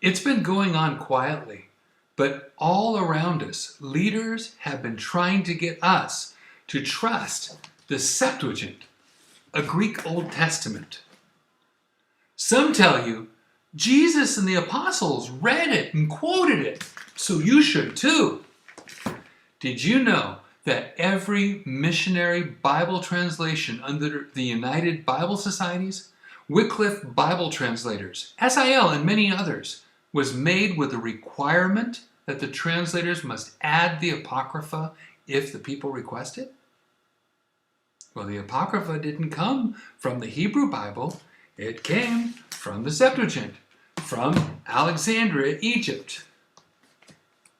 It's been going on quietly, but all around us, leaders have been trying to get us to trust the Septuagint, a Greek Old Testament. Some tell you Jesus and the apostles read it and quoted it, so you should too. Did you know that every missionary Bible translation under the United Bible Societies, Wycliffe Bible Translators, SIL, and many others, was made with the requirement that the translators must add the Apocrypha if the people request it? Well, the Apocrypha didn't come from the Hebrew Bible. It came from the Septuagint, from Alexandria, Egypt.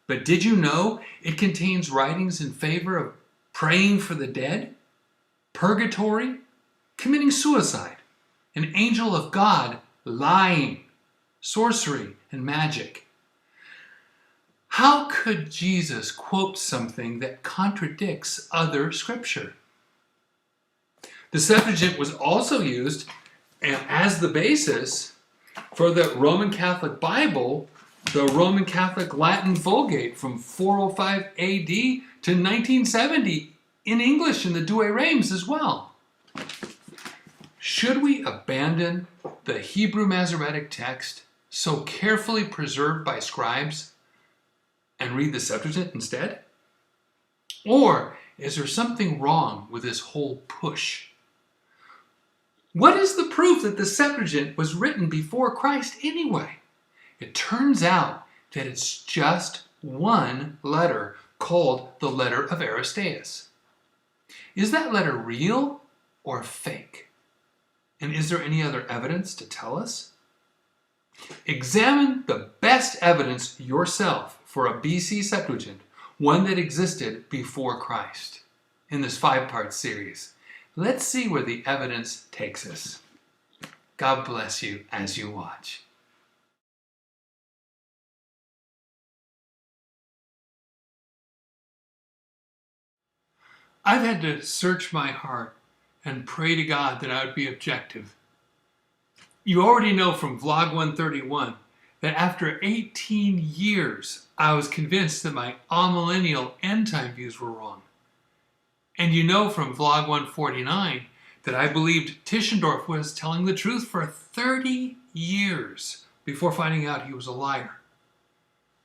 But did you know it contains writings in favor of praying for the dead, purgatory, committing suicide, an angel of God, lying, sorcery, and magic? How could Jesus quote something that contradicts other scripture? The Septuagint was also used as the basis for the Roman Catholic Bible, the Roman Catholic Latin Vulgate from 405 AD to 1970 in English in the Douay Rheims as well. Should we abandon the Hebrew Masoretic text so carefully preserved by scribes and read the Septuagint instead? Or is there something wrong with this whole push? What is the proof that the Septuagint was written before Christ anyway? It turns out that it's just one letter called the letter of Aristeas. Is that letter real or fake? And is there any other evidence to tell us? Examine the best evidence yourself for a BC Septuagint, one that existed before Christ, in this 5-part series. Let's see where the evidence takes us. God bless you as you watch. I've had to search my heart and pray to God that I would be objective. You already know from Vlog 131 that after 18 years, I was convinced that my amillennial end-time views were wrong. And you know from Vlog 149 that I believed Tischendorf was telling the truth for 30 years before finding out he was a liar.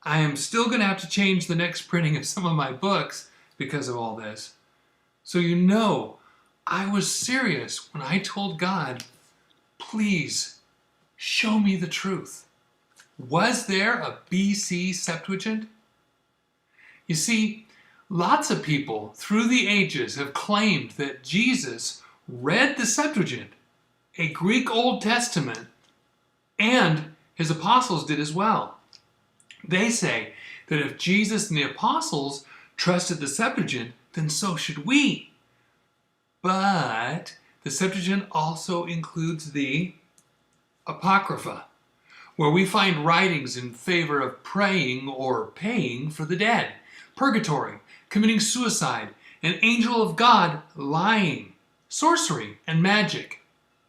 I am still going to have to change the next printing of some of my books because of all this. So you know, I was serious when I told God, please show me the truth. Was there a BC Septuagint? You see, lots of people through the ages have claimed that Jesus read the Septuagint, a Greek Old Testament, and his apostles did as well. They say that if Jesus and the apostles trusted the Septuagint, then so should we. But the Septuagint also includes the Apocrypha, where we find writings in favor of praying or paying for the dead, purgatory, committing suicide, an angel of God, lying, sorcery, and magic.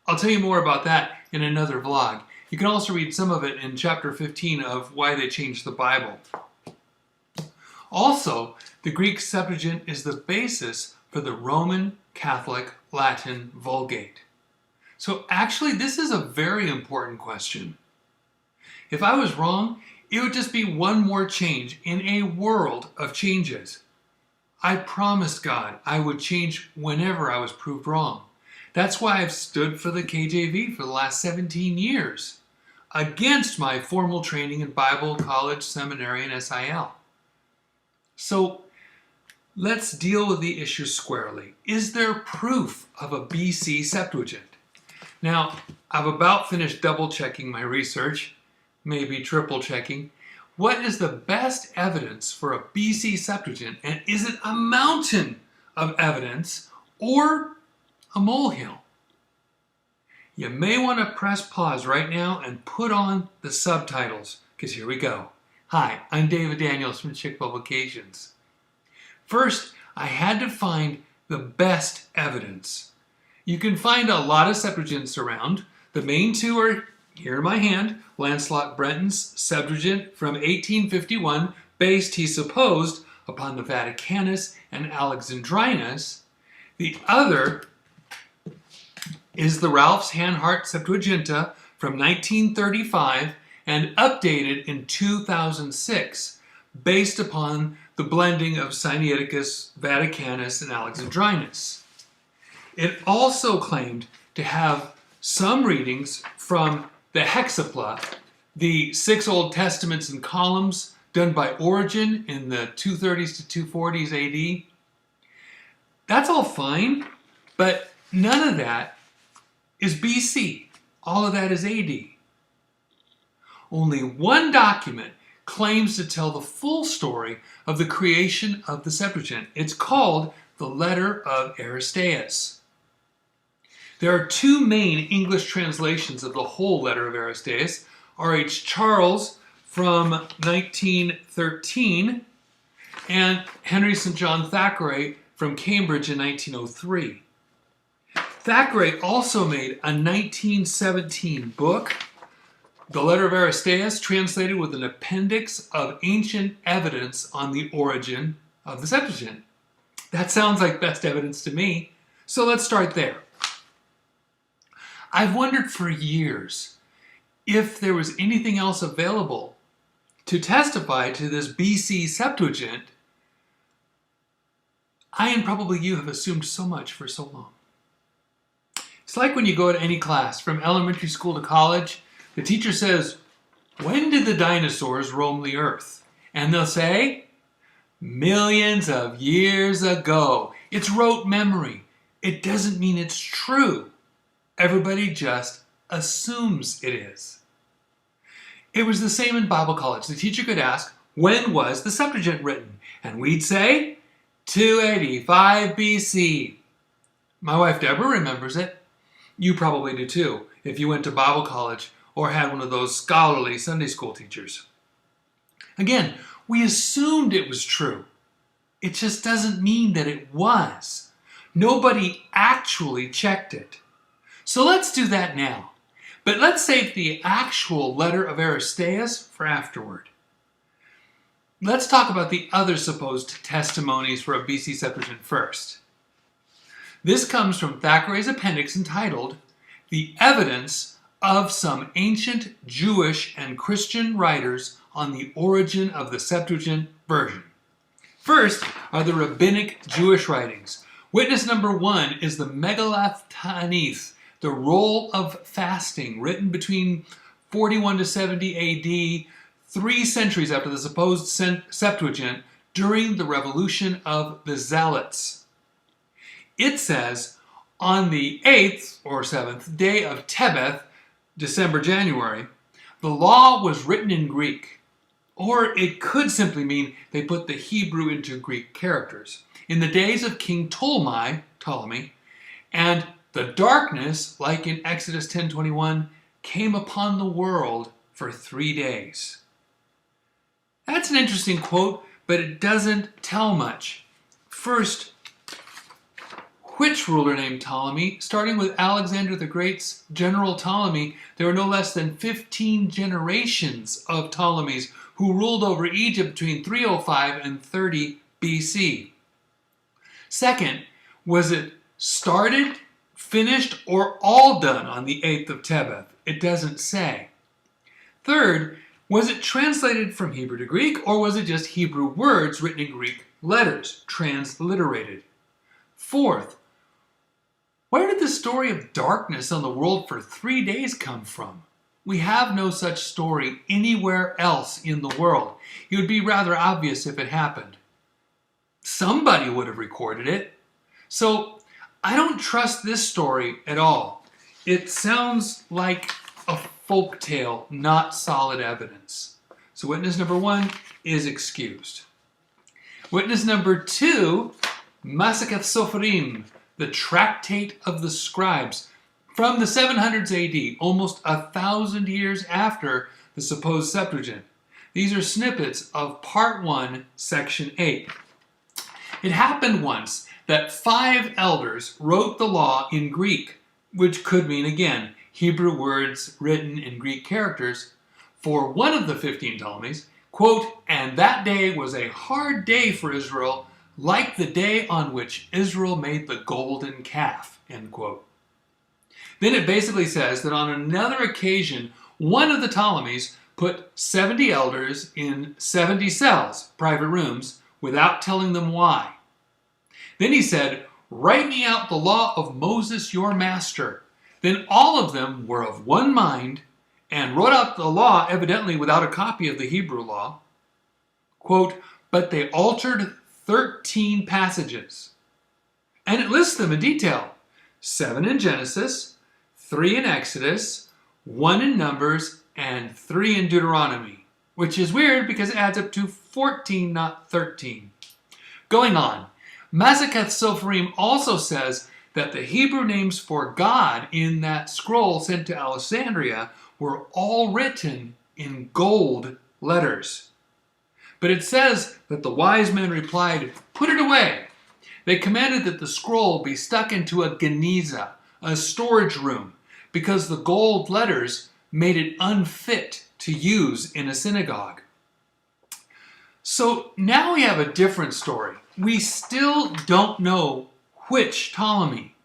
I'll tell you more about that in another vlog. You can also read some of it in chapter 15 of Why They Changed the Bible. Also, the Greek Septuagint is the basis for the Roman Catholic Latin Vulgate. So actually, this is a very important question. If I was wrong, it would just be one more change in a world of changes. I promised God I would change whenever I was proved wrong. That's why I've stood for the KJV for the last 17 years, against my formal training in Bible, college, seminary, and SIL. So let's deal with the issue squarely. Is there proof of a BC Septuagint? Now, I've about finished double checking my research, maybe triple checking. What is the best evidence for a BC Septuagint, and is it a mountain of evidence or a molehill? You may want to press pause right now and put on the subtitles, because here we go. Hi, I'm David Daniels from Chick Publications. First, I had to find the best evidence. You can find a lot of Septuagints around. The main two are Here in my hand, Lancelot Brenton's Septuagint from 1851, based, he supposed, upon the Vaticanus and Alexandrinus. The other is the Ralph's Hanhart Septuaginta from 1935 and updated in 2006, based upon the blending of Sinaiticus, Vaticanus, and Alexandrinus. It also claimed to have some readings from the Hexapla, the 6 Old Testaments in columns done by Origen in the 230s to 240s AD. That's all fine, but none of that is BC. All of that is AD. Only one document claims to tell the full story of the creation of the Septuagint. It's called the Letter of Aristeas. There are 2 main English translations of the whole Letter of Aristeas. R.H. Charles from 1913 and Henry St. John Thackeray from Cambridge in 1903. Thackeray also made a 1917 book, The Letter of Aristeas, translated with an appendix of ancient evidence on the origin of the Septuagint. That sounds like best evidence to me, so let's start there. I've wondered for years if there was anything else available to testify to this BC Septuagint. I and probably you have assumed so much for so long. It's like when you go to any class, from elementary school to college, the teacher says, "When did the dinosaurs roam the earth?" And they'll say, "Millions of years ago." It's rote memory. It doesn't mean it's true. Everybody just assumes it is. It was the same in Bible college. The teacher could ask, "When was the Septuagint written?" And we'd say, 285 BC. My wife Deborah remembers it. You probably do too, if you went to Bible college or had one of those scholarly Sunday school teachers. Again, we assumed it was true. It just doesn't mean that it was. Nobody actually checked it. So let's do that now. But let's save the actual Letter of Aristeas for afterward. Let's talk about the other supposed testimonies for a BC Septuagint first. This comes from Thackeray's appendix entitled The Evidence of Some Ancient Jewish and Christian Writers on the Origin of the Septuagint Version. First are the rabbinic Jewish writings. Witness number 1 is the Megillah Ta'anith, the Roll of Fasting, written between 41 to 70 AD, 3 centuries after the supposed Septuagint, during the revolution of the Zealots. It says, on the 8th or 7th day of Tebeth, December, January, the law was written in Greek. Or it could simply mean they put the Hebrew into Greek characters. In the days of King Ptolemy, and the darkness, like in Exodus 10:21, came upon the world for 3 days. That's an interesting quote, but it doesn't tell much. First, which ruler named Ptolemy? Starting with Alexander the Great's general Ptolemy, there were no less than 15 generations of Ptolemies who ruled over Egypt between 305 and 30 BC. Second, was it started, finished, or all done on the 8th of Tebeth? It doesn't say. Third, was it translated from Hebrew to Greek, or was it just Hebrew words written in Greek letters, transliterated? Fourth, where did the story of darkness on the world for 3 days come from? We have no such story anywhere else in the world. It would be rather obvious if it happened. Somebody would have recorded it. So I don't trust this story at all. It sounds like a folk tale, not solid evidence. So witness number 1 is excused. Witness number 2, Masachet Sopharim, the Tractate of the Scribes, from the 700s AD, almost 1,000 years after the supposed Septuagint. These are snippets of Part 1, Section 8. It happened once that 5 elders wrote the law in Greek, which could mean, again, Hebrew words written in Greek characters for one of the 15 Ptolemies, quote, "And that day was a hard day for Israel, like the day on which Israel made the golden calf," end quote. Then it basically says that on another occasion, one of the Ptolemies put 70 elders in 70 cells, private rooms, without telling them why. Then he said, "Write me out the law of Moses your master." Then all of them were of one mind and wrote out the law, evidently without a copy of the Hebrew law. Quote, "But they altered 13 passages." And it lists them in detail. 7 in Genesis, 3 in Exodus, 1 in Numbers, and 3 in Deuteronomy, which is weird because it adds up to 14, not 13. Going on, Sinaiticus Septuagint also says that the Hebrew names for God in that scroll sent to Alexandria were all written in gold letters. But it says that the wise men replied, "Put it away." They commanded that the scroll be stuck into a geniza, a storage room, because the gold letters made it unfit to use in a synagogue. So now we have a different story. We still don't know which Ptolemy.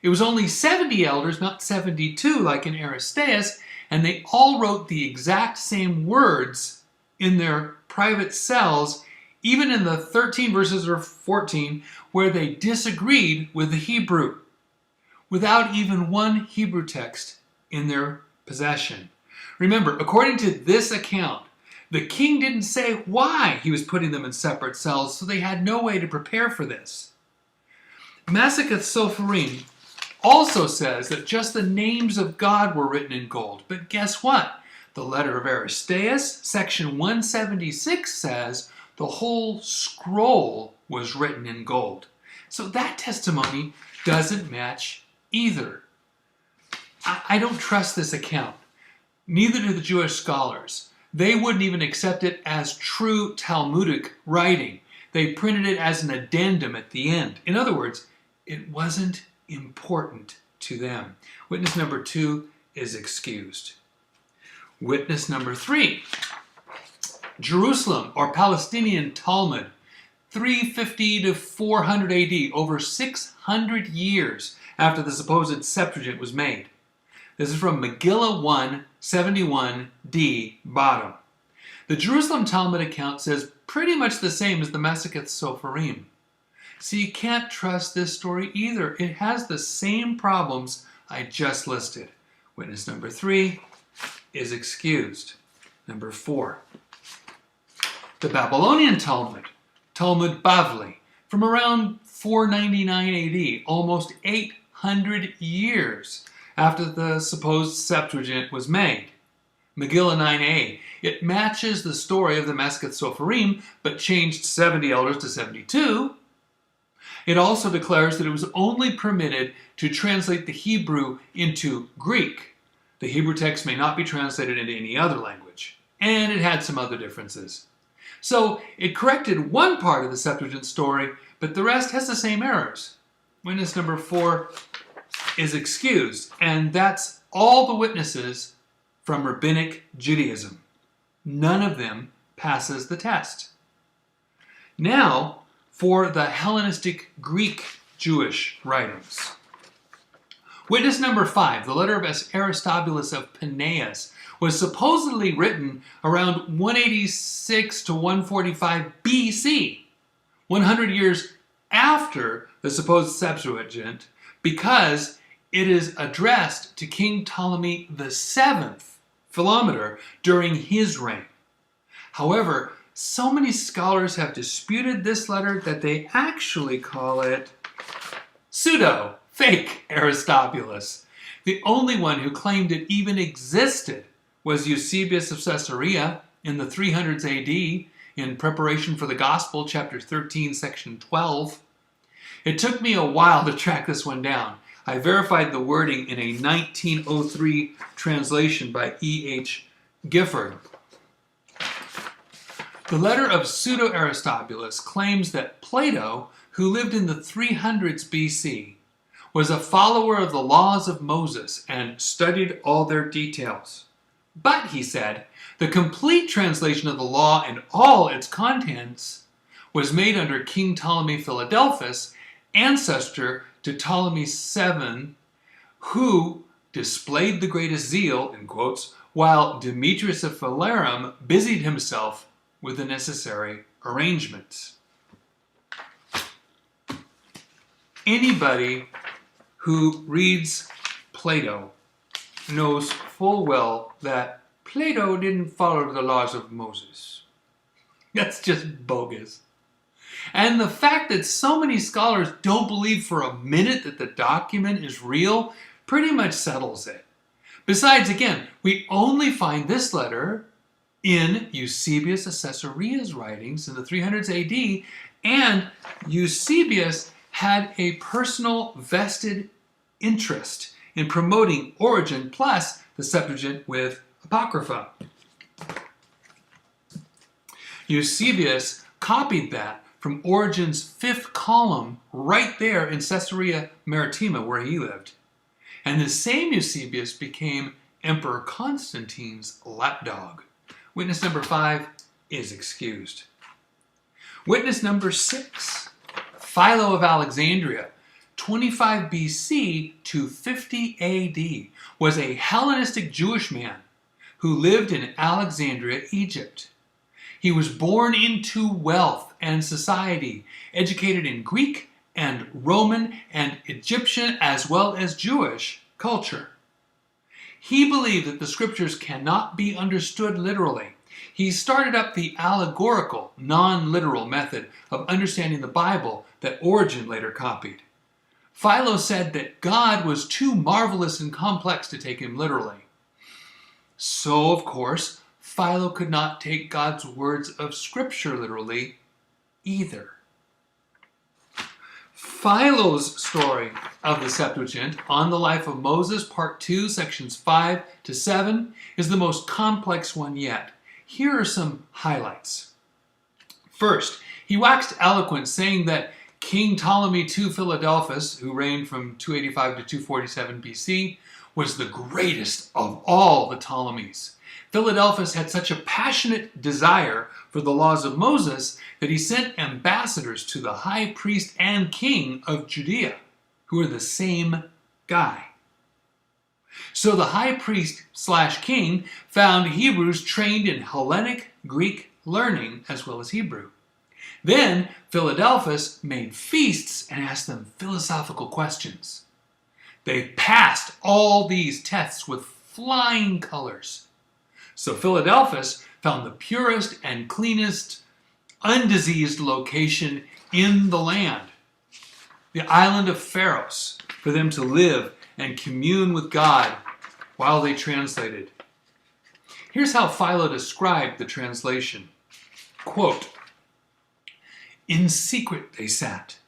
It was only 70 elders, not 72 like in Aristeas, and they all wrote the exact same words in their private cells, even in the 13 verses or 14 where they disagreed with the Hebrew, without even one Hebrew text in their possession. Remember, according to this account, the king didn't say why he was putting them in separate cells, so they had no way to prepare for this. Sinaiticus Septuagint also says that just the names of God were written in gold. But guess what? The letter of Aristeas, section 176, says the whole scroll was written in gold. So that testimony doesn't match either. I don't trust this account. Neither do the Jewish scholars. They wouldn't even accept it as true Talmudic writing. They printed it as an addendum at the end. In other words, it wasn't important to them. Witness number 2 is excused. Witness number 3. Jerusalem or Palestinian Talmud, 350 to 400 AD, over 600 years after the supposed Septuagint was made. This is from Megillah 1, 71d, bottom. The Jerusalem Talmud account says pretty much the same as the Sinaiticus Septuagint. So you can't trust this story either. It has the same problems I just listed. Witness number 3 is excused. Number 4. The Babylonian Talmud, Talmud Bavli, from around 499 AD, almost 800 years after the supposed Septuagint was made. Megillah 9a. It matches the story of the Sinaiticus Septuagint, but changed 70 elders to 72. It also declares that it was only permitted to translate the Hebrew into Greek. The Hebrew text may not be translated into any other language. And it had some other differences. So it corrected one part of the Septuagint story, but the rest has the same errors. Witness number 4 is excused, and that's all the witnesses from Rabbinic Judaism. None of them passes the test. Now, for the Hellenistic Greek Jewish writings. Witness number 5, the letter of Aristobulus of Peneus, was supposedly written around 186 to 145 BC, 100 years after the supposed Septuagint, because it is addressed to King Ptolemy VII, Philometor, during his reign. However, so many scholars have disputed this letter that they actually call it pseudo-fake Aristobulus. The only one who claimed it even existed was Eusebius of Caesarea in the 300s AD in Preparation for the Gospel, chapter 13, section 12. It took me a while to track this one down. I verified the wording in a 1903 translation by E.H. Gifford. The letter of Pseudo-Aristobulus claims that Plato, who lived in the 300s BC, was a follower of the laws of Moses and studied all their details. But, he said, the complete translation of the law and all its contents was made under King Ptolemy Philadelphus, ancestor to Ptolemy VII, who displayed the greatest zeal, in quotes, while Demetrius of Phalerum busied himself with the necessary arrangements. Anybody who reads Plato knows full well that Plato didn't follow the laws of Moses. That's just bogus. And the fact that so many scholars don't believe for a minute that the document is real pretty much settles it. Besides, again, we only find this letter in Eusebius of Caesarea's writings in the 300s AD, and Eusebius had a personal vested interest in promoting Origen plus the Septuagint with Apocrypha. Eusebius copied that from Origen's 5th column right there in Caesarea Maritima where he lived. And the same Eusebius became Emperor Constantine's lapdog. Witness number 5 is excused. Witness number 6, Philo of Alexandria, 25 BC to 50 AD, was a Hellenistic Jewish man who lived in Alexandria, Egypt. He was born into wealth and society, educated in Greek and Roman and Egyptian as well as Jewish culture. He believed that the scriptures cannot be understood literally. He started up the allegorical, non-literal method of understanding the Bible that Origen later copied. Philo said that God was too marvelous and complex to take him literally. So, of course, Philo could not take God's words of Scripture literally either. Philo's story of the Septuagint on the life of Moses, Part 2, sections 5 to 7, is the most complex one yet. Here are some highlights. First, he waxed eloquent, saying that King Ptolemy II Philadelphus, who reigned from 285 to 247 BC, was the greatest of all the Ptolemies. Philadelphus had such a passionate desire for the laws of Moses that he sent ambassadors to the high priest and king of Judea, who are the same guy. So the high priest / king found Hebrews trained in Hellenic Greek learning as well as Hebrew. Then Philadelphus made feasts and asked them philosophical questions. They passed all these tests with flying colors. So Philadelphus found the purest and cleanest, undiseased location in the land, the island of Pharos, for them to live and commune with God while they translated. Here's how Philo described the translation. Quote, "In secret they sat,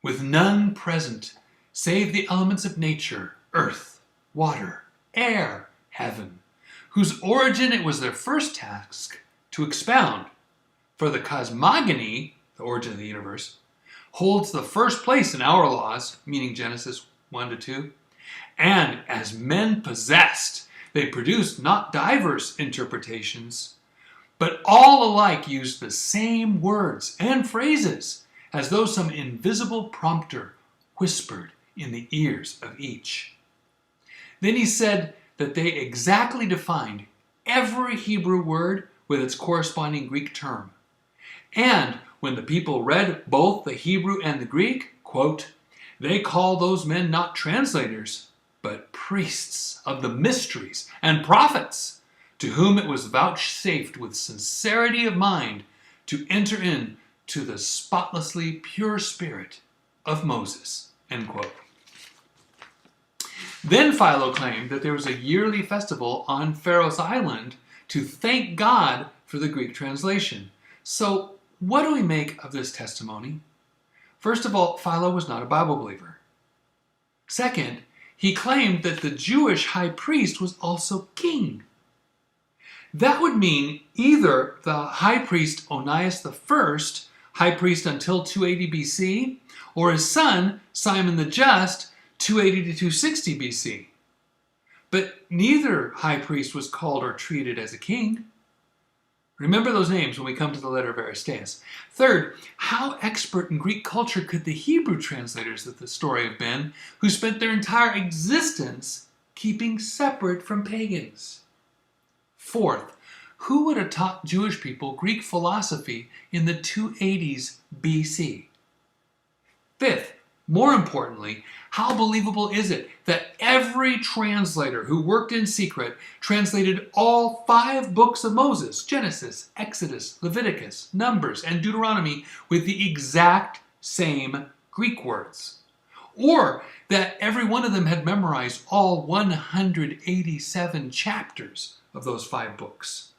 with none present save the elements of nature, earth, water, air, heaven, whose origin it was their first task to expound. For the cosmogony, the origin of the universe, holds the first place in our laws," meaning Genesis 1 to 2, "and as men possessed, they produced not diverse interpretations, but all alike used the same words and phrases, as though some invisible prompter whispered in the ears of each." Then he said that they exactly defined every Hebrew word with its corresponding Greek term. And when the people read both the Hebrew and the Greek, quote, "they call those men not translators, but priests of the mysteries and prophets, to whom it was vouchsafed with sincerity of mind to enter into the spotlessly pure spirit of Moses," end quote. Then Philo claimed that there was a yearly festival on Pharos Island to thank God for the Greek translation. So what do we make of this testimony? First of all, Philo was not a Bible believer. Second, he claimed that the Jewish high priest was also king. That would mean either the high priest Onias I high priest until 280 BC, or his son, Simon the Just, 280 to 260 BC. But neither high priest was called or treated as a king. Remember those names when we come to the letter of Aristeas. Third, how expert in Greek culture could the Hebrew translators of the story have been, who spent their entire existence keeping separate from pagans? Fourth, who would have taught Jewish people Greek philosophy in the 280s BC? Fifth, more importantly, how believable is it that every translator who worked in secret translated all 5 books of Moses, Genesis, Exodus, Leviticus, Numbers, and Deuteronomy, with the exact same Greek words? Or that every one of them had memorized all 187 chapters of those 5 books?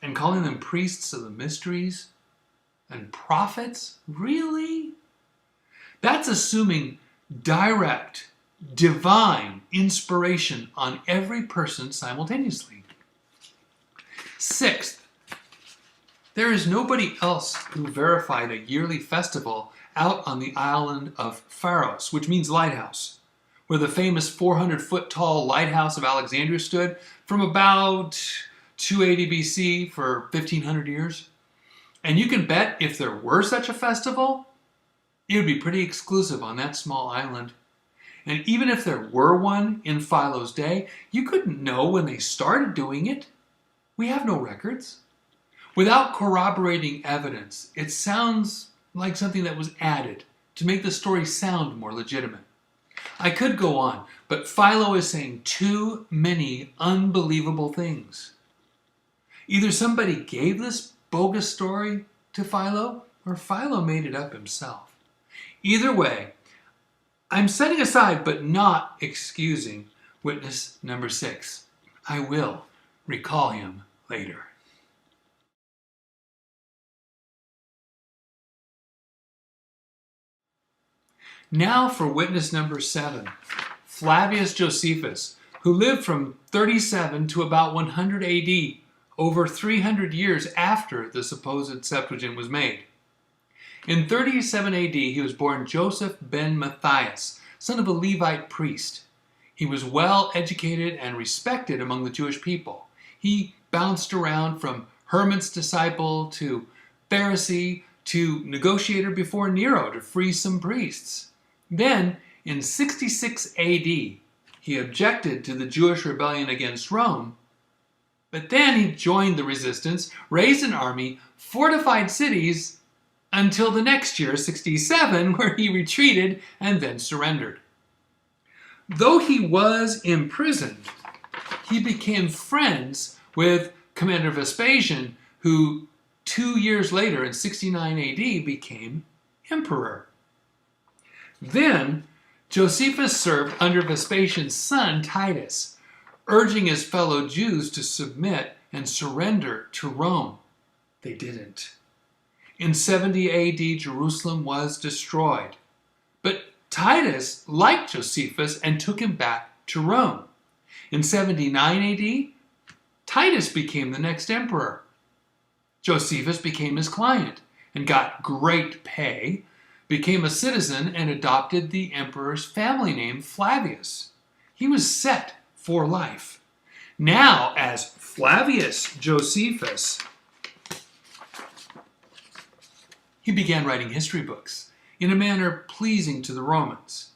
And calling them priests of the mysteries and prophets? Really? That's assuming direct, divine inspiration on every person simultaneously. Sixth, there is nobody else who verified a yearly festival out on the island of Pharos, which means lighthouse, where the famous 400-foot tall lighthouse of Alexandria stood from about 280 BC for 1,500 years. And you can bet if there were such a festival, it would be pretty exclusive on that small island. And even if there were one in Philo's day, you couldn't know when they started doing it. We have no records. Without corroborating evidence, it sounds like something that was added to make the story sound more legitimate. I could go on, but Philo is saying too many unbelievable things. Either somebody gave this bogus story to Philo, or Philo made it up himself. Either way, I'm setting aside but not excusing witness number 6. I will recall him later. Now for witness number 7, Flavius Josephus, who lived from 37 to about 100 AD, over 300 years after the supposed Septuagint was made. In 37 AD, he was born Joseph ben Matthias, son of a Levite priest. He was well educated and respected among the Jewish people. He bounced around from hermit's disciple to Pharisee to negotiator before Nero to free some priests. Then, in 66 AD, he objected to the Jewish rebellion against Rome, but then he joined the resistance, raised an army, fortified cities, until the next year, 67, where he retreated and then surrendered. Though he was imprisoned, he became friends with Commander Vespasian, who 2 years later, in 69 AD, became emperor. Then, Josephus served under Vespasian's son, Titus, urging his fellow Jews to submit and surrender to Rome. They didn't. In 70 AD, Jerusalem was destroyed. But Titus liked Josephus and took him back to Rome. In 79 AD, Titus became the next emperor. Josephus became his client and got great pay, became a citizen, and adopted the emperor's family name, Flavius. He was set for life. Now, as Flavius Josephus, he began writing history books in a manner pleasing to the Romans.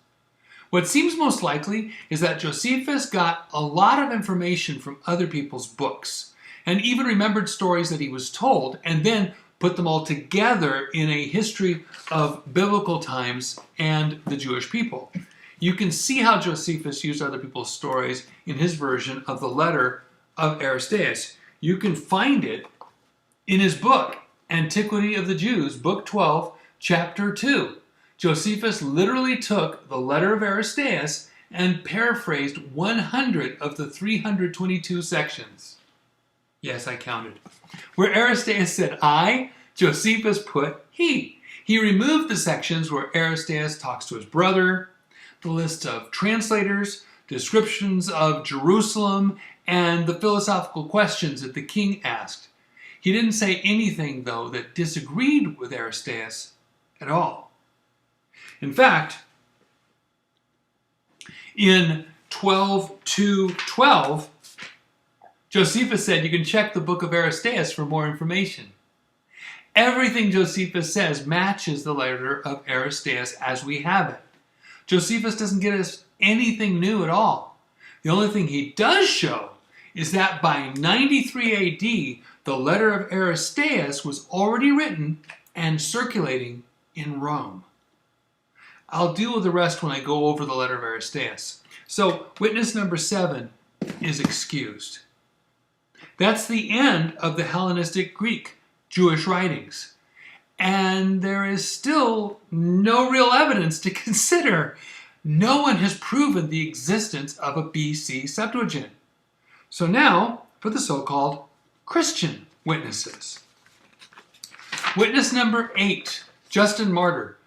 What seems most likely is that Josephus got a lot of information from other people's books and even remembered stories that he was told and then put them all together in a history of biblical times and the Jewish people. You can see how Josephus used other people's stories in his version of the letter of Aristeas. You can find it in his book, Antiquity of the Jews, Book 12, Chapter 2. Josephus literally took the letter of Aristeas and paraphrased 100 of the 322 sections. Yes, I counted. Where Aristeas said I, Josephus put he. He removed the sections where Aristeas talks to his brother, the list of translators, descriptions of Jerusalem, and the philosophical questions that the king asked. He didn't say anything, though, that disagreed with Aristeas at all. In fact, in 12:2:12, Josephus said you can check the book of Aristeas for more information. Everything Josephus says matches the letter of Aristeas as we have it. Josephus doesn't get us anything new at all. The only thing he does show is that by 93 AD, the letter of Aristeas was already written and circulating in Rome. I'll deal with the rest when I go over the letter of Aristeas. So, witness number 7 is excused. That's the end of the Hellenistic Greek Jewish writings. And there is still no real evidence to consider. No one has proven the existence of a BC Septuagint. So now for the so-called Christian witnesses. Witness number 8, Justin Martyr,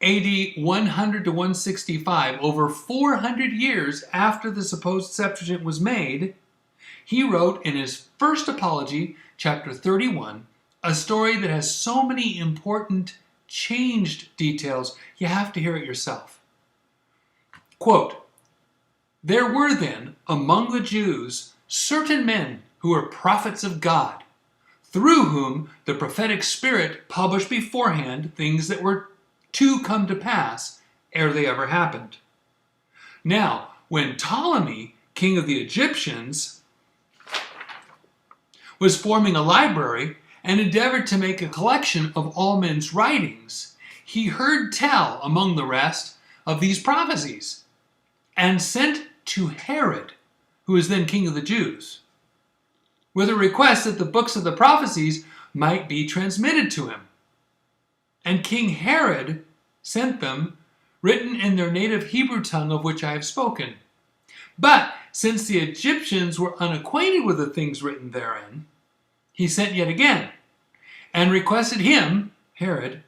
AD 100 to 165, over 400 years after the supposed Septuagint was made, he wrote in his first apology, chapter 31, a story that has so many important changed details, you have to hear it yourself. Quote, "There were then among the Jews certain men who were prophets of God, through whom the prophetic spirit published beforehand things that were to come to pass ere they ever happened. Now, when Ptolemy, king of the Egyptians, was forming a library and endeavored to make a collection of all men's writings, he heard tell, among the rest, of these prophecies, and sent to Herod, who was then king of the Jews, with a request that the books of the prophecies might be transmitted to him. And King Herod sent them, written in their native Hebrew tongue of which I have spoken. But since the Egyptians were unacquainted with the things written therein, he sent yet again, and requested him, Herod,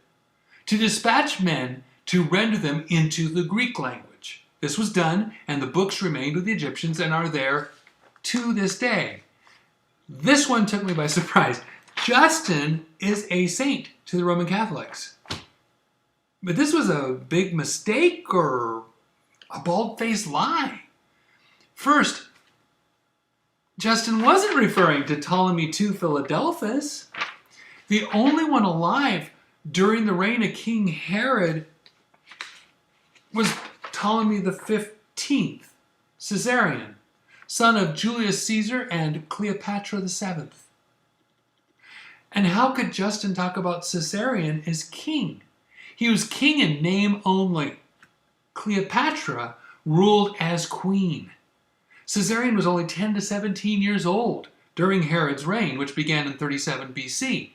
to dispatch men to render them into the Greek language. This was done, and the books remained with the Egyptians and are there to this day. This one took me by surprise. Justin is a saint to the Roman Catholics. But this was a big mistake or a bald-faced lie. First, Justin wasn't referring to Ptolemy II Philadelphus. The only one alive during the reign of King Herod was Ptolemy the 15th, Caesarion, son of Julius Caesar and Cleopatra the 7th. And how could Justin talk about Caesarion as king? He was king in name only. Cleopatra ruled as queen. Caesarion was only 10 to 17 years old during Herod's reign, which began in 37 BC.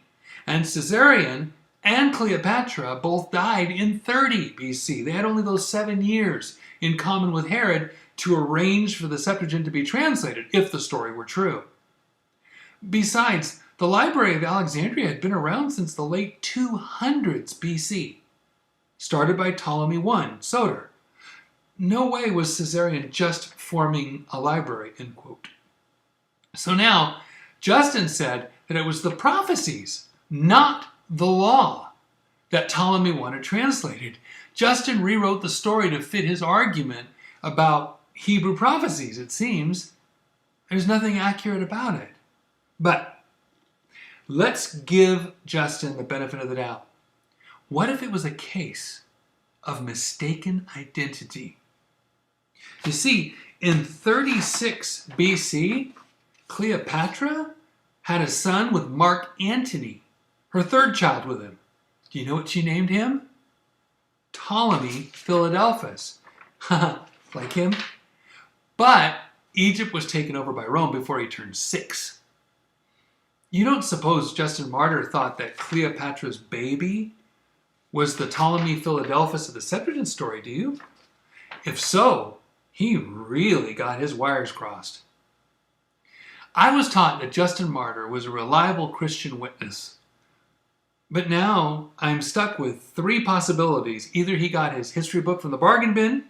And Caesarion and Cleopatra both died in 30 BC. They had only those 7 years in common with Herod to arrange for the Septuagint to be translated, if the story were true. Besides, the Library of Alexandria had been around since the late 200s BC, started by Ptolemy I, Soter. No way was Caesarion just forming a library, end quote. So now, Justin said that it was the prophecies, not the law, that Ptolemy wanted translated. Justin rewrote the story to fit his argument about Hebrew prophecies, it seems. There's nothing accurate about it. But let's give Justin the benefit of the doubt. What if it was a case of mistaken identity? You see, in 36 BC, Cleopatra had a son with Mark Antony, her third child with him. Do you know what she named him? Ptolemy Philadelphus. Like him? But Egypt was taken over by Rome before he turned 6. You don't suppose Justin Martyr thought that Cleopatra's baby was the Ptolemy Philadelphus of the Septuagint story, do you? If so, he really got his wires crossed. I was taught that Justin Martyr was a reliable Christian witness. But now I'm stuck with 3 possibilities. Either he got his history book from the bargain bin,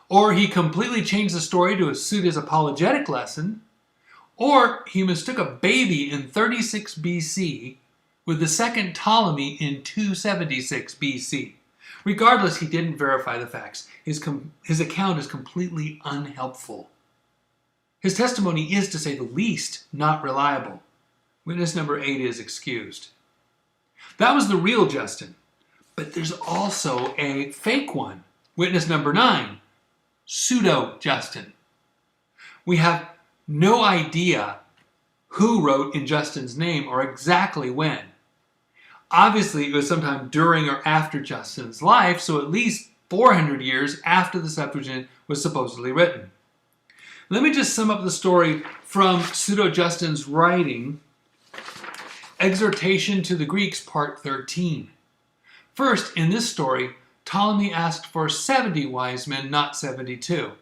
or he completely changed the story to suit his apologetic lesson, Or he mistook a baby in 36 BC with the second Ptolemy in 276 BC. Regardless, he didn't verify the facts. His account is completely unhelpful. His testimony is, to say the least, not reliable. Witness number 8 is excused. That was the real Justin. But there's also a fake one. Witness number 9, pseudo-Justin. We have no idea who wrote in Justin's name or exactly when. Obviously, it was sometime during or after Justin's life, so at least 400 years after the Septuagint was supposedly written. Let me just sum up the story from pseudo-Justin's writing, Exhortation to the Greeks, part 13. First, in this story, Ptolemy asked for 70 wise men, not 72.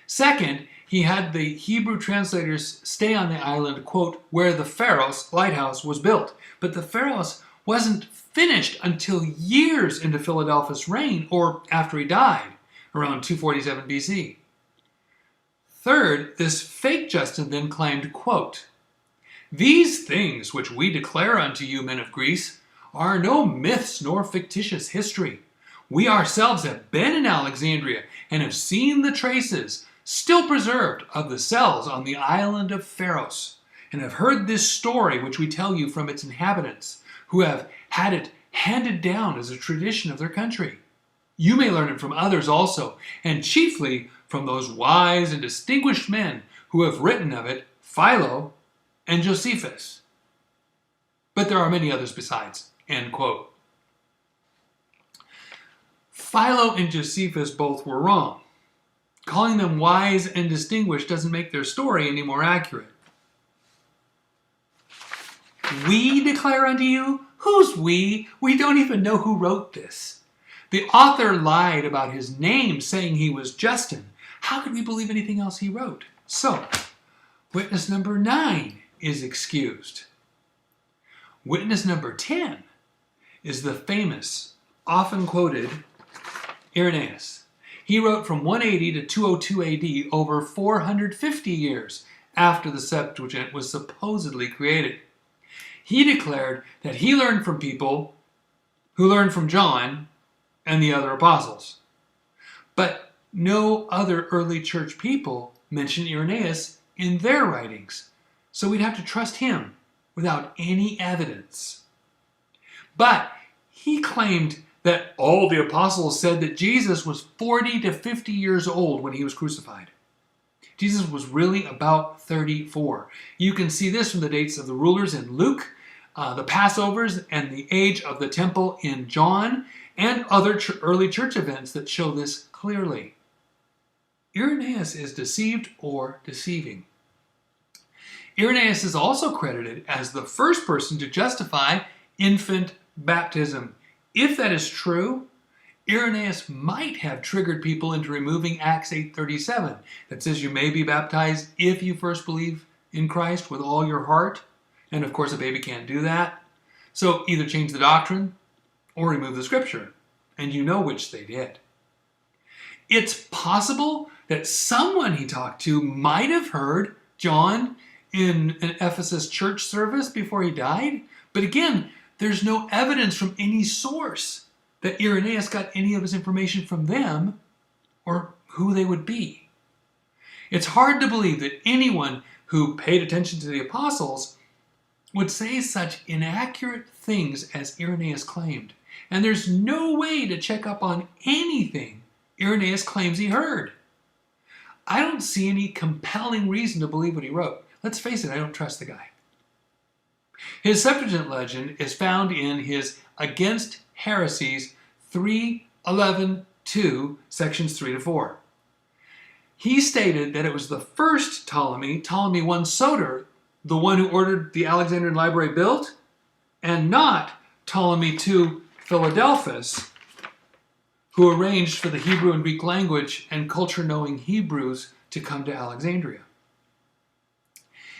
Second, he had the Hebrew translators stay on the island, quote, where the Pharos lighthouse was built. But the Pharos wasn't finished until years into Philadelphus' reign, or after he died, around 247 BC. Third, this fake Justin then claimed, quote, these things which we declare unto you, men of Greece, are no myths nor fictitious history. We ourselves have been in Alexandria and have seen the traces, still preserved, of the cells on the island of Pharos, and have heard this story which we tell you from its inhabitants, who have had it handed down as a tradition of their country. You may learn it from others also, and chiefly from those wise and distinguished men who have written of it, Philo and Josephus. But there are many others besides. End quote. Philo and Josephus both were wrong. Calling them wise and distinguished doesn't make their story any more accurate. We declare unto you? Who's we? We don't even know who wrote this. The author lied about his name, saying he was Justin. How could we believe anything else he wrote? So, witness number 9 is excused. Witness number 10 is the famous, often quoted Irenaeus. He wrote from 180 to 202 AD, over 450 years after the Septuagint was supposedly created. He declared that he learned from people who learned from John and the other apostles. But no other early church people mention Irenaeus in their writings, so we'd have to trust him without any evidence. But he claimed that all the apostles said that Jesus was 40 to 50 years old when he was crucified. Jesus was really about 34. You can see this from the dates of the rulers in Luke, the Passovers, and the age of the temple in John, and other early church events that show this clearly. Irenaeus is deceived or deceiving. Irenaeus is also credited as the first person to justify infant baptism. If that is true, Irenaeus might have triggered people into removing Acts 8:37 that says you may be baptized if you first believe in Christ with all your heart. And of course, a baby can't do that. So either change the doctrine or remove the scripture. And you know which they did. It's possible that someone he talked to might have heard John in an Ephesus church service before he died. But again, there's no evidence from any source that Irenaeus got any of his information from them or who they would be. It's hard to believe that anyone who paid attention to the apostles would say such inaccurate things as Irenaeus claimed. And there's no way to check up on anything Irenaeus claims he heard. I don't see any compelling reason to believe what he wrote. Let's face it, I don't trust the guy. His Septuagint legend is found in his Against Heresies 3:11-2, sections 3 to 4. He stated that it was the first Ptolemy, Ptolemy I Soter, the one who ordered the Alexandrian library built, and not Ptolemy II Philadelphus, who arranged for the Hebrew and Greek language and culture-knowing Hebrews to come to Alexandria.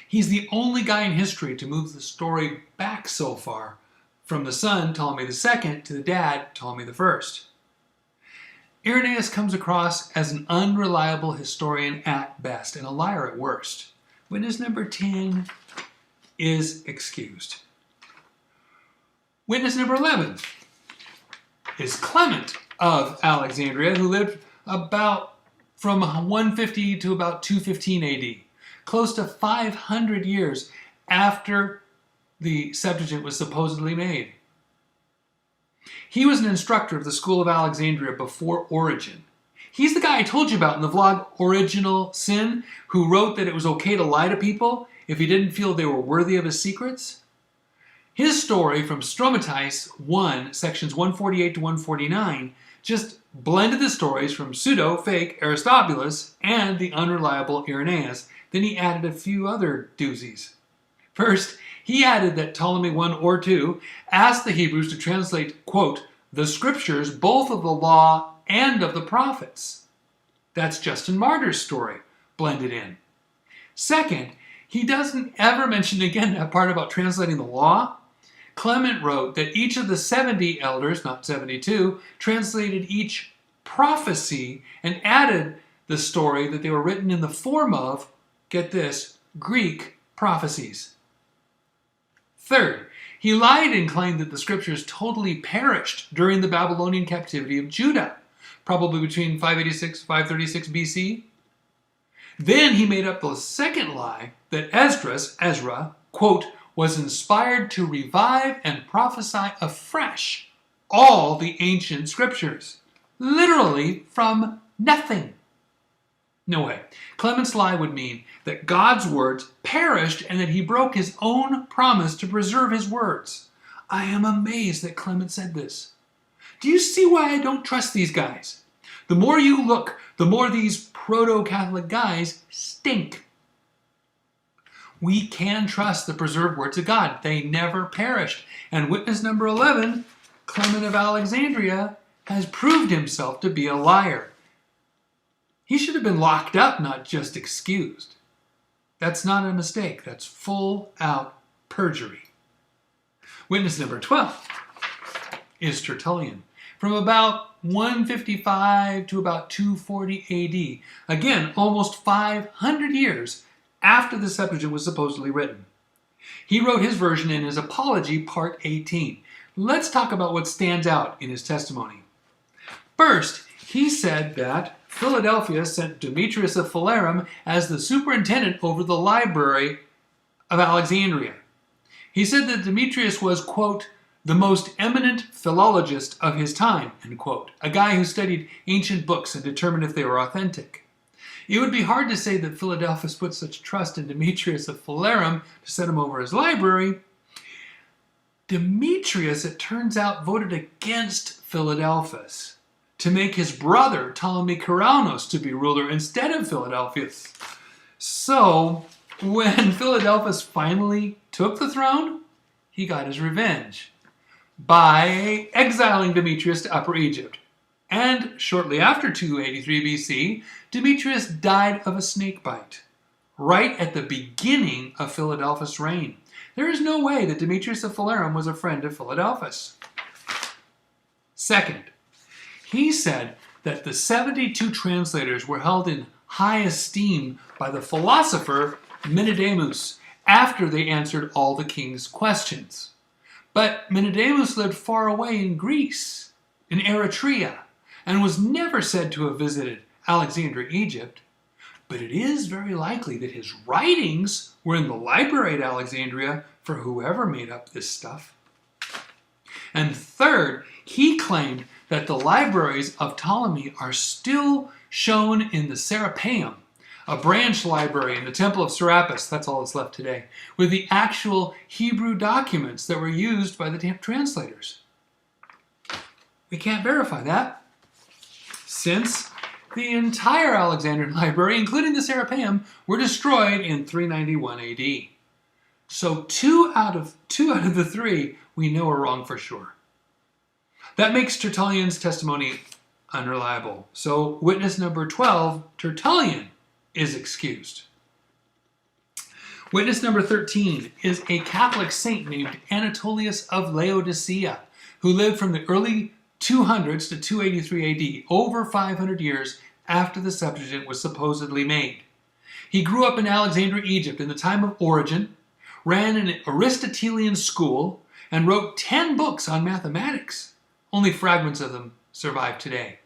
He's the only guy in history to move the story back so far, from the son, Ptolemy II, to the dad, Ptolemy I. Irenaeus comes across as an unreliable historian at best and a liar at worst. Witness number 10 is excused. Witness number 11 is Clement of Alexandria, who lived about from 150 to about 215 AD, close to 500 years after the Septuagint was supposedly made. He was an instructor of the school of Alexandria before Origen. He's the guy I told you about in the vlog Original Sin, who wrote that it was okay to lie to people if he didn't feel they were worthy of his secrets. His story from Stromatice 1, sections 148 to 149, just blended the stories from pseudo-fake Aristobulus and the unreliable Irenaeus. Then he added a few other doozies. First, he added that Ptolemy 1 or 2 asked the Hebrews to translate, quote, the scriptures both of the law and of the prophets. That's Justin Martyr's story, blended in. Second, he doesn't ever mention again that part about translating the law. Clement wrote that each of the 70 elders, not 72, translated each prophecy and added the story that they were written in the form of, get this, Greek prophecies. Third, he lied and claimed that the scriptures totally perished during the Babylonian captivity of Judah, probably between 586 and 536 BC. Then he made up the second lie that Ezra, quote, was inspired to revive and prophesy afresh all the ancient scriptures, literally from nothing. No way. Clement's lie would mean that God's words perished and that he broke his own promise to preserve his words. I am amazed that Clement said this. Do you see why I don't trust these guys? The more you look, the more these proto-Catholic guys stink. We can trust the preserved words of God. They never perished. And witness number 11, Clement of Alexandria, has proved himself to be a liar. He should have been locked up, not just excused. That's not a mistake. That's full-out perjury. Witness number 12 is Tertullian, from about 155 to about 240 AD. Again, almost 500 years after the Septuagint was supposedly written. He wrote his version in his Apology, Part 18. Let's talk about what stands out in his testimony. First, he said that Philadelphia sent Demetrius of Phalerum as the superintendent over the library of Alexandria. He said that Demetrius was, quote, the most eminent philologist of his time, end quote, a guy who studied ancient books and determined if they were authentic. It would be hard to say that Philadelphus put such trust in Demetrius of Phalerum to set him over his library. Demetrius, it turns out, voted against Philadelphus to make his brother Ptolemy Caraunos to be ruler instead of Philadelphus. So, when Philadelphus finally took the throne, he got his revenge by exiling Demetrius to Upper Egypt. And shortly after 283 BC, Demetrius died of a snake bite, right at the beginning of Philadelphus' reign. There is no way that Demetrius of Phalerum was a friend of Philadelphus. Second, he said that the 72 translators were held in high esteem by the philosopher Menedemus after they answered all the king's questions. But Menedemus lived far away in Greece, in Eritrea, and was never said to have visited Alexandria, Egypt. But it is very likely that his writings were in the library at Alexandria for whoever made up this stuff. And third, he claimed that the libraries of Ptolemy are still shown in the Serapeum, a branch library in the Temple of Serapis, that's all that's left today, with the actual Hebrew documents that were used by the translators. We can't verify that, since the entire Alexandrian library, including the Serapeum, were destroyed in 391 AD. So two out of the three we know are wrong for sure. That makes Tertullian's testimony unreliable. So witness number 12, Tertullian, is excused. Witness number 13 is a Catholic saint named Anatolius of Laodicea, who lived from the early 200s to 283 AD, over 500 years after the Septuagint was supposedly made. He grew up in Alexandria, Egypt in the time of Origen, ran an Aristotelian school, and wrote 10 books on mathematics. Only fragments of them survive today.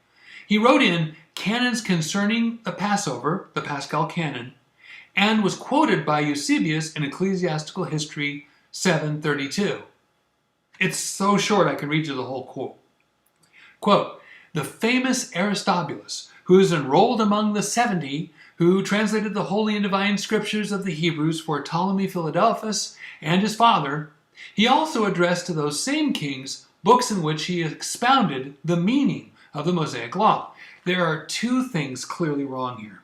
He wrote in canons concerning the Passover, the Paschal canon, and was quoted by Eusebius in Ecclesiastical History 7:32. It's so short I can read you the whole quote. Quote, "The famous Aristobulus, who is enrolled among the 70 who translated the holy and divine scriptures of the Hebrews for Ptolemy Philadelphus and his father, he also addressed to those same kings books in which he expounded the meaning of the Mosaic law." There are two things clearly wrong here.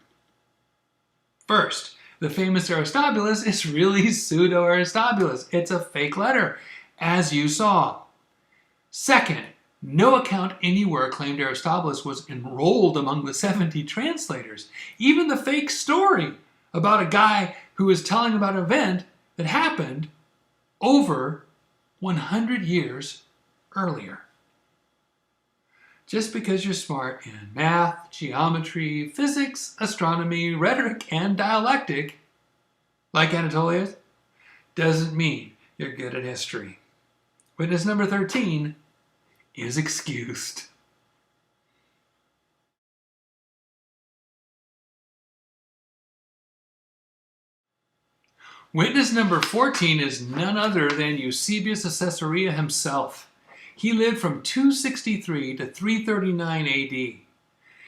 First, the famous Aristobulus is really pseudo-Aristobulus. It's a fake letter, as you saw. Second, no account anywhere claimed Aristobulus was enrolled among the 70 translators. Even the fake story about a guy who was telling about an event that happened over 100 years earlier. Just because you're smart in math, geometry, physics, astronomy, rhetoric, and dialectic, like Anatolius, doesn't mean you're good at history. Witness number 13 is excused. Witness number 14 is none other than Eusebius of Caesarea himself. He lived from 263 to 339 AD.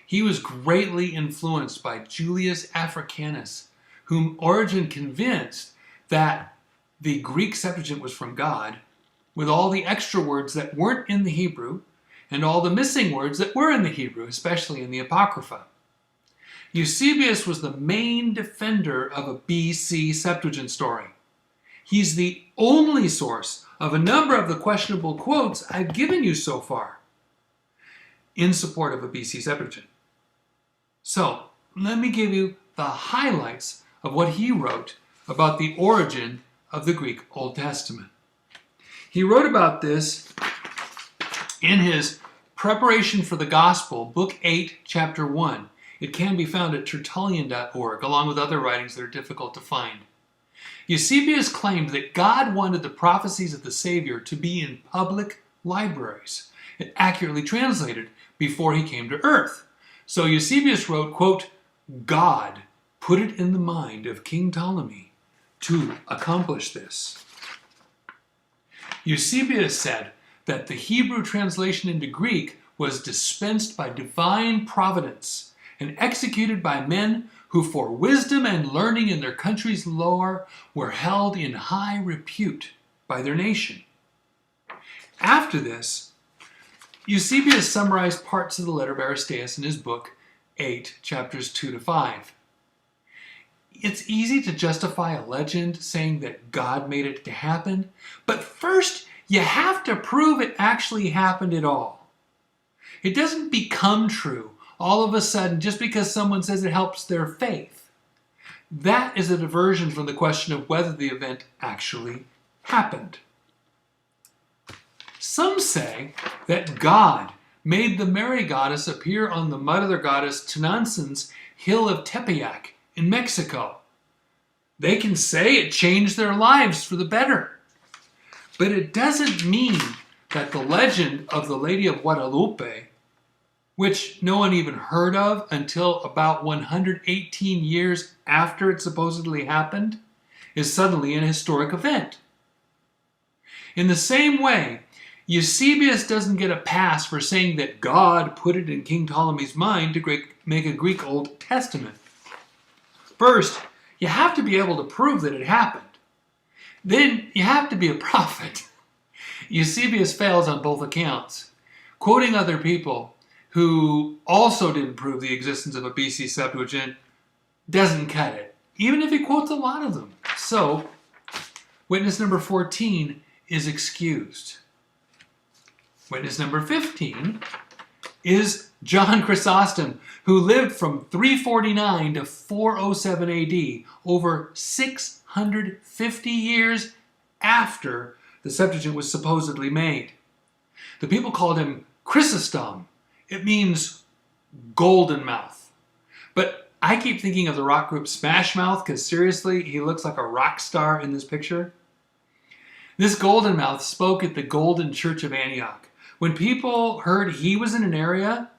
He was greatly influenced by Julius Africanus, whom Origen convinced that the Greek Septuagint was from God, with all the extra words that weren't in the Hebrew, and all the missing words that were in the Hebrew, especially in the Apocrypha. Eusebius was the main defender of a BC Septuagint story. He's the only source of a number of the questionable quotes I've given you so far in support of a BC Septuagint. So, let me give you the highlights of what he wrote about the origin of the Greek Old Testament. He wrote about this in his Preparation for the Gospel, Book 8, Chapter 1. It can be found at tertullian.org, along with other writings that are difficult to find. Eusebius claimed that God wanted the prophecies of the Savior to be in public libraries and accurately translated before he came to earth. So Eusebius wrote, quote, "God put it in the mind of King Ptolemy to accomplish this." Eusebius said that the Hebrew translation into Greek was dispensed by divine providence and executed by men who for wisdom and learning in their country's lore were held in high repute by their nation. After this, Eusebius summarized parts of the letter of Aristeas in his book 8, chapters 2 to 5. It's easy to justify a legend saying that God made it to happen, but first you have to prove it actually happened at all. It doesn't become true all of a sudden just because someone says it helps their faith. That is a diversion from the question of whether the event actually happened. Some say that God made the Mary goddess appear on the mother goddess Tenancin's hill of Tepeyac in Mexico. They can say it changed their lives for the better. But it doesn't mean that the legend of the Lady of Guadalupe, which no one even heard of until about 118 years after it supposedly happened, is suddenly an historic event. In the same way, Eusebius doesn't get a pass for saying that God put it in King Ptolemy's mind to make a Greek Old Testament. First, you have to be able to prove that it happened. Then you have to be a prophet. Eusebius fails on both accounts. Quoting other people who also didn't prove the existence of a BC Septuagint doesn't cut it, even if he quotes a lot of them. So, witness number 14 is excused. Witness number 15 is John Chrysostom, who lived from 349 to 407 AD, over 650 years after the Septuagint was supposedly made. The people called him Chrysostom. It means golden mouth. But I keep thinking of the rock group Smash Mouth because seriously, he looks like a rock star in this picture. This golden mouth spoke at the Golden Church of Antioch. When people heard he was in an area,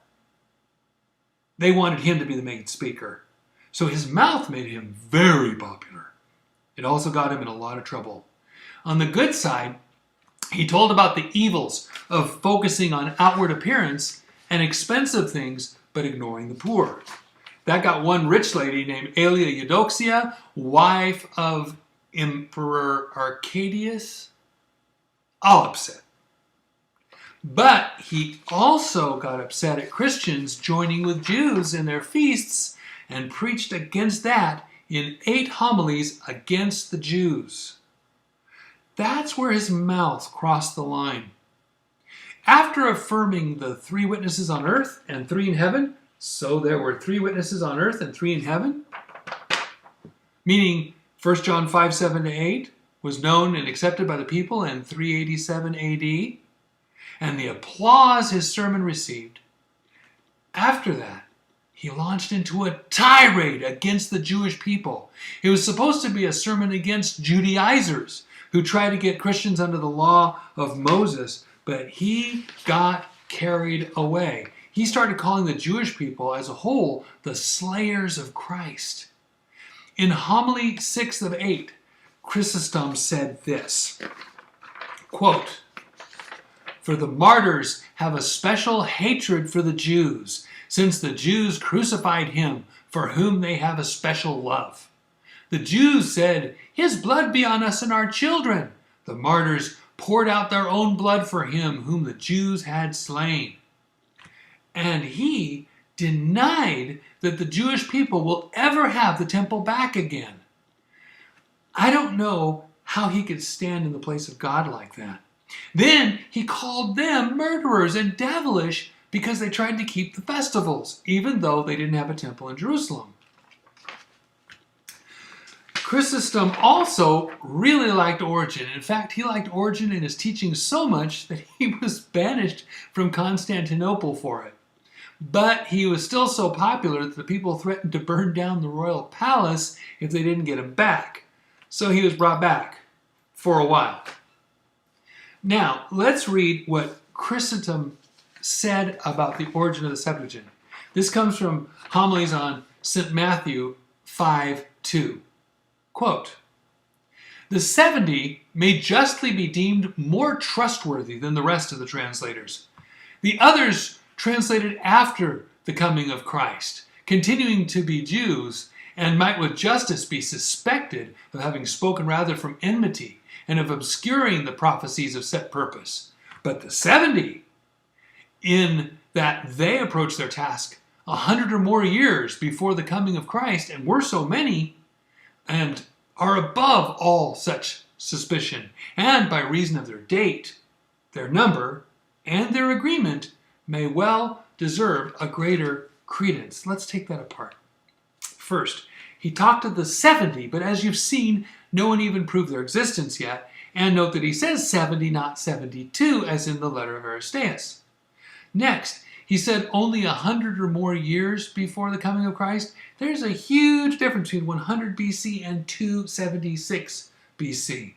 they wanted him to be the main speaker. So his mouth made him very popular. It also got him in a lot of trouble. On the good side, he told about the evils of focusing on outward appearance and expensive things, but ignoring the poor. That got one rich lady named Aelia Eudoxia, wife of Emperor Arcadius, all upset. But he also got upset at Christians joining with Jews in their feasts and preached against that in 8 homilies against the Jews. That's where his mouth crossed the line. After affirming the 3 witnesses on earth and 3 in heaven, so there were 3 witnesses on earth and 3 in heaven, meaning 1 John 5, 7-8 was known and accepted by the people in 387 AD, and the applause his sermon received. After that, he launched into a tirade against the Jewish people. It was supposed to be a sermon against Judaizers who tried to get Christians under the law of Moses, but he got carried away. He started calling the Jewish people as a whole the slayers of Christ. In homily 6 of 8, Chrysostom said this, quote, "For the martyrs have a special hatred for the Jews, since the Jews crucified him, for whom they have a special love. The Jews said, 'His blood be on us and our children.' The martyrs poured out their own blood for him whom the Jews had slain." And he denied that the Jewish people will ever have the temple back again. I don't know how he could stand in the place of God like that. Then he called them murderers and devilish because they tried to keep the festivals, even though they didn't have a temple in Jerusalem. Chrysostom also really liked Origen. In fact, he liked Origen and his teaching so much that he was banished from Constantinople for it. But he was still so popular that the people threatened to burn down the royal palace if they didn't get him back. So he was brought back for a while. Now, let's read what Chrysostom said about the origin of the Septuagint. This comes from homilies on St. Matthew 5:2. Quote, "The 70 may justly be deemed more trustworthy than the rest of the translators. The others translated after the coming of Christ, continuing to be Jews, and might with justice be suspected of having spoken rather from enmity and of obscuring the prophecies of set purpose. But the 70, in that they approached their task 100 or more years before the coming of Christ, and were so many, and are above all such suspicion, and by reason of their date, their number, and their agreement, may well deserve a greater credence." Let's take that apart. First, he talked of the 70, but as you've seen, no one even proved their existence yet, and note that he says 70, not 72, as in the letter of Aristeas. Next, he said only 100 or more years before the coming of Christ. There's a huge difference between 100 BC and 276 BC.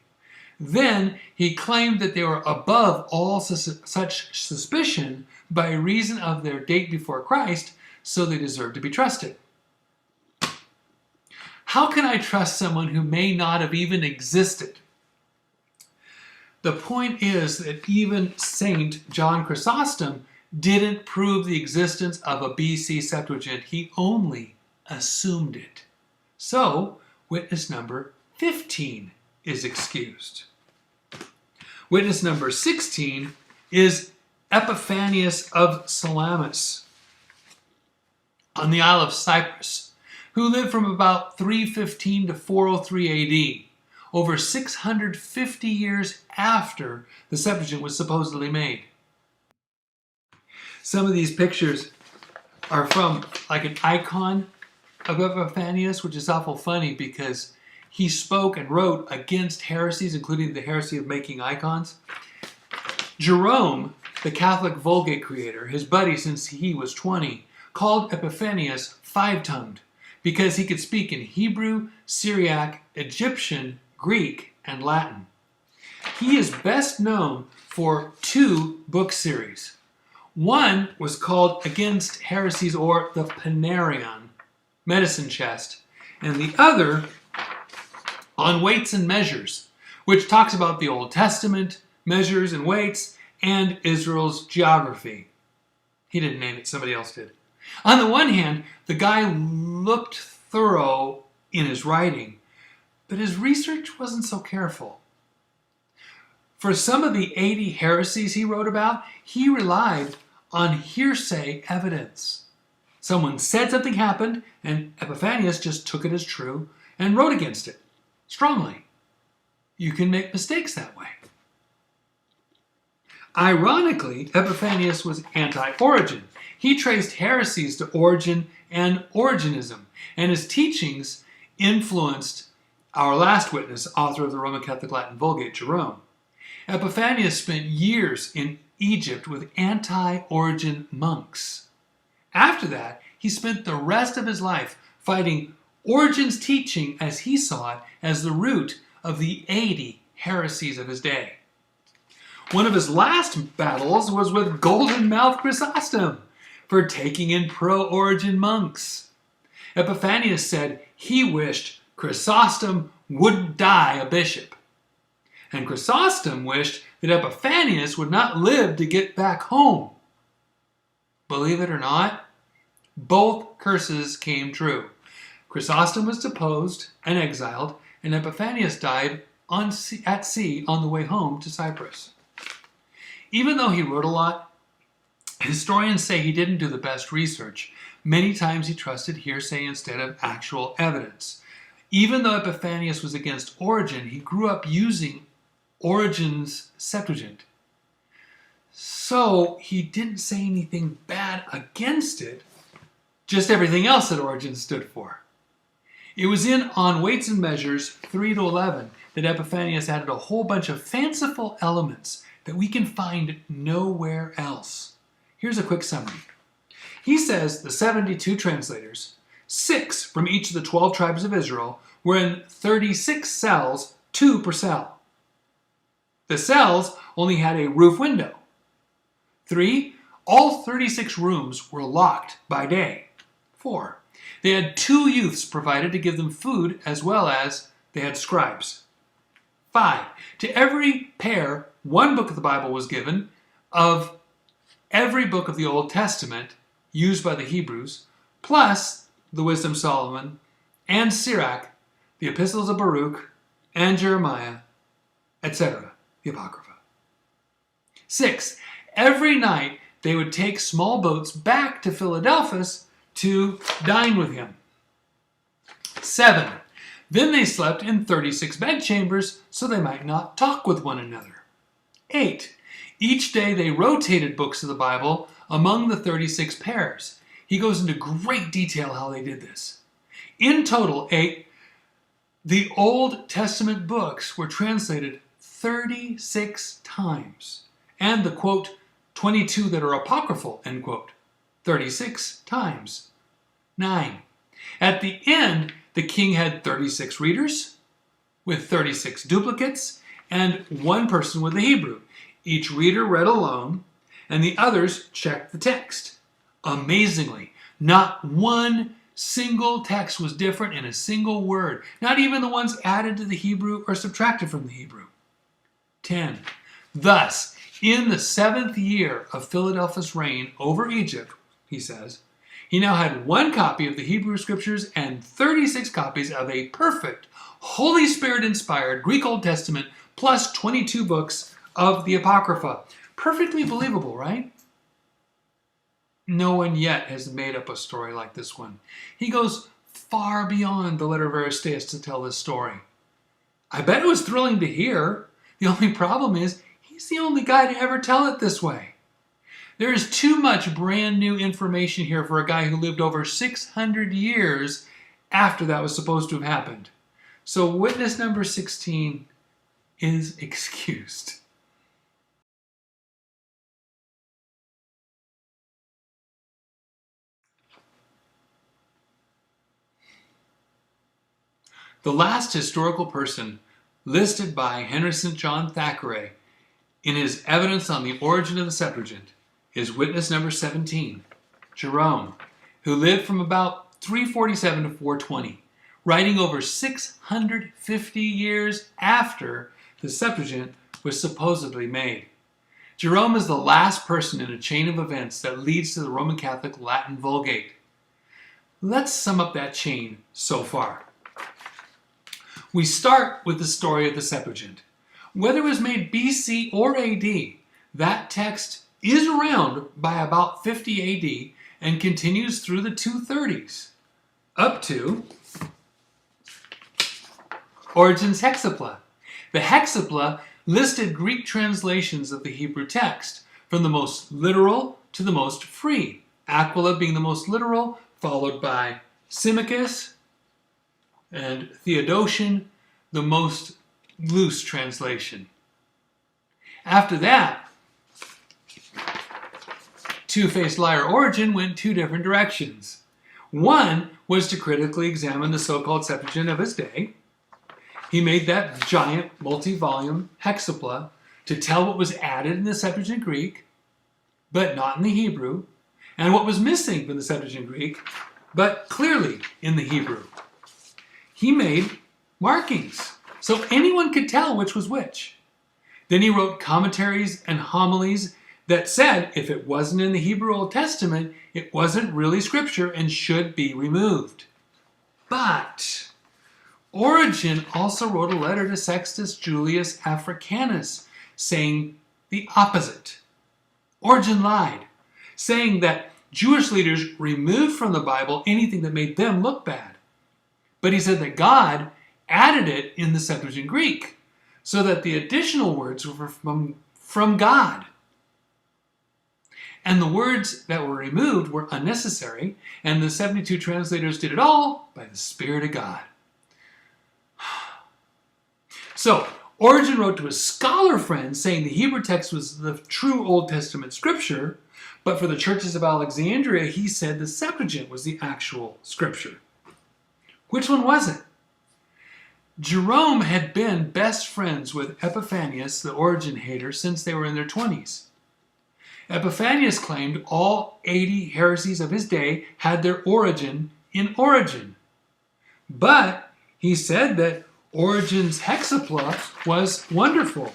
Then he claimed that they were above all such suspicion by reason of their date before Christ, so they deserve to be trusted. How can I trust someone who may not have even existed? The point is that even St. John Chrysostom didn't prove the existence of a BC Septuagint. He only assumed it. So, witness number 15 is excused. Witness number 16 is Epiphanius of Salamis on the Isle of Cyprus, who lived from about 315 to 403 AD, over 650 years after the Septuagint was supposedly made. Some of these pictures are from like an icon of Epiphanius, which is awful funny because he spoke and wrote against heresies, including the heresy of making icons. Jerome, the Catholic Vulgate creator, his buddy since he was 20, called Epiphanius five-tongued because he could speak in Hebrew, Syriac, Egyptian, Greek, and Latin. He is best known for 2 book series. One was called Against Heresies, or the Panarion, Medicine Chest, and the other on Weights and Measures, which talks about the Old Testament, measures and weights, and Israel's geography. He didn't name it, somebody else did. On the one hand, the guy looked thorough in his writing, but his research wasn't so careful. For some of the 80 heresies he wrote about, he relied on hearsay evidence. Someone said something happened, and Epiphanius just took it as true and wrote against it strongly. You can make mistakes that way. Ironically, Epiphanius was anti-Origen. He traced heresies to Origen and Origenism, and his teachings influenced our last witness, author of the Roman Catholic Latin Vulgate, Jerome. Epiphanius spent years in Egypt with anti-Origen monks. After that, he spent the rest of his life fighting Origen's teaching as he saw it as the root of the 80 heresies of his day. One of his last battles was with golden-mouthed Chrysostom for taking in pro-Origen monks. Epiphanius said he wished Chrysostom would die a bishop. And Chrysostom wished that Epiphanius would not live to get back home. Believe it or not, both curses came true. Chrysostom was deposed and exiled, and Epiphanius died at sea on the way home to Cyprus. Even though he wrote a lot, historians say he didn't do the best research. Many times he trusted hearsay instead of actual evidence. Even though Epiphanius was against Origen, he grew up using Origen's Septuagint. So he didn't say anything bad against it, just everything else that Origen stood for. It was in On Weights and Measures 3-11 that Epiphanius added a whole bunch of fanciful elements that we can find nowhere else. Here's a quick summary. He says the 72 translators, 6 from each of the 12 tribes of Israel, were in 36 cells, 2 per cell. The cells only had a roof window. 3, all 36 rooms were locked by day. 4, they had 2 youths provided to give them food, as well as they had scribes. 5, to every pair, 1 book of the Bible was given, of every book of the Old Testament used by the Hebrews, plus the Wisdom of Solomon, and Sirach, the Epistles of Baruch, and Jeremiah, etc., the Apocrypha. 6, every night they would take small boats back to Philadelphus to dine with him. 7, then they slept in 36 bedchambers so they might not talk with one another. 8, each day they rotated books of the Bible among the 36 pairs. He goes into great detail how they did this. In total, the Old Testament books were translated 36 times. And the, quote, 22 that are apocryphal, end quote, 36 times. 9. At the end, the king had 36 readers with 36 duplicates and 1 person with the Hebrew. Each reader read alone, and the others checked the text. Amazingly, not one single text was different in a single word, not even the ones added to the Hebrew or subtracted from the Hebrew. 10. Thus, in the 7th year of Philadelphus' reign over Egypt, he says, he now had 1 copy of the Hebrew Scriptures and 36 copies of a perfect, Holy Spirit-inspired Greek Old Testament, plus 22 books of the Apocrypha. Perfectly believable, right? No one yet has made up a story like this one. He goes far beyond the letter of Aristeas to tell this story. I bet it was thrilling to hear. The only problem is, he's the only guy to ever tell it this way. There is too much brand new information here for a guy who lived over 600 years after that was supposed to have happened. So witness number 16 is excused. The last historical person listed by Henry St. John Thackeray in his evidence on the origin of the Septuagint is witness number 17, Jerome, who lived from about 347 to 420, writing over 650 years after the Septuagint was supposedly made. Jerome is the last person in a chain of events that leads to the Roman Catholic Latin Vulgate. Let's sum up that chain so far. We start with the story of the Septuagint. Whether it was made BC or AD, that text is around by about 50 AD and continues through the 230s, up to Origen's Hexapla. The Hexapla listed Greek translations of the Hebrew text, from the most literal to the most free, Aquila being the most literal, followed by Sinaiticus and Theodotion, the most loose translation. After that, two-faced liar Origen went two different directions. One was to critically examine the so-called Septuagint of his day. He made that giant multi-volume hexapla to tell what was added in the Septuagint Greek, but not in the Hebrew, and what was missing from the Septuagint Greek, but clearly in the Hebrew. He made markings, so anyone could tell which was which. Then he wrote commentaries and homilies that said if it wasn't in the Hebrew Old Testament, it wasn't really scripture and should be removed. But Origen also wrote a letter to Sextus Julius Africanus saying the opposite. Origen lied, saying that Jewish leaders removed from the Bible anything that made them look bad. But he said that God added it in the Septuagint Greek, so that the additional words were from God. And the words that were removed were unnecessary, and the 72 translators did it all by the Spirit of God. So, Origen wrote to his scholar friend saying the Hebrew text was the true Old Testament scripture, but for the churches of Alexandria, he said the Septuagint was the actual scripture. Which one was it? Jerome had been best friends with Epiphanius, the Origen hater, since they were in their 20s. Epiphanius claimed all 80 heresies of his day had their origin in Origen. But he said that Origen's hexapla was wonderful.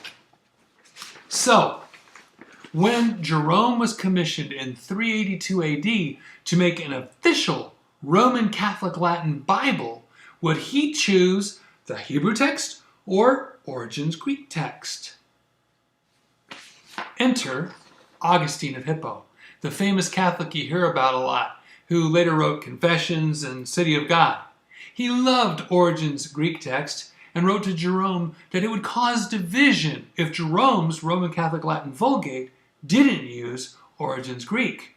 So, when Jerome was commissioned in 382 AD to make an official Roman Catholic Latin Bible, would he choose the Hebrew text or Origen's Greek text? Enter Augustine of Hippo, the famous Catholic you hear about a lot, who later wrote Confessions and City of God. He loved Origen's Greek text and wrote to Jerome that it would cause division if Jerome's Roman Catholic Latin Vulgate didn't use Origen's Greek.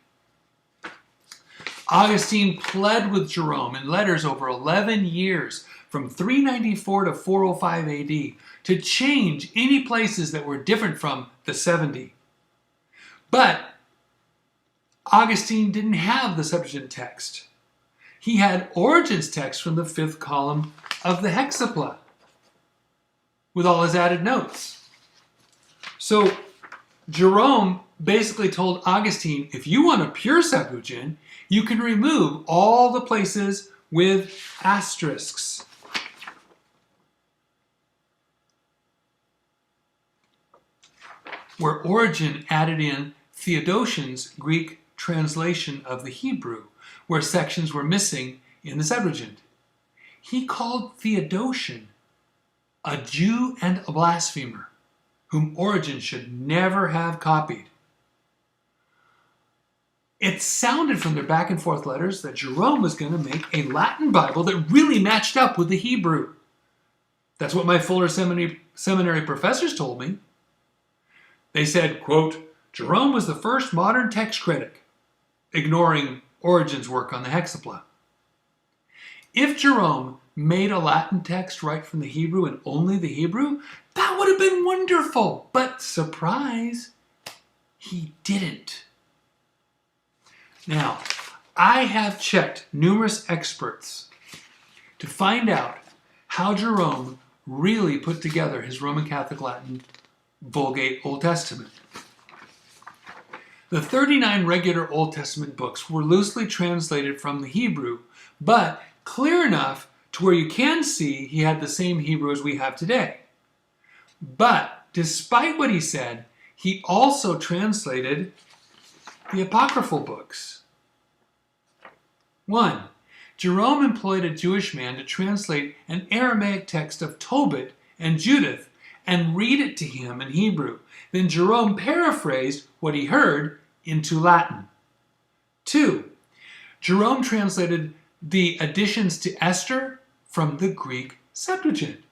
Augustine pled with Jerome in letters over 11 years from 394 to 405 AD to change any places that were different from the 70. But Augustine didn't have the Septuagint text. He had Origen's text from the 5th column of the hexapla with all his added notes. So Jerome basically told Augustine, if you want a pure Septuagint, you can remove all the places with asterisks. Where Origen added in Theodotion's Greek translation of the Hebrew, where sections were missing in the Septuagint. He called Theodotion a Jew and a blasphemer, whom Origen should never have copied. It sounded from their back and forth letters that Jerome was going to make a Latin Bible that really matched up with the Hebrew. That's what my Fuller Seminary professors told me. They said, quote, Jerome was the first modern text critic, ignoring Origen's work on the hexapla. If Jerome made a Latin text right from the Hebrew and only the Hebrew, that would have been wonderful. But surprise, he didn't. Now, I have checked numerous experts to find out how Jerome really put together his Roman Catholic Latin Vulgate Old Testament. The 39 regular Old Testament books were loosely translated from the Hebrew, but clear enough to where you can see he had the same Hebrew as we have today. But despite what he said, he also translated the apocryphal books. 1. Jerome employed a Jewish man to translate an Aramaic text of Tobit and Judith and read it to him in Hebrew. Then Jerome paraphrased what he heard into Latin. 2. Jerome translated the additions to Esther from the Greek Septuagint,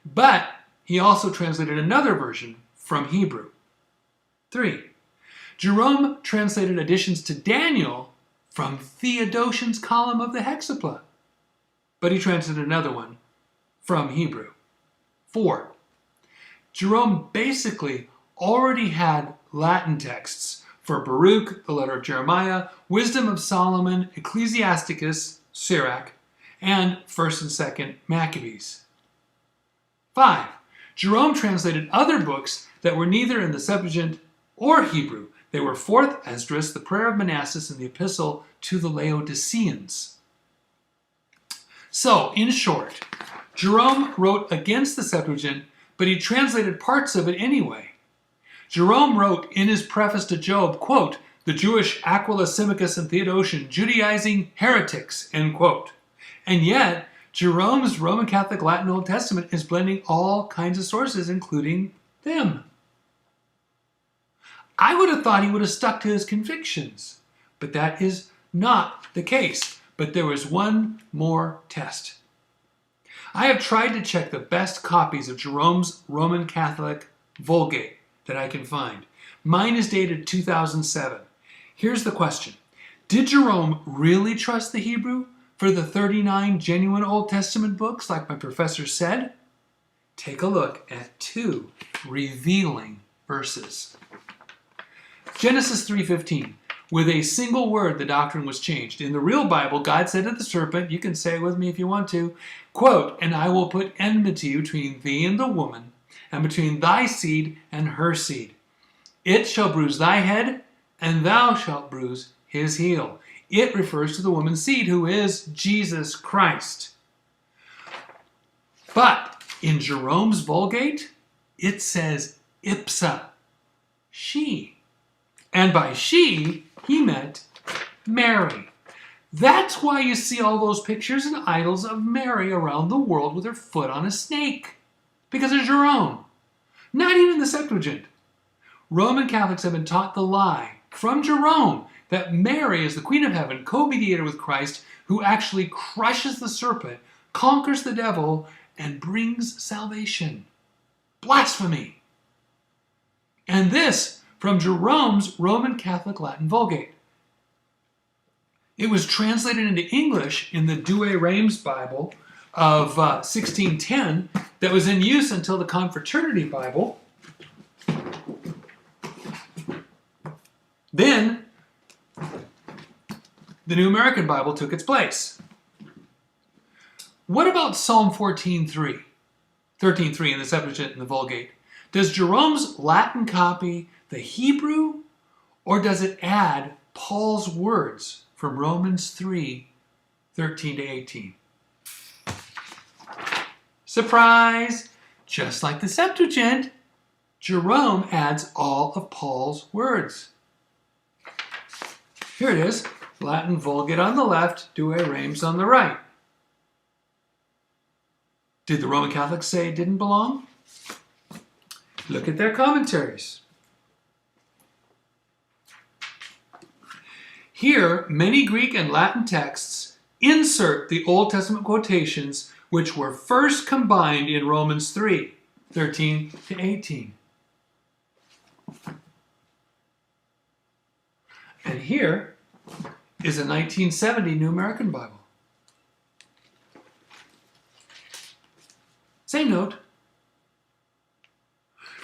but he also translated another version from Hebrew. 3. Jerome translated additions to Daniel from Theodotion's column of the Hexapla, but he translated another one from Hebrew. 4. Jerome basically already had Latin texts for Baruch, the letter of Jeremiah, Wisdom of Solomon, Ecclesiasticus, Sirach, and 1st and 2nd Maccabees. 5. Jerome translated other books that were neither in the Septuagint or Hebrew. They were 4th Esdras, the Prayer of Manasseh, and the Epistle to the Laodiceans. So, in short, Jerome wrote against the Septuagint, but he translated parts of it anyway. Jerome wrote in his preface to Job, quote, "The Jewish Aquila, Symmachus, and Theodotion, Judaizing heretics," end quote. And yet, Jerome's Roman Catholic Latin Old Testament is blending all kinds of sources, including them. I would have thought he would have stuck to his convictions, but that is not the case. But there was one more test. I have tried to check the best copies of Jerome's Roman Catholic Vulgate that I can find. Mine is dated 2007. Here's the question. Did Jerome really trust the Hebrew for the 39 genuine Old Testament books, like my professor said? Take a look at 2 revealing verses. Genesis 3:15. With a single word, the doctrine was changed. In the real Bible, God said to the serpent, you can say it with me if you want to, quote, "And I will put enmity between thee and the woman, and between thy seed and her seed. It shall bruise thy head, and thou shalt bruise his heel." It refers to the woman's seed, who is Jesus Christ. But in Jerome's Vulgate, it says ipsa, she. And by she, he meant Mary. That's why you see all those pictures and idols of Mary around the world with her foot on a snake. Because of Jerome. Not even the Septuagint. Roman Catholics have been taught the lie from Jerome that Mary is the Queen of Heaven, co-mediator with Christ, who actually crushes the serpent, conquers the devil, and brings salvation. Blasphemy. And this from Jerome's Roman Catholic Latin Vulgate. It was translated into English in the Douay Rheims Bible of 1610 that was in use until the Confraternity Bible. Then the New American Bible took its place. What about Psalm 13:3 in the Septuagint and the Vulgate? Does Jerome's Latin copy the Hebrew, or does it add Paul's words from Romans 3:13 to 18? Surprise! Just like the Septuagint, Jerome adds all of Paul's words. Here it is, Latin Vulgate on the left, Douay Rheims on the right. Did the Roman Catholics say it didn't belong? Look at their commentaries. Here, many Greek and Latin texts insert the Old Testament quotations which were first combined in Romans 3:13 to 18. And here is a 1970 New American Bible. Same note.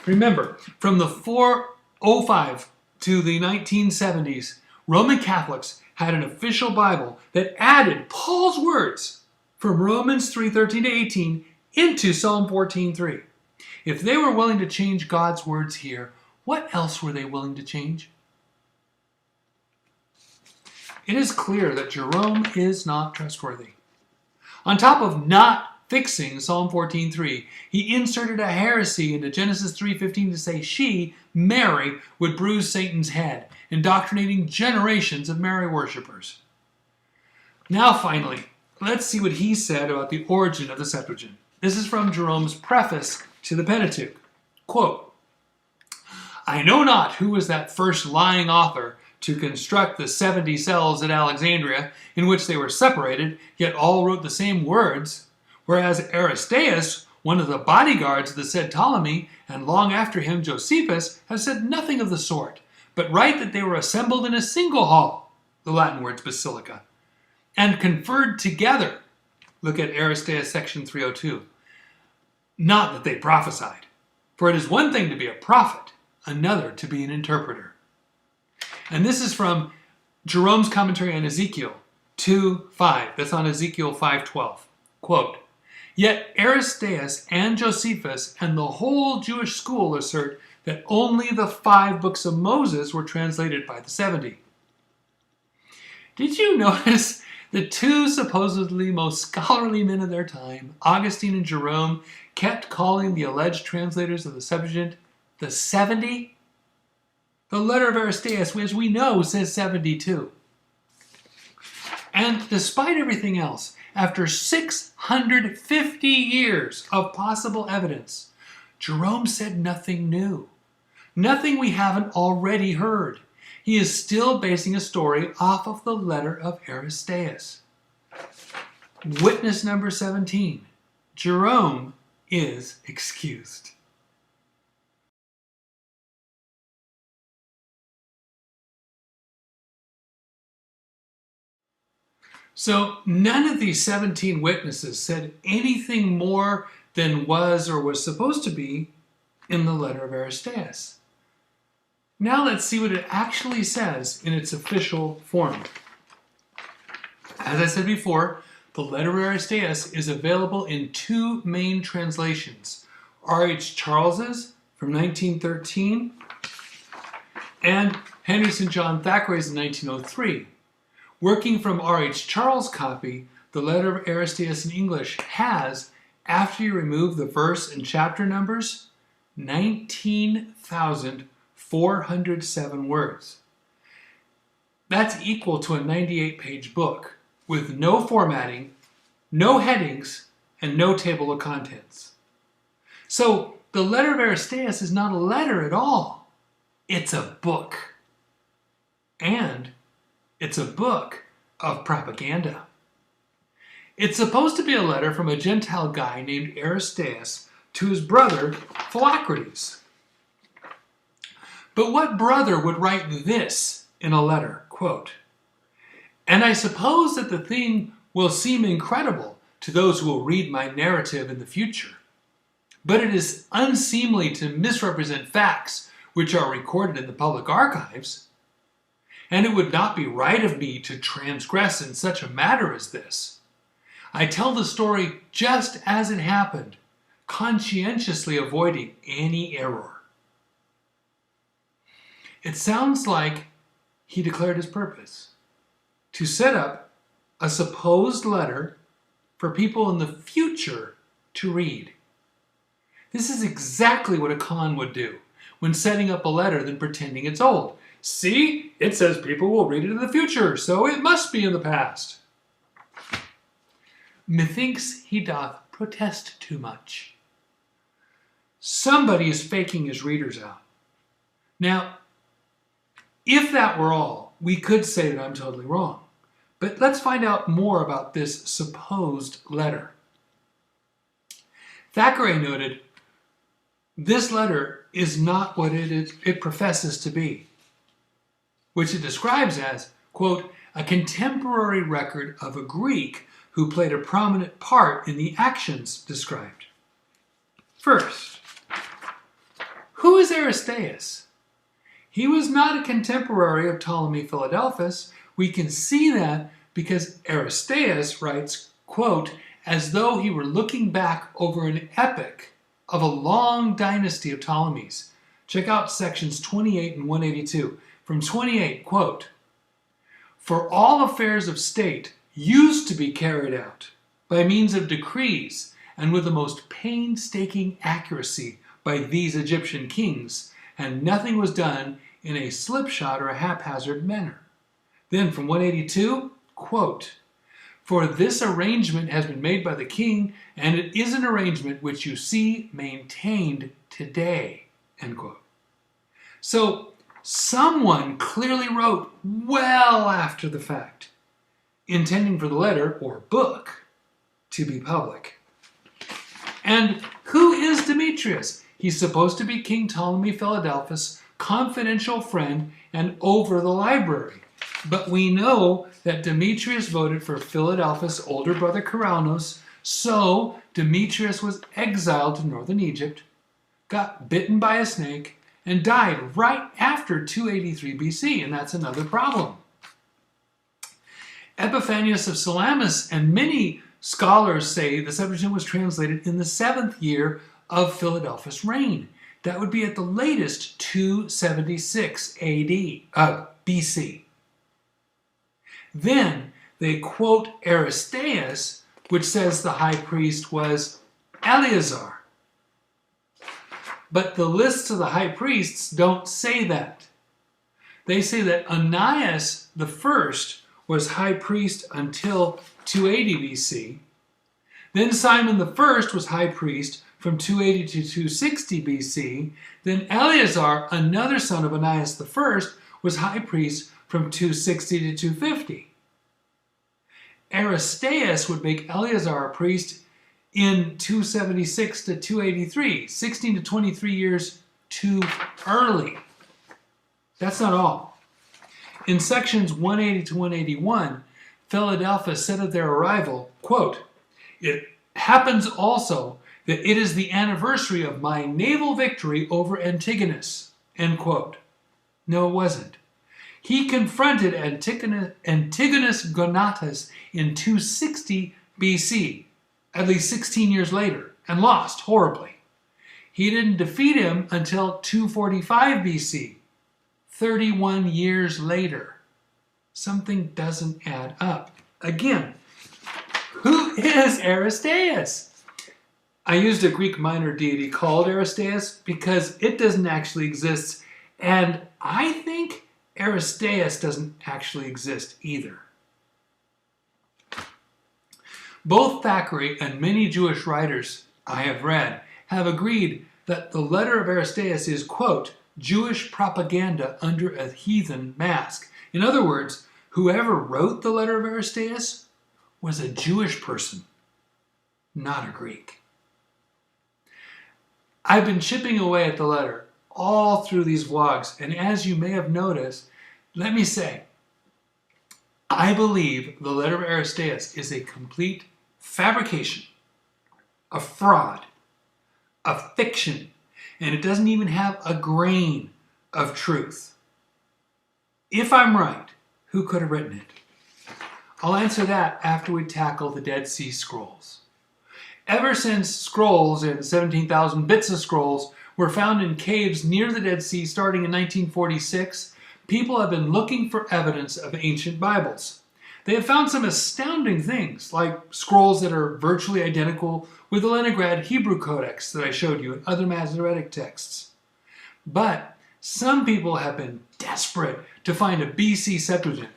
Remember, from the 405 to the 1970s, Roman Catholics had an official Bible that added Paul's words from Romans 3:13 to 18 into Psalm 14:3. If they were willing to change God's words here, what else were they willing to change? It is clear that Jerome is not trustworthy. On top of not fixing Psalm 14:3, he inserted a heresy into Genesis 3:15 to say she, Mary, would bruise Satan's head, indoctrinating generations of Mary worshippers. Now finally, let's see what he said about the origin of the Septuagint. This is from Jerome's preface to the Pentateuch. Quote, I know not who was that first lying author to construct the 70 cells at Alexandria, in which they were separated, yet all wrote the same words, whereas Aristeas, one of the bodyguards of the said Ptolemy, and long after him Josephus, have said nothing of the sort, but write that they were assembled in a single hall, the Latin words basilica, and conferred together. Look at Aristeas section 302. Not that they prophesied, for it is one thing to be a prophet, another to be an interpreter. And this is from Jerome's commentary on Ezekiel 2:5. That's on Ezekiel 5:12. Quote, Yet Aristeas and Josephus and the whole Jewish school assert that only the 5 books of Moses were translated by the 70. Did you notice the 2 supposedly most scholarly men of their time, Augustine and Jerome, kept calling the alleged translators of the Septuagint the 70? The letter of Aristeas, as we know, says 72. And despite everything else, after 650 years of possible evidence, Jerome said nothing new. Nothing we haven't already heard. He is still basing a story off of the letter of Aristeas. Witness number 17. Jerome is excused. So none of these 17 witnesses said anything more than was or was supposed to be in the letter of Aristeas. Now let's see what it actually says in its official form. As I said before, the letter of Aristeas is available in 2 main translations. R.H. Charles's from 1913 and Henry St. John Thackeray's in 1903. Working from R.H. Charles' copy, the letter of Aristeas in English has, after you remove the verse and chapter numbers, 19,407 words. That's equal to a 98-page book with no formatting, no headings, and no table of contents. So the letter of Aristeas is not a letter at all. It's a book. And it's a book of propaganda. It's supposed to be a letter from a Gentile guy named Aristeas to his brother Philocrates. But what brother would write this in a letter? Quote, And I suppose that the thing will seem incredible to those who will read my narrative in the future. But it is unseemly to misrepresent facts which are recorded in the public archives. And it would not be right of me to transgress in such a matter as this. I tell the story just as it happened, conscientiously avoiding any error. It sounds like he declared his purpose, to set up a supposed letter for people in the future to read. This is exactly what a con would do when setting up a letter then pretending it's old. See, it says people will read it in the future, so it must be in the past. Methinks he doth protest too much. Somebody is faking his readers out. Now, if that were all, we could say that I'm totally wrong. But let's find out more about this supposed letter. Thackeray noted, this letter is not what it professes to be, which it describes as, quote, a contemporary record of a Greek who played a prominent part in the actions described. First, who is Aristeas? He was not a contemporary of Ptolemy Philadelphus. We can see that because Aristeas writes, quote, as though he were looking back over an epic of a long dynasty of Ptolemies. Check out sections 28 and 182. From 28, quote, "For all affairs of state used to be carried out by means of decrees and with the most painstaking accuracy by these Egyptian kings, and nothing was done in a slipshod or a haphazard manner." Then from 182, quote, "For this arrangement has been made by the king, and it is an arrangement which you see maintained today," end quote. So someone clearly wrote well after the fact, intending for the letter or book to be public. And who is Demetrius? He's supposed to be King Ptolemy Philadelphus' confidential friend and over the library. But we know that Demetrius voted for Philadelphus' older brother Caraunos, so Demetrius was exiled to northern Egypt, got bitten by a snake, and died right after 283 BC, and that's another problem. Epiphanius of Salamis and many scholars say the Septuagint was translated in the 7th year of Philadelphus' reign. That would be at the latest 276 BC. Then they quote Aristeas, which says the high priest was Eleazar. But the lists of the high priests don't say that. They say that Onias the first was high priest until 280 BC. Then Simon the first was high priest from 280 to 260 BC. Then Eleazar, another son of Onias the first, was high priest from 260 to 250. Aristeas would make Eleazar a priest in 276 to 283, 16 to 23 years too early. That's not all. In sections 180 to 181, Philadelphus said of their arrival, quote, "It happens also that it is the anniversary of my naval victory over Antigonus," end quote. No, it wasn't. He confronted Antigonus Gonatas in 260 BC, at least 16 years later, and lost horribly. He didn't defeat him until 245 BC, 31 years later. Something doesn't add up. Again, who is Aristeas? I used a Greek minor deity called Aristeas because it doesn't actually exist, and I think Aristeas doesn't actually exist either. Both Thackeray and many Jewish writers I have read have agreed that the letter of Aristeas is, quote, Jewish propaganda under a heathen mask. In other words, whoever wrote the letter of Aristeas was a Jewish person, not a Greek. I've been chipping away at the letter all through these vlogs, and as you may have noticed, let me say, I believe the letter of Aristeas is a complete fabrication, a fraud, a fiction, and it doesn't even have a grain of truth. If I'm right, who could have written it? I'll answer that after we tackle the Dead Sea Scrolls. Ever since scrolls and 17,000 bits of scrolls were found in caves near the Dead Sea starting in 1946, people have been looking for evidence of ancient Bibles. They have found some astounding things, like scrolls that are virtually identical with the Leningrad Hebrew Codex that I showed you and other Masoretic texts. But some people have been desperate to find a BC Septuagint.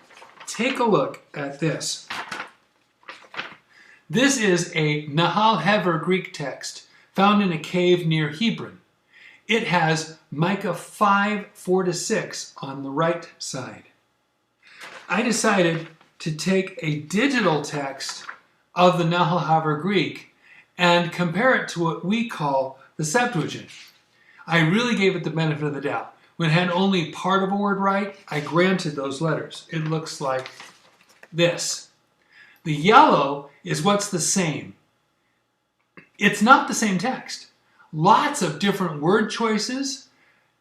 Take a look at this. This is a Nahal Hever Greek text found in a cave near Hebron. It has Micah 5, 4-6 on the right side. I decided to take a digital text of the Nahal Hever Greek and compare it to what we call the Septuagint. I really gave it the benefit of the doubt. When it had only part of a word right, I granted those letters. It looks like this. The yellow is what's the same. It's not the same text. Lots of different word choices.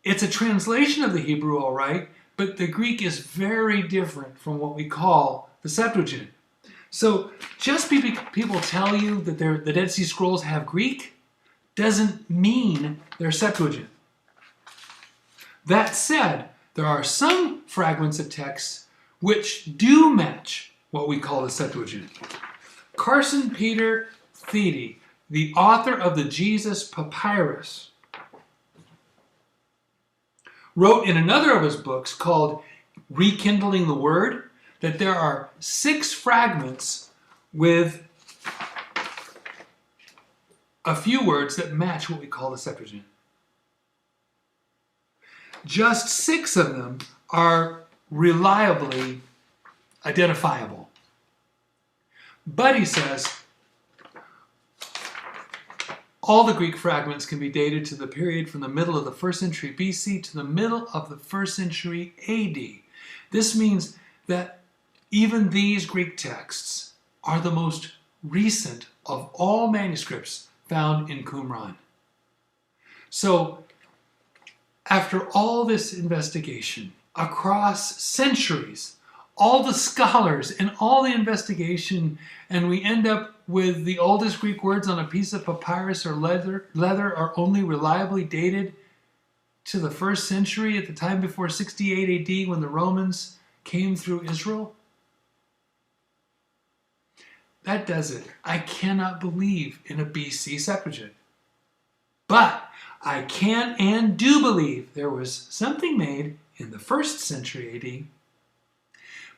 It's a translation of the Hebrew, all right, but the Greek is very different from what we call the Septuagint. So just because people tell you that the Dead Sea Scrolls have Greek doesn't mean they're Septuagint. That said, there are some fragments of texts which do match what we call the Septuagint. Carson Peter Thede, the author of the Jesus Papyrus, wrote in another of his books called Rekindling the Word that there are 6 fragments with a few words that match what we call the Septuagint. Just 6 of them are reliably identifiable. But he says, all the Greek fragments can be dated to the period from the middle of the 1st century BC to the middle of the 1st century AD. This means that even these Greek texts are the most recent of all manuscripts found in Qumran. So, after all this investigation, across centuries, all the scholars and all the investigation, and we end up with the oldest Greek words on a piece of papyrus or leather are only reliably dated to the 1st century at the time before 68 AD when the Romans came through Israel? That does it. I cannot believe in a BC Septuagint. But I can and do believe there was something made in the 1st century AD.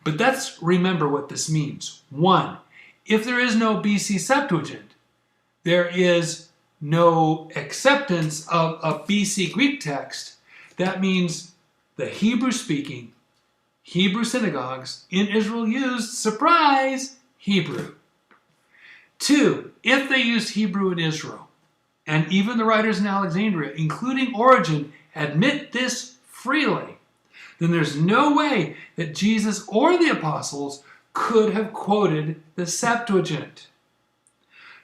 But let's remember what this means. 1, if there is no BC Septuagint, there is no acceptance of a BC Greek text. That means the Hebrew-speaking Hebrew synagogues in Israel used, surprise, Hebrew. 2, if they used Hebrew in Israel, and even the writers in Alexandria, including Origen, admit this freely, then there's no way that Jesus or the apostles could have quoted the Septuagint.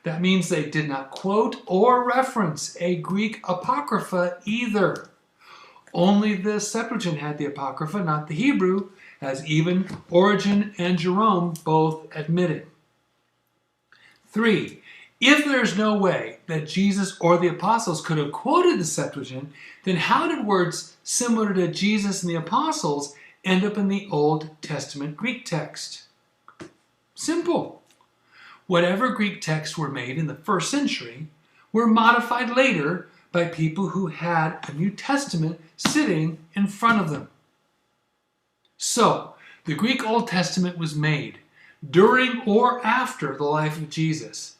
That means they did not quote or reference a Greek apocrypha either. Only the Septuagint had the apocrypha, not the Hebrew, as even Origen and Jerome both admitted. 3, if there's no way that Jesus or the apostles could have quoted the Septuagint, then how did words similar to Jesus and the apostles end up in the Old Testament Greek text? Simple. Whatever Greek texts were made in the 1st century were modified later by people who had a New Testament sitting in front of them. So, the Greek Old Testament was made during or after the life of Jesus.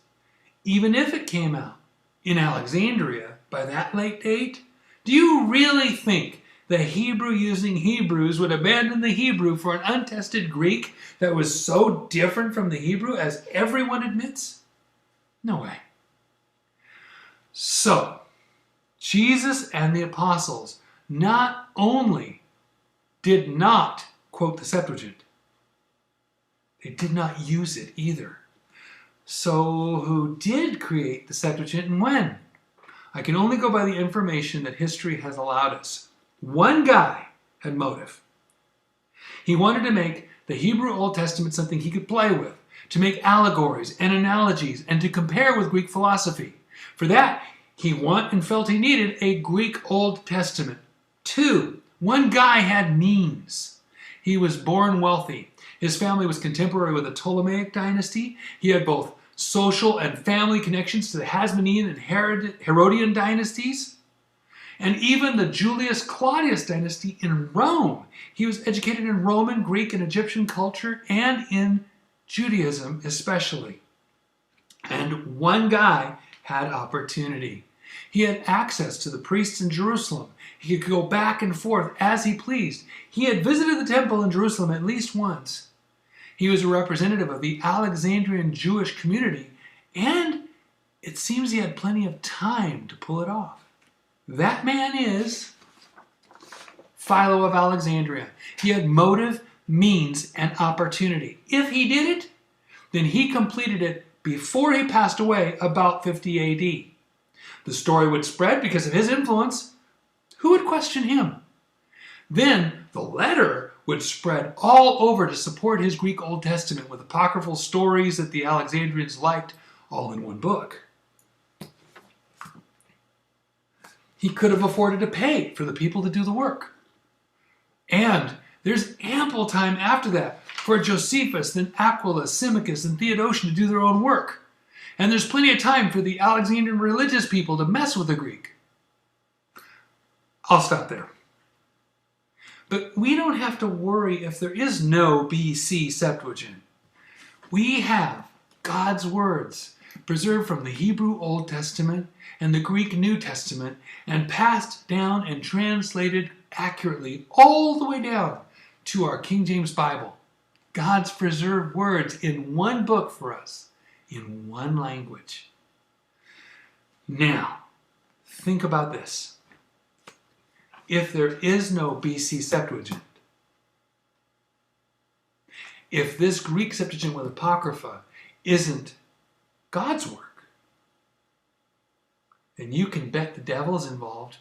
Even if it came out in Alexandria by that late date, do you really think the Hebrew-using Hebrews would abandon the Hebrew for an untested Greek that was so different from the Hebrew as everyone admits? No way. So, Jesus and the apostles not only did not quote the Septuagint, they did not use it either. So who did create the Septuagint and when? I can only go by the information that history has allowed us. One guy had motive. He wanted to make the Hebrew Old Testament something he could play with, to make allegories and analogies, and to compare with Greek philosophy. For that, he wanted and felt he needed a Greek Old Testament. 2, one guy had means. He was born wealthy. His family was contemporary with the Ptolemaic dynasty. He had both social and family connections to the Hasmonean and Herodian dynasties, and even the Julius Claudius dynasty in Rome. He was educated in Roman, Greek, and Egyptian culture, and in Judaism especially. And one guy had opportunity. He had access to the priests in Jerusalem. He could go back and forth as he pleased. He had visited the temple in Jerusalem at least once. He was a representative of the Alexandrian Jewish community, and it seems he had plenty of time to pull it off. That man is Philo of Alexandria. He had motive, means, and opportunity. If he did it, then he completed it before he passed away about 50 AD. The story would spread because of his influence. Who would question him? Then the letter would spread all over to support his Greek Old Testament with apocryphal stories that the Alexandrians liked, all in one book. He could have afforded to pay for the people to do the work. And there's ample time after that for Josephus, then Aquila, Symmachus, and Theodotion to do their own work. And there's plenty of time for the Alexandrian religious people to mess with the Greek. I'll stop there. But we don't have to worry if there is no BC Septuagint. We have God's words preserved from the Hebrew Old Testament and the Greek New Testament and passed down and translated accurately all the way down to our King James Bible. God's preserved words in one book for us, in one language. Now, think about this. If there is no BC Septuagint, if this Greek Septuagint with Apocrypha isn't God's work, then you can bet the devil's involved.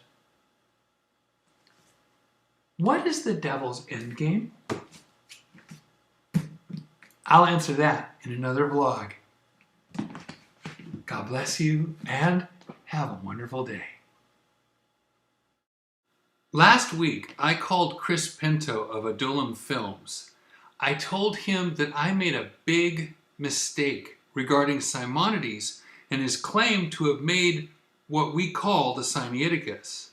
What is the devil's end game? I'll answer that in another vlog. God bless you and have a wonderful day. Last week, I called Chris Pinto of Adullam Films. I told him that I made a big mistake regarding Simonides and his claim to have made what we call the Sinaiticus.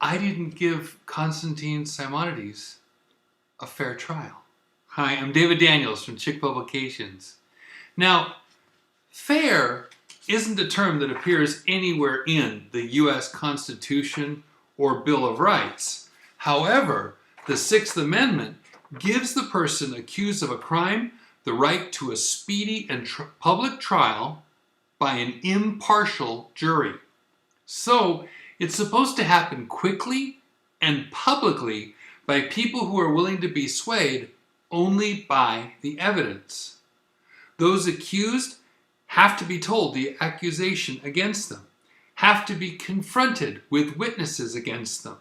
I didn't give Constantine Simonides a fair trial. Hi, I'm David Daniels from Chick Publications. Now, fair isn't a term that appears anywhere in the U.S. Constitution or Bill of Rights. However, the Sixth Amendment gives the person accused of a crime the right to a speedy and public trial by an impartial jury. So, it's supposed to happen quickly and publicly by people who are willing to be swayed only by the evidence. Those accused have to be told the accusation against them, have to be confronted with witnesses against them,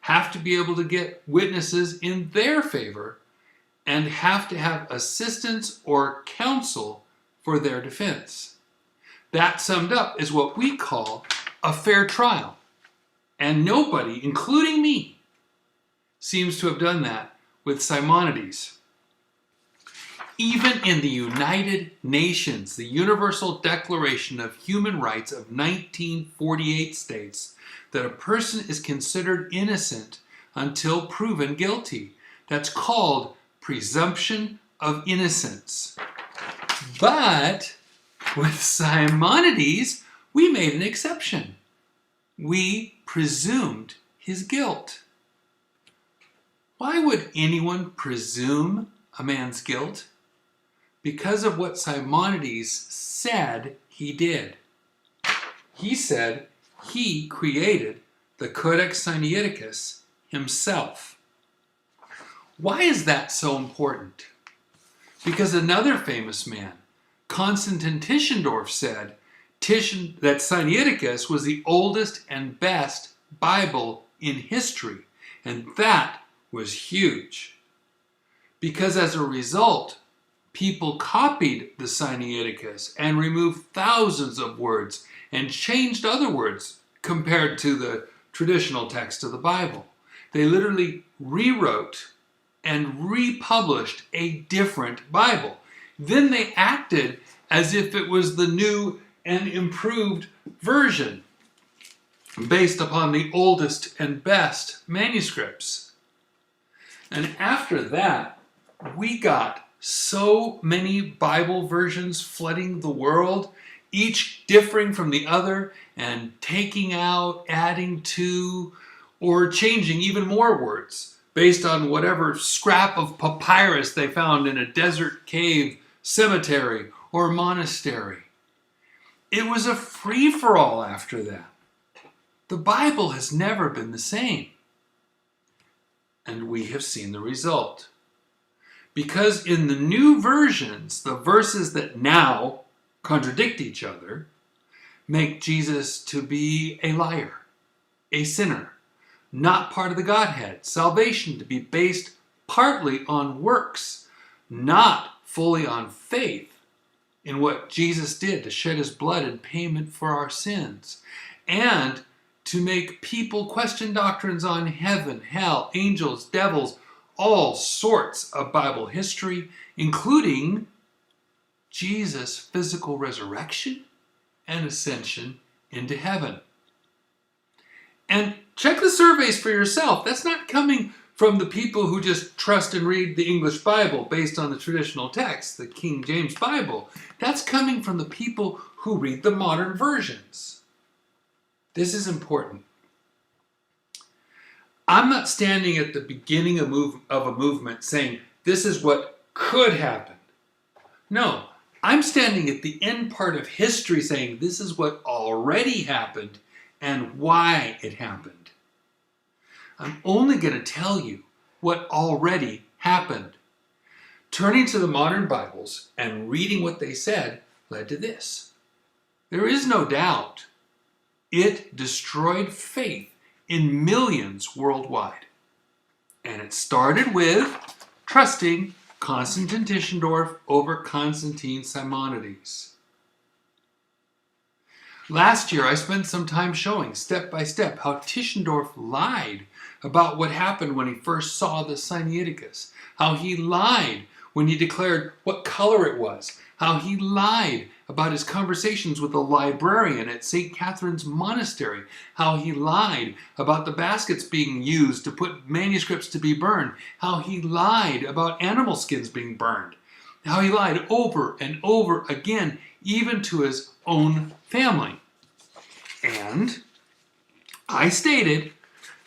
have to be able to get witnesses in their favor, and have to have assistance or counsel for their defense. That summed up is what we call a fair trial. And nobody, including me, seems to have done that with Simonides. Even in the United Nations, the Universal Declaration of Human Rights of 1948 states that a person is considered innocent until proven guilty. That's called presumption of innocence. But with Simonides, we made an exception. We presumed his guilt. Why would anyone presume a man's guilt? Because of what Simonides said he did. He said he created the Codex Sinaiticus himself. Why is that so important? Because another famous man, Constantine Tischendorf, said that Sinaiticus was the oldest and best Bible in history, and that was huge. Because as a result, people copied the Sinaiticus and removed thousands of words and changed other words compared to the traditional text of the Bible. They literally rewrote and republished a different Bible. Then they acted as if it was the new and improved version based upon the oldest and best manuscripts. And after that, we got so many Bible versions flooding the world, each differing from the other and taking out, adding to, or changing even more words based on whatever scrap of papyrus they found in a desert cave, cemetery, or monastery. It was a free-for-all after that. The Bible has never been the same. And we have seen the result. Because in the new versions, the verses that now contradict each other make Jesus to be a liar, a sinner, not part of the Godhead. Salvation to be based partly on works, not fully on faith in what Jesus did to shed his blood in payment for our sins, and to make people question doctrines on heaven, hell, angels, devils, all sorts of Bible history, including Jesus' physical resurrection and ascension into heaven. And check the surveys for yourself. That's not coming from the people who just trust and read the English Bible based on the traditional text, the King James Bible. That's coming from the people who read the modern versions. This is important. I'm not standing at the beginning of a movement saying this is what could happen. No, I'm standing at the end part of history saying this is what already happened and why it happened. I'm only going to tell you what already happened. Turning to the modern Bibles and reading what they said led to this. There is no doubt it destroyed faith in millions worldwide. And it started with trusting Constantine Tischendorf over Constantine Simonides. Last year, I spent some time showing step by step how Tischendorf lied about what happened when he first saw the Sinaiticus, how he lied when he declared what color it was, how he lied about his conversations with the librarian at St. Catherine's Monastery, how he lied about the baskets being used to put manuscripts to be burned, how he lied about animal skins being burned, how he lied over and over again, even to his own family. And I stated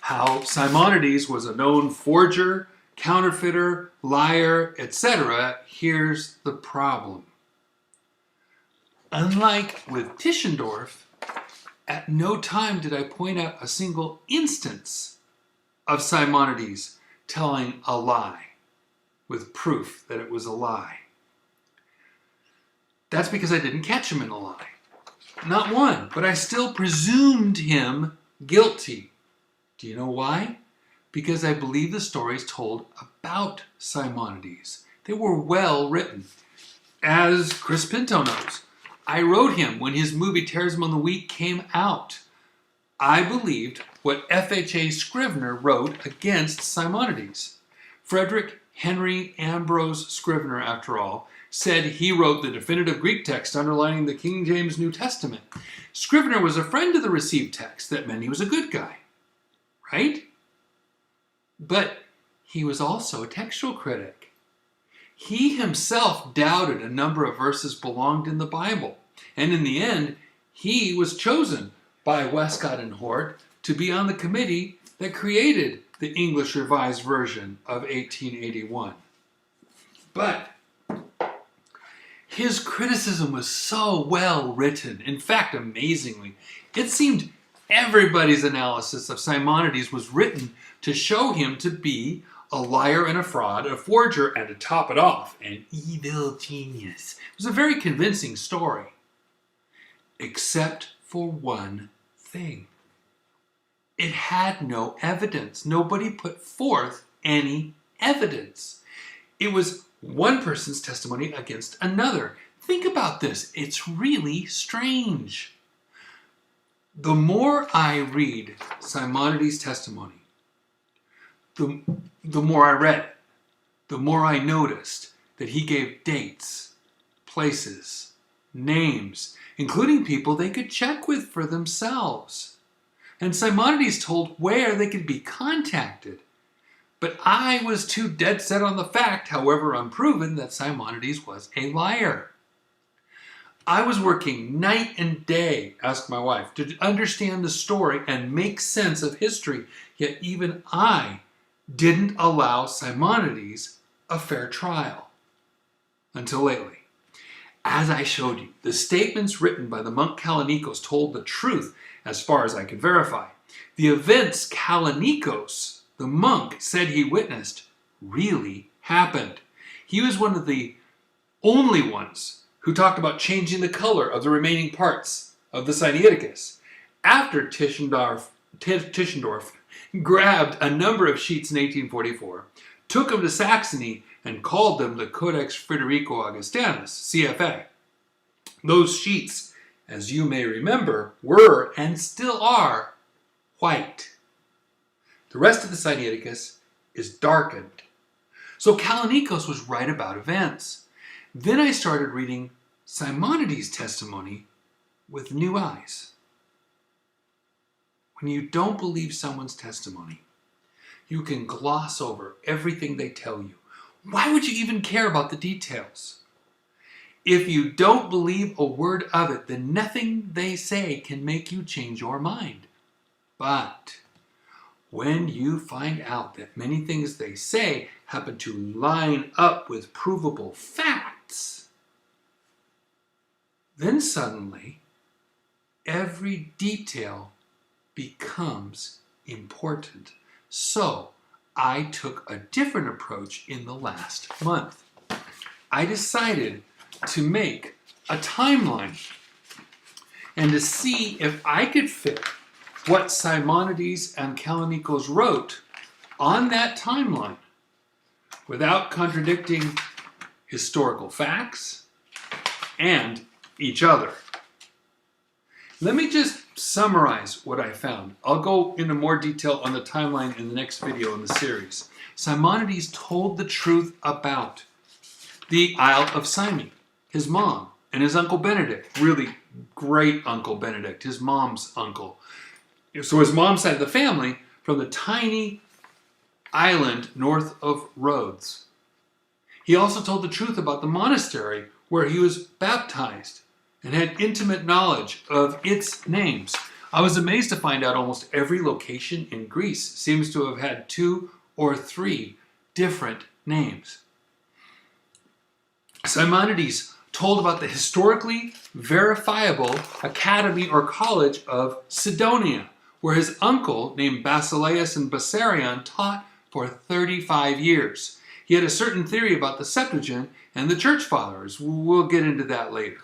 how Simonides was a known forger, counterfeiter, liar, etc. Here's the problem. Unlike with Tischendorf, at no time did I point out a single instance of Simonides telling a lie with proof that it was a lie. That's because I didn't catch him in a lie. Not one, but I still presumed him guilty. Do you know why? Because I believe the stories told about Simonides. They were well written. As Chris Pinto knows, I wrote him when his movie Terrorism on the Week came out. I believed what F.H.A. Scrivener wrote against Simonides. Frederick Henry Ambrose Scrivener, after all, said he wrote the definitive Greek text underlining the King James New Testament. Scrivener was a friend of the received text. That meant he was a good guy, right? But he was also a textual critic. He himself doubted a number of verses belonged in the Bible. And in the end, he was chosen by Westcott and Hort to be on the committee that created the English Revised Version of 1881. But his criticism was so well written. In fact, amazingly, it seemed everybody's analysis of Simonides was written to show him to be a liar and a fraud, a forger, and to top it off, an evil genius. It was a very convincing story. Except for one thing. It had no evidence. Nobody put forth any evidence. It was one person's testimony against another. Think about this. It's really strange. The more I read Simonides' testimony, the more I read it, the more I noticed that he gave dates, places, names, including people they could check with for themselves. And Simonides told where they could be contacted. But I was too dead set on the fact, however unproven, that Simonides was a liar. I was working night and day, asked my wife, to understand the story and make sense of history. Yet even I didn't allow Simonides a fair trial. Until lately. As I showed you, the statements written by the monk Kallinikos told the truth as far as I could verify. The events Kallinikos, the monk, said he witnessed really happened. He was one of the only ones who talked about changing the color of the remaining parts of the Sinaiticus. After Tischendorf grabbed a number of sheets in 1844, took them to Saxony, and called them the Codex Friderico Augustinus, CFA. Those sheets, as you may remember, were and still are white. The rest of the Sinaiticus is darkened. So Kallinikos was right about events. Then I started reading Simonides' testimony with new eyes. When you don't believe someone's testimony, you can gloss over everything they tell you. Why would you even care about the details? If you don't believe a word of it, then nothing they say can make you change your mind. But when you find out that many things they say happen to line up with provable facts, then suddenly every detail becomes important. So I took a different approach in the last month. I decided to make a timeline and to see if I could fit what Simonides and Kallinikos wrote on that timeline without contradicting historical facts and each other. Let me just summarize what I found. I'll go into more detail on the timeline in the next video in the series. Simonides told the truth about the Isle of Symi, his mom, and his Uncle Benedict. Really great Uncle Benedict, his mom's uncle. So his mom's side of the family from the tiny island north of Rhodes. He also told the truth about the monastery where he was baptized and had intimate knowledge of its names. I was amazed to find out almost every location in Greece seems to have had 2 or 3 different names. Simonides told about the historically verifiable academy or college of Sidonia, where his uncle, named Basileus and Bessarion, taught for 35 years. He had a certain theory about the Septuagint and the church fathers. We'll get into that later.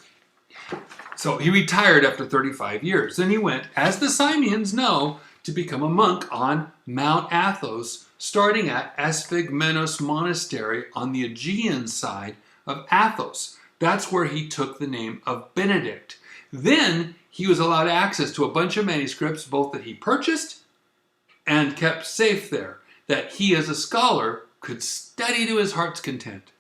So he retired after 35 years. Then he went, as the Simians know, to become a monk on Mount Athos, starting at Asphigmenos Monastery on the Aegean side of Athos. That's where he took the name of Benedict. Then he was allowed access to a bunch of manuscripts, both that he purchased and kept safe there, that he as a scholar could study to his heart's content.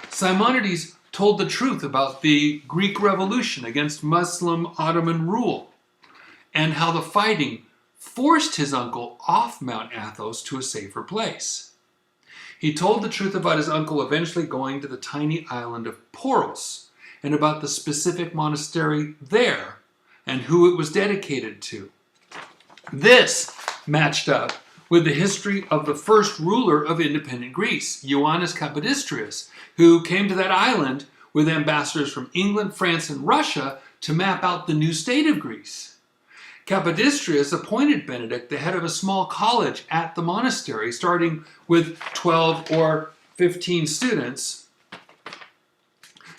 Simonides told the truth about the Greek Revolution against Muslim Ottoman rule and how the fighting forced his uncle off Mount Athos to a safer place. He told the truth about his uncle eventually going to the tiny island of Poros and about the specific monastery there and who it was dedicated to. This matched up with the history of the first ruler of independent Greece, Ioannis Kapodistrias, who came to that island with ambassadors from England, France, and Russia to map out the new state of Greece. Kapodistrias appointed Benedict the head of a small college at the monastery, starting with 12 or 15 students.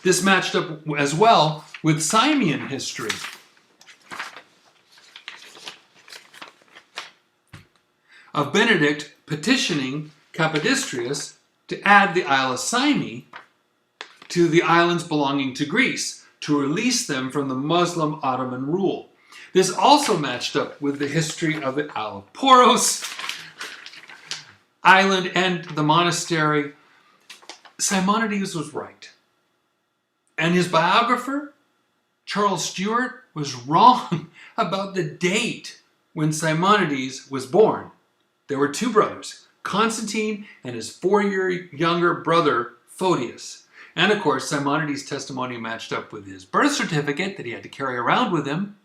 This matched up as well with Simian history. Of Benedict petitioning Kapodistrias to add the Isle of Symi to the islands belonging to Greece, to release them from the Muslim Ottoman rule. This also matched up with the history of the Isle of Poros island and the monastery. Simonides was right. And his biographer, Charles Stewart, was wrong about the date when Simonides was born. There were 2 brothers, Constantine and his 4-year younger brother, Photius. And of course, Simonides' testimony matched up with his birth certificate that he had to carry around with him.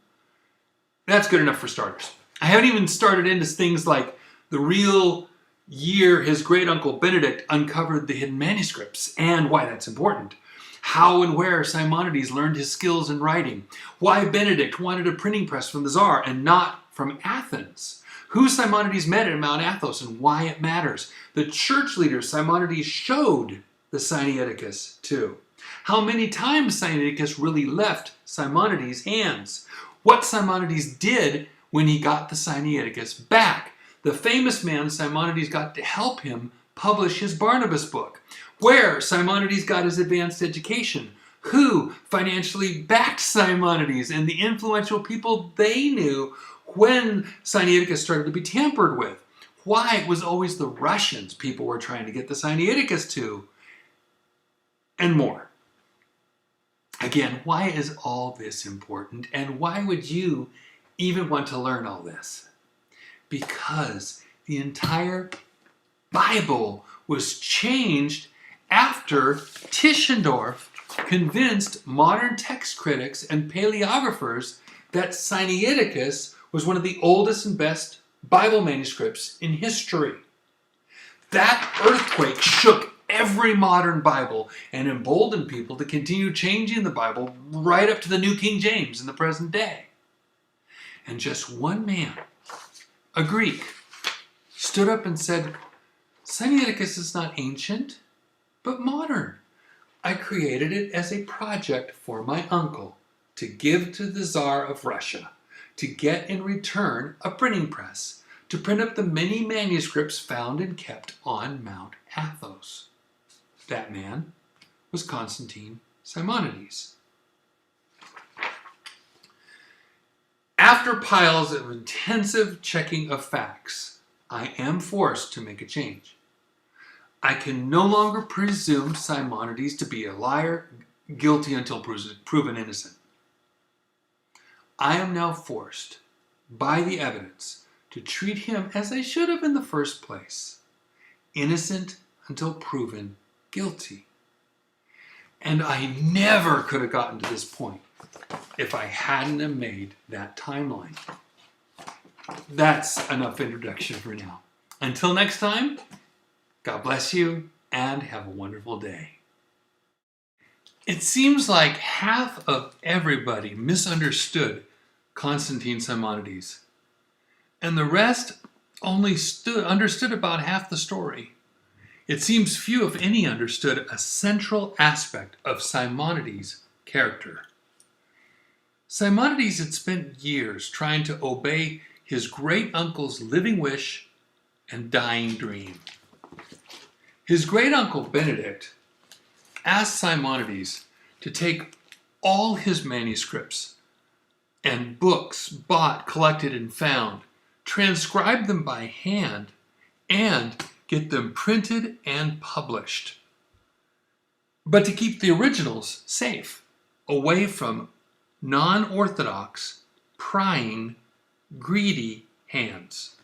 That's good enough for starters. I haven't even started into things like the real year his great-uncle Benedict uncovered the hidden manuscripts and why that's important. How and where Simonides learned his skills in writing. Why Benedict wanted a printing press from the Tsar and not from Athens. Who Simonides met at Mount Athos and why it matters. The church leaders Simonides showed the Sinaiticus to. How many times Sinaiticus really left Simonides' hands. What Simonides did when he got the Sinaiticus back. the famous man Simonides got to help him publish his Barnabas book, where Simonides got his advanced education, who financially backed Simonides, and the influential people they knew when Sinaiticus started to be tampered with, why it was always the Russians people were trying to get the Sinaiticus to, and more. Again, why is all this important, and why would you even want to learn all this? Because the entire Bible was changed after Tischendorf convinced modern text critics and paleographers that Sinaiticus was one of the oldest and best Bible manuscripts in history. That earthquake shook every modern Bible and emboldened people to continue changing the Bible right up to the New King James in the present day. And just one man, a Greek, stood up and said, Sinaiticus is not ancient, but modern. I created it as a project for my uncle to give to the Tsar of Russia, to get in return a printing press, to print up the many manuscripts found and kept on Mount Athos. That man was Constantine Simonides. After piles of intensive checking of facts, I am forced to make a change. I can no longer presume Simonides to be a liar, guilty until proven innocent. I am now forced, by the evidence, to treat him as I should have in the first place, innocent until proven guilty. And I never could have gotten to this point if I hadn't have made that timeline. That's enough introduction for now. Until next time, God bless you and have a wonderful day. It seems like half of everybody misunderstood Constantine Simonides, and the rest only understood about half the story. It seems few, if any, understood a central aspect of Simonides' character. Simonides had spent years trying to obey his great-uncle's living wish and dying dream. His great-uncle Benedict asked Simonides to take all his manuscripts and books bought, collected, and found, transcribe them by hand, and get them printed and published. But to keep the originals safe, away from non-orthodox, prying, greedy hands.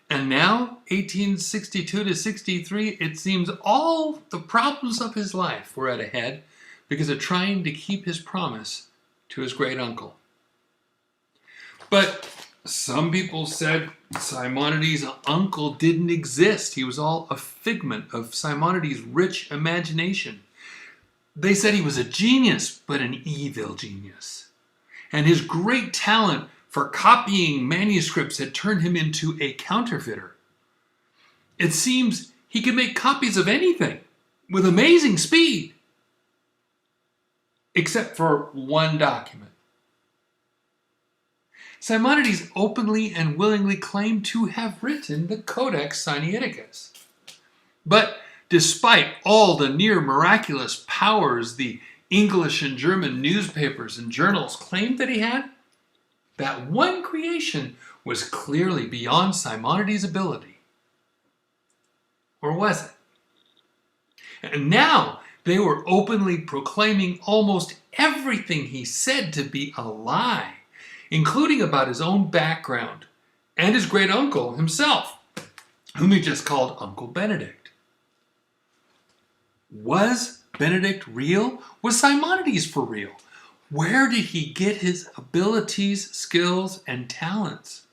And now, 1862 to 63, it seems all the problems of his life were at a head because of trying to keep his promise to his great-uncle. But some people said Simonides' uncle didn't exist. He was all a figment of Simonides' rich imagination. They said he was a genius, but an evil genius. And his great talent for copying manuscripts had turned him into a counterfeiter. It seems he could make copies of anything with amazing speed, except for one document. Simonides openly and willingly claimed to have written the Codex Sinaiticus. But despite all the near miraculous powers the English and German newspapers and journals claimed that he had, that one creation was clearly beyond Simonides' ability. Or was it? And now they were openly proclaiming almost everything he said to be a lie, including about his own background and his great-uncle himself, whom he just called Uncle Benedict. Was Benedict real? Was Simonides for real? Where did he get his abilities, skills, and talents?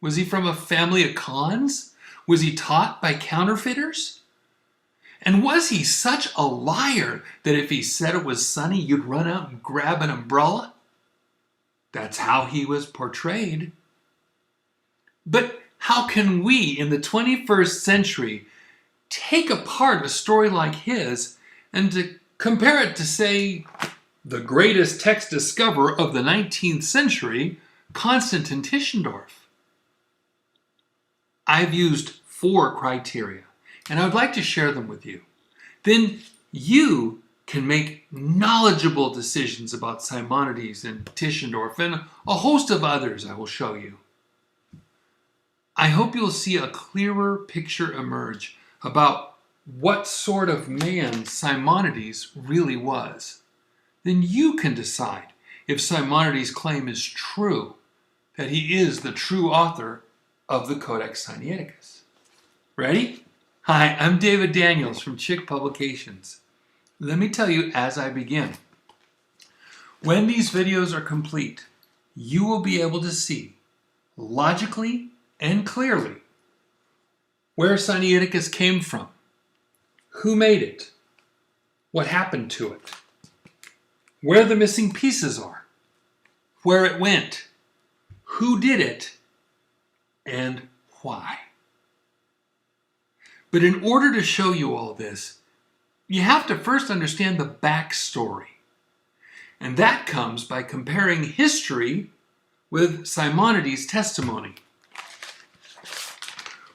Was he from a family of cons? Was he taught by counterfeiters? And was he such a liar that if he said it was sunny, you'd run out and grab an umbrella? That's how he was portrayed. But how can we, in the 21st century, take apart a story like his and to compare it to, say, the greatest text discoverer of the 19th century, Constantine Tischendorf? I've used 4 criteria, and I would like to share them with you. Then you can make knowledgeable decisions about Simonides and Tischendorf and a host of others I will show you. I hope you'll see a clearer picture emerge about what sort of man Simonides really was. Then you can decide if Simonides' claim is true, that he is the true author of the Codex Sinaiticus. Ready? Hi, I'm David Daniels from Chick Publications. Let me tell you as I begin. When these videos are complete, you will be able to see logically and clearly where Sinaiticus came from, who made it, what happened to it, where the missing pieces are, where it went, who did it, and why. But in order to show you all this, you have to first understand the backstory. And that comes by comparing history with Simonides' testimony.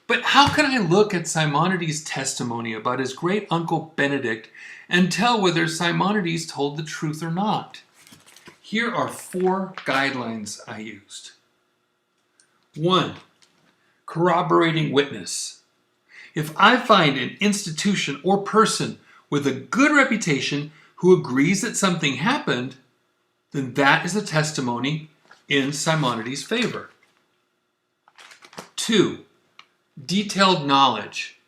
But how can I look at Simonides' testimony about his great uncle Benedict and tell whether Simonides told the truth or not? Here are 4 guidelines I used. 1. Corroborating witness. If I find an institution or person with a good reputation who agrees that something happened, then that is a testimony in Simonides' favor. 2. Detailed knowledge.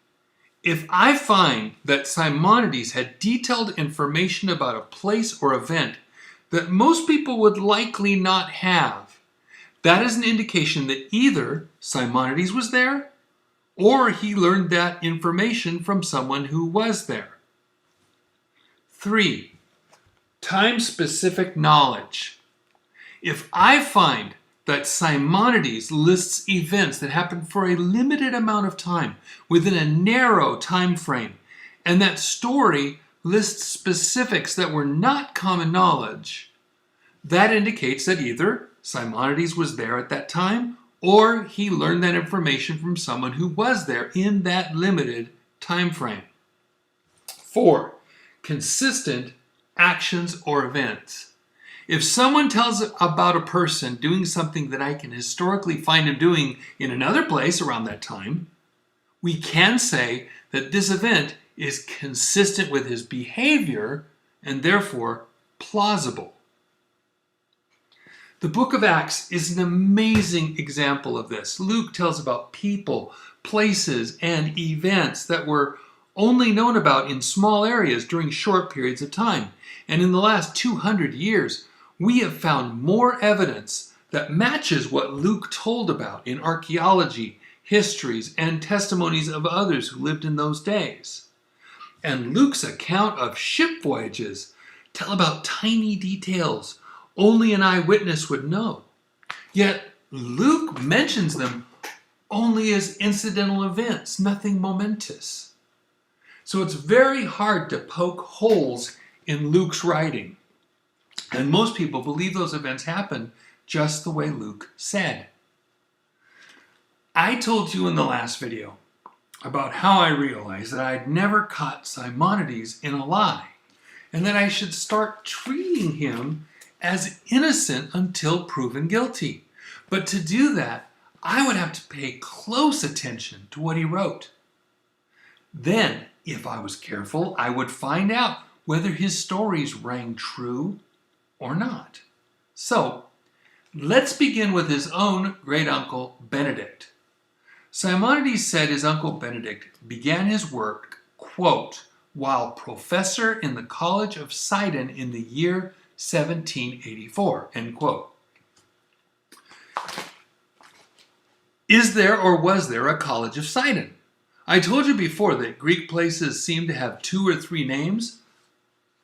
If I find that Simonides had detailed information about a place or event that most people would likely not have, that is an indication that either Simonides was there or he learned that information from someone who was there. 3. Time-specific knowledge. If I find that Simonides lists events that happened for a limited amount of time within a narrow time frame, and that story lists specifics that were not common knowledge, that indicates that either Simonides was there at that time or he learned that information from someone who was there in that limited time frame. 4. Consistent actions or events. If someone tells about a person doing something that I can historically find him doing in another place around that time, we can say that this event is consistent with his behavior and therefore plausible. The book of Acts is an amazing example of this. Luke tells about people, places, and events that were only known about in small areas during short periods of time. And in the last 200 years, we have found more evidence that matches what Luke told about in archaeology, histories, and testimonies of others who lived in those days. And Luke's account of ship voyages tell about tiny details only an eyewitness would know. Yet Luke mentions them only as incidental events, nothing momentous. So it's very hard to poke holes in Luke's writing. And most people believe those events happened just the way Luke said. I told you in the last video about how I realized that I'd never caught Simonides in a lie, and that I should start treating him as innocent until proven guilty. But to do that, I would have to pay close attention to what he wrote. Then, if I was careful, I would find out whether his stories rang true or not. So, let's begin with his own great uncle Benedict. Simonides said his uncle Benedict began his work, quote, while professor in the College of Sidon in the year 1784, end quote. Is there or was there a College of Sidon? I told you before that Greek places seem to have 2 or 3 names.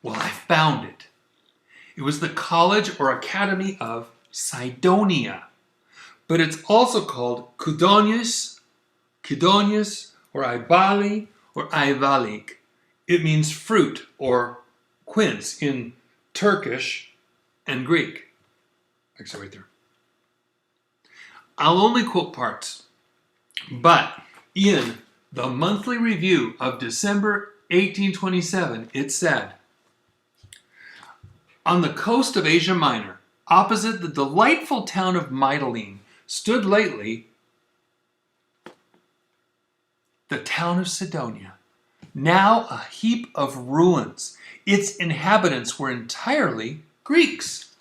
Well, I found it. It was the College or Academy of Sidonia, but it's also called Kudonius, or Ibali, or Ayvalik. It means fruit or quince in Turkish and Greek. Actually, right there. I'll only quote parts. But in the monthly review of December 1827, it said, on the coast of Asia Minor, opposite the delightful town of Mytilene, stood lately the town of Sidonia, now a heap of ruins. Its inhabitants were entirely Greeks.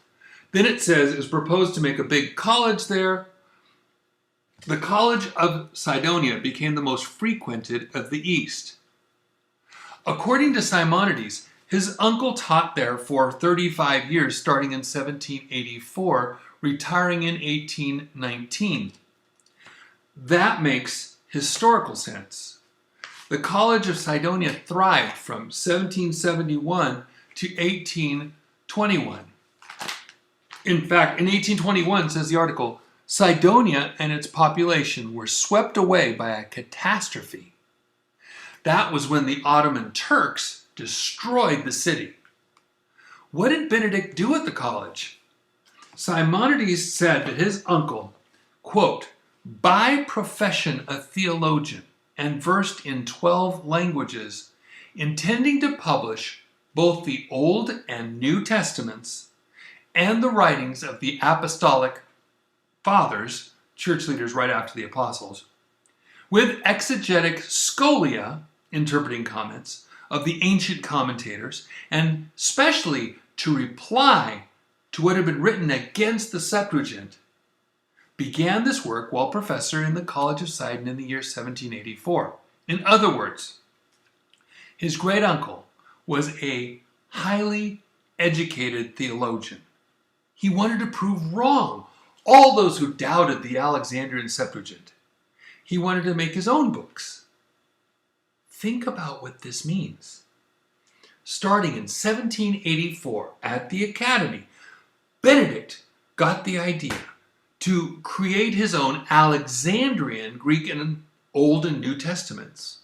Then it says it was proposed to make a big college there. The College of Sidonia became the most frequented of the East. According to Simonides, his uncle taught there for 35 years, starting in 1784, retiring in 1819. That makes historical sense. The College of Sidonia thrived from 1771 to 1821. In fact, in 1821, says the article, Sidonia and its population were swept away by a catastrophe. That was when the Ottoman Turks destroyed the city. What did Benedict do at the college? Simonides said that his uncle, quote, by profession a theologian and versed in 12 languages, intending to publish both the Old and New Testaments and the writings of the apostolic fathers, church leaders right after the apostles, with exegetic scholia, interpreting comments, of the ancient commentators, and specially to reply to what had been written against the Septuagint, began this work while professor in the College of Sidon in the year 1784. In other words, his great uncle was a highly educated theologian. He wanted to prove wrong all those who doubted the Alexandrian Septuagint. He wanted to make his own books. Think about what this means. Starting in 1784 at the Academy, Benedict got the idea to create his own Alexandrian Greek and Old and New Testaments.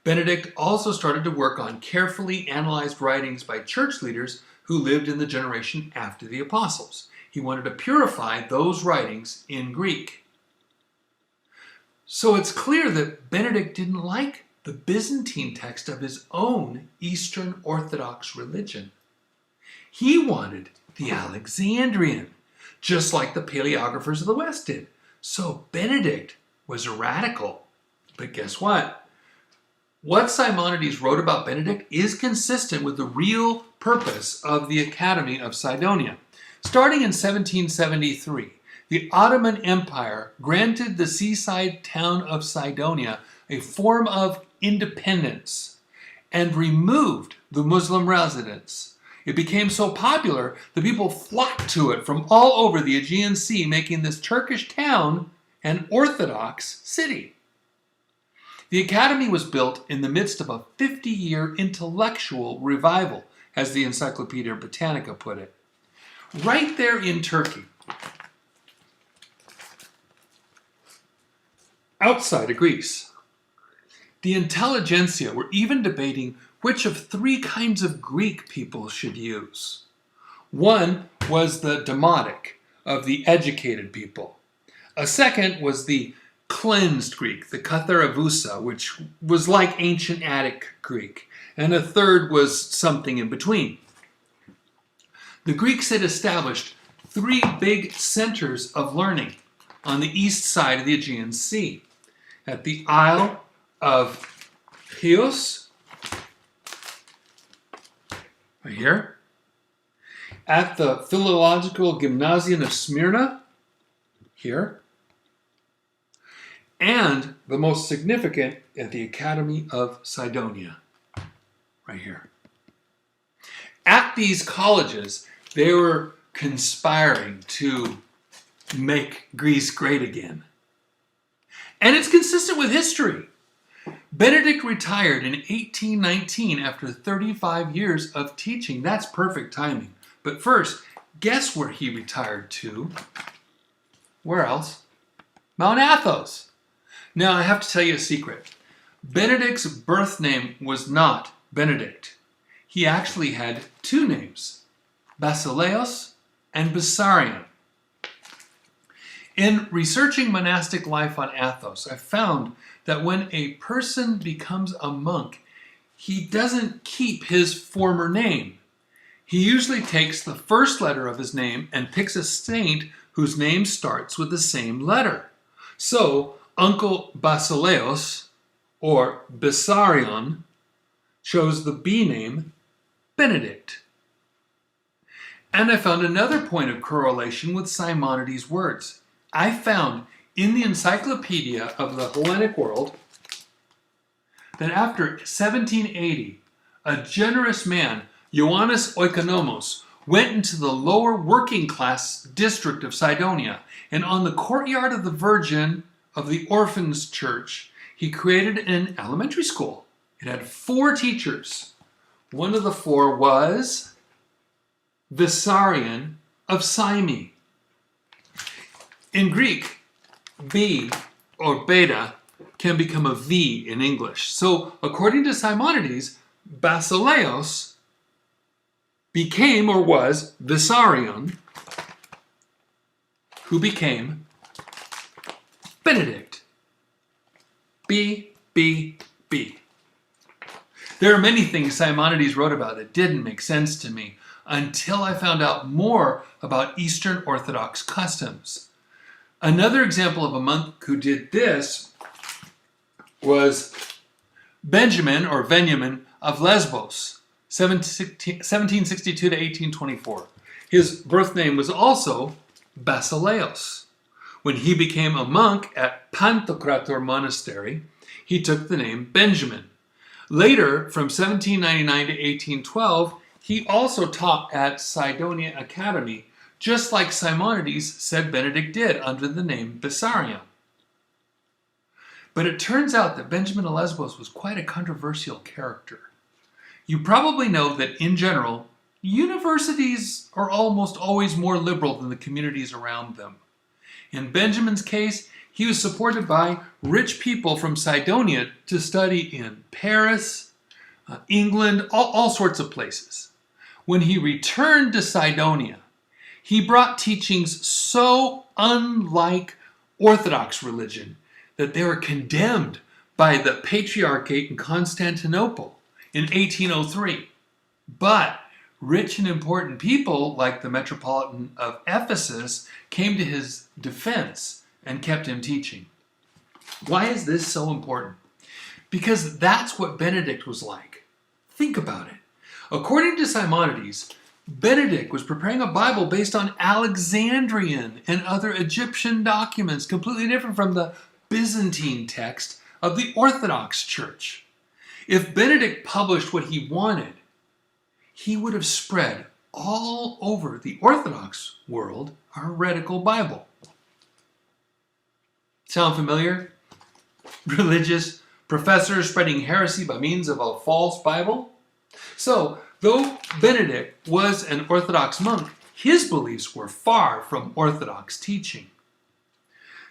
Benedict also started to work on carefully analyzed writings by church leaders who lived in the generation after the apostles. He wanted to purify those writings in Greek. So it's clear that Benedict didn't like the Byzantine text of his own Eastern Orthodox religion. He wanted the Alexandrian, just like the paleographers of the West did. So Benedict was a radical. But guess what? What Simonides wrote about Benedict is consistent with the real purpose of the Academy of Sidonia. Starting in 1773, the Ottoman Empire granted the seaside town of Sidonia a form of independence and removed the Muslim residents. It became so popular that people flocked to it from all over the Aegean Sea, making this Turkish town an Orthodox city. The academy was built in the midst of a 50-year intellectual revival, as the Encyclopedia Britannica put it. Right there in Turkey, outside of Greece, the intelligentsia were even debating which of three kinds of Greek people should use. One was the Demotic, of the educated people. A second was the cleansed Greek, the Katharavousa, which was like ancient Attic Greek. And a third was something in between. The Greeks had established three big centers of learning on the east side of the Aegean Sea. At the Isle of Chios, right here. At the Philological Gymnasium of Smyrna, here. And the most significant at the Academy of Sidonia, right here. At these colleges, they were conspiring to make Greece great again. And it's consistent with history. Benedict retired in 1819 after 35 years of teaching. That's perfect timing. But first, guess where he retired to? Where else? Mount Athos. Now, I have to tell you a secret. Benedict's birth name was not Benedict. He actually had two names, Basileus and Bessarion. In researching monastic life on Athos, I found that when a person becomes a monk, he doesn't keep his former name. He usually takes the first letter of his name and picks a saint whose name starts with the same letter. So, Uncle Basileos, or Bessarion, chose the B name Benedict. And I found another point of correlation with Simonides' words. I found in the Encyclopedia of the Hellenic World that after 1780, a generous man, Ioannis Oikonomos, went into the lower working class district of Cydonia, and on the courtyard of the Virgin of the Orphans Church, he created an elementary school. It had 4 teachers. One of the 4 was Vissarion of Syme. In Greek, B or beta can become a V in English. So according to Simonides, Basileos became or was Vissarion, who became Benedict. B, B, B. There are many things Simonides wrote about that didn't make sense to me until I found out more about Eastern Orthodox customs. Another example of a monk who did this was Benjamin or Benjamin of Lesbos, 1762 to 1824. His birth name was also Basileos. When he became a monk at Pantocrator Monastery, he took the name Benjamin. Later, from 1799 to 1812, he also taught at Cydonia Academy, just like Simonides said Benedict did under the name Bessarion. But it turns out that Benjamin of Lesbos was quite a controversial character. You probably know that in general, universities are almost always more liberal than the communities around them. In Benjamin's case, he was supported by rich people from Cydonia to study in Paris, England, all sorts of places. When he returned to Cydonia, he brought teachings so unlike Orthodox religion that they were condemned by the Patriarchate in Constantinople in 1803. But rich and important people like the Metropolitan of Ephesus came to his defense and kept him teaching. Why is this so important? Because that's what Benedict was like. Think about it. According to Simonides, Benedict was preparing a Bible based on Alexandrian and other Egyptian documents, completely different from the Byzantine text of the Orthodox Church. If Benedict published what he wanted, he would have spread all over the Orthodox world a heretical Bible. Sound familiar? Religious professors spreading heresy by means of a false Bible? So, though Benedict was an Orthodox monk, his beliefs were far from Orthodox teaching.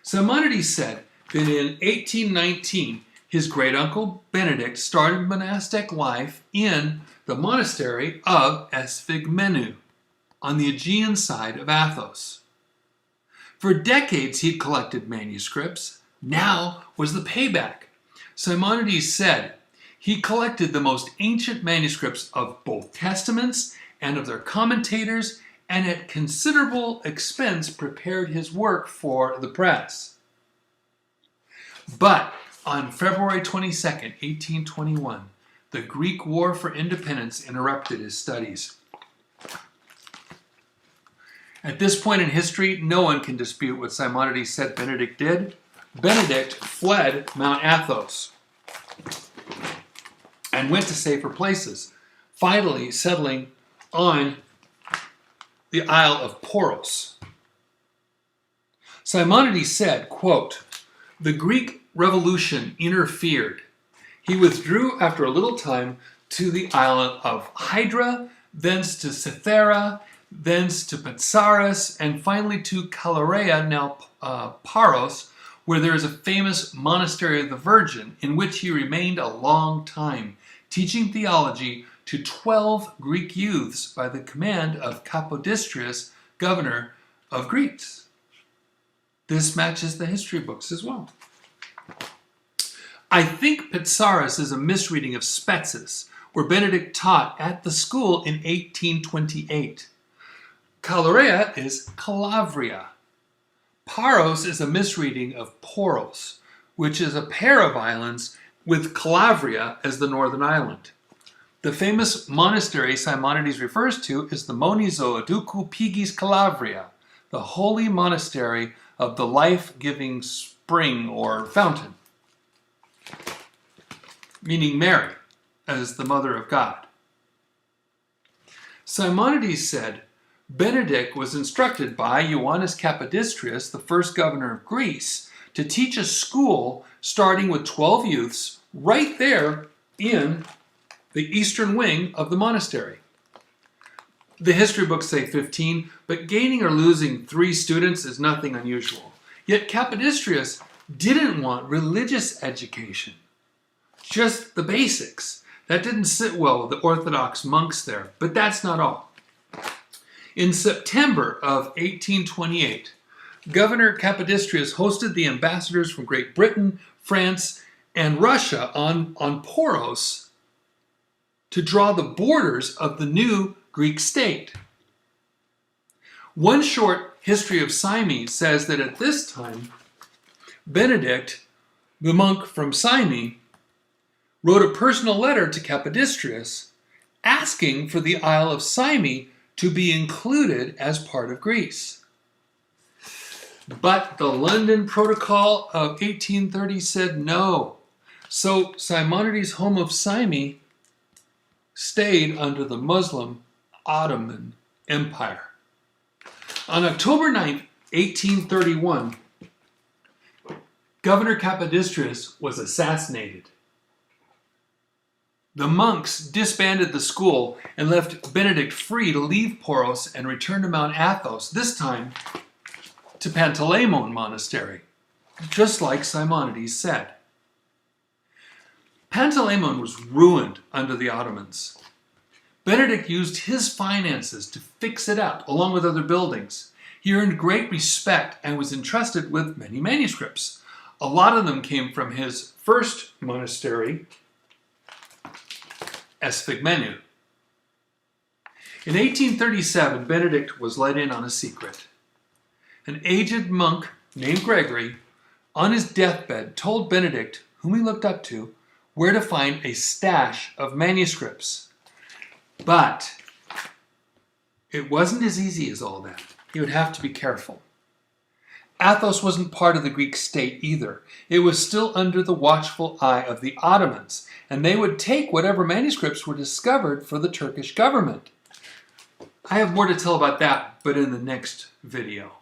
Simonides said that in 1819, his great-uncle Benedict started monastic life in the monastery of Esphigmenou on the Aegean side of Athos. For decades he'd collected manuscripts. Now was the payback. Simonides said he collected the most ancient manuscripts of both testaments and of their commentators, and at considerable expense prepared his work for the press. But on February 22nd, 1821, the Greek War for Independence interrupted his studies. At this point in history, no one can dispute what Simonides said Benedict did. Benedict fled Mount Athos and went to safer places, finally settling on the Isle of Poros. Simonides said, quote, "The Greek Revolution interfered. He withdrew after a little time to the island of Hydra, thence to Cythera, thence to Patsaris, and finally to Calarea, now Paros, where there is a famous monastery of the Virgin, in which he remained a long time, teaching theology to 12 Greek youths by the command of Capodistrias, governor of Greece." This matches the history books as well. I think Pitsaris is a misreading of Spetses, where Benedict taught at the school in 1828. Calaurea is Calabria. Paros is a misreading of Poros, which is a pair of islands with Calabria as the northern island. The famous monastery Simonides refers to is the Monizo Aducu Pigis Calabria, the holy monastery of the life-giving spring or fountain, meaning Mary as the mother of God. Simonides said, Benedict was instructed by Ioannis Capodistrias, the first governor of Greece, to teach a school starting with 12 youths right there in the eastern wing of the monastery. The history books say 15, but gaining or losing 3 students is nothing unusual. Yet Capodistrias didn't want religious education, just the basics. That didn't sit well with the Orthodox monks there, but that's not all. In September of 1828, Governor Capodistrias hosted the ambassadors from Great Britain, France, and Russia on Poros to draw the borders of the new Greek state. One short history of Syme says that at this time, Benedict, the monk from Syme, wrote a personal letter to Capodistrias asking for the Isle of Syme to be included as part of Greece. But the London Protocol of 1830 said no. So Simonides' home of Syme stayed under the Muslim Ottoman Empire. On October 9th, 1831, Governor Capodistrias was assassinated. The monks disbanded the school and left Benedict free to leave Poros and return to Mount Athos, this time to Panteleimon Monastery, just like Simonides said. Panteleimon was ruined under the Ottomans. Benedict used his finances to fix it up, along with other buildings. He earned great respect and was entrusted with many manuscripts. A lot of them came from his first monastery, Esphigmenu. In 1837, Benedict was let in on a secret. An aged monk named Gregory, on his deathbed, told Benedict, whom he looked up to, where to find a stash of manuscripts. But it wasn't as easy as all that. He would have to be careful. Athos wasn't part of the Greek state either. It was still under the watchful eye of the Ottomans, and they would take whatever manuscripts were discovered for the Turkish government. I have more to tell about that, but in the next video.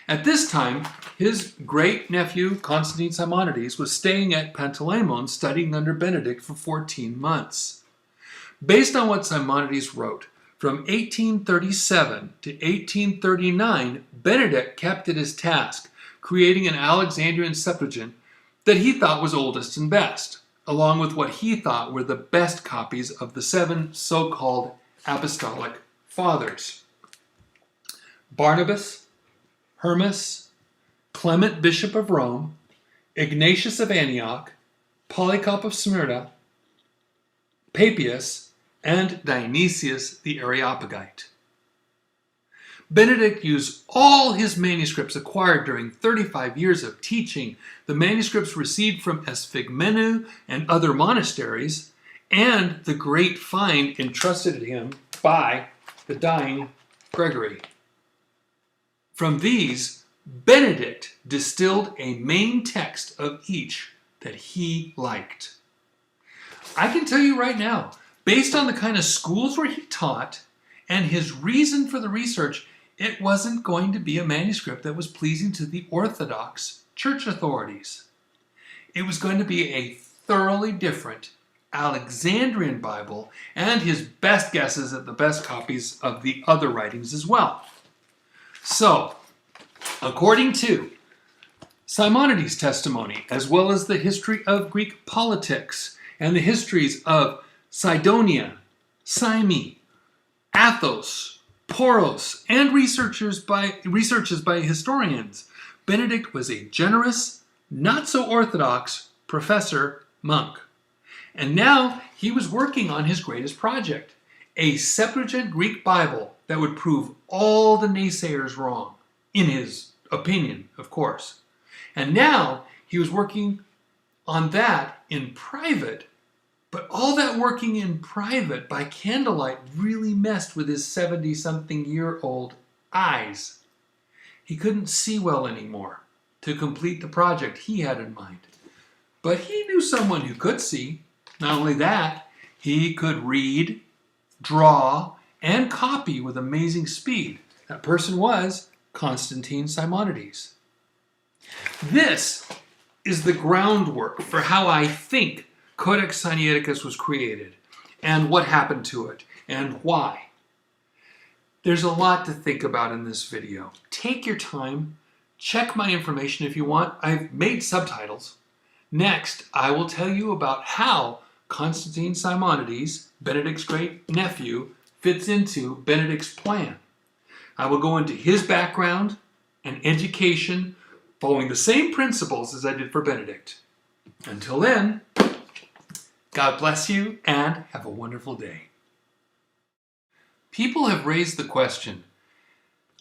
At this time, his great-nephew, Constantine Simonides, was staying at Panteleimon studying under Benedict for 14 months. Based on what Simonides wrote, from 1837 to 1839, Benedict kept at his task, creating an Alexandrian Septuagint that he thought was oldest and best, along with what he thought were the best copies of the 7 so-called apostolic fathers: Barnabas, Hermas, Clement, Bishop of Rome, Ignatius of Antioch, Polycarp of Smyrna, Papias, and Dionysius the Areopagite. Benedict used all his manuscripts acquired during 35 years of teaching, the manuscripts received from Esphigmenu and other monasteries, and the great find entrusted to him by the dying Gregory. From these, Benedict distilled a main text of each that he liked. I can tell you right now, based on the kind of schools where he taught and his reason for the research, it wasn't going to be a manuscript that was pleasing to the Orthodox church authorities. It was going to be a thoroughly different Alexandrian Bible, and his best guesses at the best copies of the other writings as well. So, according to Simonides' testimony, as well as the history of Greek politics and the histories of Cydonia, Syme, Athos, Poros, and researches by historians, Benedict was a generous, not so orthodox professor monk. And now he was working on his greatest project, a Septuagint Greek Bible that would prove all the naysayers wrong, in his opinion, of course. And now he was working on that in private, but all that working in private by candlelight really messed with his 70-something-year-old eyes. He couldn't see well anymore to complete the project he had in mind. But he knew someone who could see. Not only that, he could read, draw, and copy with amazing speed. That person was Constantine Simonides. This is the groundwork for how I think Codex Sinaiticus was created, and what happened to it, and why. There's a lot to think about in this video. Take your time, check my information if you want. I've made subtitles. Next, I will tell you about how Constantine Simonides, Benedict's great nephew, fits into Benedict's plan. I will go into his background and education following the same principles as I did for Benedict. Until then, God bless you and have a wonderful day. People have raised the question,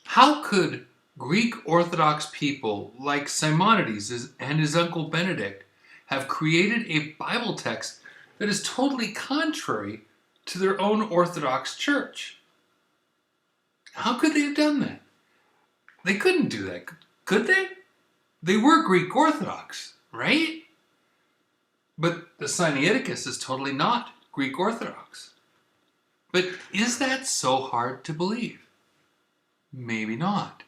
how could Greek Orthodox people like Simonides and his uncle Benedict have created a Bible text that is totally contrary to their own Orthodox church? How could they have done that? They couldn't do that, could they? They were Greek Orthodox, right? But the Sinaiticus is totally not Greek Orthodox. But is that so hard to believe? Maybe not.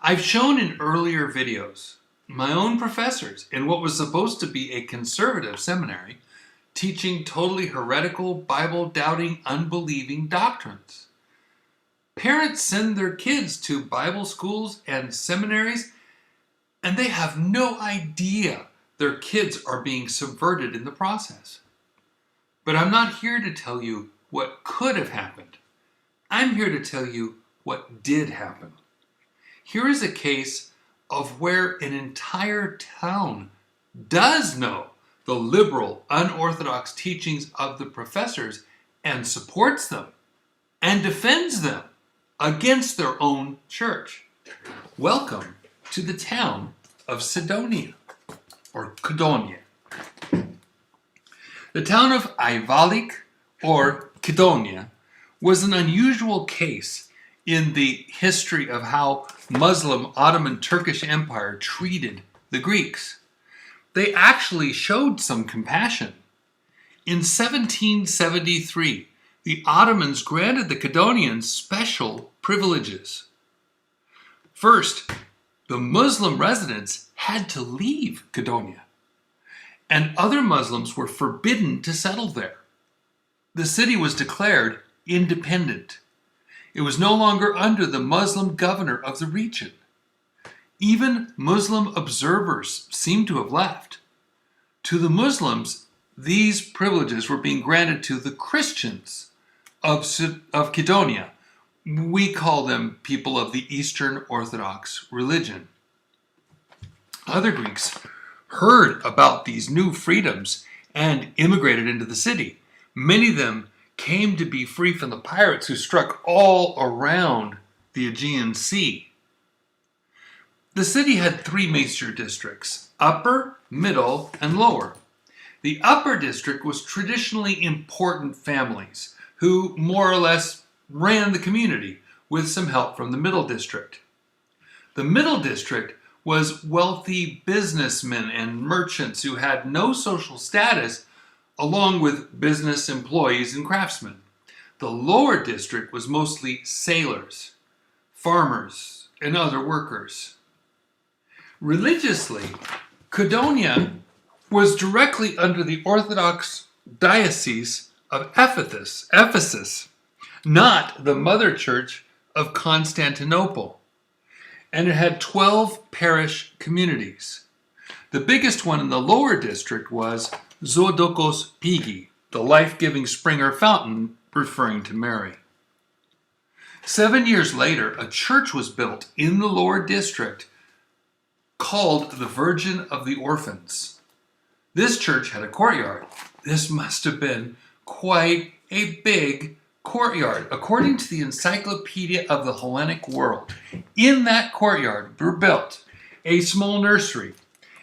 I've shown in earlier videos my own professors in what was supposed to be a conservative seminary teaching totally heretical, Bible-doubting, unbelieving doctrines. Parents send their kids to Bible schools and seminaries, and they have no idea their kids are being subverted in the process. But I'm not here to tell you what could have happened. I'm here to tell you what did happen. Here is a case of where an entire town does know the liberal, unorthodox teachings of the professors and supports them and defends them against their own church. Welcome to the town of Sidonia, or Kydonia. The town of Ayvalik, or Kydonia, was an unusual case in the history of how Muslim Ottoman Turkish Empire treated the Greeks. They actually showed some compassion. In 1773, the Ottomans granted the Kydonians special privileges. First, the Muslim residents had to leave Kydonia, and other Muslims were forbidden to settle there. The city was declared independent. It was no longer under the Muslim governor of the region. Even Muslim observers seem to have left. To the Muslims, these privileges were being granted to the Christians of Kydonia. We call them people of the Eastern Orthodox religion. Other Greeks heard about these new freedoms and immigrated into the city. Many of them came to be free from the pirates who struck all around the Aegean Sea. The city had three major districts: upper, middle, and lower. The upper district was traditionally important families who more or less ran the community with some help from the middle district. The middle district was wealthy businessmen and merchants who had no social status, along with business employees and craftsmen. The lower district was mostly sailors, farmers, and other workers. Religiously, Kydonia was directly under the Orthodox Diocese of Ephesus, not the mother church of Constantinople, and it had 12 parish communities. The biggest one in the lower district was Zoodokos Pigi, the life-giving spring or fountain, referring to Mary. 7 years later, a church was built in the lower district called the Virgin of the Orphans. This church had a courtyard. This must have been quite a big courtyard. According to the Encyclopedia of the Hellenic World, in that courtyard were built a small nursery,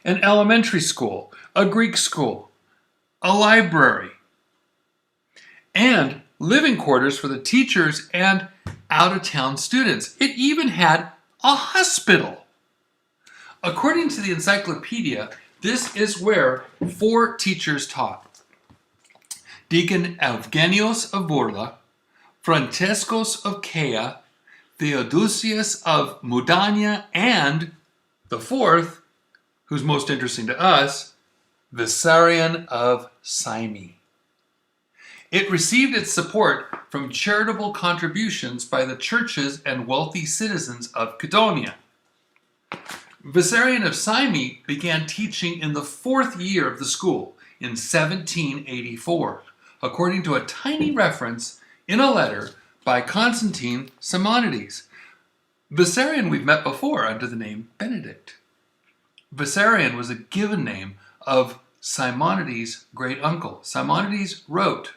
an elementary school, a Greek school, a library, and living quarters for the teachers and out-of-town students. It even had a hospital. According to the encyclopedia, this is where 4 teachers taught. Deacon Evgenios of Burla, Francescos of Kea, Theodosius of Mudania, and the 4th, who's most interesting to us, Vissarion of Syme. It received its support from charitable contributions by the churches and wealthy citizens of Kydonia. Vissarion of Syme began teaching in the 4th year of the school in 1784, according to a tiny reference in a letter by Constantine Simonides. Vissarion we've met before under the name Benedict. Vissarion was a given name of Simonides' great uncle. Simonides wrote,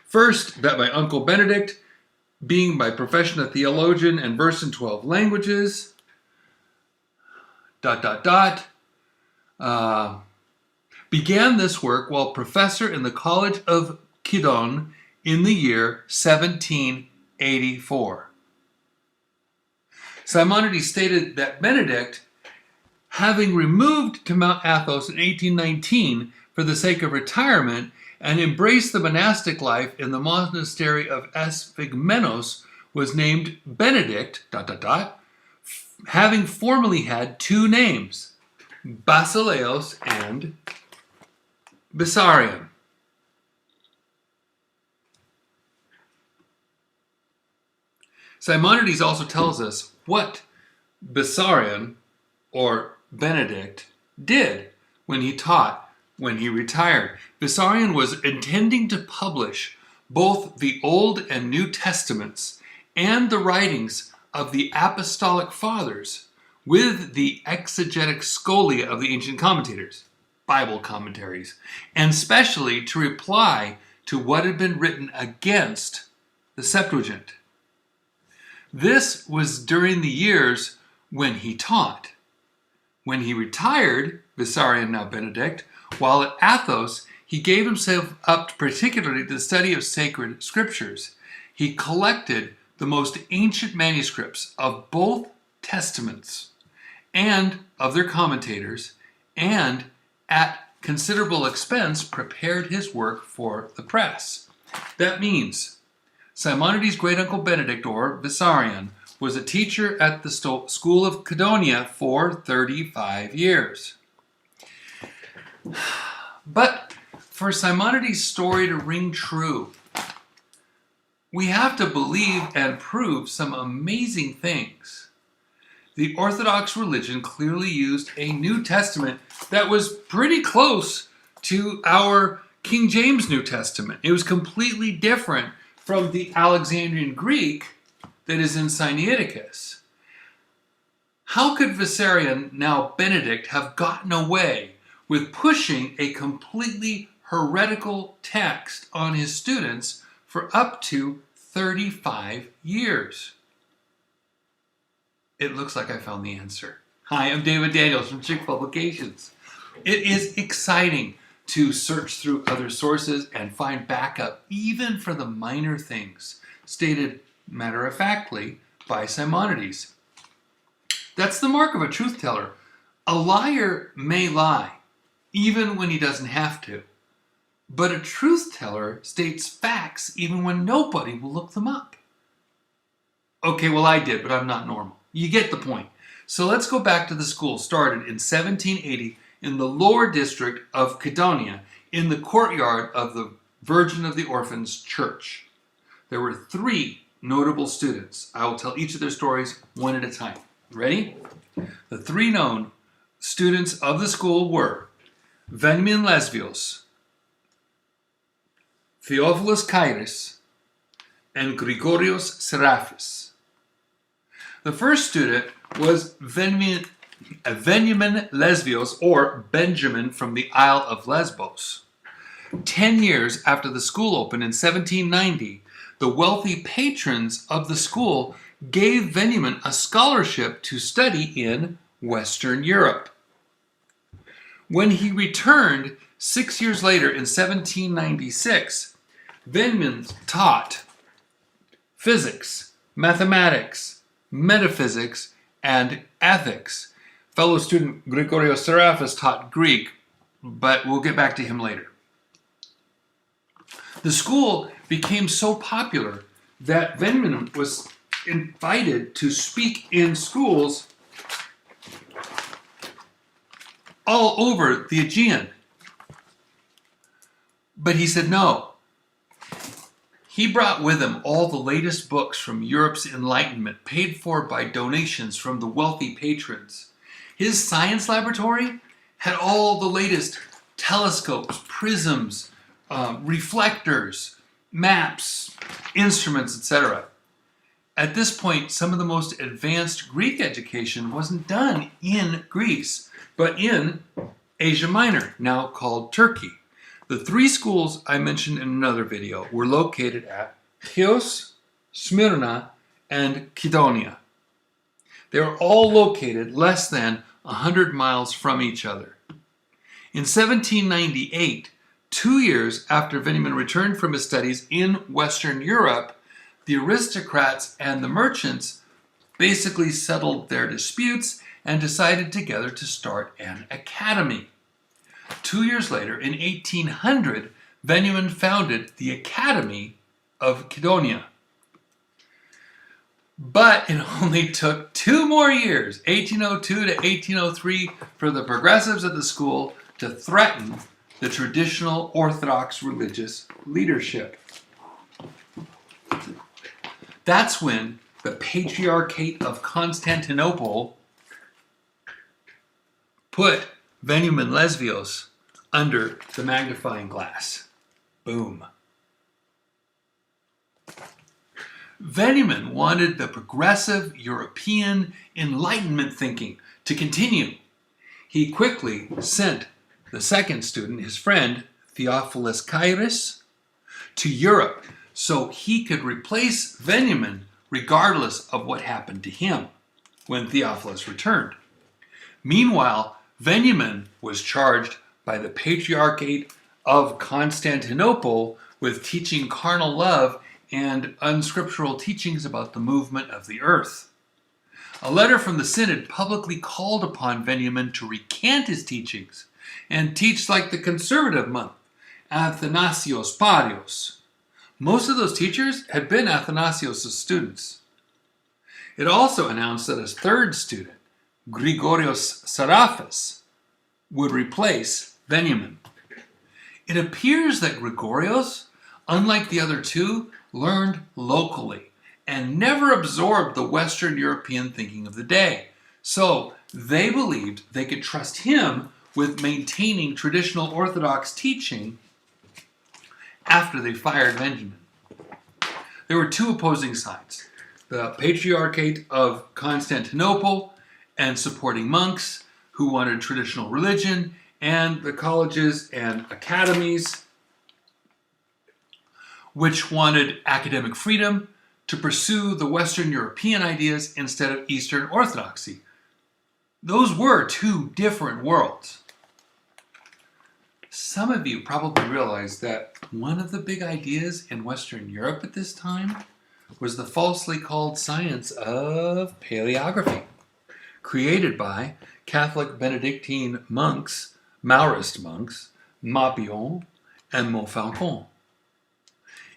"First, that my uncle Benedict, being by profession a theologian and versed in 12 languages, began this work while professor in the College of Kidon in the year 1784. Simonides stated that Benedict, having removed to Mount Athos in 1819 for the sake of retirement and embraced the monastic life in the monastery of Asphigmenos, was named Benedict, having formerly had 2 names, Basileos and Vissarion." Simonides also tells us what Vissarion, or Benedict, did when he taught when he retired. Vissarion was intending to publish both the Old and New Testaments and the writings of the Apostolic Fathers with the exegetic scholia of the ancient commentators, Bible commentaries, and specially to reply to what had been written against the Septuagint. This was during the years when he taught. When he retired, Vissarion, now Benedict, while at Athos, he gave himself up particularly to the study of sacred scriptures. He collected the most ancient manuscripts of both testaments and of their commentators, and at considerable expense prepared his work for the press. That means Simonides' great-uncle Benedict, or Vissarion, was a teacher at the school of Kydonia for 35 years. But for Simonides' story to ring true, we have to believe and prove some amazing things. The Orthodox religion clearly used a New Testament that was pretty close to our King James New Testament. It was completely different from the Alexandrian Greek that is in Sinaiticus. How could Vissarion, now Benedict, have gotten away with pushing a completely heretical text on his students for up to 35 years? It looks like I found the answer. Hi, I'm David Daniels from Chick Publications. It is exciting to search through other sources and find backup, even for the minor things stated matter-of-factly by Simonides. That's the mark of a truth teller. A liar may lie, even when he doesn't have to. But a truth teller states facts even when nobody will look them up. Okay, well I did, but I'm not normal. You get the point. So let's go back to the school started in 1780 in the lower district of Kydonia, in the courtyard of the Virgin of the Orphans Church. There were 3 notable students. I will tell each of their stories one at a time. Ready? The 3 known students of the school were Veniamin Lesbios, Theophilus Kairos, and Grigorios Seraphis. The first student was Benjamin Lesbios, or Benjamin from the Isle of Lesbos. 10 years after the school opened in 1790, the wealthy patrons of the school gave Benjamin a scholarship to study in Western Europe. When he returned 6 years later in 1796, Benjamin taught physics, mathematics, metaphysics, and ethics. Fellow student Gregorios Serafis taught Greek, but we'll get back to him later. The school became so popular that Benjamin was invited to speak in schools all over the Aegean. But he said no. He brought with him all the latest books from Europe's Enlightenment, paid for by donations from the wealthy patrons. His science laboratory had all the latest telescopes, prisms, reflectors, maps, instruments, etc. At this point, some of the most advanced Greek education wasn't done in Greece, but in Asia Minor, now called Turkey. The three schools I mentioned in another video were located at Chios, Smyrna, and Kydonia. They were all located less than 100 miles from each other. In 1798, 2 years after Benjamin returned from his studies in Western Europe, the aristocrats and the merchants basically settled their disputes and decided together to start an academy. 2 years later, in 1800, Benjamin founded the Academy of Kydonia. But it only took 2 more years, 1802 to 1803, for the progressives at the school to threaten the traditional Orthodox religious leadership. That's when the Patriarchate of Constantinople put Benjamin Lesbios under the magnifying glass. Boom. Benjamin wanted the progressive European Enlightenment thinking to continue. He quickly sent the second student, his friend Theophilus Kairos, to Europe so he could replace Benjamin regardless of what happened to him when Theophilus returned. Meanwhile, Benjamin was charged by the Patriarchate of Constantinople with teaching carnal love and unscriptural teachings about the movement of the earth. A letter from the synod publicly called upon Benjamin to recant his teachings and teach like the conservative monk, Athanasios Parios. Most of those teachers had been Athanasios' students. It also announced that his third student, Gregorios Serafis, would replace Benjamin. It appears that Gregorios, unlike the other two, learned locally and never absorbed the Western European thinking of the day. So they believed they could trust him with maintaining traditional Orthodox teaching after they fired Benjamin. There were two opposing sides: the Patriarchate of Constantinople and supporting monks who wanted traditional religion, and the colleges and academies which wanted academic freedom to pursue the Western European ideas instead of Eastern Orthodoxy. Those were two different worlds. Some of you probably realize that one of the big ideas in Western Europe at this time was the falsely called science of paleography, created by Catholic Benedictine monks, Maurist monks, Maupion and Montfaucon.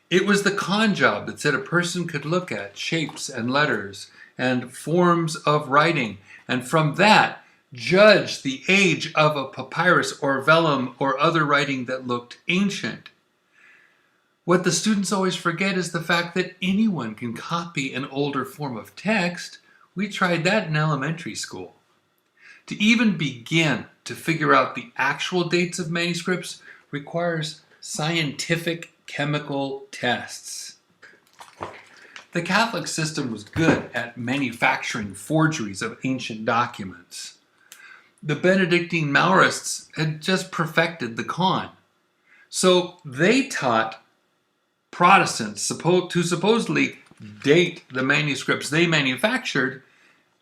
It was the con job that said a person could look at shapes and letters and forms of writing, and from that judge the age of a papyrus or vellum or other writing that looked ancient. What the students always forget is the fact that anyone can copy an older form of text. We tried that in elementary school. To even begin to figure out the actual dates of manuscripts requires scientific chemical tests. The Catholic system was good at manufacturing forgeries of ancient documents. The Benedictine Maurists had just perfected the con. So they taught Protestants to supposedly date the manuscripts they manufactured,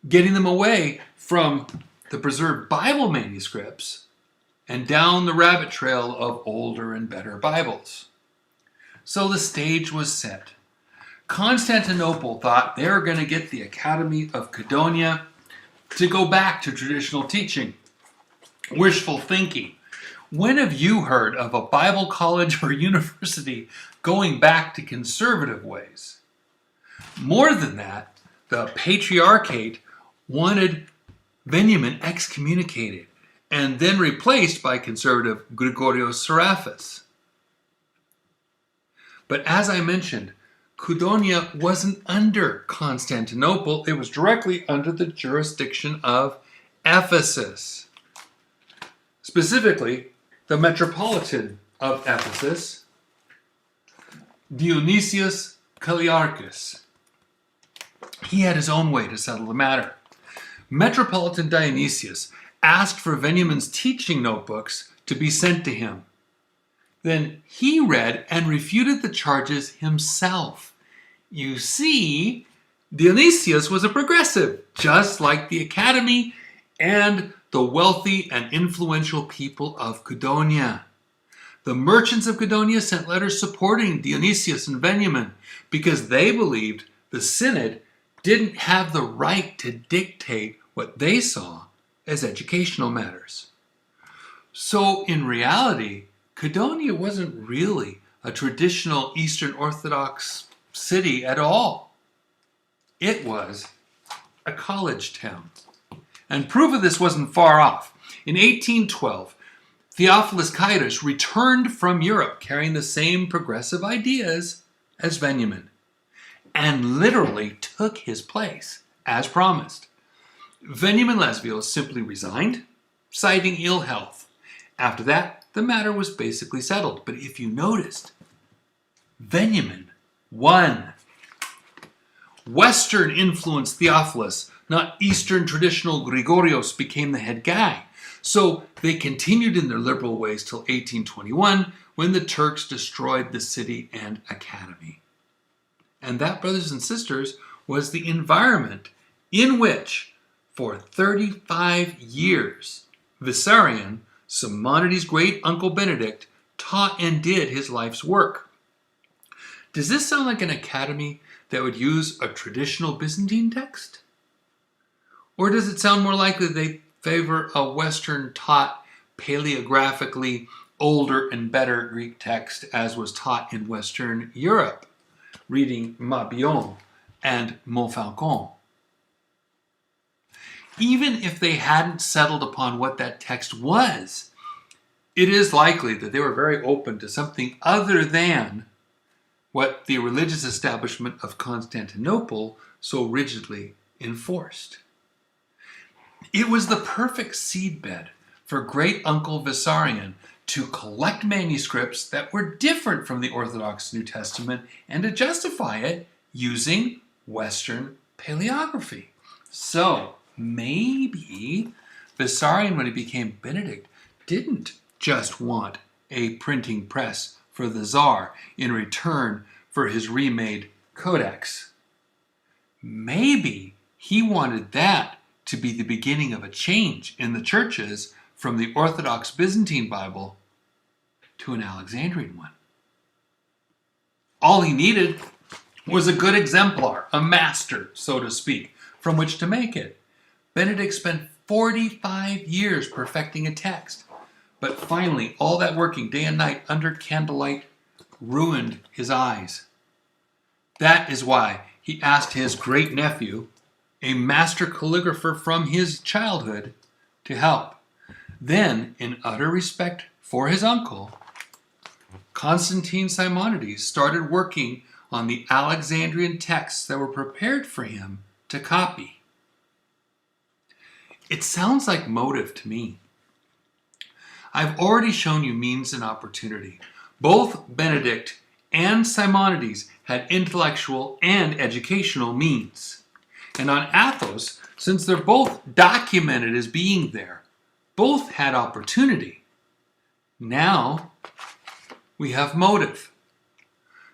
getting them away from the preserved Bible manuscripts and down the rabbit trail of older and better Bibles. So the stage was set. Constantinople thought they were going to get the Academy of Cudonia to go back to traditional teaching. Wishful thinking. When have you heard of a Bible college or university going back to conservative ways? More than that, the Patriarchate wanted Benjamin excommunicated and then replaced by conservative Gregorios Seraphis. But as I mentioned, Cudonia wasn't under Constantinople. It was directly under the jurisdiction of Ephesus. Specifically, the Metropolitan of Ephesus, Dionysius Kaliarchus. He had his own way to settle the matter. Metropolitan Dionysius asked for Benjamin's teaching notebooks to be sent to him. Then he read and refuted the charges himself. You see, Dionysius was a progressive, just like the Academy and the wealthy and influential people of Cudonia. The merchants of Cudonia sent letters supporting Dionysius and Benjamin because they believed the synod didn't have the right to dictate what they saw as educational matters. So in reality, Cudonia wasn't really a traditional Eastern Orthodox city at all. It was a college town. And proof of this wasn't far off. In 1812, Theophilus Caius returned from Europe carrying the same progressive ideas as Benjamin and literally took his place as promised. Benjamin Lesbios simply resigned, citing ill health. After that, the matter was basically settled. But if you noticed, Benjamin won. Western influenced Theophilus, not Eastern traditional Gregorios, became the head guy. So they continued in their liberal ways till 1821 when the Turks destroyed the city and academy. And that, brothers and sisters, was the environment in which, for 35 years, Vissarion, Simonides' great uncle Benedict, taught and did his life's work. Does this sound like an academy that would use a traditional Byzantine text? Or does it sound more likely they favor a Western-taught, paleographically older and better Greek text as was taught in Western Europe, reading Mabillon and Montfaucon? Even if they hadn't settled upon what that text was, it is likely that they were very open to something other than what the religious establishment of Constantinople so rigidly enforced. It was the perfect seedbed for great uncle Vissarion to collect manuscripts that were different from the Orthodox New Testament and to justify it using Western paleography. So maybe Vissarion, when he became Benedict, didn't just want a printing press for the Tsar in return for his remade codex. Maybe he wanted that to be the beginning of a change in the churches from the Orthodox Byzantine Bible to an Alexandrian one. All he needed was a good exemplar, a master, so to speak, from which to make it. Benedict spent 45 years perfecting a text, but finally all that working day and night under candlelight ruined his eyes. That is why he asked his great-nephew, a master calligrapher from his childhood, to help. Then, in utter respect for his uncle, Constantine Simonides started working on the Alexandrian texts that were prepared for him to copy. It sounds like motive to me. I've already shown you means and opportunity. Both Benedict and Simonides had intellectual and educational means. And on Athos, since they're both documented as being there, both had opportunity. Now we have motive.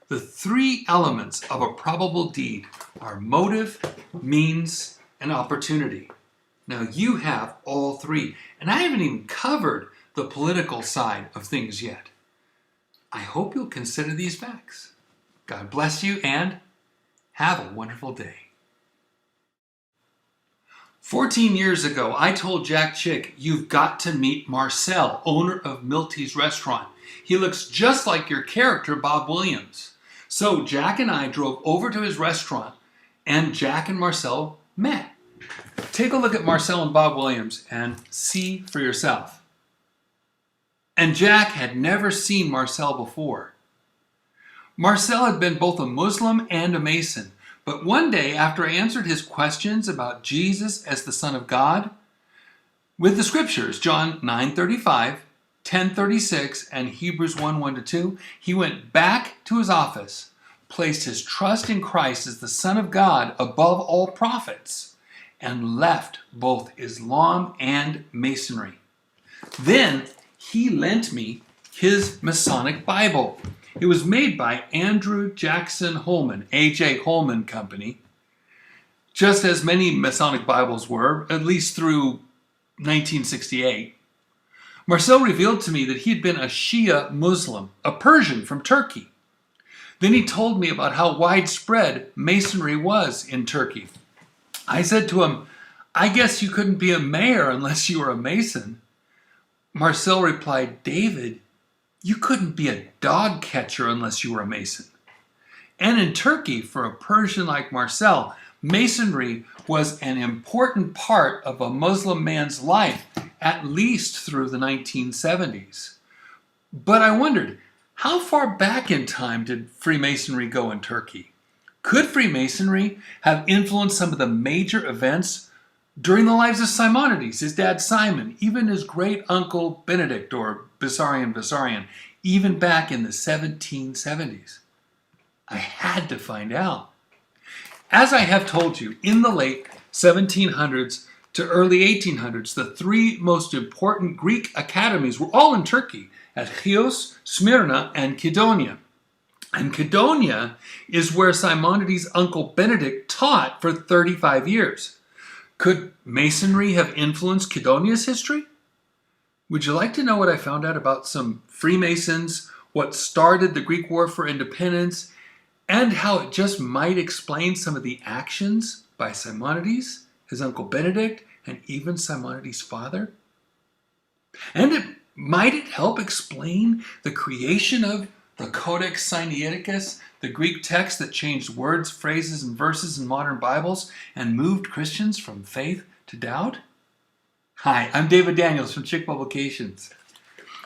The three elements of a probable deed are motive, means, and opportunity. Now you have all three, and I haven't even covered the political side of things yet. I hope you'll consider these facts. God bless you and have a wonderful day. 14 years ago, I told Jack Chick, you've got to meet Marcel, owner of Milty's Restaurant. He looks just like your character, Bob Williams. So Jack and I drove over to his restaurant, and Jack and Marcel met. Take a look at Marcel and Bob Williams and see for yourself. And Jack had never seen Marcel before. Marcel had been both a Muslim and a Mason, but one day after I answered his questions about Jesus as the Son of God, with the scriptures, John 9:35, 10:36, and Hebrews 1:1-2, he went back to his office, placed his trust in Christ as the Son of God above all prophets, and left both Islam and Masonry. Then he lent me his Masonic Bible. It was made by Andrew Jackson Holman, A.J. Holman Company, just as many Masonic Bibles were, at least through 1968. Marcel revealed to me that he had been a Shia Muslim, a Persian from Turkey. Then he told me about how widespread Masonry was in Turkey. I said to him, I guess you couldn't be a mayor unless you were a Mason. Marcel replied, David, you couldn't be a dog catcher unless you were a Mason. And in Turkey, for a Persian like Marcel, Masonry was an important part of a Muslim man's life, at least through the 1970s. But I wondered, how far back in time did Freemasonry go in Turkey? Could Freemasonry have influenced some of the major events during the lives of Simonides, his dad Simon, even his great-uncle Benedict, or Bessarion, even back in the 1770s? I had to find out. As I have told you, in the late 1700s to early 1800s, the three most important Greek academies were all in Turkey, at Chios, Smyrna, and Kydonia. And Kydonia is where Simonides' uncle Benedict taught for 35 years. Could Masonry have influenced Kydonia's history? Would you like to know what I found out about some Freemasons, what started the Greek War for Independence, and how it just might explain some of the actions by Simonides, his uncle Benedict, and even Simonides' father? And might it help explain the creation of the Codex Sinaiticus, the Greek text that changed words, phrases, and verses in modern Bibles and moved Christians from faith to doubt? Hi, I'm David Daniels from Chick Publications.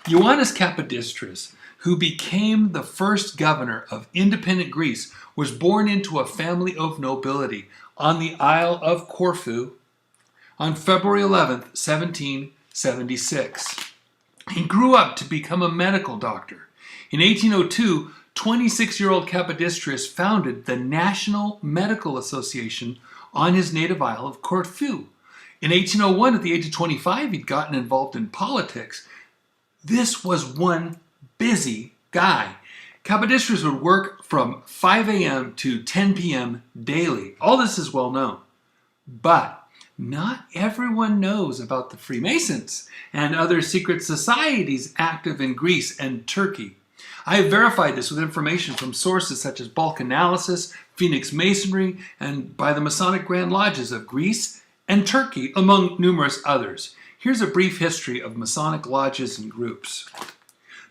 Ioannis Kapodistrias, who became the first governor of independent Greece, was born into a family of nobility on the Isle of Corfu on February 11th, 1776. He grew up to become a medical doctor. In 1802, 26-year-old Kapodistrias founded the National Medical Association on his native isle of Corfu. In 1801, at the age of 25, he'd gotten involved in politics. This was one busy guy. Kapodistrias would work from 5 a.m. to 10 p.m. daily. All this is well known. But not everyone knows about the Freemasons and other secret societies active in Greece and Turkey. I have verified this with information from sources such as Bulk Analysis, Phoenix Masonry, and by the Masonic Grand Lodges of Greece and Turkey, among numerous others. Here's a brief history of Masonic lodges and groups.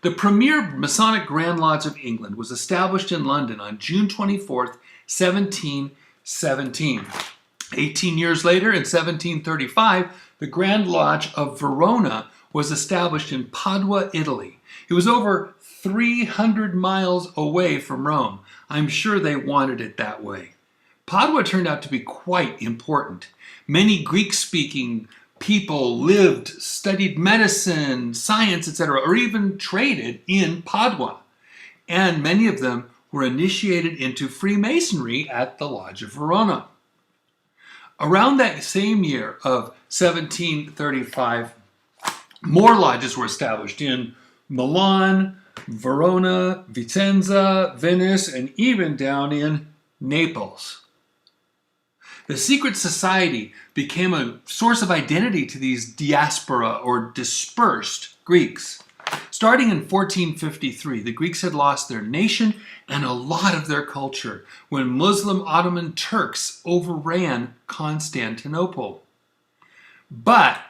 The premier Masonic Grand Lodge of England was established in London on June 24th, 1717. 18 years later, in 1735, the Grand Lodge of Verona was established in Padua, Italy. It was over 300 miles away from Rome. I'm sure they wanted it that way. Padua turned out to be quite important. Many Greek-speaking people lived, studied medicine, science, etc., or even traded in Padua. And many of them were initiated into Freemasonry at the Lodge of Verona. Around that same year of 1735, more lodges were established in Milan, Verona, Vicenza, Venice, and even down in Naples. The secret society became a source of identity to these diaspora or dispersed Greeks. Starting in 1453, the Greeks had lost their nation and a lot of their culture when Muslim Ottoman Turks overran Constantinople. But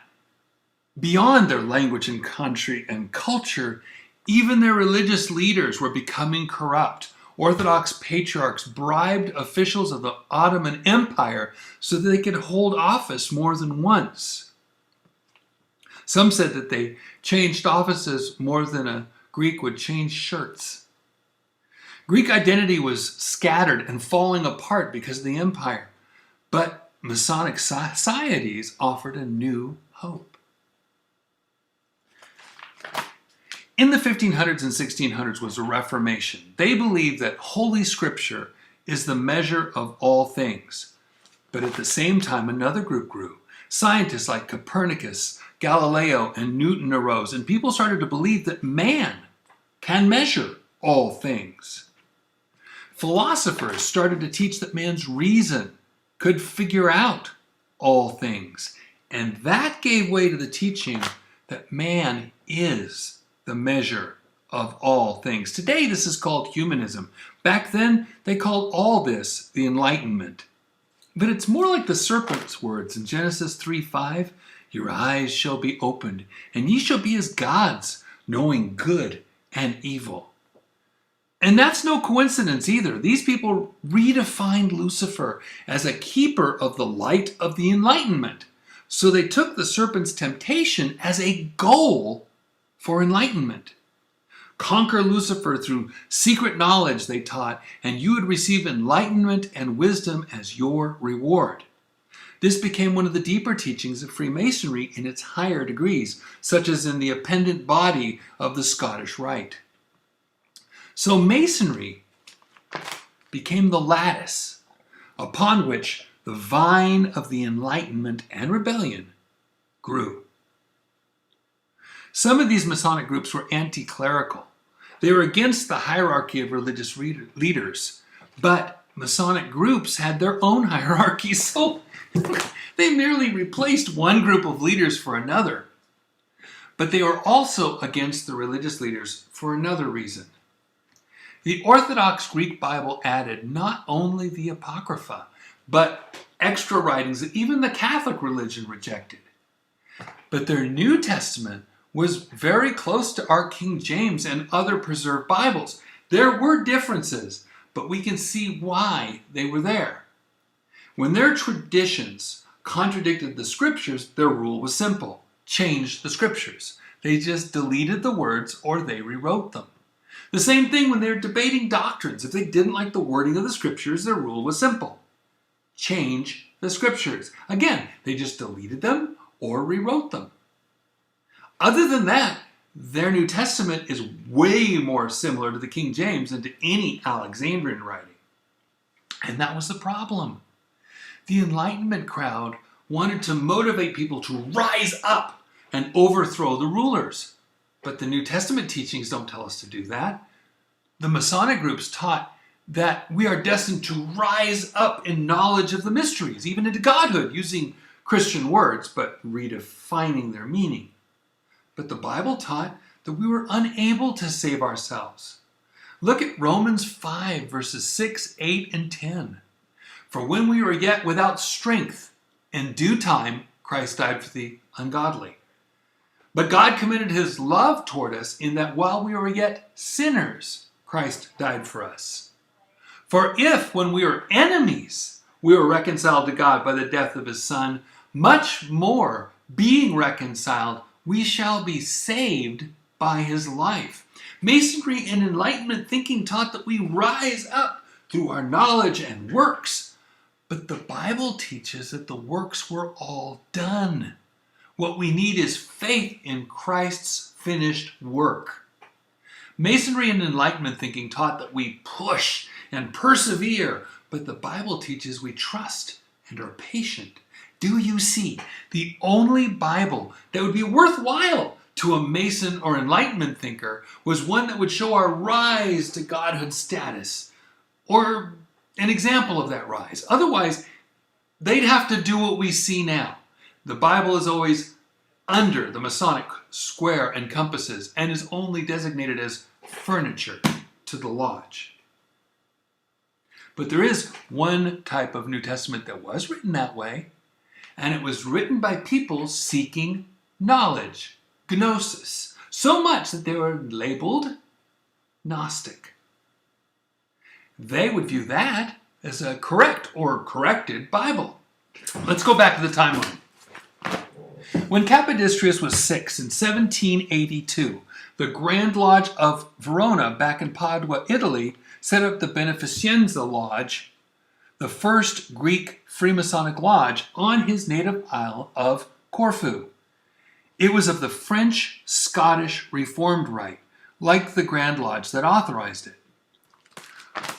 beyond their language and country and culture, even their religious leaders were becoming corrupt. Orthodox patriarchs bribed officials of the Ottoman Empire so that they could hold office more than once. Some said that they changed offices more than a Greek would change shirts. Greek identity was scattered and falling apart because of the empire, but Masonic societies offered a new hope. In the 1500s and 1600s was a Reformation. They believed that Holy Scripture is the measure of all things. But at the same time, another group grew. Scientists like Copernicus, Galileo, and Newton arose, and people started to believe that man can measure all things. Philosophers started to teach that man's reason could figure out all things, and that gave way to the teaching that man is the measure of all things. Today, this is called humanism. Back then, they called all this the Enlightenment. But it's more like the serpent's words in Genesis 3:5. Your eyes shall be opened, and ye shall be as gods, knowing good and evil. And that's no coincidence either. These people redefined Lucifer as a keeper of the light of the Enlightenment. So they took the serpent's temptation as a goal for enlightenment. Conquer Lucifer through secret knowledge, they taught, and you would receive enlightenment and wisdom as your reward. This became one of the deeper teachings of Freemasonry in its higher degrees, such as in the appendant body of the Scottish Rite. So Masonry became the lattice upon which the vine of the Enlightenment and rebellion grew. Some of these Masonic groups were anti-clerical. They were against the hierarchy of religious leaders, but Masonic groups had their own hierarchy, so they merely replaced one group of leaders for another. But they were also against the religious leaders for another reason. The Orthodox Greek Bible added not only the Apocrypha, but extra writings that even the Catholic religion rejected. But their New Testament was very close to our King James and other preserved Bibles. There were differences, but we can see why they were there. When their traditions contradicted the scriptures, their rule was simple: change the scriptures. They just deleted the words or they rewrote them. The same thing when they were debating doctrines. If they didn't like the wording of the scriptures, their rule was simple: change the scriptures. Again, they just deleted them or rewrote them. Other than that, their New Testament is way more similar to the King James than to any Alexandrian writing. And that was the problem. The Enlightenment crowd wanted to motivate people to rise up and overthrow the rulers. But the New Testament teachings don't tell us to do that. The Masonic groups taught that we are destined to rise up in knowledge of the mysteries, even into godhood, using Christian words, but redefining their meaning. But the Bible taught that we were unable to save ourselves. Look at Romans 5, verses 6, 8, and 10. For when we were yet without strength, in due time Christ died for the ungodly. But God commended his love toward us in that while we were yet sinners, Christ died for us. For if, when we were enemies, we were reconciled to God by the death of his Son, much more, being reconciled, we shall be saved by his life. Masonry and Enlightenment thinking taught that we rise up through our knowledge and works. But the Bible teaches that the works were all done. What we need is faith in Christ's finished work. Masonry and Enlightenment thinking taught that we push and persevere, but the Bible teaches we trust and are patient. Do you see? The only Bible that would be worthwhile to a Mason or Enlightenment thinker was one that would show our rise to godhood status, or an example of that rise. Otherwise, they'd have to do what we see now. The Bible is always under the Masonic square and compasses and is only designated as furniture to the lodge. But there is one type of New Testament that was written that way, and it was written by people seeking knowledge, gnosis, so much that they were labeled Gnostic. They would view that as a correct or corrected Bible. Let's go back to the timeline. When Capodistrius was 6 in 1782, the Grand Lodge of Verona back in Padua, Italy, set up the Beneficenza Lodge, the first Greek Freemasonic lodge on his native isle of Corfu. It was of the French-Scottish Reformed Rite, like the Grand Lodge that authorized it.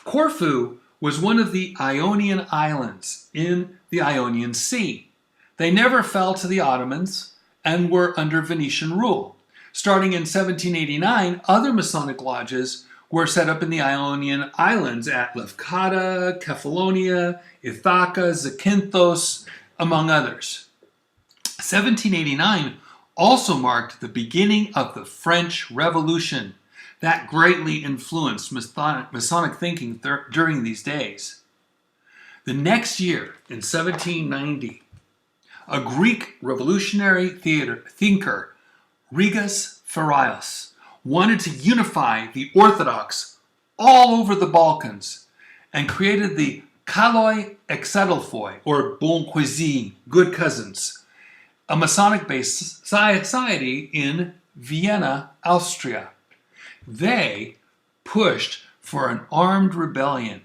Corfu was one of the Ionian islands in the Ionian Sea. They never fell to the Ottomans and were under Venetian rule. Starting in 1789, other Masonic lodges were set up in the Ionian Islands at Lefkada, Kefalonia, Ithaca, Zakynthos, among others. 1789 also marked the beginning of the French Revolution. That greatly influenced Masonic thinking during these days. The next year, in 1790, a Greek revolutionary thinker, Rigas Feraios, wanted to unify the Orthodox all over the Balkans and created the Kaloi Exadelphoi, or Bon Cuisine, good cousins, a Masonic-based society in Vienna, Austria. They pushed for an armed rebellion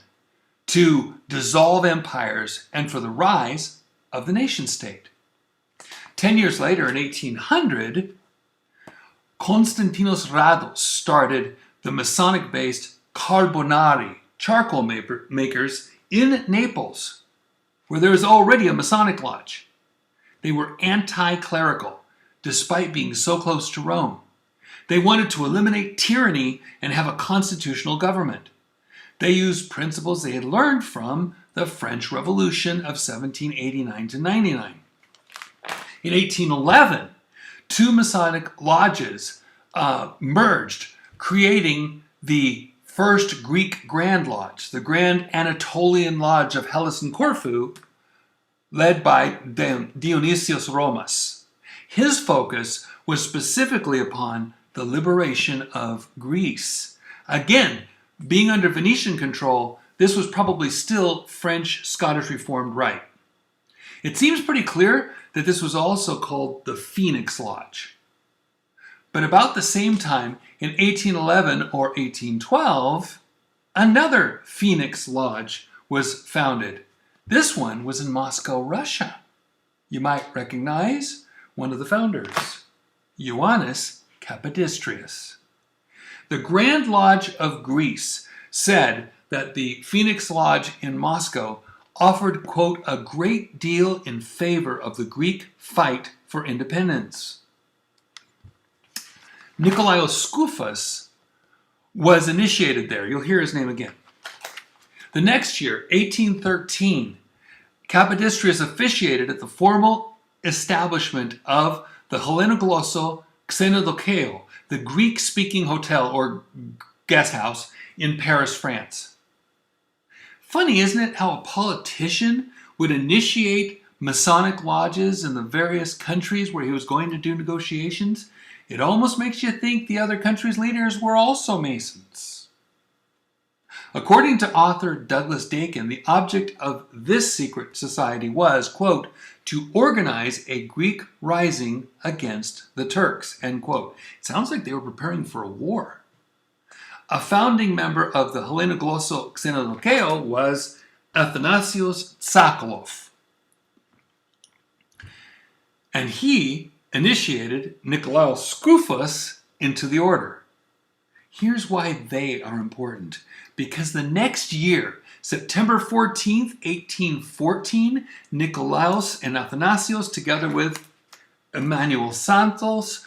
to dissolve empires and for the rise of the nation-state. 10 years later, in 1800, Konstantinos Rados started the Masonic-based Carbonari, charcoal makers, in Naples, where there was already a Masonic lodge. They were anti-clerical, despite being so close to Rome. They wanted to eliminate tyranny and have a constitutional government. They used principles they had learned from the French Revolution of 1789 to 99. In 1811, two Masonic lodges merged, creating the first Greek Grand Lodge, the Grand Anatolian Lodge of Hellas and Corfu, led by Dionysius Romas. His focus was specifically upon the liberation of Greece. Again, being under Venetian control, this was probably still French-Scottish Reformed Rite. It seems pretty clear that this was also called the Phoenix Lodge. But about the same time, in 1811 or 1812, another Phoenix Lodge was founded. This one was in Moscow, Russia. You might recognize one of the founders, Ioannis Capodistrius. The Grand Lodge of Greece said that the Phoenix Lodge in Moscow offered, quote, a great deal in favor of the Greek fight for independence. Nikolaos Skoufas was initiated there. You'll hear his name again. The next year, 1813, Capodistrius officiated at the formal establishment of the Hellenoglosso Xenodokeo, the Greek-speaking hotel or guest house in Paris, France. Funny, isn't it, how a politician would initiate Masonic lodges in the various countries where he was going to do negotiations? It almost makes you think the other countries' leaders were also Masons. According to author Douglas Dakin, the object of this secret society was, quote, to organize a Greek rising against the Turks, end quote. It sounds like they were preparing for a war. A founding member of the Hellenoglosso Xenodokeo was Athanasios Tsakalov. And he initiated Nikolaos Skoufas into the order. Here's why they are important. Because the next year, September 14th, 1814, Nicolaus and Athanasius, together with Emmanuel Santos,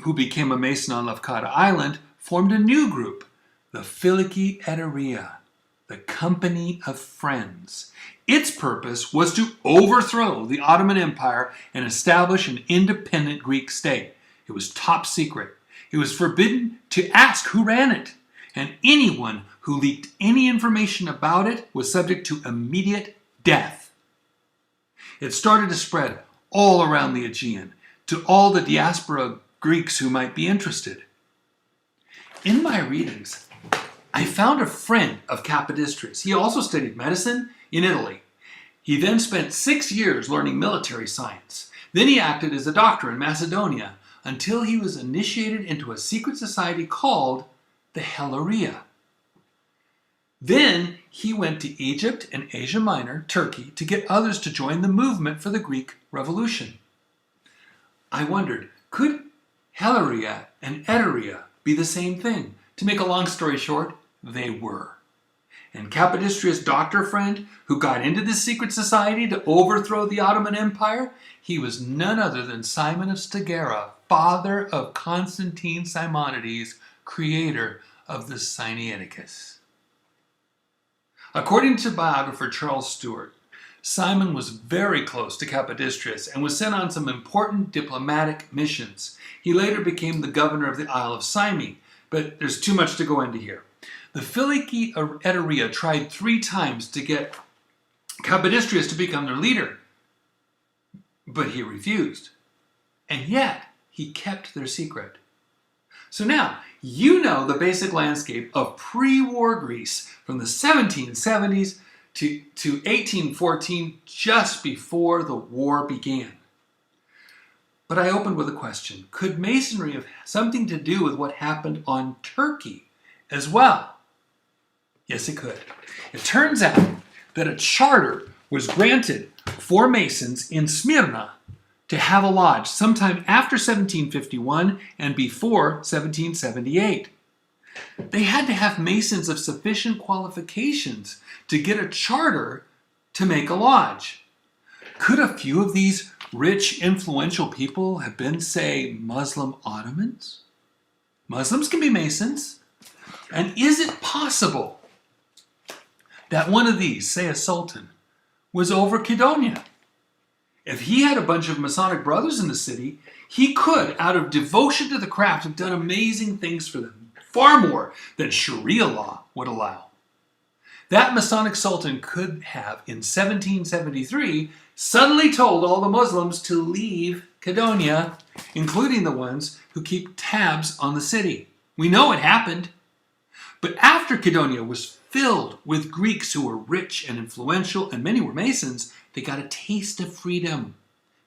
who became a Mason on Lefkada Island, formed a new group, the Filiki Eteria, the Company of Friends. Its purpose was to overthrow the Ottoman Empire and establish an independent Greek state. It was top secret. It was forbidden to ask who ran it, and anyone who leaked any information about it was subject to immediate death. It started to spread all around the Aegean to all the diaspora Greeks who might be interested. In my readings, I found a friend of Capodistrias. He also studied medicine in Italy. He then spent 6 years learning military science. Then he acted as a doctor in Macedonia until he was initiated into a secret society called the Helleria. Then he went to Egypt and Asia Minor, Turkey, to get others to join the movement for the Greek Revolution. I wondered, could Helleria and Eteria be the same thing? To make a long story short, they were. And Capodistrias' doctor friend, who got into this secret society to overthrow the Ottoman Empire, he was none other than Simon of Stagira, father of Constantine Simonides, creator of the Sinaiticus. According to biographer Charles Stewart, Simon was very close to Capodistrias and was sent on some important diplomatic missions. He later became the governor of the Isle of Symi, but there's too much to go into here. The Filiki Eteria tried 3 times to get Capodistrias to become their leader, but he refused. And yet, he kept their secret. So now, you know the basic landscape of pre-war Greece from the 1770s to 1814, just before the war began. But I opened with a question. Could Masonry have something to do with what happened on Turkey as well? Yes, it could. It turns out that a charter was granted for Masons in Smyrna to have a lodge sometime after 1751 and before 1778. They had to have Masons of sufficient qualifications to get a charter to make a lodge. Could a few of these rich, influential people have been, say, Muslim Ottomans? Muslims can be Masons. And is it possible that one of these, say a sultan, was over Kydonia? If he had a bunch of Masonic brothers in the city, he could, out of devotion to the craft, have done amazing things for them, far more than Sharia law would allow. That Masonic sultan could have, in 1773, suddenly told all the Muslims to leave Kydonia, including the ones who keep tabs on the city. We know it happened. But after Kydonia was filled with Greeks who were rich and influential, and many were Masons, they got a taste of freedom,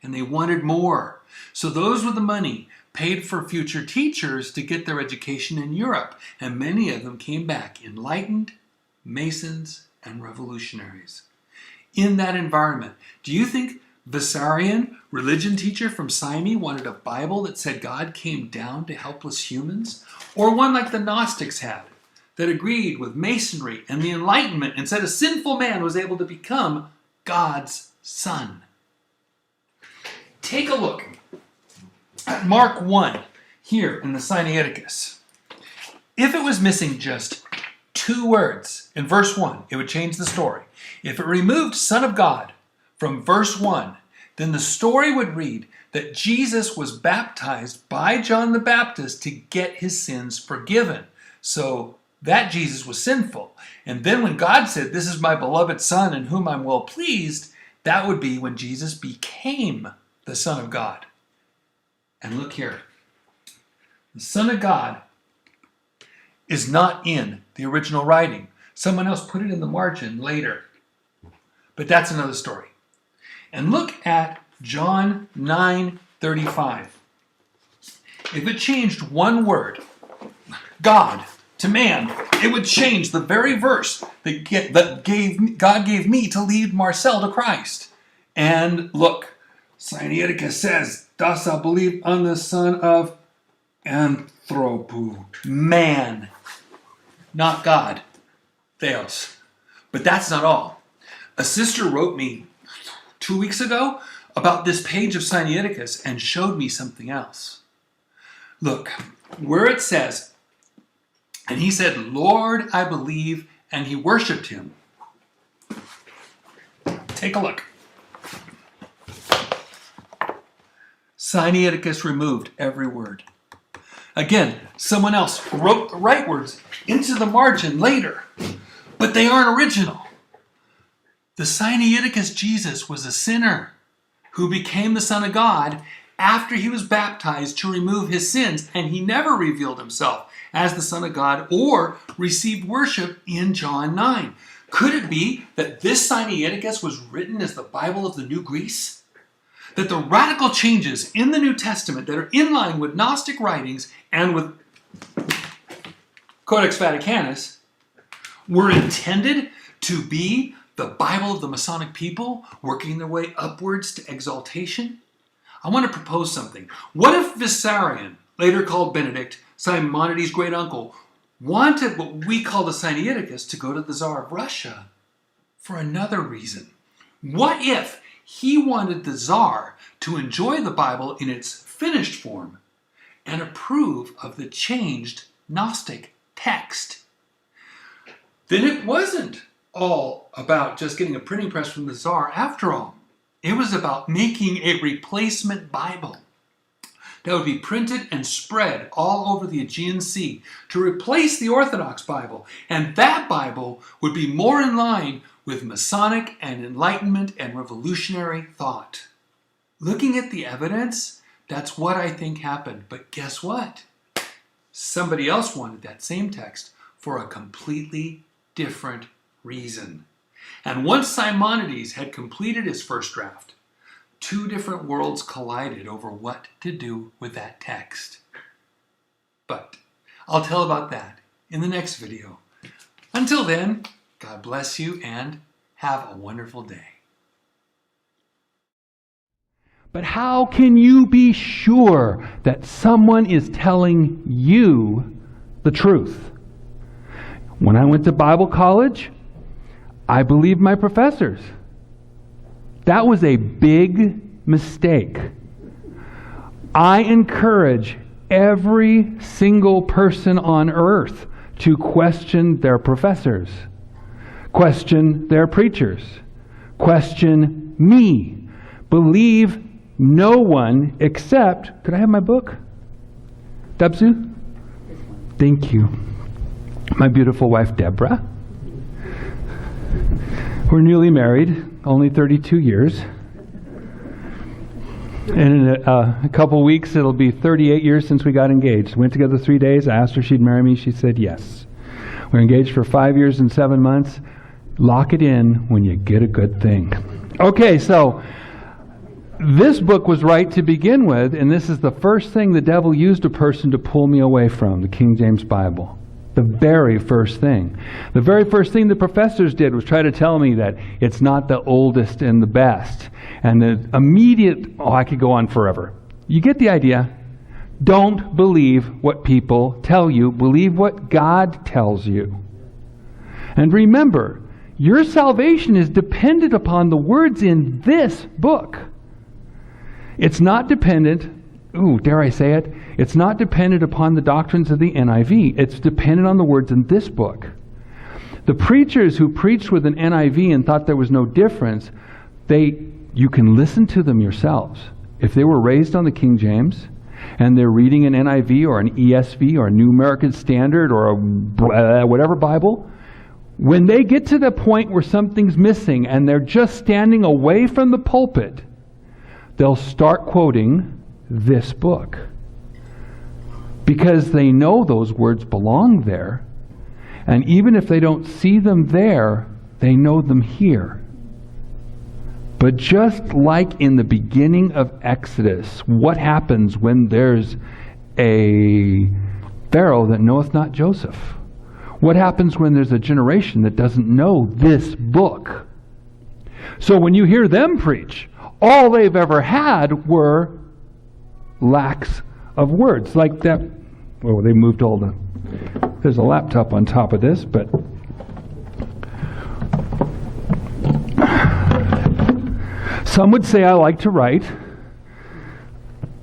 and they wanted more. So those with the money paid for future teachers to get their education in Europe, and many of them came back enlightened, Masons, and revolutionaries. In that environment, do you think Vissarion, religion teacher from Symi, wanted a Bible that said God came down to helpless humans? Or one like the Gnostics had, that agreed with Masonry and the Enlightenment and said a sinful man was able to become God's son? Take a look at Mark 1 here in the Sinaiticus. If it was missing just 2 words in verse 1, it would change the story. If it removed Son of God from verse 1, then the story would read that Jesus was baptized by John the Baptist to get his sins forgiven. So that Jesus was sinful. And then when God said, "This is my beloved Son in whom I'm well pleased," that would be when Jesus became the Son of God. And look here. The Son of God is not in the original writing. Someone else put it in the margin later. But that's another story. And look at John 9:35. If it changed one word, God, to man, it would change the very verse that God gave me to lead Marcel to Christ. And look, Sinaiticus says, "Thus I believe on the Son of Anthropou," man, not God. Theos. But that's not all. A sister wrote me 2 weeks ago about this page of Sinaiticus and showed me something else. Look, where it says, and he said, Lord, I believe, and he worshiped him. Take a look. Sinaiticus removed every word. Again, someone else wrote the right words into the margin later, but they aren't original. The Sinaiticus Jesus was a sinner who became the Son of God after he was baptized to remove his sins, and he never revealed himself as the Son of God or received worship in John 9. Could it be that this Sinaiticus was written as the Bible of the New Greece? That the radical changes in the New Testament that are in line with Gnostic writings and with Codex Vaticanus were intended to be the Bible of the Masonic people, working their way upwards to exaltation? I want to propose something. What if Vissarion, later called Benedict, Simonides' great uncle, wanted what we call the Sinaiticus to go to the Tsar of Russia for another reason? What if he wanted the Tsar to enjoy the Bible in its finished form and approve of the changed Gnostic text? Then it wasn't all about just getting a printing press from the Tsar after all. It was about making a replacement Bible that would be printed and spread all over the Aegean Sea to replace the Orthodox Bible. And that Bible would be more in line with Masonic and Enlightenment and revolutionary thought. Looking at the evidence, that's what I think happened. But guess what? Somebody else wanted that same text for a completely different reason. And once Simonides had completed his first draft, two different worlds collided over what to do with that text. But I'll tell about that in the next video. Until then, God bless you and have a wonderful day. But how can you be sure that someone is telling you the truth? When I went to Bible college, I believed my professors. That was a big mistake. I encourage every single person on earth to question their professors, question their preachers, question me. Believe no one except, could I have my book? Dubsu? Thank you. My beautiful wife, Deborah. We're newly married, only 32 years. And in a couple weeks, it'll be 38 years since we got engaged. Went together 3 days. I asked her if she'd marry me. She said yes. We're engaged for 5 years and 7 months. Lock it in when you get a good thing. Okay, so this book was right to begin with, and this is the first thing the devil used a person to pull me away from, the King James Bible. The very first thing. The very first thing the professors did was try to tell me that it's not the oldest and the best. And the immediate, I could go on forever. You get the idea. Don't believe what people tell you. Believe what God tells you. And remember, your salvation is dependent upon the words in this book. It's not dependent, dare I say it? It's not dependent upon the doctrines of the NIV. It's dependent on the words in this book. The preachers who preached with an NIV and thought there was no difference, you can listen to them yourselves. If they were raised on the King James and they're reading an NIV or an ESV or a New American Standard or a whatever Bible, when they get to the point where something's missing and they're just standing away from the pulpit, they'll start quoting this book. Because they know those words belong there. And even if they don't see them there, they know them here. But just like in the beginning of Exodus, what happens when there's a Pharaoh that knoweth not Joseph? What happens when there's a generation that doesn't know this book? So when you hear them preach, all they've ever had were lacks of words. Like that, they moved all the There's a laptop on top of this, but some would say I like to write,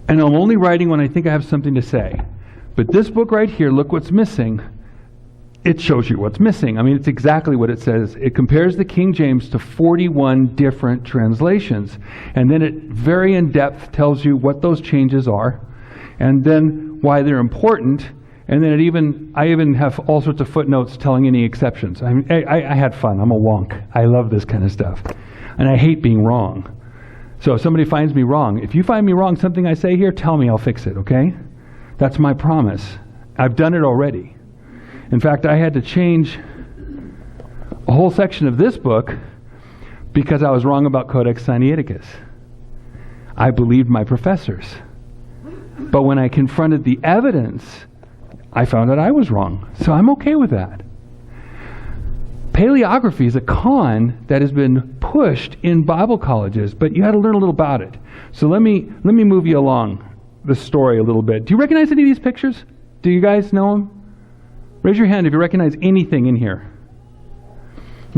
and I'm only writing when I think I have something to say. But this book right here, look what's missing. It shows you what's missing. I mean, it's exactly what it says. It compares the King James to 41 different translations. And then it very in depth tells you what those changes are, and then why they're important. And then I even have all sorts of footnotes telling any exceptions. I mean, I had fun. I'm a wonk. I love this kind of stuff. And I hate being wrong. So if somebody finds me wrong, if you find me wrong, something I say here, tell me, I'll fix it, okay? That's my promise. I've done it already. In fact, I had to change a whole section of this book because I was wrong about Codex Sinaiticus. I believed my professors. But when I confronted the evidence, I found that I was wrong. So I'm okay with that. Paleography is a con that has been pushed in Bible colleges, but you had to learn a little about it. So let me move you along the story a little bit. Do you recognize any of these pictures? Do you guys know them? Raise your hand if you recognize anything in here.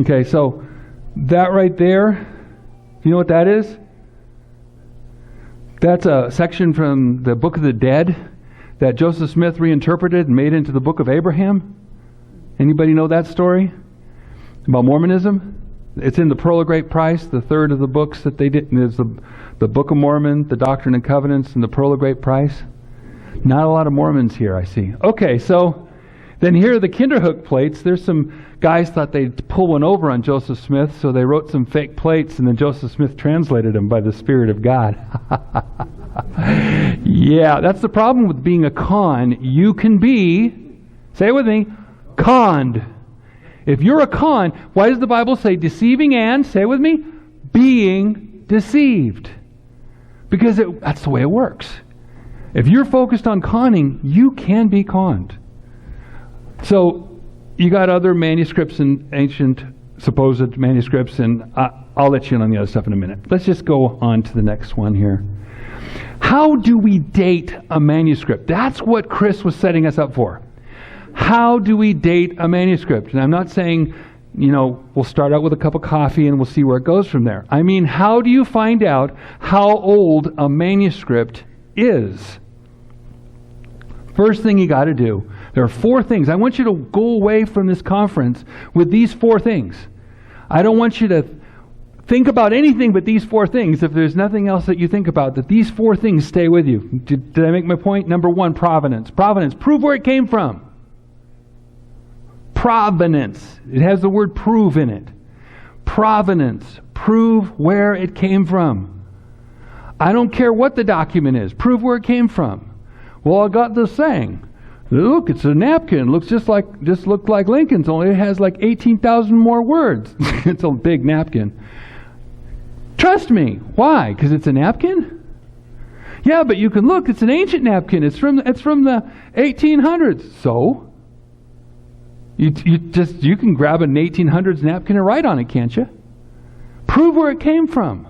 Okay, so that right there, you know what that is? That's a section from the Book of the Dead that Joseph Smith reinterpreted and made into the Book of Abraham. Anybody know that story? About Mormonism? It's in the Pearl of Great Price, the third of the books that they did. There's the Book of Mormon, the Doctrine and Covenants, and the Pearl of Great Price. Not a lot of Mormons here, I see. Okay, so then here are the Kinderhook plates. There's some guys thought they'd pull one over on Joseph Smith, so they wrote some fake plates, and then Joseph Smith translated them by the Spirit of God. Yeah, that's the problem with being a con. You can be, say it with me, conned. If you're a con, why does the Bible say deceiving and, say it with me, being deceived? Because that's the way it works. If you're focused on conning, you can be conned. So you got other manuscripts and ancient supposed manuscripts, and I'll let you in on the other stuff in a minute. Let's just go on to the next one here. How do we date a manuscript? That's what Chris was setting us up for. How do we date a manuscript? And I'm not saying, we'll start out with a cup of coffee and we'll see where it goes from there. I mean, how do you find out how old a manuscript is? First thing you got to do, there are 4 things. I want you to go away from this conference with these 4 things. I don't want you to think about anything but these 4 things. If there's nothing else that you think about, that these 4 things stay with you. Did I make my point? Number 1, provenance. Provenance. Prove where it came from. Provenance. It has the word prove in it. Provenance. Prove where it came from. I don't care what the document is. Prove where it came from. Well, I got this saying. Look, it's a napkin. It looks just looked like Lincoln's, only it has like 18,000 more words. It's a big napkin. Trust me. Why? Because it's a napkin? Yeah, but you can look. It's an ancient napkin. It's from the 1800s. So you can grab an 1800s napkin and write on it, can't you? Prove where it came from.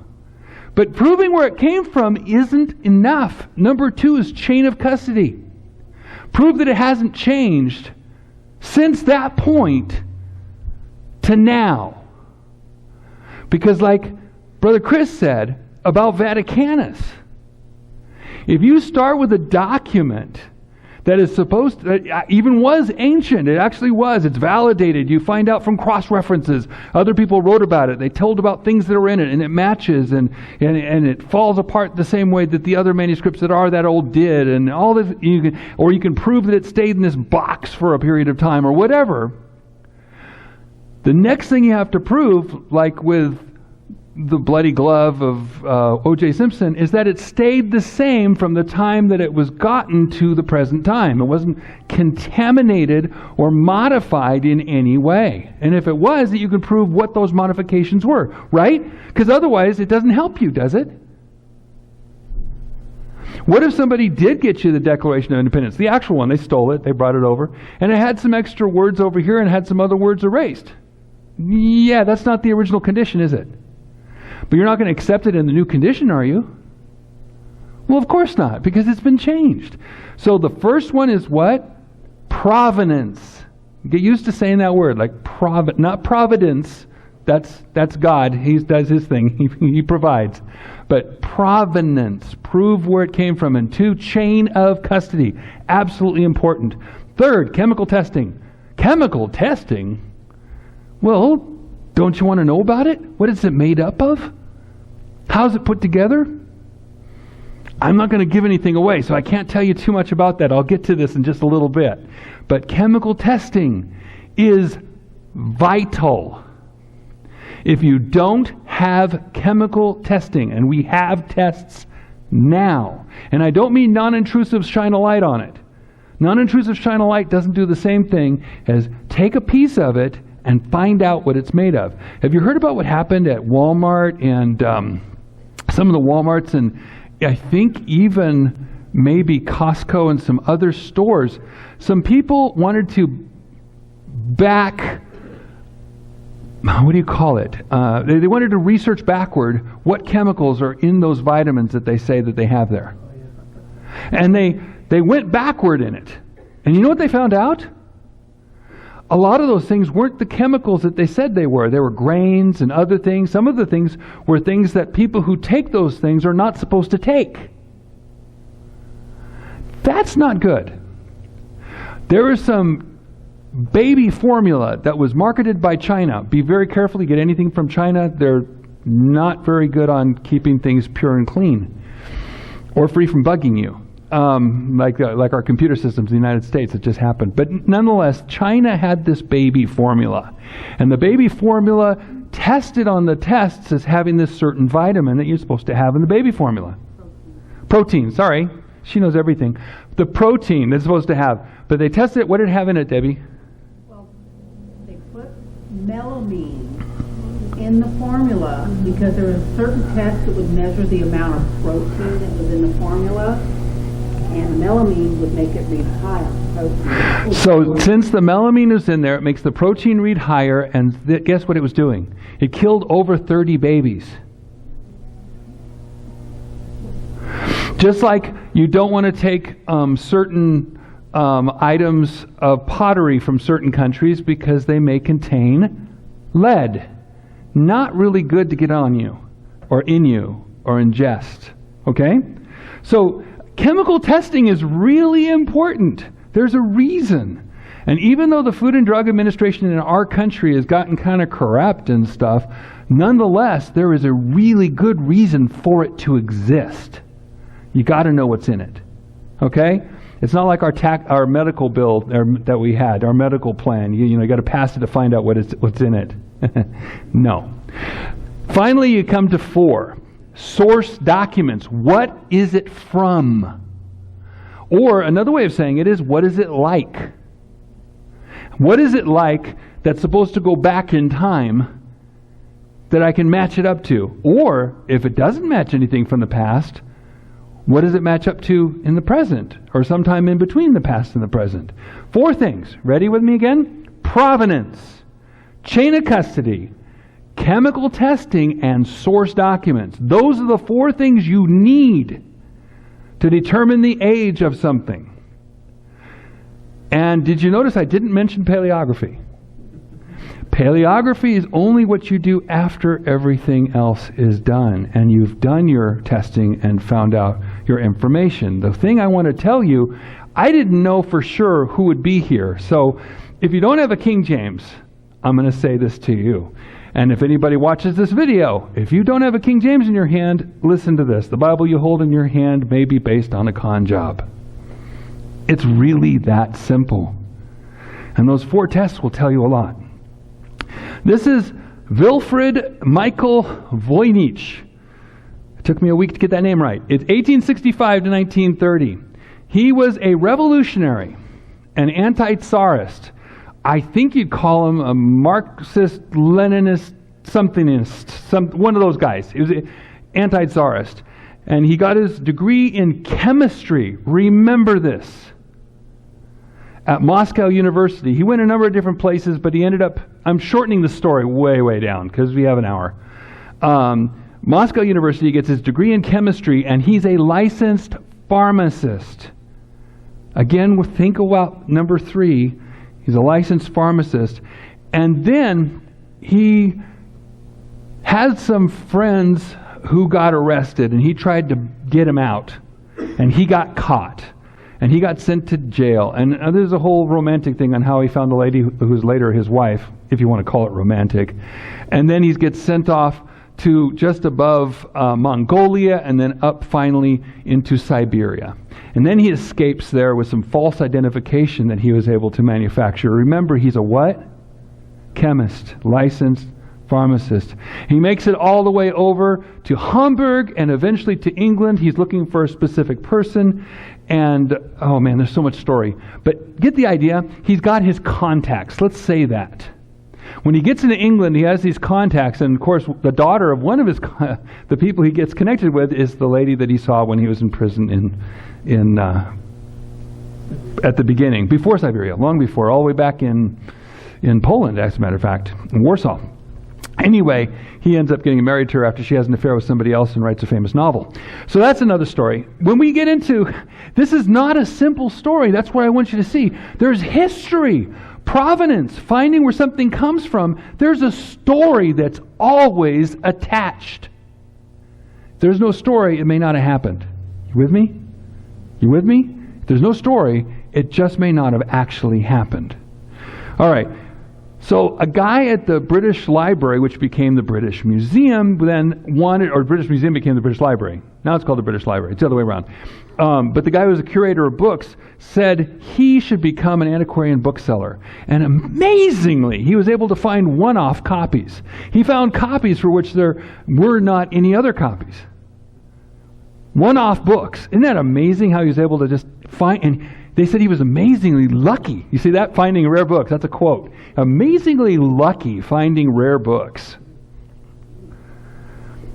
But proving where it came from isn't enough. Number 2 is chain of custody. Prove that it hasn't changed since that point to now. Because like Brother Chris said about Vaticanus, if you start with a document that is supposed to, even was ancient, it actually was, it's validated, you find out from cross-references, other people wrote about it, they told about things that are in it, and it matches, and it falls apart the same way that the other manuscripts that are that old did, and all this, you can prove that it stayed in this box for a period of time, or whatever. The next thing you have to prove, like with the bloody glove of O.J. Simpson, is that it stayed the same from the time that it was gotten to the present time. It wasn't contaminated or modified in any way. And if it was, that you can prove what those modifications were, right? Because otherwise it doesn't help you, does it? What if somebody did get you the Declaration of Independence, the actual one, they stole it, they brought it over, and it had some extra words over here and had some other words erased? Yeah, that's not the original condition, is it? But you're not going to accept it in the new condition, are you? Well, of course not, because it's been changed. So the first one is what? Provenance. Get used to saying that word, like not providence. That's God. He does his thing. He provides. But provenance, prove where it came from. And 2, chain of custody. Absolutely important. 3rd, chemical testing. Chemical testing? Well, don't you want to know about it? What is it made up of? How's it put together? I'm not going to give anything away, so I can't tell you too much about that. I'll get to this in just a little bit. But chemical testing is vital. If you don't have chemical testing, and we have tests now, and I don't mean non-intrusive shine a light on it. Non-intrusive shine a light doesn't do the same thing as take a piece of it and find out what it's made of. Have you heard about what happened at Walmart and some of the Walmarts and I think even maybe Costco and some other stores? Some people wanted to what do you call it? They wanted to research backward what chemicals are in those vitamins that they say that they have there. And they went backward in it. And you know what they found out? A lot of those things weren't the chemicals that they said they were. They were grains and other things. Some of the things were things that people who take those things are not supposed to take. That's not good. There is some baby formula that was marketed by China. Be very careful to get anything from China. They're not very good on keeping things pure and clean or free from bugging you. Like our computer systems in the United States, it just happened. But nonetheless, China had this baby formula. And the baby formula tested on the tests as having this certain vitamin that you're supposed to have in the baby formula. Protein, sorry. She knows everything. The protein that's supposed to have. But they tested it. What did it have in it, Debbie? Well, they put melamine in the formula because there was a certain test that would measure the amount of protein that was in the formula. And melamine would make it read higher. So since the melamine is in there, it makes the protein read higher, and guess what it was doing? It killed over 30 babies. Just like you don't want to take certain items of pottery from certain countries because they may contain lead. Not really good to get on you, or in you, or ingest. Okay? So chemical testing is really important. There's a reason. And even though the Food and Drug Administration in our country has gotten kind of corrupt and stuff, nonetheless, there is a really good reason for it to exist. You got to know what's in it. Okay? It's not like our medical bill that we had, our medical plan. You got to pass it to find out what's in it. No. Finally, you come to 4. Source documents. What is it from? Or another way of saying it is, what is it like? What is it like that's supposed to go back in time that I can match it up to? Or if it doesn't match anything from the past, what does it match up to in the present or sometime in between the past and the present? 4 things. Ready with me again? Provenance, chain of custody, chemical testing, and source documents. Those are the 4 things you need to determine the age of something. And did you notice I didn't mention paleography? Paleography is only what you do after everything else is done and you've done your testing and found out your information. The thing I want to tell you, I didn't know for sure who would be here. So if you don't have a King James, I'm going to say this to you. And if anybody watches this video, if you don't have a King James in your hand, listen to this. The Bible you hold in your hand may be based on a con job. It's really that simple. And those 4 tests will tell you a lot. This is Wilfrid Michael Voynich. It took me a week to get that name right. It's 1865 to 1930. He was a revolutionary, an anti-Tsarist. I think you'd call him a Marxist, Leninist, somethingist, one of those guys. He was an anti-Tsarist. And he got his degree in chemistry. Remember this. At Moscow University. He went a number of different places, but he ended up, I'm shortening the story way down because we have an hour. Moscow University gets his degree in chemistry, and he's a licensed pharmacist. Again, think about number 3. He's a licensed pharmacist. And then he had some friends who got arrested, and he tried to get him out. And he got caught. And he got sent to jail. And there's a whole romantic thing on how he found the lady who's later his wife, if you want to call it romantic. And then he gets sent off to just above Mongolia, and then up finally into Siberia. And then he escapes there with some false identification that he was able to manufacture. Remember, he's a what? Chemist, licensed pharmacist. He makes it all the way over to Hamburg and eventually to England. He's looking for a specific person. And, oh man, there's so much story. But get the idea. He's got his contacts. Let's say that. When he gets into England, he has these contacts, and of course, the daughter of one of his, the people he gets connected with, is the lady that he saw when he was in prison at the beginning, before Siberia, long before, all the way back in Poland, as a matter of fact, in Warsaw. Anyway, he ends up getting married to her after she has an affair with somebody else and writes a famous novel. So that's another story. When we get into, this is not a simple story. That's what I want you to see. There's history, provenance, finding where something comes from. There's a story that's always attached. If there's no story, it may not have happened. You with me? You with me? If there's no story, it just may not have actually happened. All right. So a guy at the British Library, which became the British Museum, then wanted, or British Museum became the British Library. Now it's called the British Library. It's the other way around. But the guy who was a curator of books said he should become an antiquarian bookseller. And amazingly, he was able to find one-off copies. He found copies for which there were not any other copies. One-off books. Isn't that amazing how he was able to just find... And they said he was amazingly lucky. You see that? Finding rare books. That's a quote. Amazingly lucky finding rare books.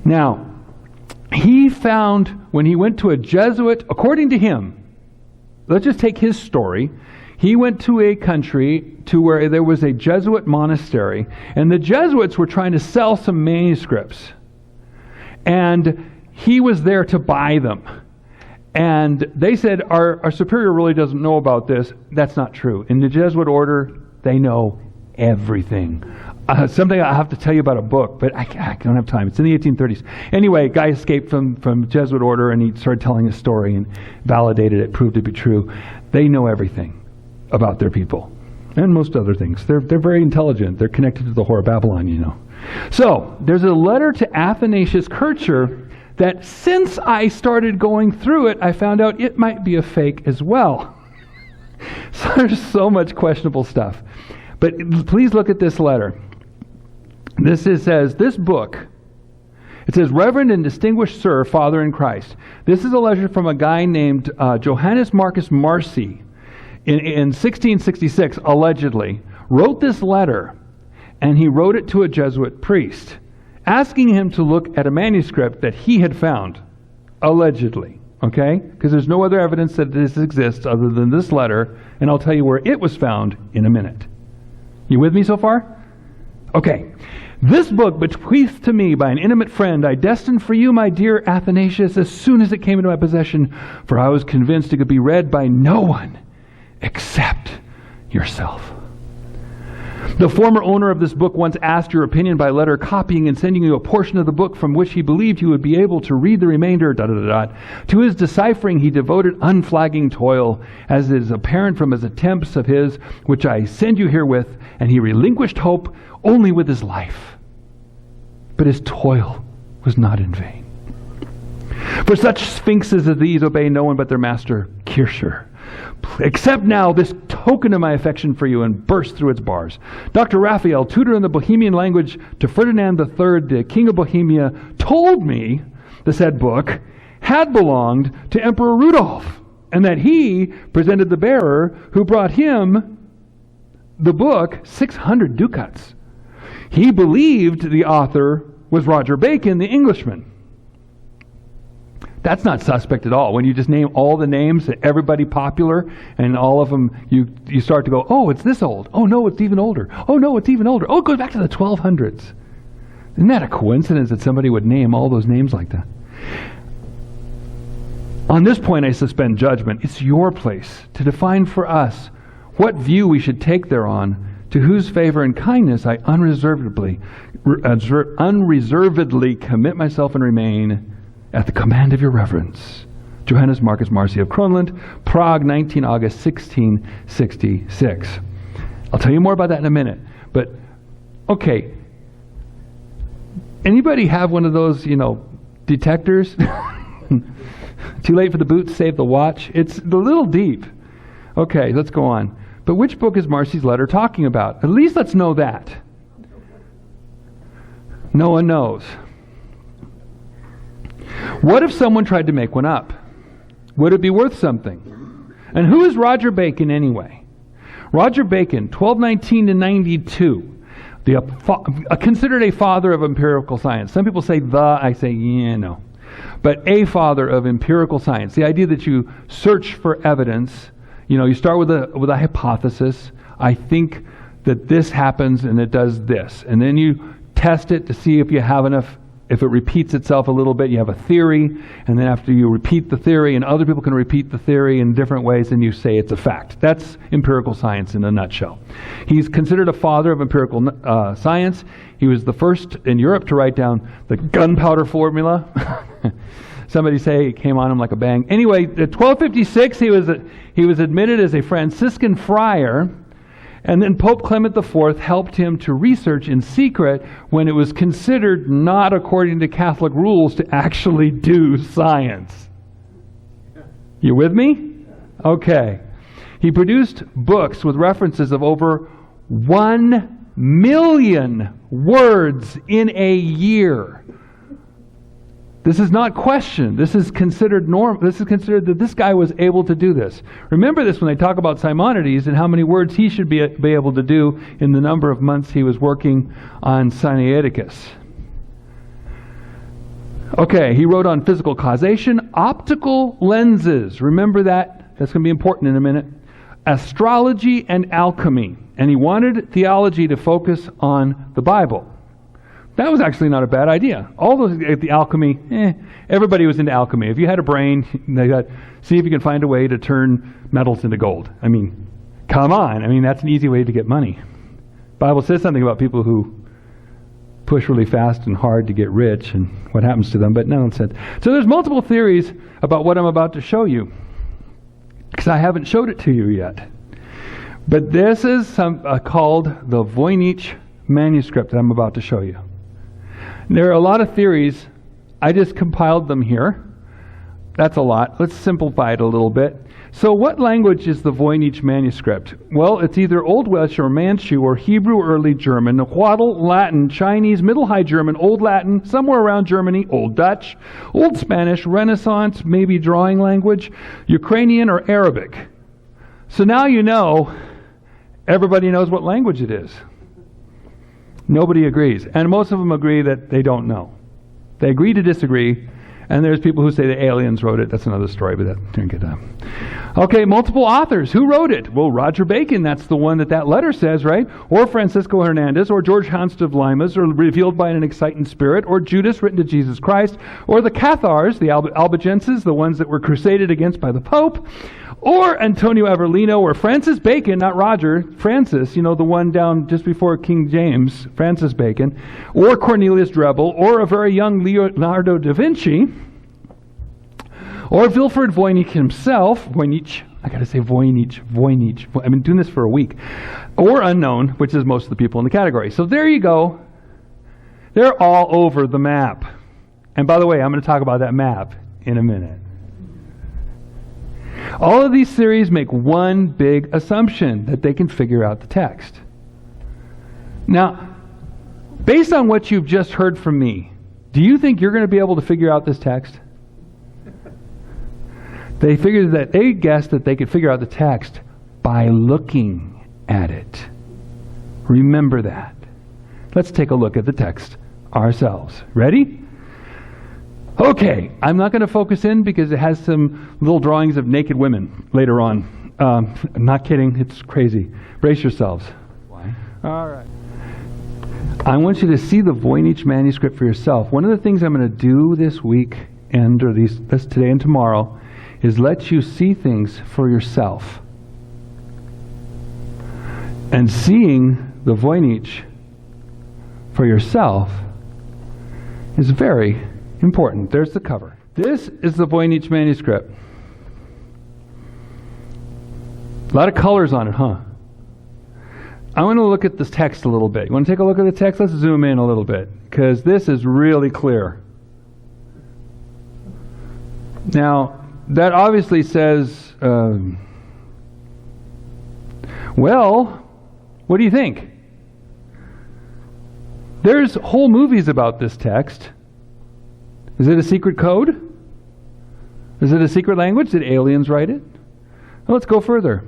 Now, he found when he went to a Jesuit, according to him, let's just take his story. He went to a country to where there was a Jesuit monastery, and the Jesuits were trying to sell some manuscripts. And he was there to buy them. And they said, our superior really doesn't know about this. That's not true. In the Jesuit order, they know everything. Something I have to tell you about a book, but I don't have time. It's in the 1830s. Anyway, a guy escaped from Jesuit order, and he started telling a story and validated it, proved it to be true. They know everything about their people. And most other things. They're very intelligent. They're connected to the Whore of Babylon, you know. So, there's a letter to Athanasius Kircher that since I started going through it, I found out it might be a fake as well. So there's so much questionable stuff. But please look at this letter. Says, this book, it says, Reverend and Distinguished Sir, Father in Christ. This is a letter from a guy named Johannes Marcus Marci in 1666, allegedly, wrote this letter, and he wrote it to a Jesuit priest, asking him to look at a manuscript that he had found, allegedly, okay? Because there's no other evidence that this exists other than this letter, and I'll tell you where it was found in a minute. You with me so far? Okay. This book, bequeathed to me by an intimate friend, I destined for you, my dear Athanasius, as soon as it came into my possession, for I was convinced it could be read by no one except yourself. The former owner of this book once asked your opinion by letter, copying and sending you a portion of the book from which he believed you would be able to read the remainder, ... To his deciphering he devoted unflagging toil, as is apparent from his attempts of his, which I send you herewith, and he relinquished hope only with his life. But his toil was not in vain. For such sphinxes as these obey no one but their master, Kircher. Accept now this token of my affection for you and burst through its bars. Dr. Raphael, tutor in the Bohemian language to Ferdinand III, the King of Bohemia, told me the said book had belonged to Emperor Rudolph, and that he presented the bearer who brought him the book 600 ducats. He believed the author was Roger Bacon, the Englishman. That's not suspect at all. When you just name all the names, everybody popular, and all of them, you start to go, oh, it's this old. Oh, no, it's even older. Oh, no, it's even older. Oh, it goes back to the 1200s. Isn't that a coincidence that somebody would name all those names like that? On this point, I suspend judgment. It's your place to define for us what view we should take thereon, to whose favor and kindness I unreservedly commit myself and remain at the command of your reverence. Johannes Marcus Marci of Kronland, Prague, 19 August 1666. I'll tell you more about that in a minute. But, okay. Anybody have one of those, detectors? Too late for the boots, save the watch. It's a little deep. Okay, let's go on. But which book is Marci's letter talking about? At least let's know that. No one knows. What if someone tried to make one up? Would it be worth something? And who is Roger Bacon anyway? Roger Bacon, 1219 to 92. Considered a father of empirical science. Some people say I say, no. But a father of empirical science. The idea that you search for evidence. You start with a hypothesis. I think that this happens and it does this. And then you test it to see if you have enough, if it repeats itself a little bit, you have a theory. And then after you repeat the theory and other people can repeat the theory in different ways, and you say it's a fact. That's empirical science in a nutshell. He's considered a father of empirical science. He was the first in Europe to write down the gunpowder formula. Somebody say it came on him like a bang. Anyway, at 1256, he was admitted as a Franciscan friar, and then Pope Clement IV helped him to research in secret when it was considered not according to Catholic rules to actually do science. You with me? Okay. He produced books with references of over 1 million words in a year. This is not questioned. This is considered normal. This is considered that this guy was able to do this. Remember this when they talk about Simonides and how many words he should be able to do in the number of months he was working on Sinaiticus. Okay, he wrote on physical causation, optical lenses. Remember that? That's going to be important in a minute. Astrology and alchemy. And he wanted theology to focus on the Bible. That was actually not a bad idea. All those, the alchemy, everybody was into alchemy. If you had a brain, they got, see if you can find a way to turn metals into gold. I mean, come on. I mean, that's an easy way to get money. The Bible says something about people who push really fast and hard to get rich and what happens to them, but nonsense. So there's multiple theories about what I'm about to show you, because I haven't showed it to you yet. But this is called the Voynich manuscript that I'm about to show you. There are a lot of theories. I just compiled them here. That's a lot. Let's simplify it a little bit. So what language is the Voynich manuscript? Well, it's either Old Welsh or Manchu or Hebrew or Early German, Nahuatl, Latin, Chinese, Middle High German, Old Latin, somewhere around Germany, Old Dutch, Old Spanish, Renaissance, maybe drawing language, Ukrainian or Arabic. So now you know, everybody knows what language it is. Nobody agrees. And most of them agree that they don't know. They agree to disagree. And there's people who say the aliens wrote it. That's another story, but that didn't get done. Okay, multiple authors. Who wrote it? Well, Roger Bacon, that's the one that letter says, right? Or Francisco Hernandez, or George Hanst of Limas, or revealed by an exciting spirit, or Judas, written to Jesus Christ, or the Cathars, the Albigenses, the ones that were crusaded against by the Pope, or Antonio Averlino, or Francis Bacon, not Roger, Francis, the one down just before King James, Francis Bacon, or Cornelius Drebbel, or a very young Leonardo da Vinci, or Wilfrid Voynich himself, Voynich, I gotta say Voynich, I've been doing this for a week, or unknown, which is most of the people in the category. So there you go. They're all over the map. And by the way, I'm going to talk about that map in a minute. All of these theories make one big assumption, that they can figure out the text. Now, based on what you've just heard from me, do you think you're going to be able to figure out this text? They guessed that they could figure out the text by looking at it. Remember that. Let's take a look at the text ourselves. Ready? Okay, I'm not going to focus in because it has some little drawings of naked women later on. I'm not kidding, it's crazy. Brace yourselves. Why? All right. I want you to see the Voynich manuscript for yourself. One of the things I'm going to do this week, this today and tomorrow, is let you see things for yourself. And seeing the Voynich for yourself is very important. There's the cover. This is the Voynich manuscript. A lot of colors on it, huh? I want to look at this text a little bit. You want to take a look at the text? Let's zoom in a little bit, because this is really clear. Now, that obviously says, well, what do you think? There's whole movies about this text. Is it a secret code? Is it a secret language? Did aliens write it? Well, let's go further.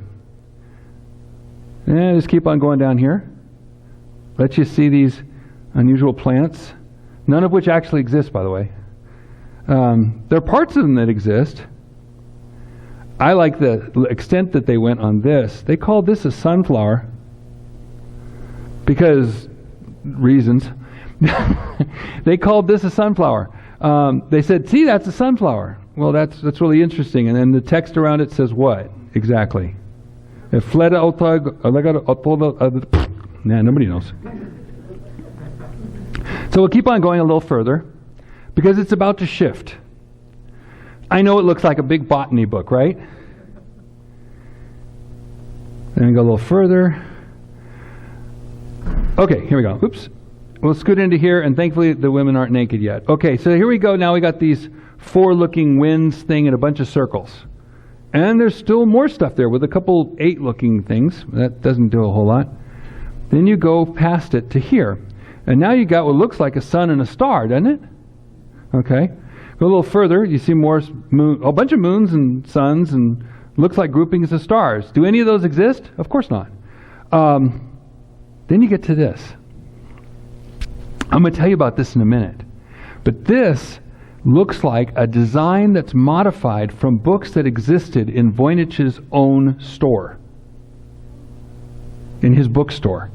And just keep on going down here. Let you see these unusual plants, none of which actually exist, by the way. There are parts of them that exist. I like the extent that they went on this. They called this a sunflower because reasons. They called this a sunflower. They said, see, that's a sunflower. Well, that's really interesting. And then the text around it says what exactly? Nobody knows. So we'll keep on going a little further because it's about to shift. I know it looks like a big botany book, right? Then we go a little further. Okay, here we go. Oops. We'll scoot into here, and thankfully the women aren't naked yet. Okay, so here we go. Now we got these four-looking winds thing and a bunch of circles. And there's still more stuff there with a couple eight-looking things. That doesn't do a whole lot. Then you go past it to here. And now you got what looks like a sun and a star, doesn't it? Okay. Go a little further. You see more a bunch of moons and suns and looks like groupings of stars. Do any of those exist? Of course not. Then you get to this. I'm going to tell you about this in a minute. But this looks like a design that's modified from books that existed in Voynich's own store, in his bookstore,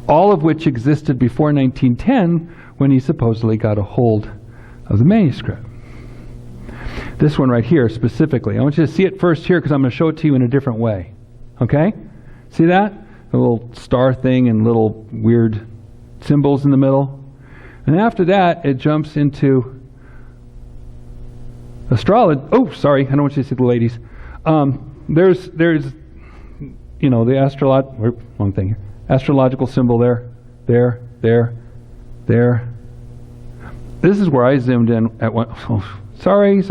all of which existed before 1910 when he supposedly got a hold of the manuscript. This one right here specifically. I want you to see it first here because I'm going to show it to you in a different way. Okay? See that? A little star thing and little weird symbols in the middle. And after that, it jumps into astrology. Oh, sorry, I don't want you to see the ladies. There's you know, the wrong thing here. Astrological symbol there. This is where I zoomed in at one. Oh, sorry.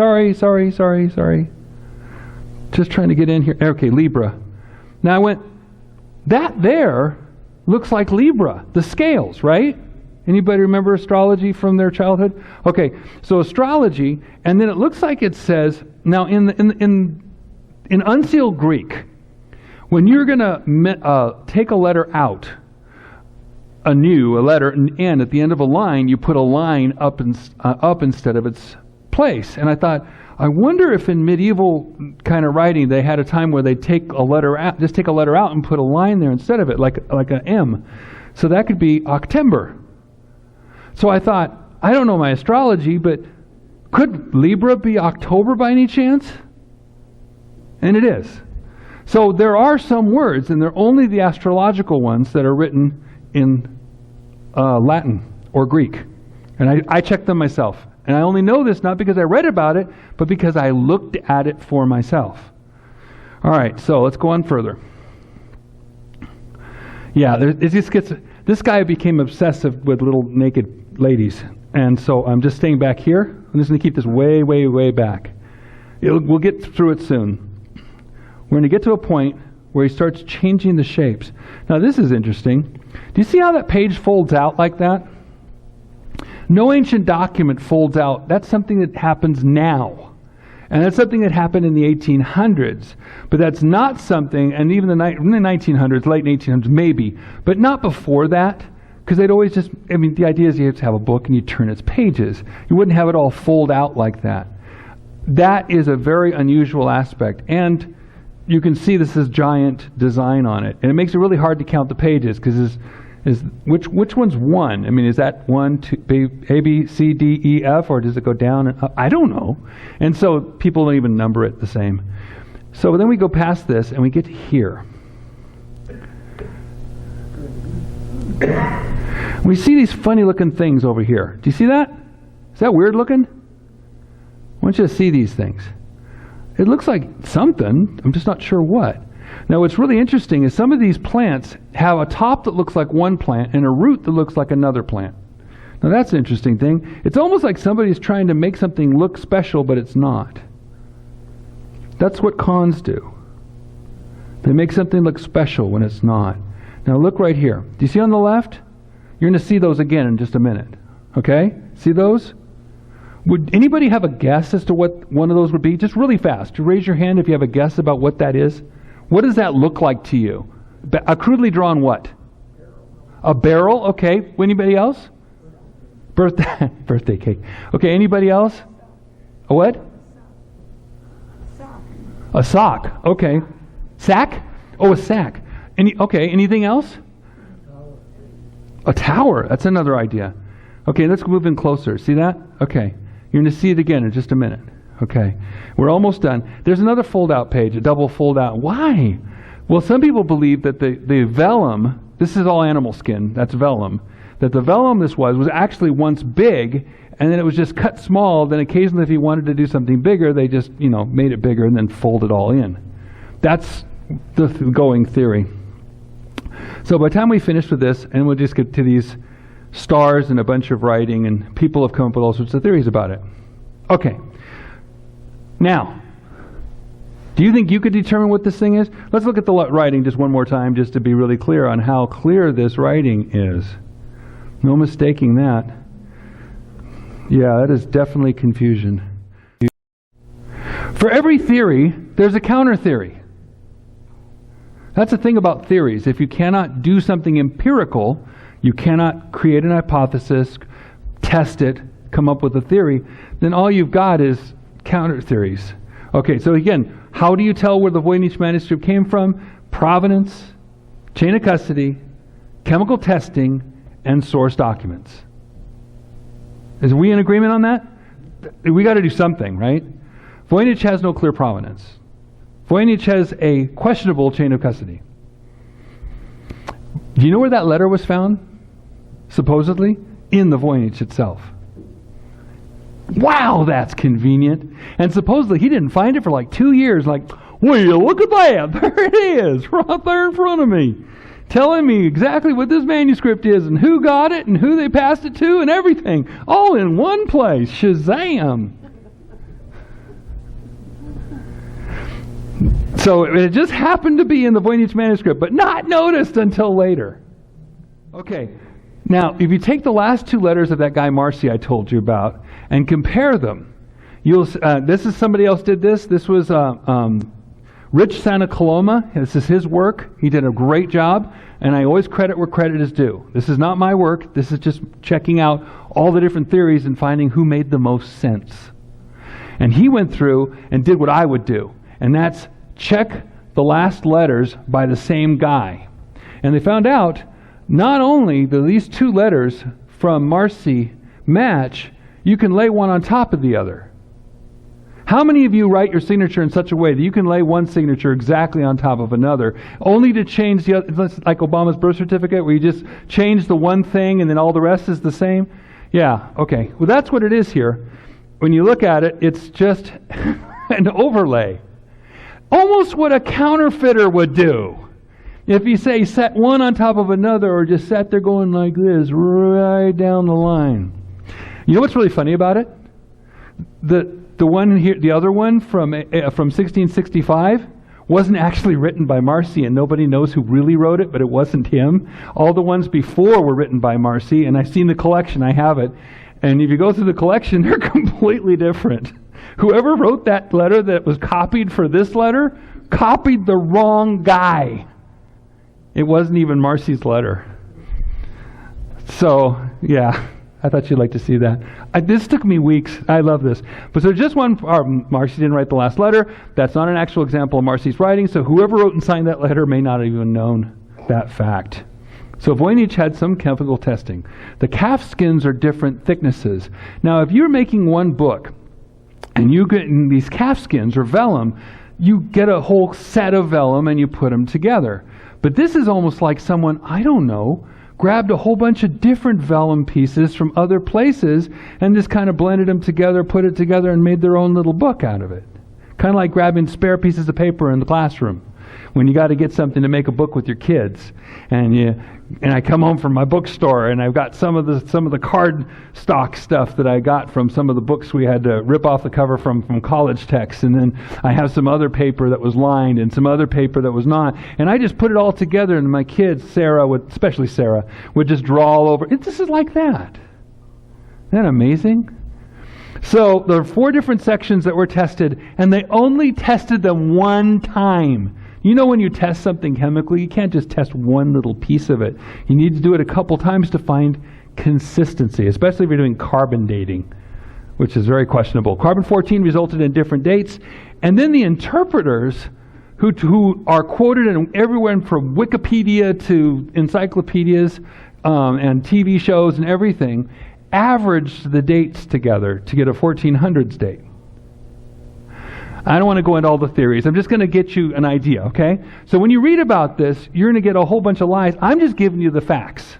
Just trying to get in here. Okay, Libra. Now I went, that there looks like Libra, the scales, right? Anybody remember astrology from their childhood? Okay, so astrology, and then it looks like it says, now in unsealed Greek, when you're going to take a letter out, a letter, an N at the end of a line, you put a line up instead of its place. And I thought, I wonder if in medieval kind of writing they had a time where they'd take a letter out, just take a letter out and put a line there instead of it, like an M. So that could be Octember. So I thought, I don't know my astrology, but could Libra be October by any chance? And it is. So there are some words, and they're only the astrological ones that are written in Latin or Greek. And I checked them myself. And I only know this not because I read about it, but because I looked at it for myself. All right, so let's go on further. Yeah, this guy became obsessive with little naked ladies. And so I'm just staying back here. I'm just going to keep this way, way, way back. We'll get through it soon. We're going to get to a point where he starts changing the shapes. Now this is interesting. Do you see how that page folds out like that? No ancient document folds out. That's something that happens now. And that's something that happened in the 1800s. But that's not something, and even in the 1900s, late 1800s, maybe, but not before that. Because they'd always just, the idea is you have to have a book and you turn its pages. You wouldn't have it all fold out like that. That is a very unusual aspect. And you can see this is giant design on it. And it makes it really hard to count the pages because which one's one? Is that 1, 2, A, B, C, D, E, F, or does it go down and up? I don't know. And so people don't even number it the same. So then we go past this and we get to here. We see these funny looking things over here. Do you see that? Is that weird looking? I want you to see these things. It looks like something. I'm just not sure what. Now what's really interesting is some of these plants have a top that looks like one plant and a root that looks like another plant. Now that's an interesting thing. It's almost like somebody's trying to make something look special, but it's not. That's what cons do. They make something look special when it's not. Now look right here. Do you see on the left? You're going to see those again in just a minute. Okay? See those? Would anybody have a guess as to what one of those would be? Just really fast. Raise your hand if you have a guess about what that is. What does that look like to you? A crudely drawn what? A barrel? Okay. Anybody else? Birthday cake. Okay, anybody else? A what? A sock. Okay. Sack? Oh, a sack. Anything else? A tower. That's another idea. Okay, let's move in closer. See that? Okay. You're going to see it again in just a minute. Okay. We're almost done. There's another fold-out page, a double fold-out. Why? Well, some people believe that the vellum, this is all animal skin, that's vellum, that the vellum this was actually once big, and then it was just cut small. Then occasionally if you wanted to do something bigger, they just, made it bigger and then fold it all in. That's the going theory. So by the time we finish with this, and we'll just get to these stars and a bunch of writing, and people have come up with all sorts of theories about it. Okay. Now, do you think you could determine what this thing is? Let's look at the writing just one more time just to be really clear on how clear this writing is. No mistaking that. Yeah, that is definitely confusion. For every theory, there's a counter theory. That's the thing about theories. If you cannot do something empirical, you cannot create an hypothesis, test it, come up with a theory, then all you've got is counter theories. Okay, so again, how do you tell where the Voynich manuscript came from? Provenance, chain of custody, chemical testing, and source documents. Is we in agreement on that? We got to do something, right? Voynich has no clear provenance. Voynich has a questionable chain of custody. Do you know where that letter was found? Supposedly? In the Voynich itself. Wow, that's convenient. And supposedly he didn't find it for like 2 years. Like, well, look at that. There it is, right there in front of me. Telling me exactly what this manuscript is and who got it and who they passed it to and everything. All in one place. Shazam. So it just happened to be in the Voynich manuscript, but not noticed until later. Okay. Now, if you take the last 2 letters of that guy Marcy I told you about and compare them, you'll. This is somebody else did this. This was Rich Santa Coloma. This is his work. He did a great job, and I always credit where credit is due. This is not my work. This is just checking out all the different theories and finding who made the most sense. And he went through and did what I would do, and that's check the last letters by the same guy. And they found out not only do these 2 letters from Marcy match, you can lay one on top of the other. How many of you write your signature in such a way that you can lay one signature exactly on top of another, only to change the other, like Obama's birth certificate, where you just change the one thing and then all the rest is the same? Yeah, okay. Well, that's what it is here. When you look at it, it's just an overlay. Almost what a counterfeiter would do. If you say set one on top of another or just sat there going like this right down the line. You know what's really funny about it? The one here, the other one from 1665 wasn't actually written by Marcy, and nobody knows who really wrote it, but it wasn't him. All the ones before were written by Marcy, and I've seen the collection, I have it. And if you go through the collection, they're completely different. Whoever wrote that letter that was copied for this letter copied the wrong guy. It wasn't even Marcy's letter. So, yeah, I thought you'd like to see that. This took me weeks. I love this. But so just one, Marcy didn't write the last letter. That's not an actual example of Marcy's writing, so whoever wrote and signed that letter may not have even known that fact. So Voynich had some chemical testing. The calf skins are different thicknesses. Now, if you're making one book, and you get these calf skins or vellum, you get a whole set of vellum and you put them together. But this is almost like someone, I don't know, grabbed a whole bunch of different vellum pieces from other places and just kind of blended them together, put it together, and made their own little book out of it. Kind of like grabbing spare pieces of paper in the classroom when you got to get something to make a book with your kids. And I come home from my bookstore and I've got some of the card stock stuff that I got from some of the books we had to rip off the cover from college texts, and then I have some other paper that was lined and some other paper that was not, and I just put it all together, and my kids, especially Sarah, would just draw all over. This is like that. Isn't that amazing? So there are 4 different sections that were tested, and they only tested them one time. You know, when you test something chemically, you can't just test one little piece of it. You need to do it a couple times to find consistency, especially if you're doing carbon dating, which is very questionable. Carbon-14 resulted in different dates, and then the interpreters who are quoted everywhere from Wikipedia to encyclopedias and TV shows and everything, averaged the dates together to get a 1400s date. I don't want to go into all the theories. I'm just going to get you an idea, okay? So when you read about this, you're going to get a whole bunch of lies. I'm just giving you the facts.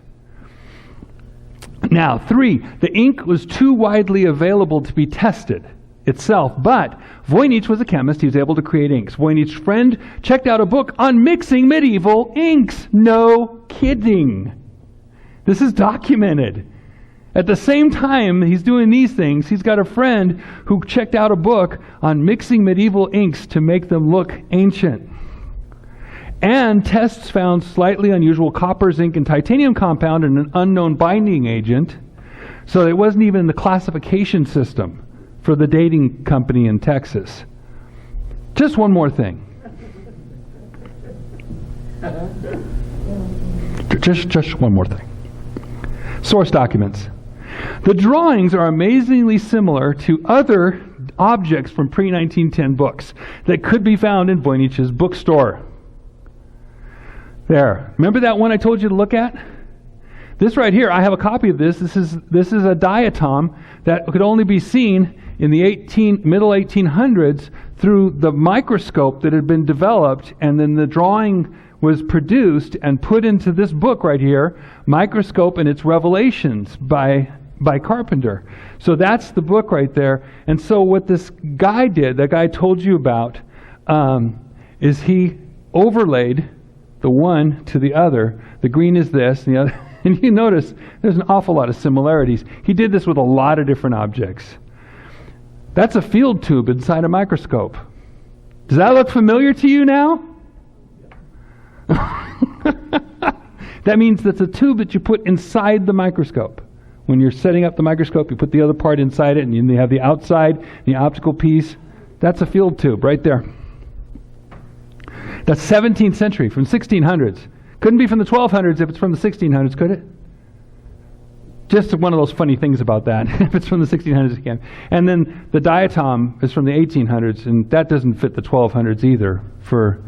Now, 3, the ink was too widely available to be tested itself, but Voynich was a chemist. He was able to create inks. Voynich's friend checked out a book on mixing medieval inks. No kidding. This is documented. At the same time he's doing these things, he's got a friend who checked out a book on mixing medieval inks to make them look ancient. And tests found slightly unusual copper, zinc, and titanium compound and an unknown binding agent. So it wasn't even in the classification system for the dating company in Texas. Just one more thing. Just one more thing. Source documents. The drawings are amazingly similar to other objects from pre-1910 books that could be found in Voynich's bookstore. There. Remember that one I told you to look at? This right here, I have a copy of this. This is a diatom that could only be seen in the middle 1800s through the microscope that had been developed, and then the drawing was produced and put into this book right here, Microscope and Its Revelations by Carpenter. So that's the book right there. And so what this guy did, that guy I told you about, is he overlaid the one to the other. The green is this, and the other. And you notice there's an awful lot of similarities. He did this with a lot of different objects. That's a field tube inside a microscope. Does that look familiar to you now? That means that's a tube that you put inside the microscope. When you're setting up the microscope, you put the other part inside it, and you have the outside, the optical piece. That's a field tube right there. That's 17th century, from 1600s. Couldn't be from the 1200s if it's from the 1600s, could it? Just one of those funny things about that. If it's from the 1600s, it can. And then the diatom is from the 1800s, and that doesn't fit the 1200s either for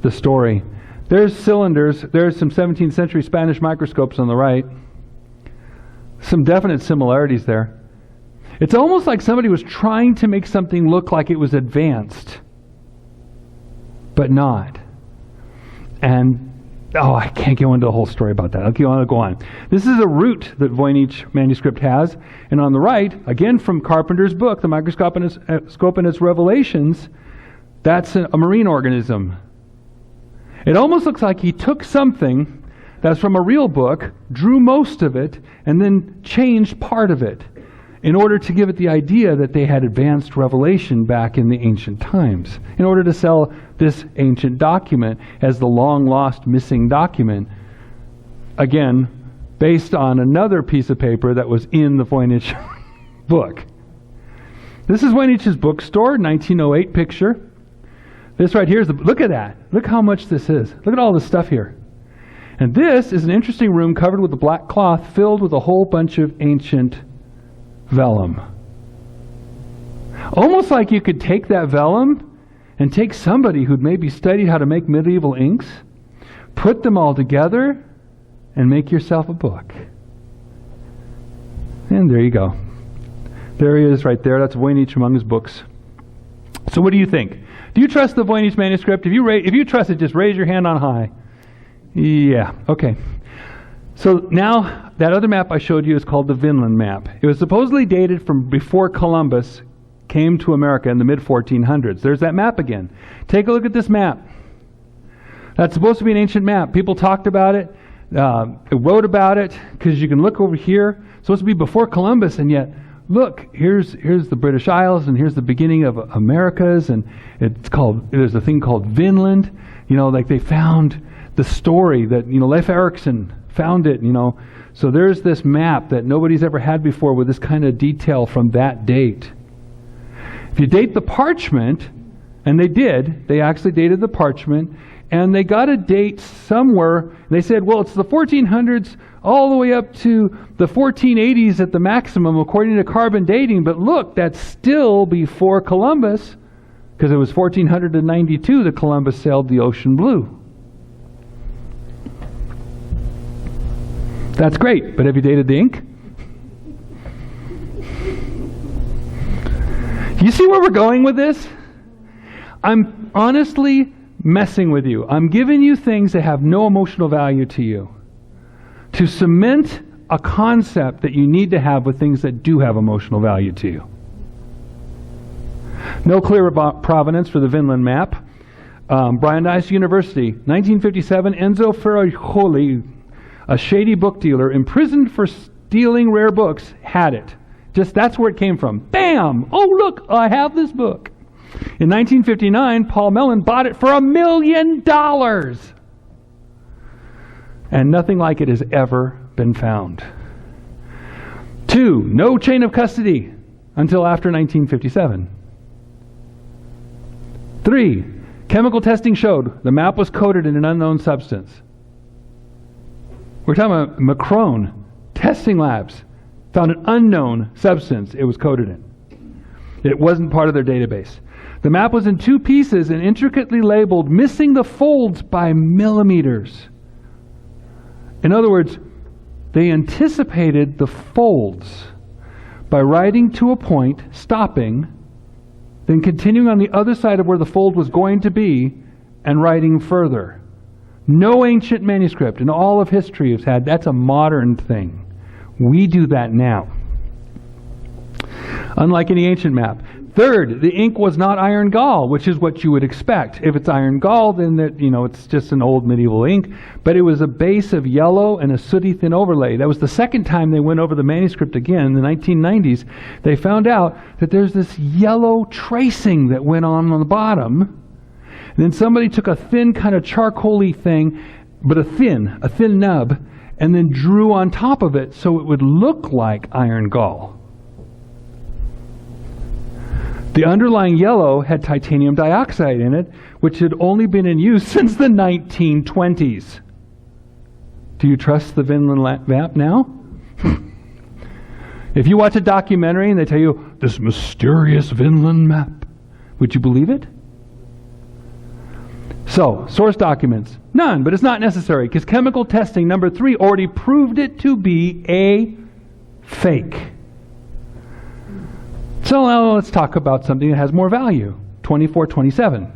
the story. There's cylinders. There's some 17th century Spanish microscopes on the right. Some definite similarities there. It's almost like somebody was trying to make something look like it was advanced, but not. And I can't go into the whole story about that. I'll go on. This is a root that Voynich manuscript has, and on the right, again from Carpenter's book, The Microscope and Its Revelations, that's a marine organism. It almost looks like he took something that's from a real book, drew most of it, and then changed part of it in order to give it the idea that they had advanced revelation back in the ancient times, in order to sell this ancient document as the long-lost missing document, again, based on another piece of paper that was in the Voynich book. This is Voynich's bookstore, 1908 picture. This right here is look at that. Look how much this is. Look at all this stuff here. And this is an interesting room covered with a black cloth filled with a whole bunch of ancient vellum. Almost like you could take that vellum and take somebody who'd maybe studied how to make medieval inks, put them all together, and make yourself a book. And there you go. There he is right there. That's Voynich among his books. So what do you think? Do you trust the Voynich manuscript? If you trust it, just raise your hand on high. Yeah, okay. So now, that other map I showed you is called the Vinland map. It was supposedly dated from before Columbus came to America in the mid-1400s. There's that map again. Take a look at this map. That's supposed to be an ancient map. People talked about it, wrote about it, because you can look over here. It's supposed to be before Columbus, and yet, look, here's the British Isles, and here's the beginning of Americas, and there's a thing called Vinland. You know, like they found the story that, you know, Leif Erikson found it, you know. So there's this map that nobody's ever had before with this kind of detail from that date. If you date the parchment, and they actually dated the parchment, and they got a date somewhere. They said, well, it's the 1400s all the way up to the 1480s at the maximum according to carbon dating. But look, that's still before Columbus, because it was 1492 that Columbus sailed the ocean blue. That's great, but have you dated the ink? You see where we're going with this? I'm honestly messing with you. I'm giving you things that have no emotional value to you, to cement a concept that you need to have with things that do have emotional value to you. No clear provenance for the Vinland map. Brandeis University, 1957, Enzo Ferrajoli, a shady book dealer imprisoned for stealing rare books, had it. Just that's where it came from. Bam! Oh, look, I have this book. In 1959, Paul Mellon bought it for $1 million. And nothing like it has ever been found. 2, no chain of custody until after 1957. 3, chemical testing showed the map was coated in an unknown substance. We're talking about Macron testing labs found an unknown substance it was coated in. It wasn't part of their database. The map was in 2 pieces and intricately labeled, missing the folds by millimeters. In other words, they anticipated the folds by writing to a point, stopping, then continuing on the other side of where the fold was going to be and writing further. No ancient manuscript in all of history has had, that's a modern thing. We do that now. Unlike any ancient map. 3rd, the ink was not iron gall, which is what you would expect. If it's iron gall, then it's just an old medieval ink. But it was a base of yellow and a sooty thin overlay. That was the second time they went over the manuscript again in the 1990s. They found out that there's this yellow tracing that went on the bottom. And then somebody took a thin kind of charcoal-y thing, but a thin nub, and then drew on top of it so it would look like iron gall. The underlying yellow had titanium dioxide in it, which had only been in use since the 1920s. Do you trust the Vinland map now? If you watch a documentary and they tell you, this mysterious Vinland map, would you believe it? So, source documents, none, but it's not necessary, because chemical testing, number 3, already proved it to be a fake. So now let's talk about something that has more value. 2427.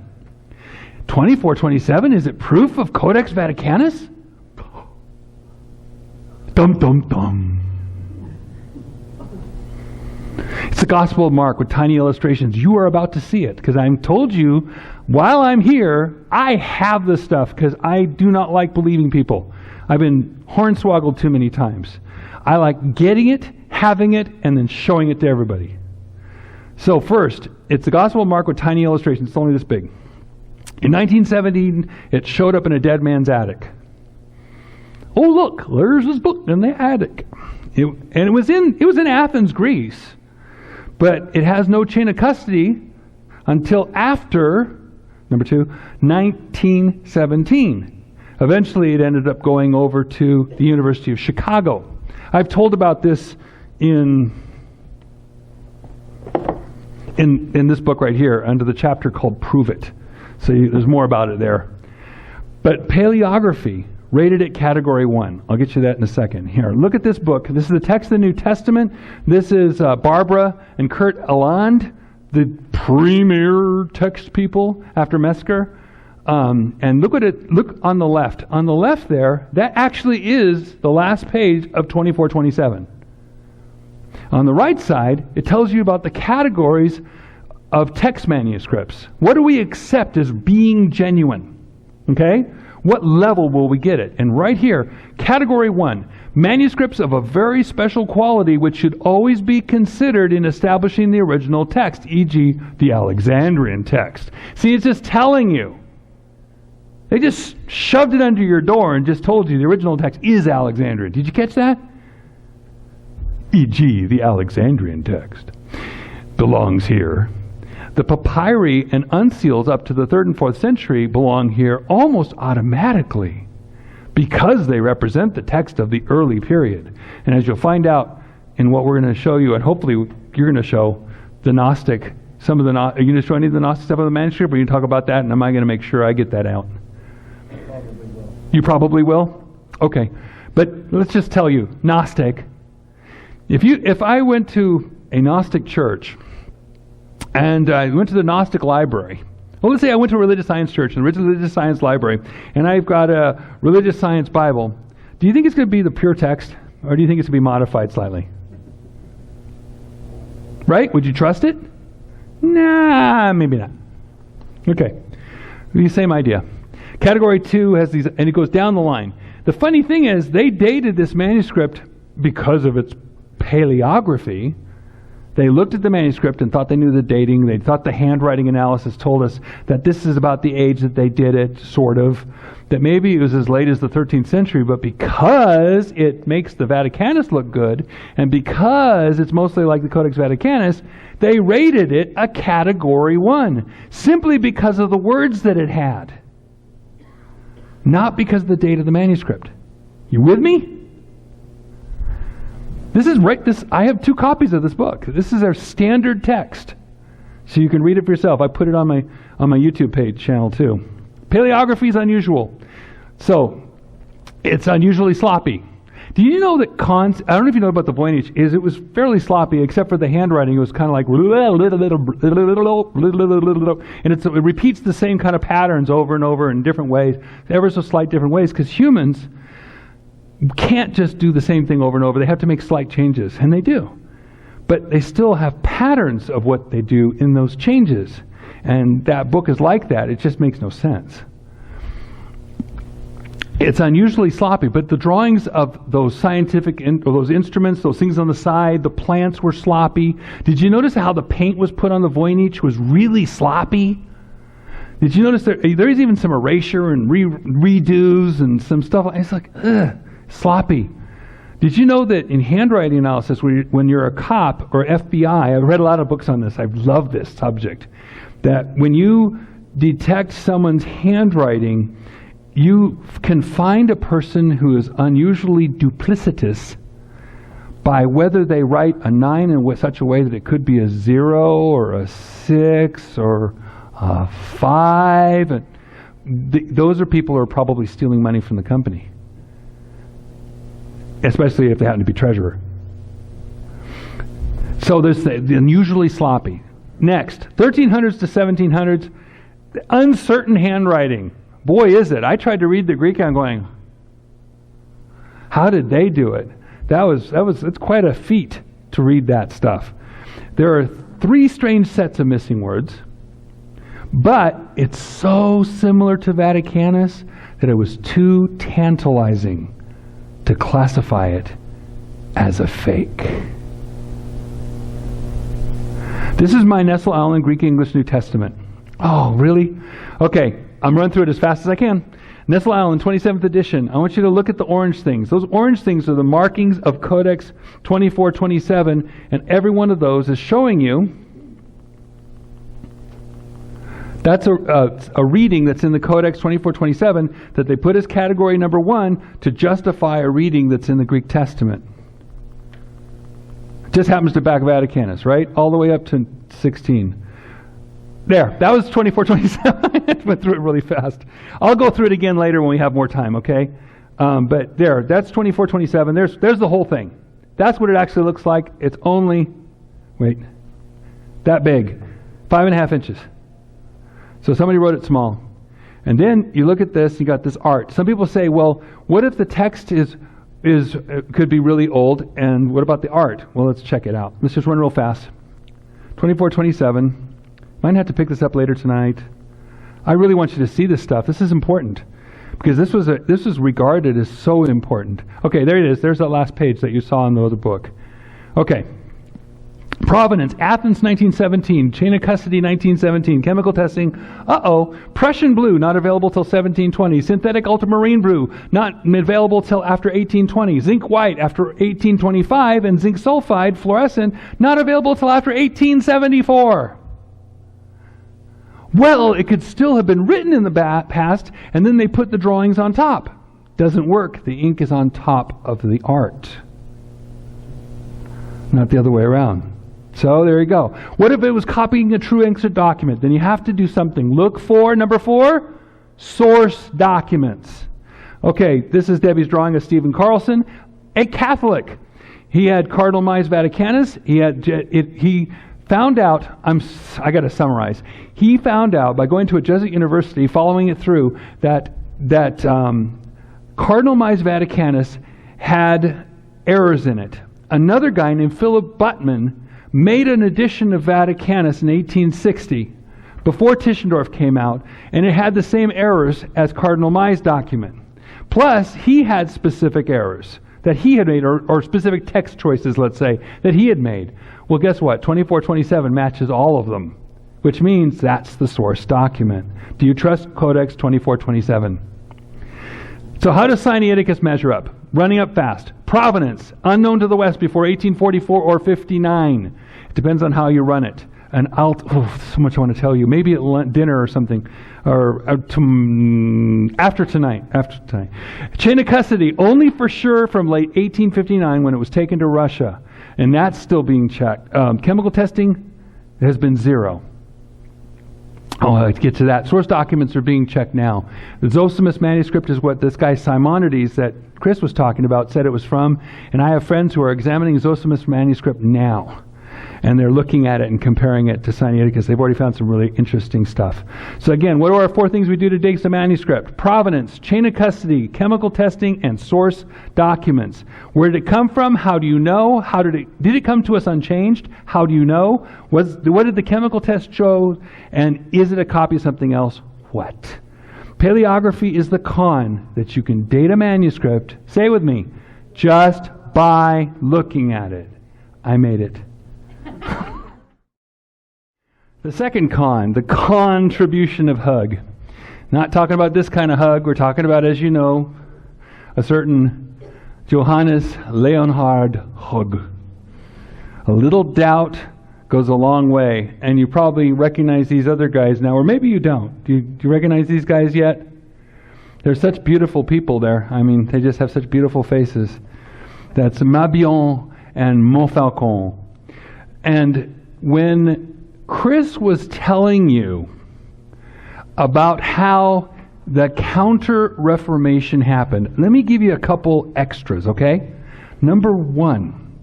2427, is it proof of Codex Vaticanus? Dum dum dum. It's the Gospel of Mark with tiny illustrations. You are about to see it, because I told you, while I'm here, I have this stuff, because I do not like believing people. I've been hornswoggled too many times. I like getting it, having it, and then showing it to everybody. So first, it's the Gospel of Mark with tiny illustrations. It's only this big. In 1917, it showed up in a dead man's attic. Oh look, there's this book in the attic. It was in Athens, Greece, but it has no chain of custody until after, number 2, 1917. Eventually, it ended up going over to the University of Chicago. I've told about this in this book right here, under the chapter called Prove It. So there's more about it there. But paleography rated it category 1. I'll get you that in a second. Here, look at this book. This is the text of the New Testament. This is Barbara and Kurt Eland, the premier text people after Mesker. And look on the left. On the left there, that actually is the last page of 2427. On the right side, it tells you about the categories of text manuscripts. What do we accept as being genuine? Okay? What level will we get it? And right here, category 1, manuscripts of a very special quality which should always be considered in establishing the original text, e.g. the Alexandrian text. See, it's just telling you. They just shoved it under your door and just told you the original text is Alexandrian. Did you catch that? E.g. the Alexandrian text belongs here. The papyri and unseals up to the 3rd and 4th century belong here almost automatically because they represent the text of the early period. And as you'll find out in what we're going to show you, and hopefully you're going to show the Gnostic, are you going to show any of the Gnostic stuff of the manuscript, or are you going to talk about that, and am I going to make sure I get that out? Probably will. You probably will? Okay. But let's just tell you, Gnostic, if I went to a Gnostic church, and I went to the Gnostic library. Well, let's say I went to a religious science church and a religious science library, and I've got a religious science Bible. Do you think it's going to be the pure text, or do you think it's going to be modified slightly? Right? Would you trust it? Nah, maybe not. Okay. The same idea. Category 2 has these, and it goes down the line. The funny thing is, they dated this manuscript because of its paleography. They looked at the manuscript and thought they knew the dating. They thought the handwriting analysis told us that this is about the age that they did it, sort of. That maybe it was as late as the 13th century, but because it makes the Vaticanus look good, and because it's mostly like the Codex Vaticanus, they rated it a Category 1, simply because of the words that it had. Not because of the date of the manuscript. You with me? I have 2 copies of this book. This is our standard text. So you can read it for yourself. I put it on my YouTube page channel too. Paleography is unusual. So it's unusually sloppy. Do you know that I don't know if you know about the Voynich, it was fairly sloppy except for the handwriting. It was kind of like, and it repeats the same kind of patterns over and over in different ways, ever so slight different ways, because humans can't just do the same thing over and over. They have to make slight changes, and they do. But they still have patterns of what they do in those changes. And that book is like that. It just makes no sense. It's unusually sloppy, but the drawings of those those instruments, those things on the side, the plants were sloppy. Did you notice how the paint was put on the Voynich was really sloppy? Did you notice there is even some erasure and redos and some stuff? It's like, ugh. Sloppy. Did you know that in handwriting analysis, when you're a cop or FBI, I've read a lot of books on this, I've loved this subject, that when you detect someone's handwriting, you can find a person who is unusually duplicitous by whether they write a 9 in such a way that it could be a 0 or a 6 or a 5. And those are people who are probably stealing money from the company. Especially if they happen to be treasurer. So there's the unusually sloppy. Next, 1300s to 1700s, uncertain handwriting. Boy, is it. I tried to read the Greek and I'm going, how did they do it? It's quite a feat to read that stuff. There are 3 strange sets of missing words, but it's so similar to Vaticanus that it was too tantalizing to classify it as a fake. This is my Nestle Aland Greek English New Testament. Oh, really? Okay, I'm running through it as fast as I can. Nestle Aland, 27th edition. I want you to look at the orange things. Those orange things are the markings of Codex 2427, and every one of those is showing you that's a reading that's in the Codex 2427 that they put as category number 1 to justify a reading that's in the Greek Testament. It just happens to back Vaticanus, right? All the way up to 16. There, that was 2427. I went through it really fast. I'll go through it again later when we have more time, okay? But there, that's 2427. There's the whole thing. That's what it actually looks like. It's only, that big, 5.5 inches. So somebody wrote it small. And then you look at this, you got this art. Some people say, well, what if the text could be really old, and what about the art? Well, let's check it out. Let's just run real fast. 2427. Might have to pick this up later tonight. I really want you to see this stuff. This is important because this was regarded as so important. Okay, there it is. There's that last page that you saw in the other book. Okay. Provenance, Athens 1917, chain of custody 1917, chemical testing, Prussian blue not available till 1720, synthetic ultramarine blue not available till after 1820, zinc white after 1825, and zinc sulfide fluorescent not available till after 1874. Well, it could still have been written in the past, and then they put the drawings on top. Doesn't work. The ink is on top of the art, not the other way around. So there you go. What if it was copying a true ancient document? Then you have to do something. Look for, number 4, source documents. Okay, this is Debbie's drawing of Stephen Carlson, a Catholic. He had Cardinal Mies Vaticanus. He found out, I got to summarize. He found out by going to a Jesuit university, following it through, that Cardinal Mies Vaticanus had errors in it. Another guy named Philip Buttman made an edition of Vaticanus in 1860, before Tischendorf came out, and it had the same errors as Cardinal Mies' document. Plus, he had specific errors that he had made, or specific text choices, let's say, that he had made. Well, guess what? 2427 matches all of them, which means that's the source document. Do you trust Codex 2427? So how does Sinaiticus measure up? Running up fast. Provenance, unknown to the West before 1844 or 59. It depends on how you run it. And so much I want to tell you. Maybe at dinner or something, or after tonight. Chain of custody, only for sure from late 1859 when it was taken to Russia. And that's still being checked. Chemical testing has been 0. I'll get to that. Source documents are being checked now. The Zosimus manuscript is what this guy Simonides that Chris was talking about said it was from. And I have friends who are examining Zosimus manuscript now. And they're looking at it and comparing it to Sinaiticus. They've already found some really interesting stuff. So again, what are our 4 things we do to dig some manuscript? Provenance, chain of custody, chemical testing, and source documents. Where did it come from? How do you know? Did it come to us unchanged? How do you know? What did the chemical test show? And is it a copy of something else? What? Paleography is the con that you can date a manuscript, say it with me, just by looking at it. I made it. The second con, the contribution of hug. Not talking about this kind of hug. We're talking about, as you know, a certain Johannes Leonhard hug. A little doubt goes a long way. And you probably recognize these other guys now, or maybe you don't. Do you recognize these guys yet? They're such beautiful people there. I mean, they just have such beautiful faces. That's Mabillon and Montfaucon. And when Chris was telling you about how the Counter-Reformation happened, let me give you a couple extras, okay? Number 1,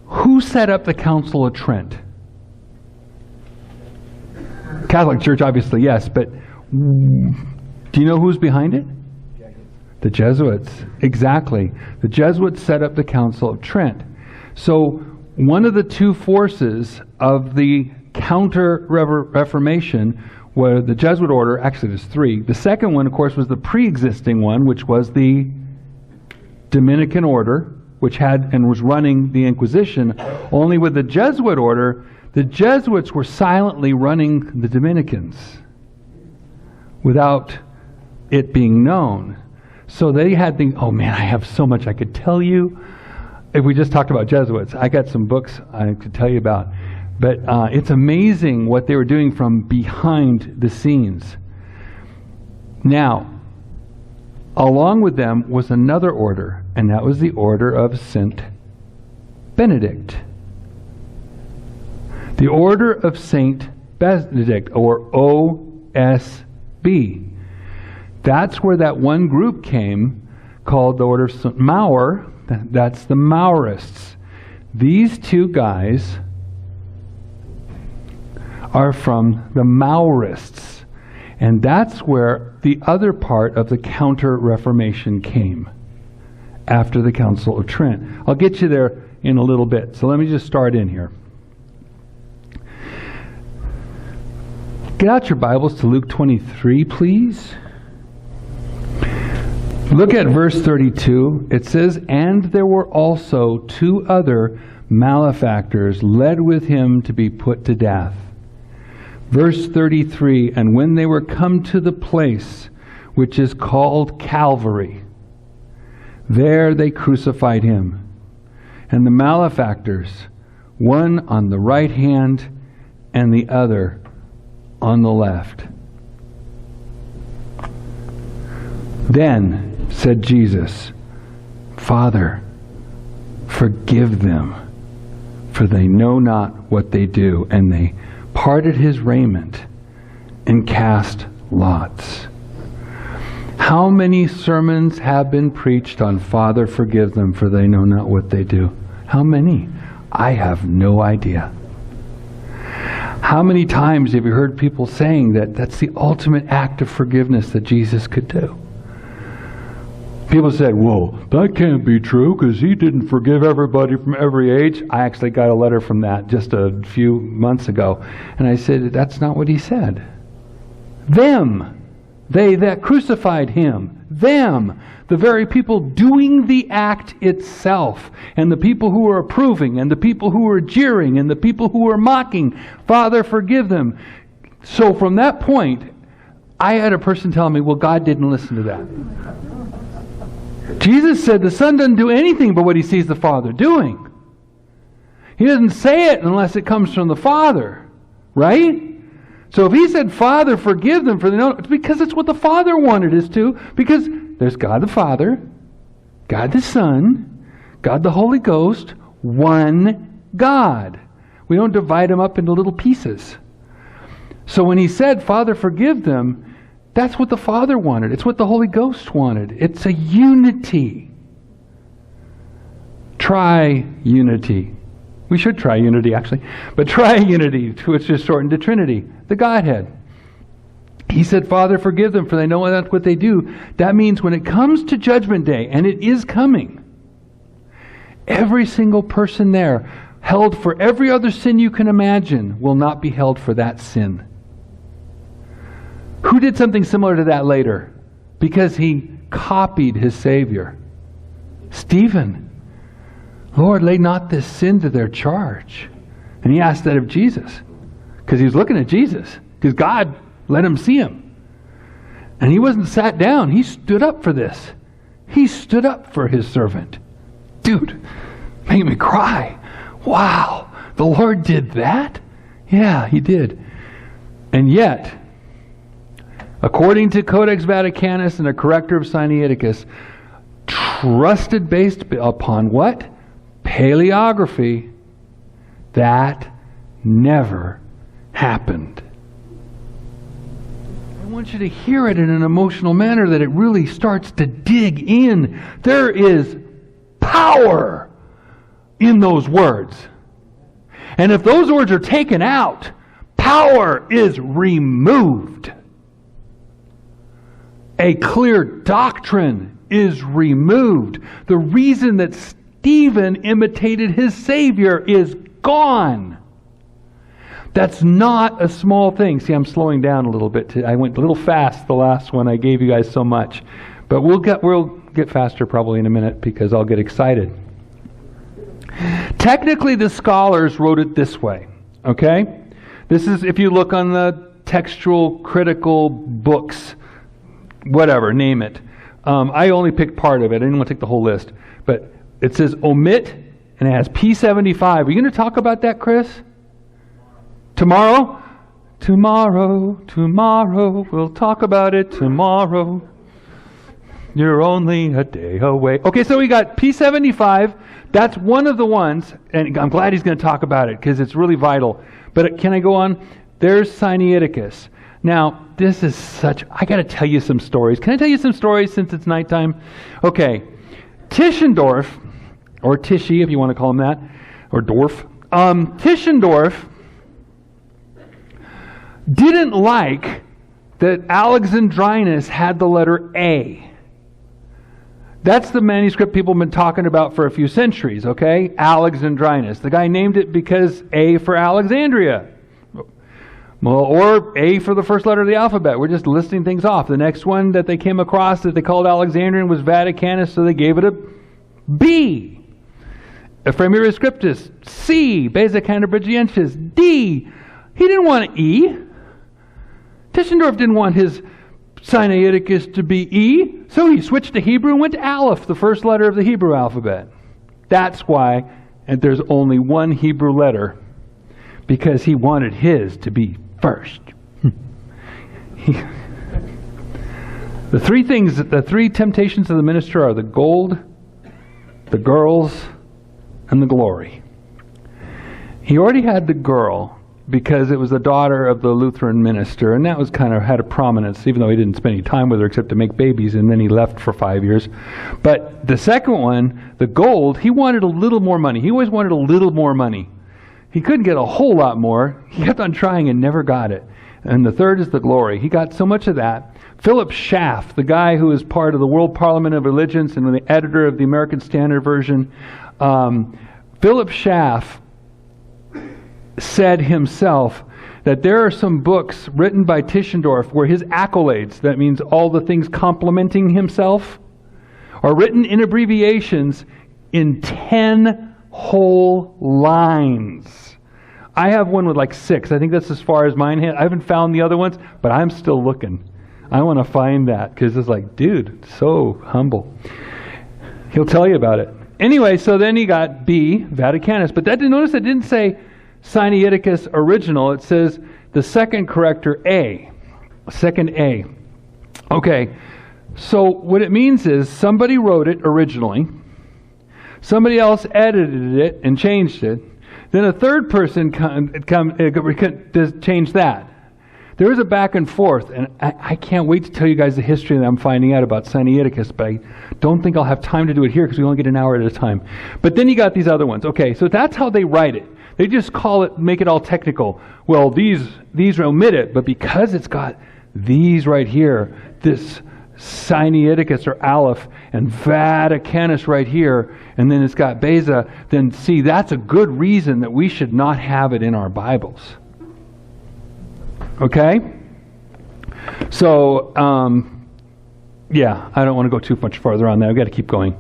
who set up the Council of Trent? Catholic Church, obviously, yes, but do you know who's behind it? The Jesuits, exactly. The Jesuits set up the Council of Trent. So one of the 2 forces of the Counter-Reformation were the Jesuit order. Actually, there's 3. The second one, of course, was the pre-existing one, which was the Dominican order, which had and was running the Inquisition. Only with the Jesuit order, the Jesuits were silently running the Dominicans without it being known. So they had the, oh man, I have so much I could tell you. If we just talked about Jesuits, I got some books I could tell you about. But it's amazing what they were doing from behind the scenes. Now, along with them was another order, and that was the order of Saint Benedict. The order of Saint Benedict, or OSB. That's where that one group came called the Order of St. Maur. That's the Maurists. These 2 guys are from the Maurists. And that's where the other part of the Counter-Reformation came, after the Council of Trent. I'll get you there in a little bit. So let me just start in here. Get out your Bibles to Luke 23, please. Look at verse 32. It says, "And there were also 2 other malefactors led with him to be put to death." Verse 33, "And when they were come to the place which is called Calvary, there they crucified him, and the malefactors, one on the right hand and the other on the left. Then said Jesus, Father, forgive them, for they know not what they do. And they parted his raiment and cast lots. How many sermons have been preached on Father, forgive them, for they know not what they do? How many? I have no idea. How many times have you heard people saying that that's the ultimate act of forgiveness that Jesus could do? People said, well, that can't be true because he didn't forgive everybody from every age. I actually got a letter from that just a few months ago. And I said, that's not what he said. Them, they that crucified him, them, the very people doing the act itself, and the people who are approving, and the people who are jeering, and the people who are mocking, Father, forgive them. So from that point, I had a person tell me, well, God didn't listen to that. Jesus said the Son doesn't do anything but what he sees the Father doing. He doesn't say it unless it comes from the Father. Right? So if he said, Father, forgive them, for they know, it's because it's what the Father wanted us to. Because there's God the Father, God the Son, God the Holy Ghost, one God. We don't divide them up into little pieces. So when he said, Father, forgive them, that's what the Father wanted. It's what the Holy Ghost wanted. It's a unity. Tri-unity. We should try unity, actually. But tri-unity, which is shortened to Trinity, the Godhead. He said, Father, forgive them, for they know not what they do. That means when it comes to Judgment Day, and it is coming, every single person there, held for every other sin you can imagine, will not be held for that sin. Who did something similar to that later? Because he copied his Savior. Stephen. Lord, lay not this sin to their charge. And he asked that of Jesus. Because he was looking at Jesus. Because God let him see him. And he wasn't sat down. He stood up for this. He stood up for his servant. Dude, made me cry. Wow, the Lord did that? Yeah, he did. And yet, according to Codex Vaticanus and a corrector of Sinaiticus, trusted based upon what? Paleography. That never happened. I want you to hear it in an emotional manner that it really starts to dig in. There is power in those words. And if those words are taken out, power is removed. A clear doctrine is removed. The reason that Stephen imitated his Savior is gone. That's not a small thing. See, I'm slowing down a little bit. I went a little fast the last one. I gave you guys so much. But we'll get faster probably in a minute because I'll get excited. Technically, the scholars wrote it this way. Okay? This is, if you look on the textual critical books, whatever, name it. I only picked part of it. I didn't want to take the whole list. But it says omit, and it has P75. Are you going to talk about that, Chris? Tomorrow? Tomorrow. We'll talk about it tomorrow. You're only a day away. Okay, so we got P75. That's one of the ones, and I'm glad he's going to talk about it because it's really vital. But can I go on? There's Sinaiticus. Now, this is I got to tell you some stories. Can I tell you some stories since it's nighttime? Okay. Tischendorf, or Tishy if you want to call him that, or Dorf. Tischendorf didn't like that Alexandrinus had the letter A. That's the manuscript people have been talking about for a few centuries, okay? Alexandrinus. The guy named it because A for Alexandria. Well, or A for the first letter of the alphabet. We're just listing things off. The next one that they came across that they called Alexandrian was Vaticanus, so they gave it a B. Ephemeris Scriptus, C. Basic Canterburyensis, D. He didn't want an E. Tischendorf didn't want his Sinaiticus to be E, so he switched to Hebrew and went to Aleph, the first letter of the Hebrew alphabet. That's why there's only one Hebrew letter, because he wanted his to be first. The three temptations of the minister are the gold, the girls, and the glory. He already had the girl because it was the daughter of the Lutheran minister, and that was kind of had a prominence, even though he didn't spend any time with her except to make babies, and then he left for 5 years. But the second one, the gold, he wanted a little more money. He always wanted a little more money. He couldn't get a whole lot more. He kept on trying and never got it. And the third is the glory. He got so much of that. Philip Schaff, the guy who is part of the World Parliament of Religions and the editor of the American Standard Version, Philip Schaff said himself that there are some books written by Tischendorf where his accolades, that means all the things complimenting himself, are written in abbreviations in 10 whole lines. I have one with like 6. I think that's as far as mine hit. I haven't found the other ones, but I'm still looking. I want to find that because it's like, dude, so humble. He'll tell you about it. Anyway, so then he got B, Vaticanus, but notice it didn't say Sinaiticus original. It says the second corrector A. Second A. Okay, so what it means is somebody wrote it originally. Somebody else edited it and changed it. Then a third person changed that. There was a back and forth, and I can't wait to tell you guys the history that I'm finding out about Sinaiticus, but I don't think I'll have time to do it here because we only get an hour at a time. But then you got these other ones. Okay, so that's how they write it. They just call it, make it all technical. Well, these omit it, but because it's got these right here, this Sinaiticus or Aleph and Vaticanus right here, and then it's got Beza, then see, that's a good reason that we should not have it in our Bibles. Okay? So, yeah, I don't want to go too much farther on that. I've got to keep going.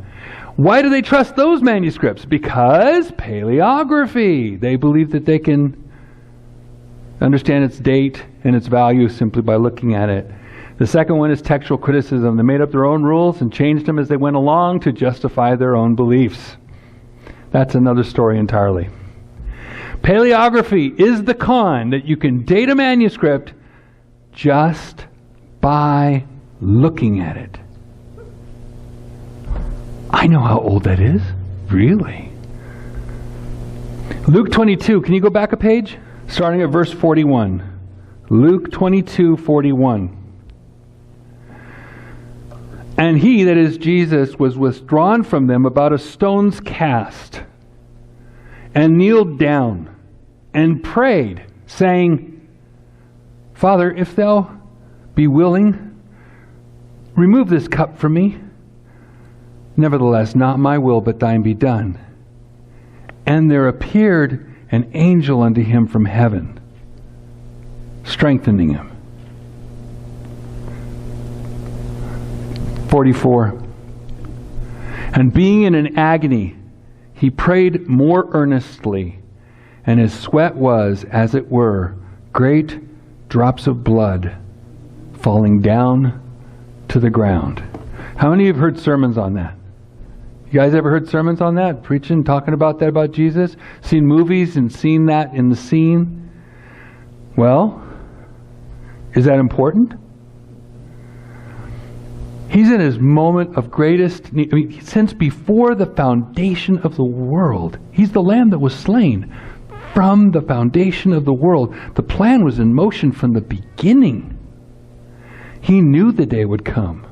Why do they trust those manuscripts? Because paleography. They believe that they can understand its date and its value simply by looking at it. The second one is textual criticism. They made up their own rules and changed them as they went along to justify their own beliefs. That's another story entirely. Paleography is the con that you can date a manuscript just by looking at it. I know how old that is. Really? Luke 22. Can you go back a page? Starting at verse 41. Luke 22:41. And he, that is Jesus, was withdrawn from them about a stone's cast, and kneeled down, and prayed, saying, Father, if thou be willing, remove this cup from me. Nevertheless, not my will, but thine be done. And there appeared an angel unto him from heaven, strengthening him. 44. And being in an agony, he prayed more earnestly, and his sweat was, as it were, great drops of blood falling down to the ground. How many of you have heard sermons on that? You guys ever heard sermons on that? Preaching, talking about that about Jesus? Seen movies and seen that in the scene? Well, is that important? He's in his moment of greatest need. I mean, since before the foundation of the world, he's the Lamb that was slain from the foundation of the world. The plan was in motion from the beginning. He knew the day would come.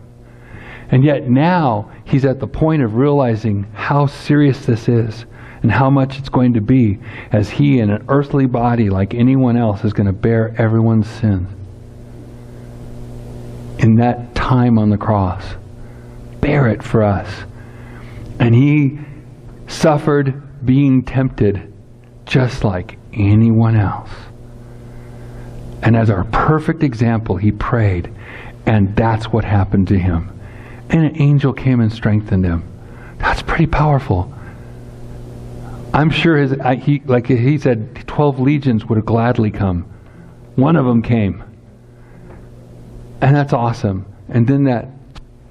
And yet now he's at the point of realizing how serious this is and how much it's going to be as he in an earthly body like anyone else is going to bear everyone's sins. in that time on the cross. Bear it for us. And He suffered being tempted just like anyone else. And as our perfect example, He prayed, and that's what happened to Him. And an angel came and strengthened Him. That's pretty powerful. I'm sure like he said, 12 legions would have gladly come. One of them came. And that's awesome. And then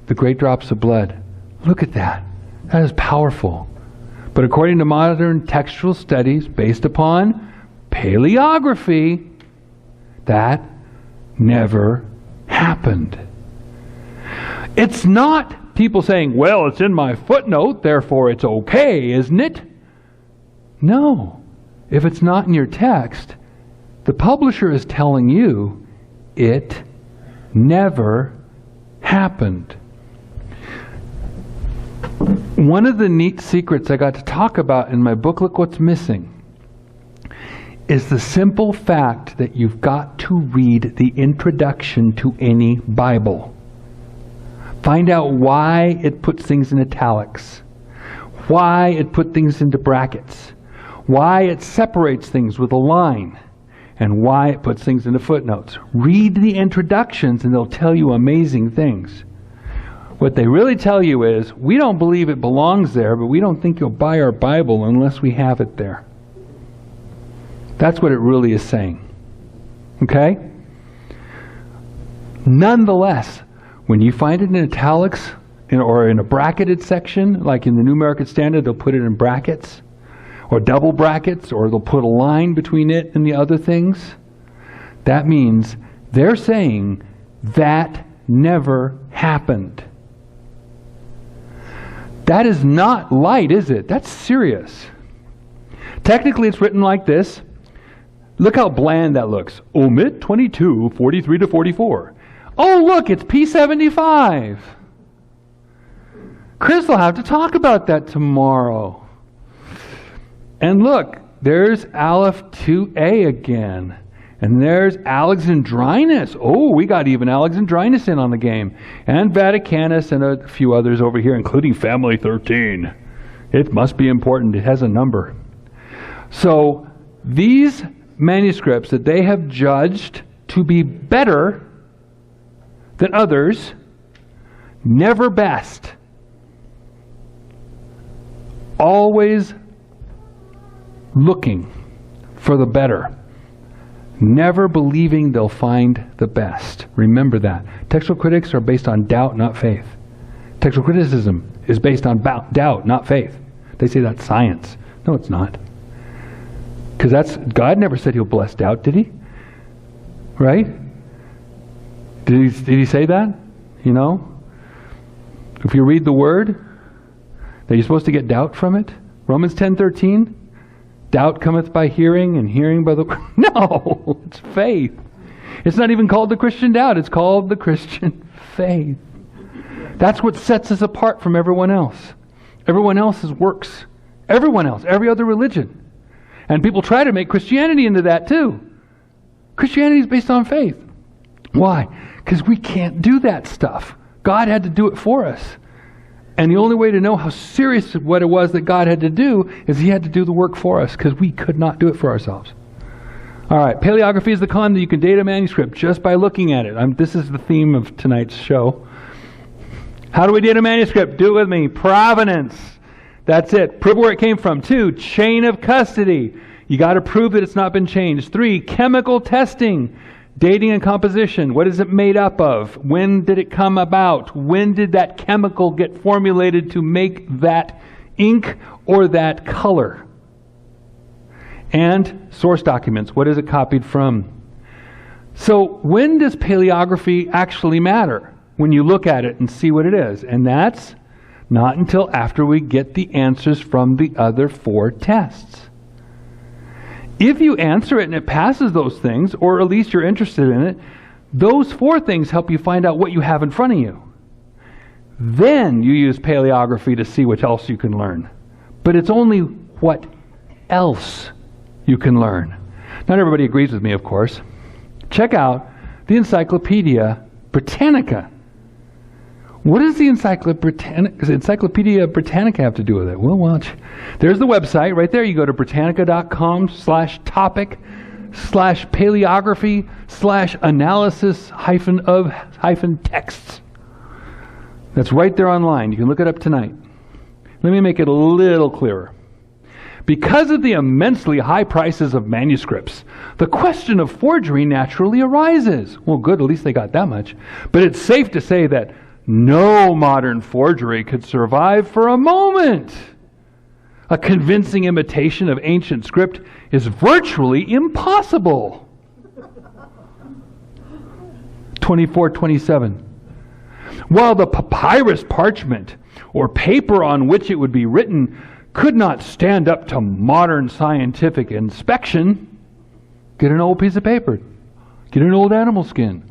the great drops of blood. Look at that. That is powerful. But according to modern textual studies based upon paleography, that never happened. It's not people saying, well, it's in my footnote, therefore it's okay, isn't it? No. If it's not in your text, the publisher is telling you it never happened. One of the neat secrets I got to talk about in my book, Look What's Missing, is the simple fact that you've got to read the introduction to any Bible. Find out why it puts things in italics, why it put things into brackets, why it separates things with a line, and why it puts things into footnotes. Read the introductions and they'll tell you amazing things. What they really tell you is, we don't believe it belongs there, but we don't think you'll buy our Bible unless we have it there. That's what it really is saying. Okay? Nonetheless, when you find it in italics or in a bracketed section, like in the New American Standard, they'll put it in brackets or double brackets, or they'll put a line between it and the other things. That means they're saying that never happened. That is not light, is it? That's serious. Technically, it's written like this. Look how bland that looks. Omit 22, 43 to 44. Oh, look, it's P75. Chris will have to talk about that tomorrow. And look, there's Aleph 2a again. And there's Alexandrinus. Oh, we got even Alexandrinus in on the game. And Vaticanus and a few others over here, including Family 13. It must be important. It has a number. So these manuscripts that they have judged to be better than others, never best. Always looking for the better. Never believing they'll find the best. Remember that. Textual critics are based on doubt, not faith. Textual criticism is based on doubt, not faith. They say that's science. No, it's not. Because God never said He'll bless doubt, did He? Right? Did he say that? You know? If you read the Word, that you're supposed to get doubt from it? Romans 10:13? Doubt cometh by hearing, and hearing by the... No! It's faith. It's not even called the Christian doubt. It's called the Christian faith. That's what sets us apart from everyone else. Everyone else is works. Everyone else. Every other religion. And people try to make Christianity into that too. Christianity is based on faith. Why? Because we can't do that stuff. God had to do it for us. And the only way to know how serious what it was that God had to do is He had to do the work for us, because we could not do it for ourselves. All right, paleography is the con that you can date a manuscript just by looking at it. This is the theme of tonight's show. How do we date a manuscript? Do it with me. Provenance. That's it. Prove where it came from. 2, chain of custody. You got to prove that it's not been changed. 3, chemical testing. Dating and composition. What is it made up of? When did it come about? When did that chemical get formulated to make that ink or that color? And source documents. What is it copied from? So when does paleography actually matter? When you look at it and see what it is. And that's not until after we get the answers from the other 4 tests. If you answer it and it passes those things, or at least you're interested in it, those 4 things help you find out what you have in front of you. Then you use paleography to see what else you can learn. But it's only what else you can learn. Not everybody agrees with me, of course. Check out the Encyclopedia Britannica. What does the Encyclopedia Britannica have to do with it? Well, watch. There's the website right there. You go to Britannica.com/topic/paleography/analysis-of-texts. That's right there online. You can look it up tonight. Let me make it a little clearer. Because of the immensely high prices of manuscripts, the question of forgery naturally arises. Well, good, at least they got that much. But it's safe to say that no modern forgery could survive for a moment. A convincing imitation of ancient script is virtually impossible. 24:27. While the papyrus parchment or paper on which it would be written could not stand up to modern scientific inspection, get an old piece of paper. Get an old animal skin.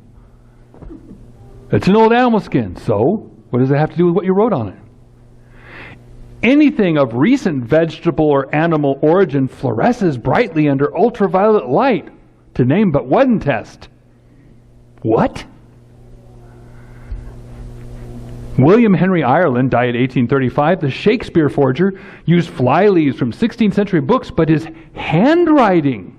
It's an old animal skin. So, what does it have to do with what you wrote on it? Anything of recent vegetable or animal origin fluoresces brightly under ultraviolet light, to name but one test. What? William Henry Ireland died 1835. The Shakespeare forger used flyleaves from 16th century books, but his handwriting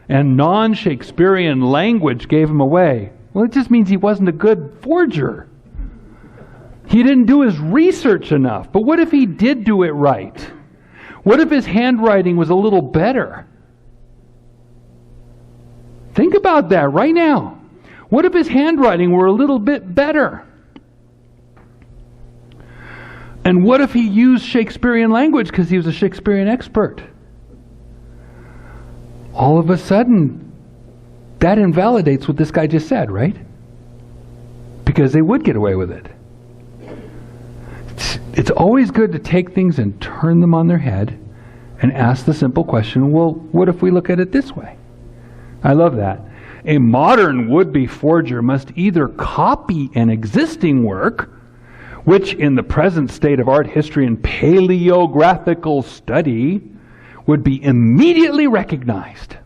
and non-Shakespearean language gave him away. Well, it just means he wasn't a good forger. He didn't do his research enough. But what if he did do it right? What if his handwriting was a little better? Think about that right now. What if his handwriting were a little bit better? And what if he used Shakespearean language because he was a Shakespearean expert? All of a sudden, that invalidates what this guy just said, right? Because they would get away with it. It's always good to take things and turn them on their head and ask the simple question, well, what if we look at it this way? I love that. A modern would-be forger must either copy an existing work, which in the present state of art history and paleographical study would be immediately recognized,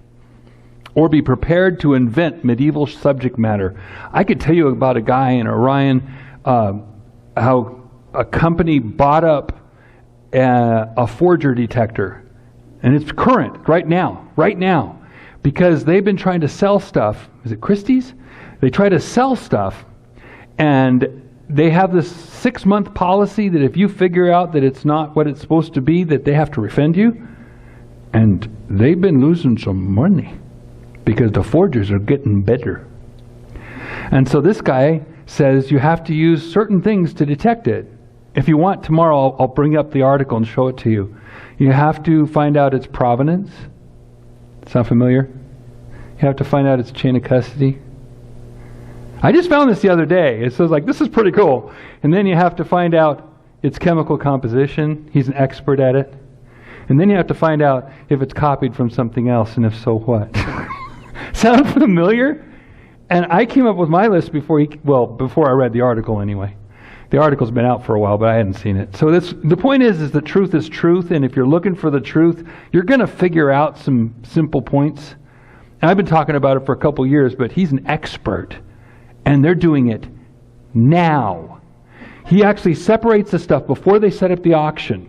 or be prepared to invent medieval subject matter. I could tell you about a guy in Orion, how a company bought up a forger detector, and it's current right now, because they've been trying to sell stuff. Is it Christie's? They try to sell stuff, and they have this 6-month policy that if you figure out that it's not what it's supposed to be, that they have to refund you. And they've been losing some money because the forgers are getting better. And so this guy says you have to use certain things to detect it. If you want, tomorrow I'll bring up the article and show it to you. You have to find out its provenance. Sound familiar? You have to find out its chain of custody. I just found this the other day. It says like, this is pretty cool. And then you have to find out its chemical composition. He's an expert at it. And then you have to find out if it's copied from something else, and if so, what. Sound familiar? And I came up with my list before I read the article anyway. The article's been out for a while, but I hadn't seen it. So the point is the truth is truth, and if you're looking for the truth, you're going to figure out some simple points. And I've been talking about it for a couple years, but he's an expert. And they're doing it now. He actually separates the stuff before they set up the auction.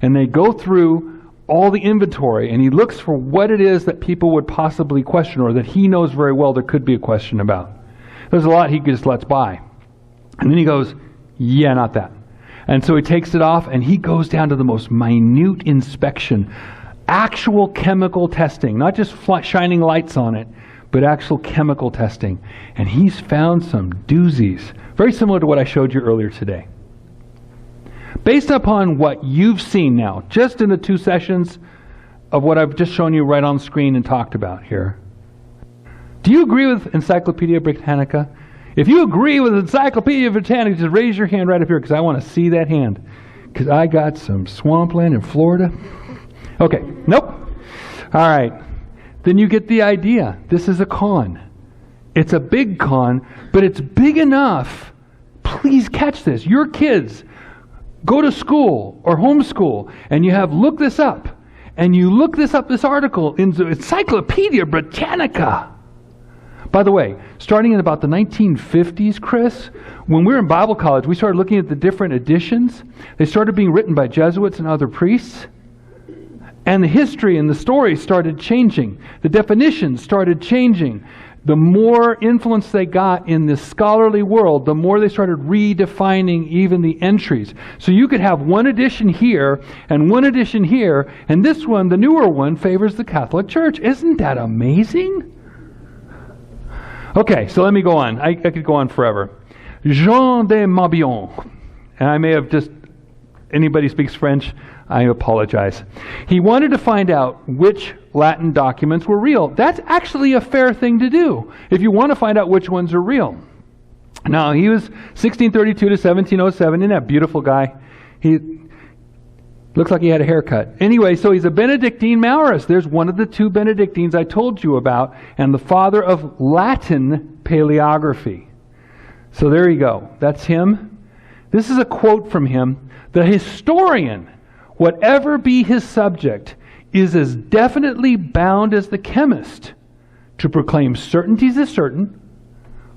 And they go through all the inventory, and he looks for what it is that people would possibly question, or that he knows very well there could be a question about. There's a lot he just lets by. And then he goes, yeah, not that. And so he takes it off, and he goes down to the most minute inspection. Actual chemical testing, not just shining lights on it, but actual chemical testing. And he's found some doozies, very similar to what I showed you earlier today. Based upon what you've seen now, just in the 2 sessions of what I've just shown you right on the screen and talked about here, do you agree with Encyclopedia Britannica? If you agree with Encyclopedia Britannica, just raise your hand right up here, because I want to see that hand. Because I got some swampland in Florida. Okay, nope. All right. Then you get the idea. This is a con. It's a big con, but it's big enough. Please catch this. Your kids go to school or homeschool, and you have look this up, and you look this article in the Encyclopedia Britannica By the way, starting in about the 1950s, Chris, when we were in Bible college, we started looking at the different editions. They started being written by Jesuits and other priests. And the history and the story started changing. The definitions started changing. The more influence they got in this scholarly world, the more they started redefining even the entries. So you could have one edition here and one edition here, and this one, the newer one, favors the Catholic Church. Isn't that amazing? Okay, so let me go on. I could go on forever. Jean de Mabillon. And I may have just, anybody speaks French, I apologize. He wanted to find out which Latin documents were real. That's actually a fair thing to do if you want to find out which ones are real. Now, he was 1632 to 1707. Isn't that beautiful guy? He looks like he had a haircut. Anyway, so he's a Benedictine Maurist. There's one of the two Benedictines I told you about, and the father of Latin paleography. So there you go. That's him. This is a quote from him. The historian, whatever be his subject, is as definitely bound as the chemist to proclaim certainties as certain,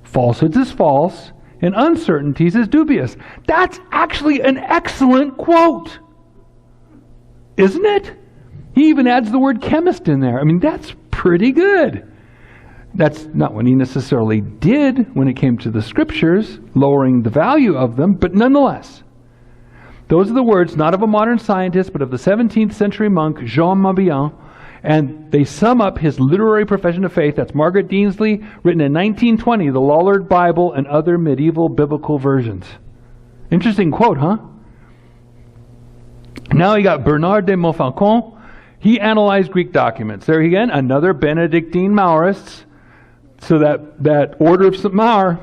falsehoods as false, and uncertainties as dubious. That's actually an excellent quote, isn't it? He even adds the word chemist in there. I mean, that's pretty good. That's not what he necessarily did when it came to the scriptures, lowering the value of them, but nonetheless, those are the words, not of a modern scientist, but of the 17th century monk, Jean Mabillon, and they sum up his literary profession of faith. That's Margaret Deansley, written in 1920, the Lollard Bible and other medieval biblical versions. Interesting quote, huh? Now you got Bernard de Montfaucon. He analyzed Greek documents. There again, another Benedictine Maurist. So that order of St. Maur,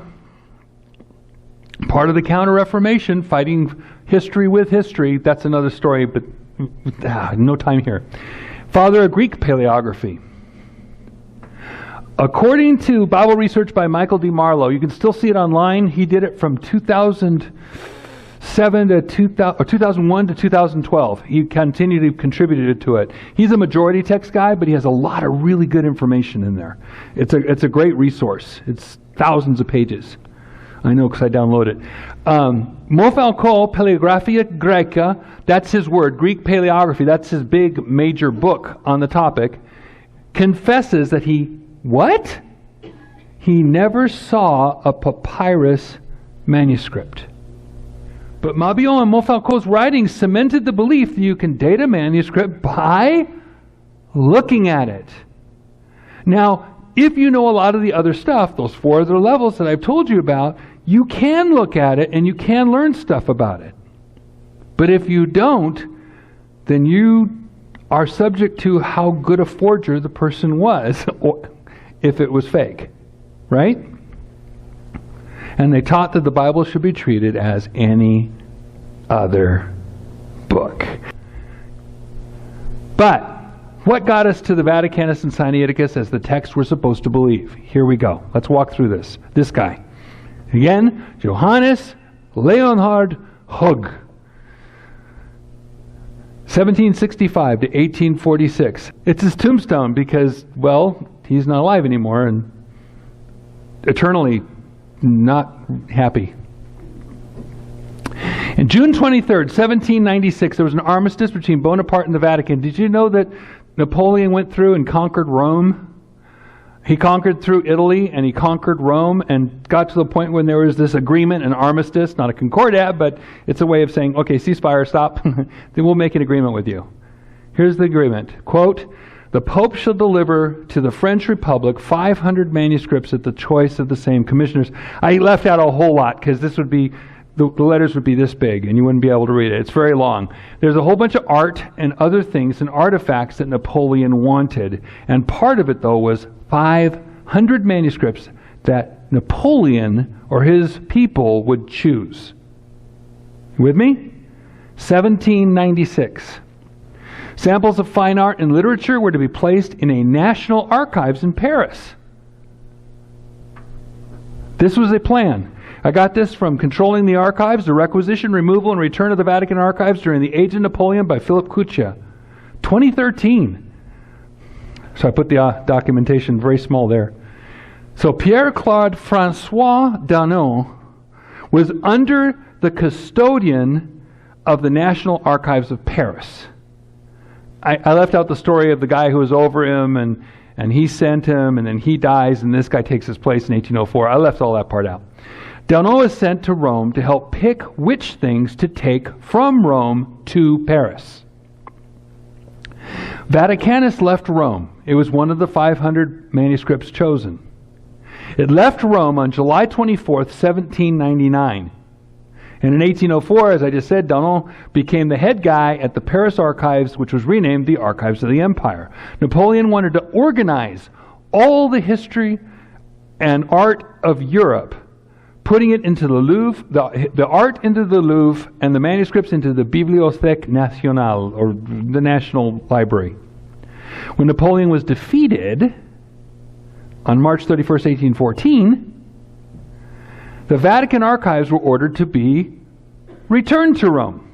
part of the Counter-Reformation, fighting history with history, that's another story, but no time here. Father of Greek paleography. According to Bible research by Michael D. Marlowe, you can still see it online. He did it from 2007 to 2001 to 2012. He continued to contribute to it. He's a majority text guy, but he has a lot of really good information in there. It's a great resource. It's thousands of pages. I know because I download it. Montfaucon, Paleographia Graeca, that's his word, Greek paleography, that's his big major book on the topic, confesses that he never saw a papyrus manuscript. But Mabillon and Montfaucon's writings cemented the belief that you can date a manuscript by looking at it. Now, if you know a lot of the other stuff, those four other levels that I've told you about, you can look at it and you can learn stuff about it. But if you don't, then you are subject to how good a forger the person was, or if it was fake. Right? And they taught that the Bible should be treated as any other book. But what got us to the Vaticanus and Sinaiticus as the text we're supposed to believe? Here we go. Let's walk through this. This guy. Again, Johannes Leonhard Hugh. 1765 to 1846. It's his tombstone because, well, he's not alive anymore and eternally not happy. And June 23rd, 1796, there was an armistice between Bonaparte and the Vatican. Did you know that Napoleon went through and conquered Rome? He conquered through Italy and he conquered Rome and got to the point when there was this agreement, an armistice, not a concordat, but it's a way of saying, okay, ceasefire, stop, then we'll make an agreement with you. Here's the agreement. Quote, the Pope shall deliver to the French Republic 500 manuscripts at the choice of the same commissioners. I left out a whole lot because this would be, the letters would be this big and you wouldn't be able to read it. It's very long. There's a whole bunch of art and other things and artifacts that Napoleon wanted. And part of it, though, was 500 manuscripts that Napoleon or his people would choose. You with me? 1796. Samples of fine art and literature were to be placed in a national archives in Paris. This was a plan. I got this from Controlling the Archives, the Requisition, Removal, and Return of the Vatican Archives during the Age of Napoleon by Philip Cuccia. 2013. So I put the documentation very small there. So Pierre-Claude François Danneau was under the custodian of the National Archives of Paris. I left out the story of the guy who was over him, and he sent him, and then he dies, and this guy takes his place in 1804. I left all that part out. Danneau was sent to Rome to help pick which things to take from Rome to Paris. Vaticanus left Rome. It was one of the 500 manuscripts chosen. It left Rome on July 24th, 1799. And in 1804, as I just said, Danneau became the head guy at the Paris Archives, which was renamed the Archives of the Empire. Napoleon wanted to organize all the history and art of Europe, putting it into the Louvre, the art into the Louvre, and the manuscripts into the Bibliothèque Nationale, or the National Library. When Napoleon was defeated on March 31st, 1814, the Vatican archives were ordered to be returned to Rome.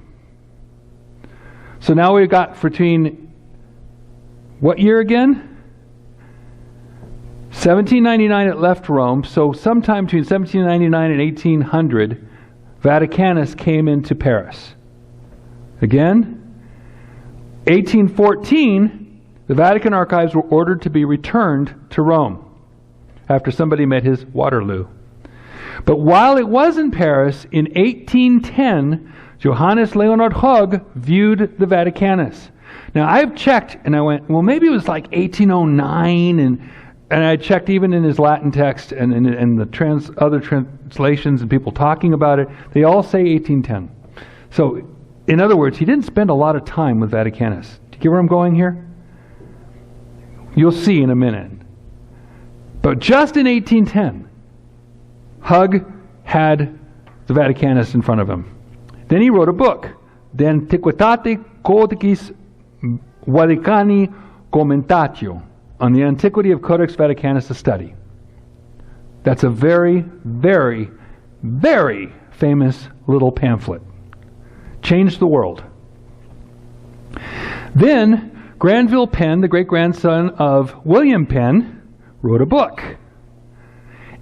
So now we've got between, what year again? 1799 it left Rome, so sometime between 1799 and 1800, Vaticanus came into Paris. Again, 1814, the Vatican archives were ordered to be returned to Rome after somebody met his Waterloo. But while it was in Paris, in 1810, Johannes Leonhard Hug viewed the Vaticanus. Now, I've checked, and I went, well, maybe it was like 1809, and I checked even in his Latin text and the other translations and people talking about it, they all say 1810. So, in other words, he didn't spend a lot of time with Vaticanus. Do you get where I'm going here? You'll see in a minute. But just in 1810, Hug had the Vaticanus in front of him. Then he wrote a book, De Antiquitate Codicis Vaticani Commentatio, on the antiquity of Codex Vaticanus, a study. That's a very, very, very famous little pamphlet. Changed the world. Then Granville Penn, the great-grandson of William Penn, wrote a book.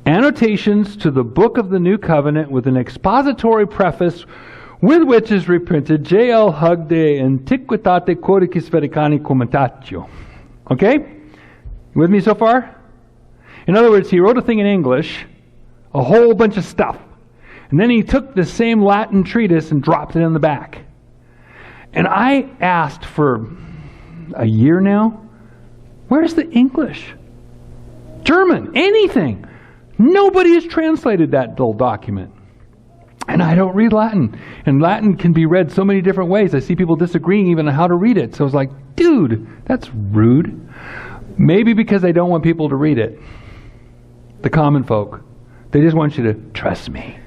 Annotations to the Book of the New Covenant, with an expository preface with which is reprinted J.L. Hug de Antiquitate Codicis Vaticani Commentatio. Okay? With me so far? In other words, he wrote a thing in English, a whole bunch of stuff, and then he took the same Latin treatise and dropped it in the back. And I asked for a year now, where's the English? German, anything. Nobody has translated that little document. And I don't read Latin. And Latin can be read so many different ways. I see people disagreeing even on how to read it. So I was like, dude, that's rude. Maybe because they don't want people to read it. The common folk. They just want you to trust me.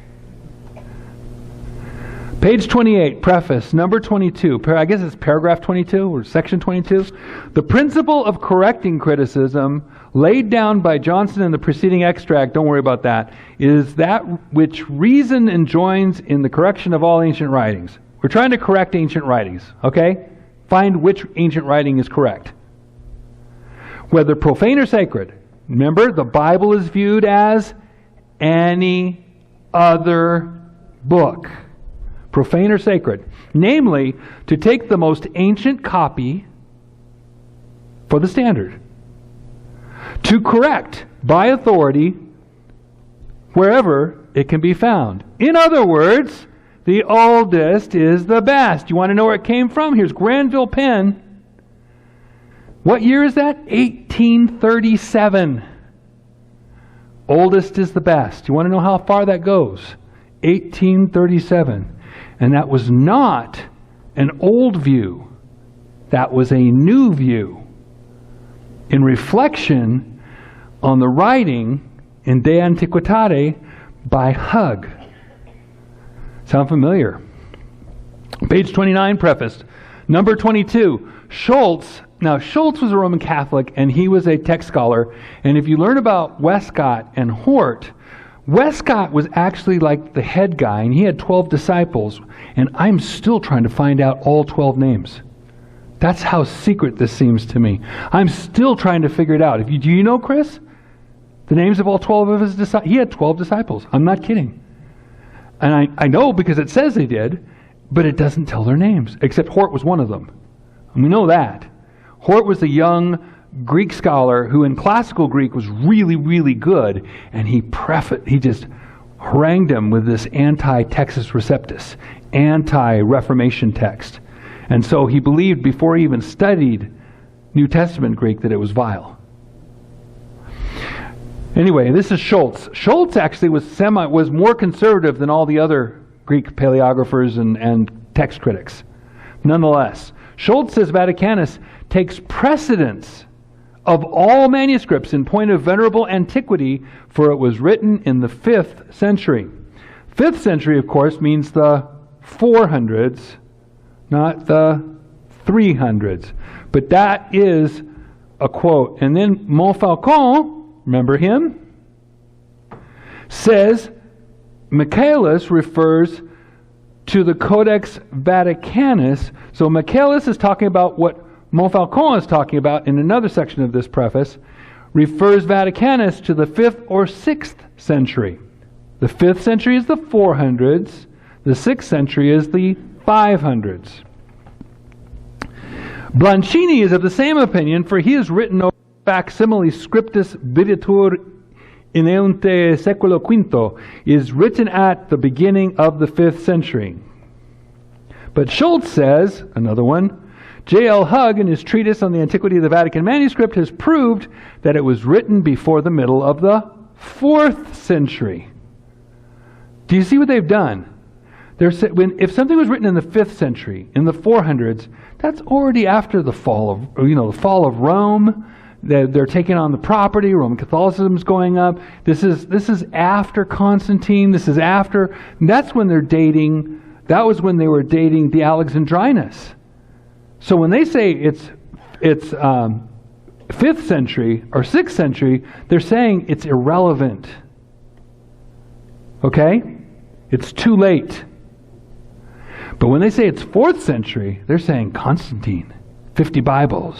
Page 28, preface, number 22. I guess it's paragraph 22 or section 22. The principle of correcting criticism laid down by Johnson in the preceding extract, don't worry about that, is that which reason enjoins in the correction of all ancient writings. We're trying to correct ancient writings, okay? Find which ancient writing is correct. Whether profane or sacred. Remember, the Bible is viewed as any other book. Profane or sacred. Namely, to take the most ancient copy for the standard. To correct by authority wherever it can be found. In other words, the oldest is the best. You want to know where it came from? Here's Granville Penn. What year is that? 1837. Oldest is the best. You want to know how far that goes? 1837. And that was not an old view. That was a new view. In reflection on the writing in De Antiquitate by Hug. Sound familiar? Page 29, preface. Number 22, Schultz. Now, Schultz was a Roman Catholic, and he was a text scholar. And if you learn about Westcott and Hort, Westcott was actually like the head guy, and he had 12 disciples. And I'm still trying to find out all 12 names. That's how secret this seems to me. I'm still trying to figure it out. Do you know, Chris? The names of all 12 of his disciples. He had 12 disciples. I'm not kidding. And I know because it says they did, but it doesn't tell their names, except Hort was one of them. And we know that. Hort was a young Greek scholar who in classical Greek was really, really good, and he just harangued him with this anti-Textus Receptus, anti-Reformation text. And so he believed before he even studied New Testament Greek that it was vile. Anyway, this is Schultz. Schultz actually was more conservative than all the other Greek paleographers and text critics. Nonetheless, Schultz says Vaticanus takes precedence of all manuscripts in point of venerable antiquity, for it was written in the 5th century. 5th century, of course, means the 400s, not the 300s. But that is a quote. And then Montfaucon, remember him, says Michaelis refers to the Codex Vaticanus. So Michaelis is talking about what Montfaucon is talking about in another section of this preface, refers Vaticanus to the 5th or 6th century. The 5th century is the 400s. The 6th century is the 500s. Blanchini is of the same opinion, for he has written over facsimile scriptus videtur ineunte seculo quinto, is written at the beginning of the 5th century. But Schultz says, another one, J.L. Hugg in his treatise on the antiquity of the Vatican manuscript has proved that it was written before the middle of the 4th century. Do you see what they've done? If something was written in the 5th century, in the 400s, that's already after the fall of Rome. They're taking on the property. Roman Catholicism is going up. This is after Constantine. This is after. That's when they're dating. That was when they were dating the Alexandrinus. So when they say it's 5th century or 6th century, they're saying it's irrelevant. Okay? It's too late. But when they say it's 4th century, they're saying Constantine, 50 Bibles.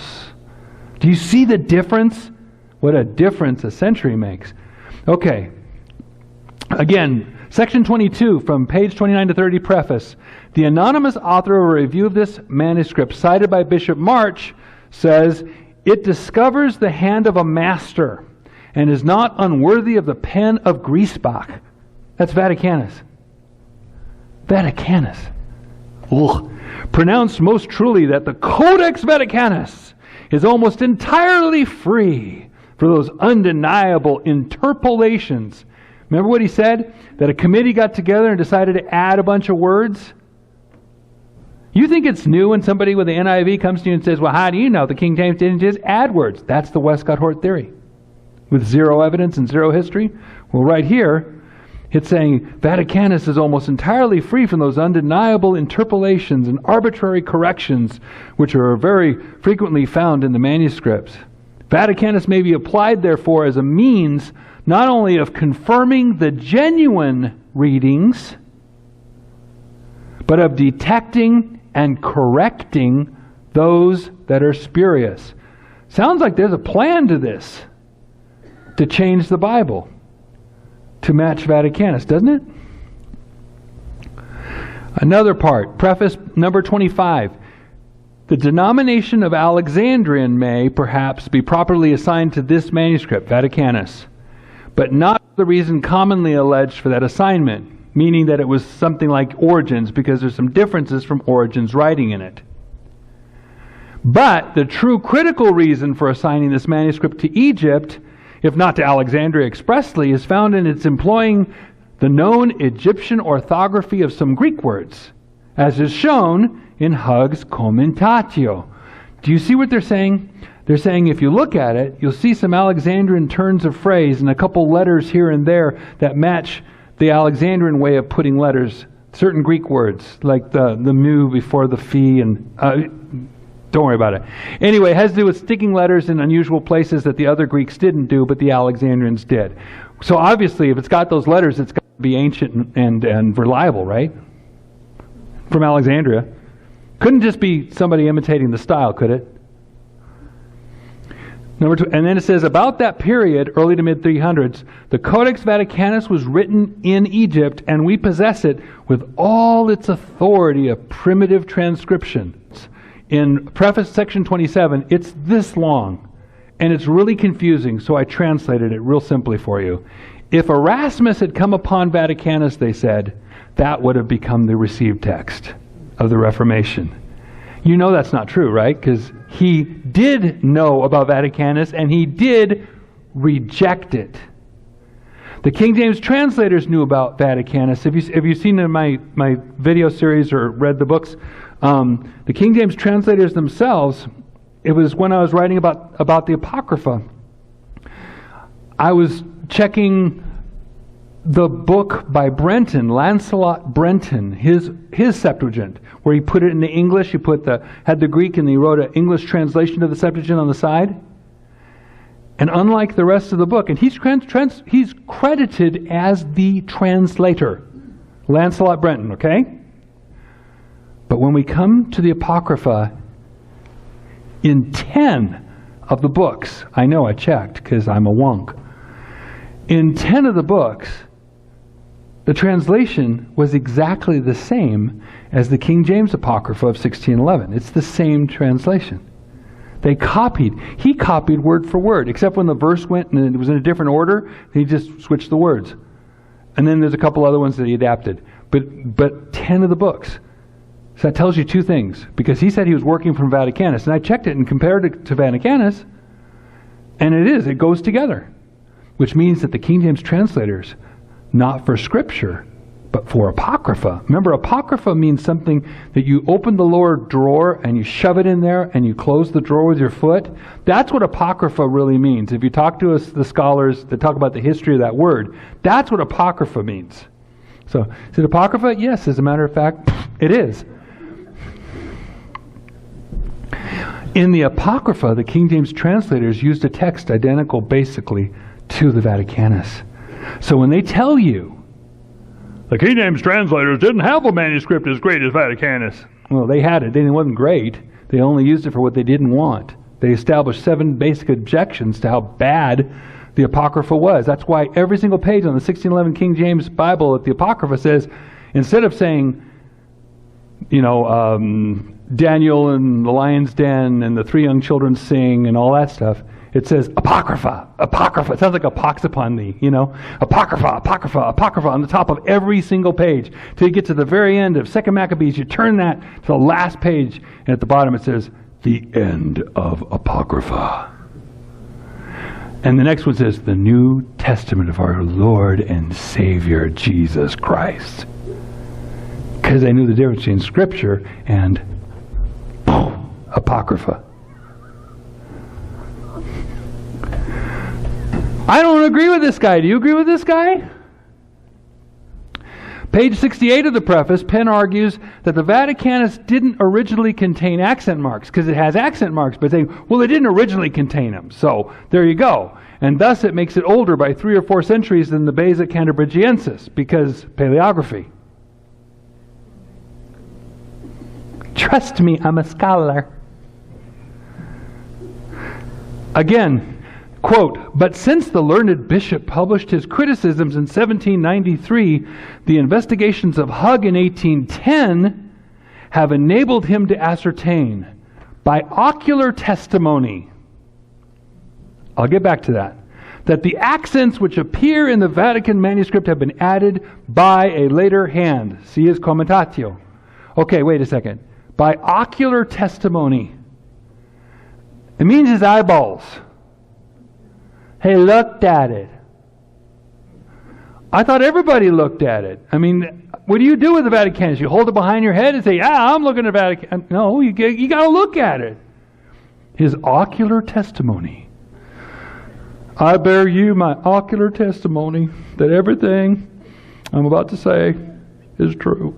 Do you see the difference? What a difference a century makes. Okay. Again, section 22 from page 29 to 30 preface. The anonymous author of a review of this manuscript cited by Bishop March says, it discovers the hand of a master and is not unworthy of the pen of Griesbach. That's Vaticanus. Vaticanus. Ugh. Pronounced most truly that the Codex Vaticanus is almost entirely free for those undeniable interpolations. Remember what he said? That a committee got together and decided to add a bunch of words? You think it's new when somebody with the NIV comes to you and says, well, how do you know the King James didn't just add words? That's the Westcott Hort theory. With zero evidence and zero history. Well, right here, it's saying Vaticanus is almost entirely free from those undeniable interpolations and arbitrary corrections which are very frequently found in the manuscripts. Vaticanus may be applied, therefore, as a means not only of confirming the genuine readings, but of detecting and correcting those that are spurious. Sounds like there's a plan to this, to change the Bible to match Vaticanus, doesn't it? Another part, preface number 25. The denomination of Alexandrian may, perhaps, be properly assigned to this manuscript, Vaticanus, but not the reason commonly alleged for that assignment, meaning that it was something like Origen's, because there's some differences from Origen's writing in it. But the true critical reason for assigning this manuscript to Egypt, if not to Alexandria expressly, is found in its employing the known Egyptian orthography of some Greek words, as is shown in Hugg's Commentatio. Do you see what they're saying? They're saying if you look at it, you'll see some Alexandrian turns of phrase and a couple letters here and there that match the Alexandrian way of putting letters, certain Greek words, like the mu before the phi, and don't worry about it. Anyway, it has to do with sticking letters in unusual places that the other Greeks didn't do, but the Alexandrians did. So obviously, if it's got those letters, it's got to be ancient and reliable, right? From Alexandria. Couldn't just be somebody imitating the style, could it? Number 2, and then it says, about that period, early to mid-300s, the Codex Vaticanus was written in Egypt, and we possess it with all its authority of primitive transcriptions. In preface section 27, it's this long, and it's really confusing, so I translated it real simply for you. If Erasmus had come upon Vaticanus, they said, that would have become the received text of the Reformation. You know that's not true, right? Because he did know about Vaticanus and he did reject it. The King James translators knew about Vaticanus. Have you seen in my video series or read the books? The King James translators themselves, it was when I was writing about the Apocrypha, I was checking the book by Brenton, Lancelot Brenton, his Septuagint, where he put it into English. He had the Greek and he wrote an English translation of the Septuagint on the side. And unlike the rest of the book, and he's credited as the translator, Lancelot Brenton, okay? But when we come to the Apocrypha, in 10 of the books, I know I checked because I'm a wonk, in 10 of the books, the translation was exactly the same as the King James Apocrypha of 1611. It's the same translation. He copied word for word, except when the verse went and it was in a different order, he just switched the words. And then there's a couple other ones that he adapted. But 10 of the books. So that tells you two things. Because he said he was working from Vaticanus, and I checked it and compared it to Vaticanus, and it goes together. Which means that the King James translators, not for Scripture, but for Apocrypha. Remember, Apocrypha means something that you open the lower drawer and you shove it in there and you close the drawer with your foot. That's what Apocrypha really means. If you talk to the scholars that talk about the history of that word, that's what Apocrypha means. So, is it Apocrypha? Yes, as a matter of fact, it is. In the Apocrypha, the King James translators used a text identical basically to the Vaticanus. So when they tell you the King James translators didn't have a manuscript as great as Vaticanus, well, they had it. It wasn't great. They only used it for what they didn't want. They established 7 basic objections to how bad the Apocrypha was. That's why every single page on the 1611 King James Bible at the Apocrypha says, instead of saying, Daniel and the lion's den and the 3 young children sing and all that stuff, it says Apocrypha, Apocrypha. It sounds like a pox upon thee, Apocrypha, Apocrypha, Apocrypha on the top of every single page. Till you get to the very end of 2 Maccabees, you turn that to the last page, and at the bottom it says, the end of Apocrypha. And the next one says, the New Testament of our Lord and Savior Jesus Christ. Because they knew the difference between Scripture and Apocrypha. I don't agree with this guy. Do you agree with this guy? Page 68 of the preface, Penn argues that the Vaticanus didn't originally contain accent marks, because it has accent marks, but saying, well, it didn't originally contain them. So there you go. And thus it makes it older by 3 or 4 centuries than the Basic Cantabrigiensis, because paleography. Trust me, I'm a scholar. Again, quote, but since the learned bishop published his criticisms in 1793, the investigations of Hug in 1810 have enabled him to ascertain by ocular testimony, I'll get back to that the accents which appear in the Vatican manuscript have been added by a later hand. See his commentatio. Okay, wait a second. By ocular testimony. It means his eyeballs. He looked at it. I thought everybody looked at it. I mean, what do you do with the Vaticanus? You hold it behind your head and say, I'm looking at the Vatican. No, you got to look at it. His ocular testimony. I bear you my ocular testimony that everything I'm about to say is true.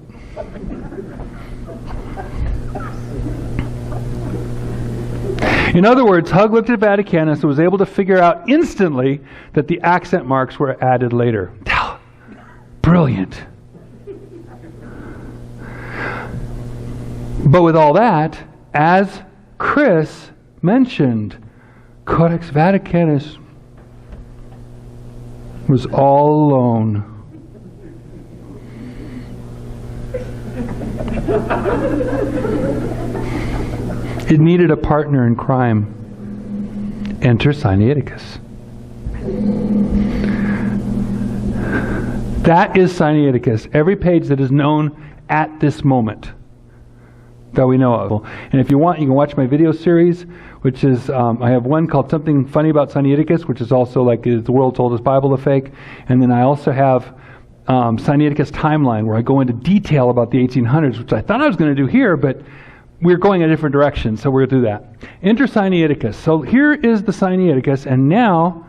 In other words, Hug looked at Vaticanus and was able to figure out instantly that the accent marks were added later. Brilliant. But with all that, as Chris mentioned, Codex Vaticanus was all alone. It needed a partner in crime. Enter Sinaiticus. That is Sinaiticus. Every page that is known at this moment that we know of. And if you want, you can watch my video series, which is, I have one called Something Funny About Sinaiticus, which is also like, Is the World Told His Bible a Fake? And then I also have Sinaiticus Timeline, where I go into detail about the 1800s, which I thought I was going to do here, but we're going a different direction, so we're going to do that. Enter Sinaiticus. So here is the Sinaiticus, and now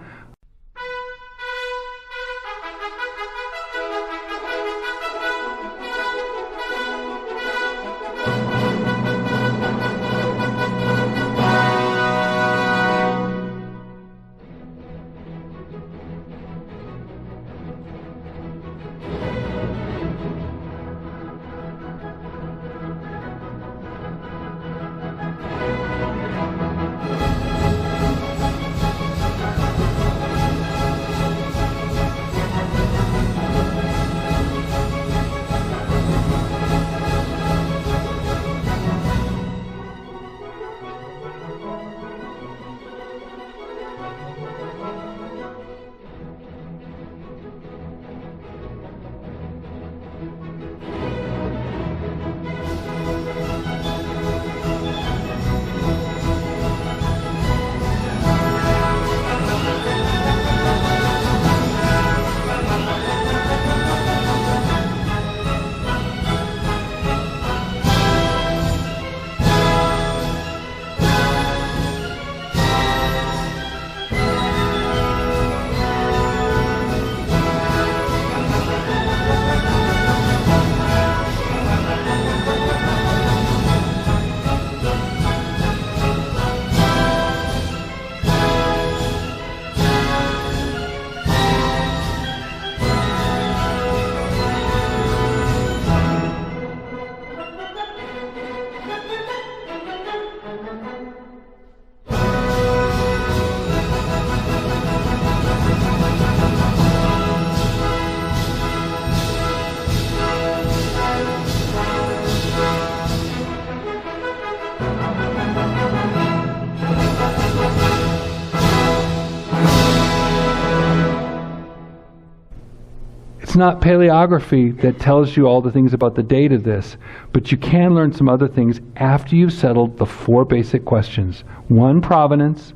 it's not paleography that tells you all the things about the date of this, but you can learn some other things after you've settled the 4 basic questions. 1, provenance.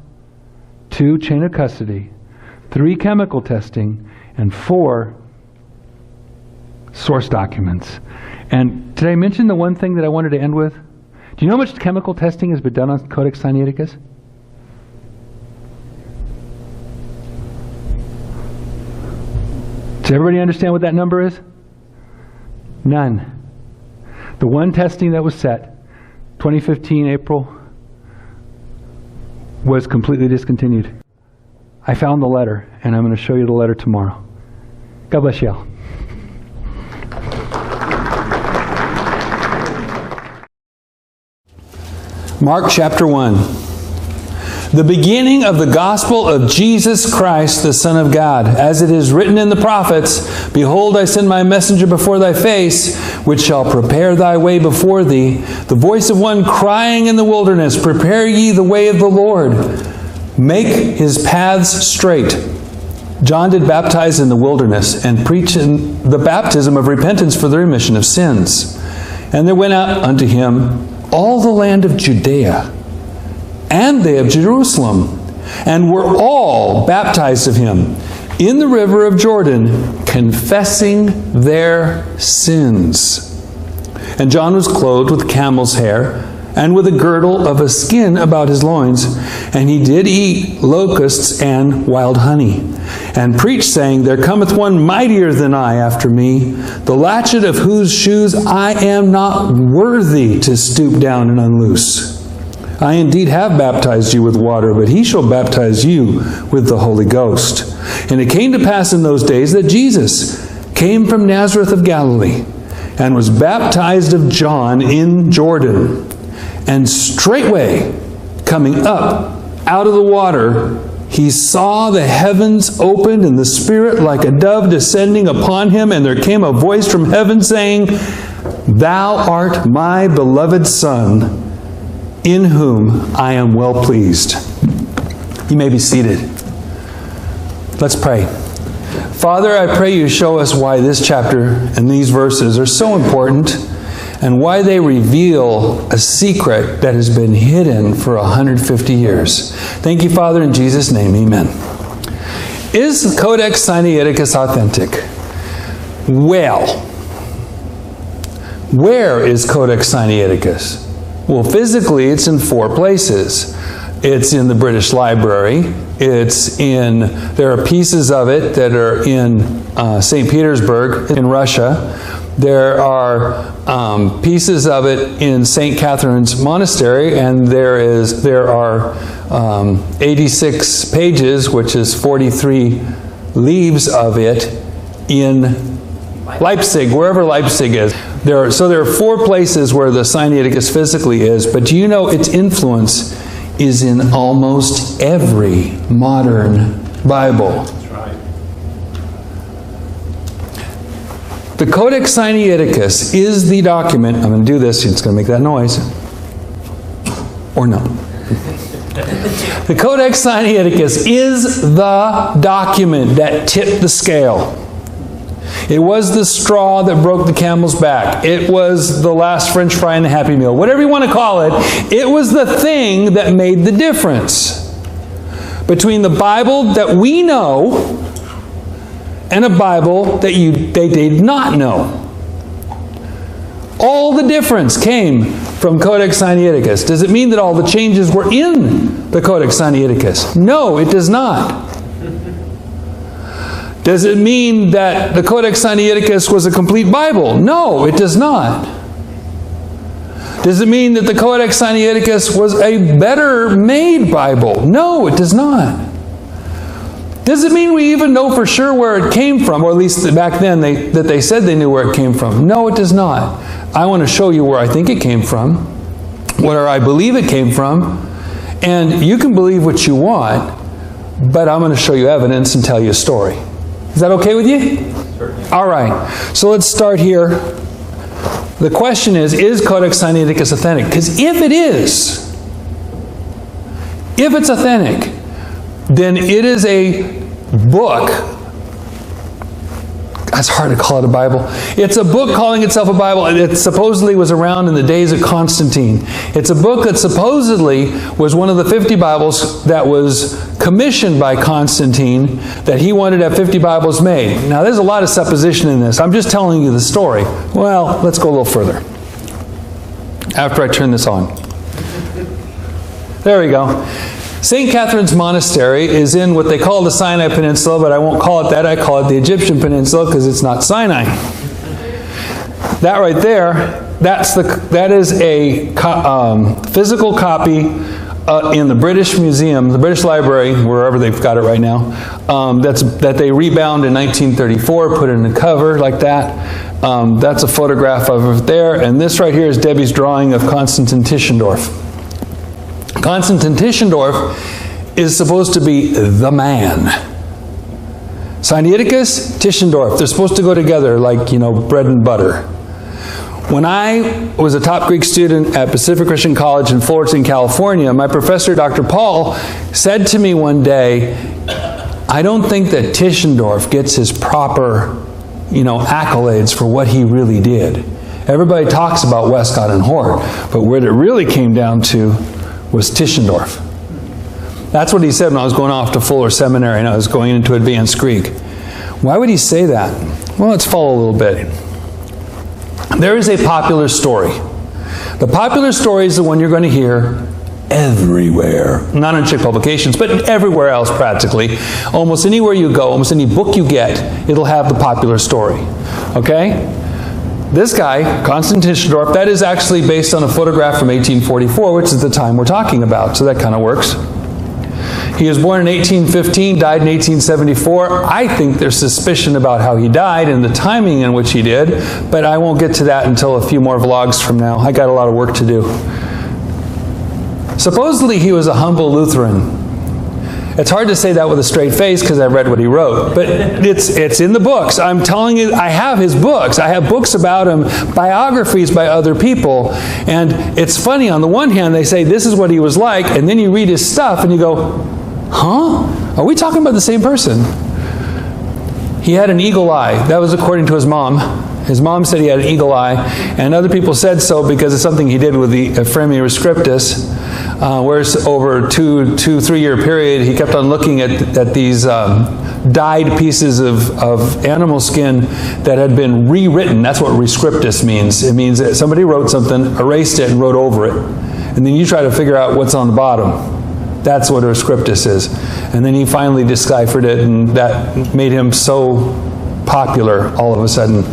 2, chain of custody. 3, chemical testing. And 4, source documents. And did I mention the one thing that I wanted to end with? Do you know how much chemical testing has been done on Codex Sinaiticus? Does everybody understand what that number is? None. The one testing that was set, 2015 April, was completely discontinued. I found the letter, and I'm going to show you the letter tomorrow. God bless you all. Mark chapter 1. The beginning of the gospel of Jesus Christ, the Son of God. As it is written in the prophets, Behold, I send my messenger before thy face, which shall prepare thy way before thee. The voice of one crying in the wilderness, Prepare ye the way of the Lord. Make his paths straight. John did baptize in the wilderness, and preach in the baptism of repentance for the remission of sins. And there went out unto him all the land of Judea, and they of Jerusalem, and were all baptized of him in the river of Jordan, confessing their sins. And John was clothed with camel's hair, and with a girdle of a skin about his loins, and he did eat locusts and wild honey, and preached, saying, There cometh one mightier than I after me, the latchet of whose shoes I am not worthy to stoop down and unloose. I indeed have baptized you with water, but he shall baptize you with the Holy Ghost. And it came to pass in those days that Jesus came from Nazareth of Galilee, and was baptized of John in Jordan. And straightway, coming up out of the water, he saw the heavens opened and the Spirit like a dove descending upon him, and there came a voice from heaven saying, Thou art my beloved Son, in whom I am well pleased. You may be seated. Let's pray. Father, I pray you show us why this chapter and these verses are so important, and why they reveal a secret that has been hidden for 150 years. Thank you, Father, in Jesus' name, amen. Is the Codex Sinaiticus authentic? Well, where is Codex Sinaiticus? Well, physically, it's in 4 places. It's in the British Library. There are pieces of it that are in St. Petersburg in Russia. There are pieces of it in St. Catherine's Monastery, and there are 86 pages, which is 43 leaves of it, in Leipzig, wherever Leipzig is. So there are 4 places where the Sinaiticus physically is, but do you know its influence is in almost every modern Bible? The Codex Sinaiticus is the document. I'm going to do this. It's going to make that noise. Or no. The Codex Sinaiticus is the document that tipped the scale. It was the straw that broke the camel's back. It was the last French fry in the Happy Meal. Whatever you want to call it, it was the thing that made the difference between the Bible that we know and a Bible that they did not know. All the difference came from Codex Sinaiticus. Does it mean that all the changes were in the Codex Sinaiticus? No, it does not. Does it mean that the Codex Sinaiticus was a complete Bible? No, it does not. Does it mean that the Codex Sinaiticus was a better made Bible? No, it does not. Does it mean we even know for sure where it came from, or at least back then that they said they knew where it came from? No, it does not. I want to show you where I think it came from, where I believe it came from, and you can believe what you want, but I'm going to show you evidence and tell you a story. Is that okay with you? Certainly. All right. So let's start here. The question is Codex Sinaiticus authentic? Because if it's authentic, then it is a book. It's hard to call it a Bible. It's a book calling itself a Bible. It supposedly was around in the days of Constantine. It's a book that supposedly was one of the 50 Bibles that was commissioned by Constantine, that he wanted to have 50 Bibles made. Now, there's a lot of supposition in this. I'm just telling you the story. Well, let's go a little further. After I turn this on. There we go. St. Catherine's Monastery is in what they call the Sinai Peninsula, but I won't call it that. I call it the Egyptian Peninsula because it's not Sinai. That right there, that is a physical copy in the British Museum, the British Library, wherever they've got it right now, that they rebound in 1934, put in a cover like that. That's a photograph of it there. And this right here is Debbie's drawing of Constantine Tischendorf. Constantine Tischendorf is supposed to be the man. Sinaiticus, Tischendorf, they're supposed to go together like, bread and butter. When I was a top Greek student at Pacific Christian College in Fullerton, California, my professor, Dr. Paul, said to me one day, I don't think that Tischendorf gets his proper, accolades for what he really did. Everybody talks about Westcott and Hort, but what it really came down to was Tischendorf. That's what he said when I was going off to Fuller Seminary and I was going into advanced Greek. Why would he say that? Well, let's follow a little bit. There is a popular story. The popular story is the one you're going to hear everywhere. Not in Chick publications, but everywhere else practically. Almost anywhere you go, almost any book you get, it'll have the popular story. Okay? This guy, Constantine Tischendorf, that is actually based on a photograph from 1844, which is the time we're talking about, so that kind of works. He was born in 1815, died in 1874. I think there's suspicion about how he died and the timing in which he did, but I won't get to that until a few more vlogs from now. I got a lot of work to do. Supposedly he was a humble Lutheran. It's hard to say that with a straight face because I read what he wrote, but it's in the books. I'm telling you, I have his books. I have books about him, biographies by other people. And it's funny, on the one hand, they say this is what he was like, and then you read his stuff and you go, huh? Are we talking about the same person? He had an eagle eye. That was according to his mom. His mom said he had an eagle eye, and other people said so because of something he did with the Ephraemi Scriptus, whereas over a 2-3 year period, he kept on looking at these dyed pieces of animal skin that had been rewritten. That's what rescriptus means. It means that somebody wrote something, erased it, and wrote over it. And then you try to figure out what's on the bottom. That's what a scriptus is. And then he finally deciphered it, and that made him so popular all of a sudden.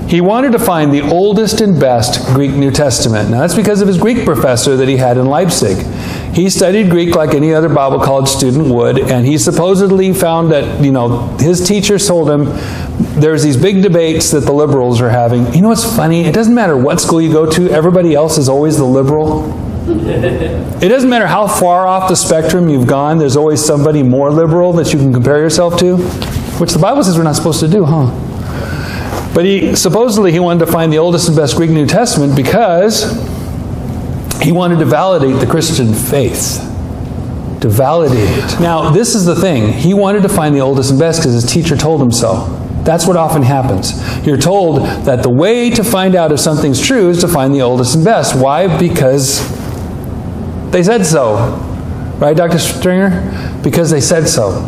He wanted to find the oldest and best Greek New Testament. Now that's because of his Greek professor that he had in Leipzig. He studied Greek like any other Bible college student would, and he supposedly found that, his teacher told him there's these big debates that the liberals are having. You know what's funny? It doesn't matter what school you go to, everybody else is always the liberal. It doesn't matter how far off the spectrum you've gone, there's always somebody more liberal that you can compare yourself to, which the Bible says we're not supposed to do, huh? But supposedly he wanted to find the oldest and best Greek New Testament because he wanted to validate the Christian faith. To validate it. Now, this is the thing. He wanted to find the oldest and best because his teacher told him so. That's what often happens. You're told that the way to find out if something's true is to find the oldest and best. Why? Because they said so. Right, Dr. Stringer? Because they said so.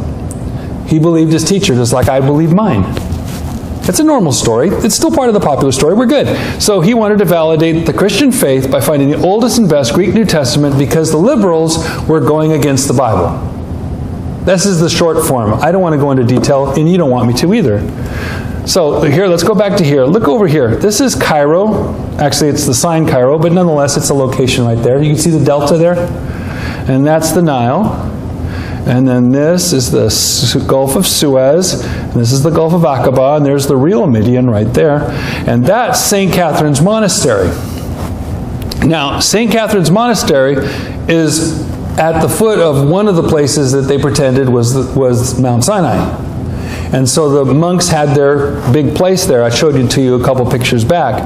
He believed his teacher just like I believe mine. It's a normal story. It's still part of the popular story. We're good. So he wanted to validate the Christian faith by finding the oldest and best Greek New Testament because the liberals were going against the Bible. This is the short form. I don't want to go into detail, and you don't want me to either. So here, let's go back to here. Look over here. This is Cairo. Actually, it's the sign Cairo, but nonetheless, it's a location right there. You can see the delta there? And that's the Nile. And then this is the Gulf of Suez, and this is the Gulf of Aqaba, and there's the real Midian right there. And that's St. Catherine's Monastery. Now, St. Catherine's Monastery is at the foot of one of the places that they pretended was Mount Sinai. And so the monks had their big place there. I showed it to you a couple pictures back.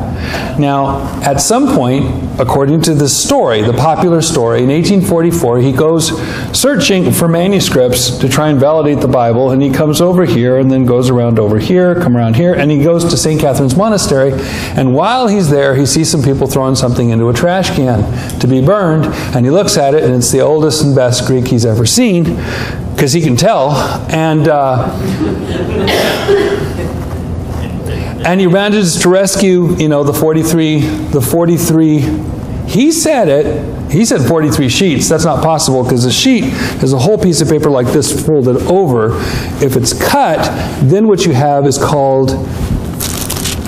Now, at some point, according to this story, the popular story, in 1844, he goes searching for manuscripts to try and validate the Bible, and he comes over here and then goes around over here, come around here, and he goes to St. Catherine's Monastery, and while he's there, he sees some people throwing something into a trash can to be burned, and he looks at it, and it's the oldest and best Greek he's ever seen, because he can tell, and he manages to rescue, the 43, he said 43 sheets. That's not possible because a sheet is a whole piece of paper like this folded over. If it's cut, then what you have is called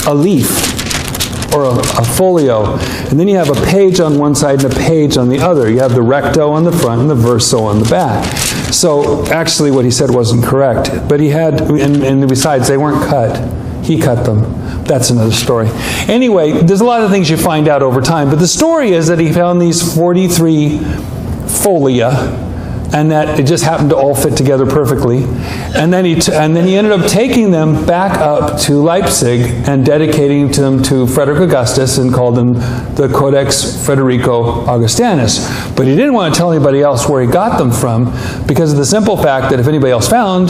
a leaf or a folio. And then you have a page on one side and a page on the other. You have the recto on the front and the verso on the back. So actually what he said wasn't correct. But he had, and besides, they weren't cut. He cut them. That's another story. Anyway, there's a lot of things you find out over time. But the story is that he found these 43 folia, and that it just happened to all fit together perfectly. And then he ended up taking them back up to Leipzig and dedicating them to Frederick Augustus and called them the Codex Frederico Augustinus. But he didn't want to tell anybody else where he got them from because of the simple fact that if anybody else found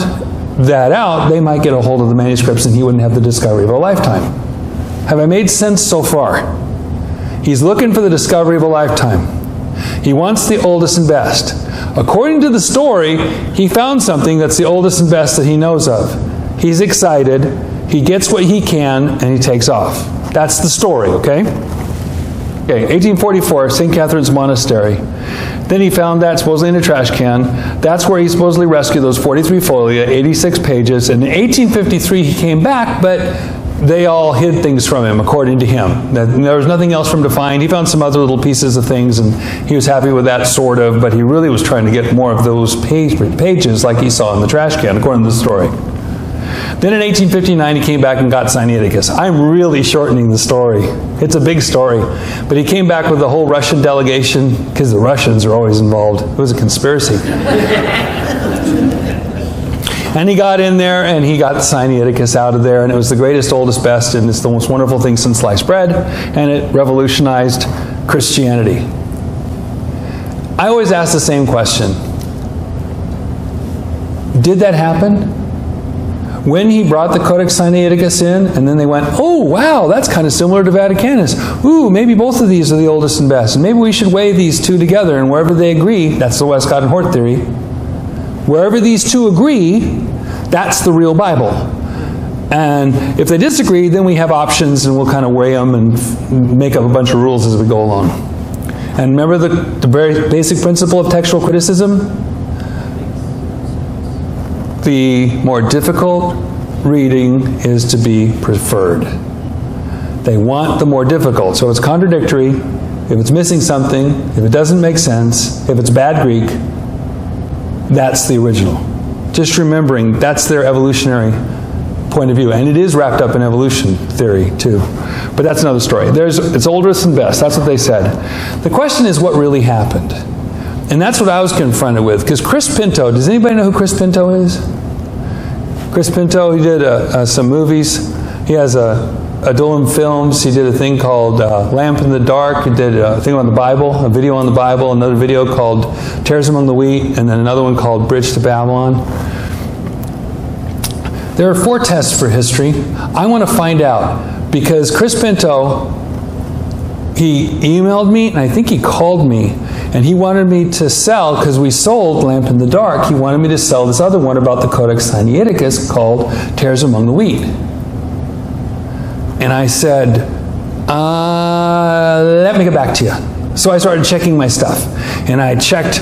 that out, they might get a hold of the manuscripts and he wouldn't have the discovery of a lifetime. Have I made sense so far? He's looking for the discovery of a lifetime. He wants the oldest and best. According to the story, he found something that's the oldest and best that he knows of. He's excited, he gets what he can, and he takes off. That's the story, okay? Okay, 1844, St. Catherine's Monastery. Then he found that supposedly in a trash can. That's where he supposedly rescued those 43 folia, 86 pages. And in 1853 he came back, but they all hid things from him, according to him. There was nothing else for him to find. He found some other little pieces of things, and he was happy with that, sort of, but he really was trying to get more of those pages like he saw in the trash can, according to the story. Then in 1859, he came back and got Sinaiticus. I'm really shortening the story. It's a big story. But he came back with the whole Russian delegation, because the Russians are always involved. It was a conspiracy. And he got in there, and he got Sinaiticus out of there, and it was the greatest, oldest, best, and it's the most wonderful thing since sliced bread, and it revolutionized Christianity. I always ask the same question. Did that happen? When he brought the Codex Sinaiticus in, and then they went, oh, wow, that's kind of similar to Vaticanus. Ooh, maybe both of these are the oldest and best. And maybe we should weigh these two together, and wherever they agree, that's the Westcott and Hort theory. Wherever these two agree, that's the real Bible. And if they disagree, then we have options, and we'll kind of weigh them and make up a bunch of rules as we go along. And remember the very basic principle of textual criticism? The more difficult reading is to be preferred. They want the more difficult. So if it's contradictory, if it's missing something, if it doesn't make sense, if it's bad Greek, that's the original. Just remembering that's their evolutionary point of view. And it is wrapped up in evolution theory too. But that's another story. It's oldest and best. That's what they said. The question is what really happened. And that's what I was confronted with. Because Chris Pinto, does anybody know who Chris Pinto is? Chris Pinto, he did some movies. He has Adullam Films. He did a thing called Lamp in the Dark. He did a thing on the Bible, a video on the Bible, another video called Tares Among the Wheat, and then another one called Bridge to Babylon. There are 4 tests for history. I want to find out, because Chris Pinto, he emailed me, and I think he called me, and he wanted me to sell, because we sold Lamp in the Dark, he wanted me to sell this other one about the Codex Sinaiticus called Tares Among the Wheat. And I said, let me get back to you. So I started checking my stuff. And I checked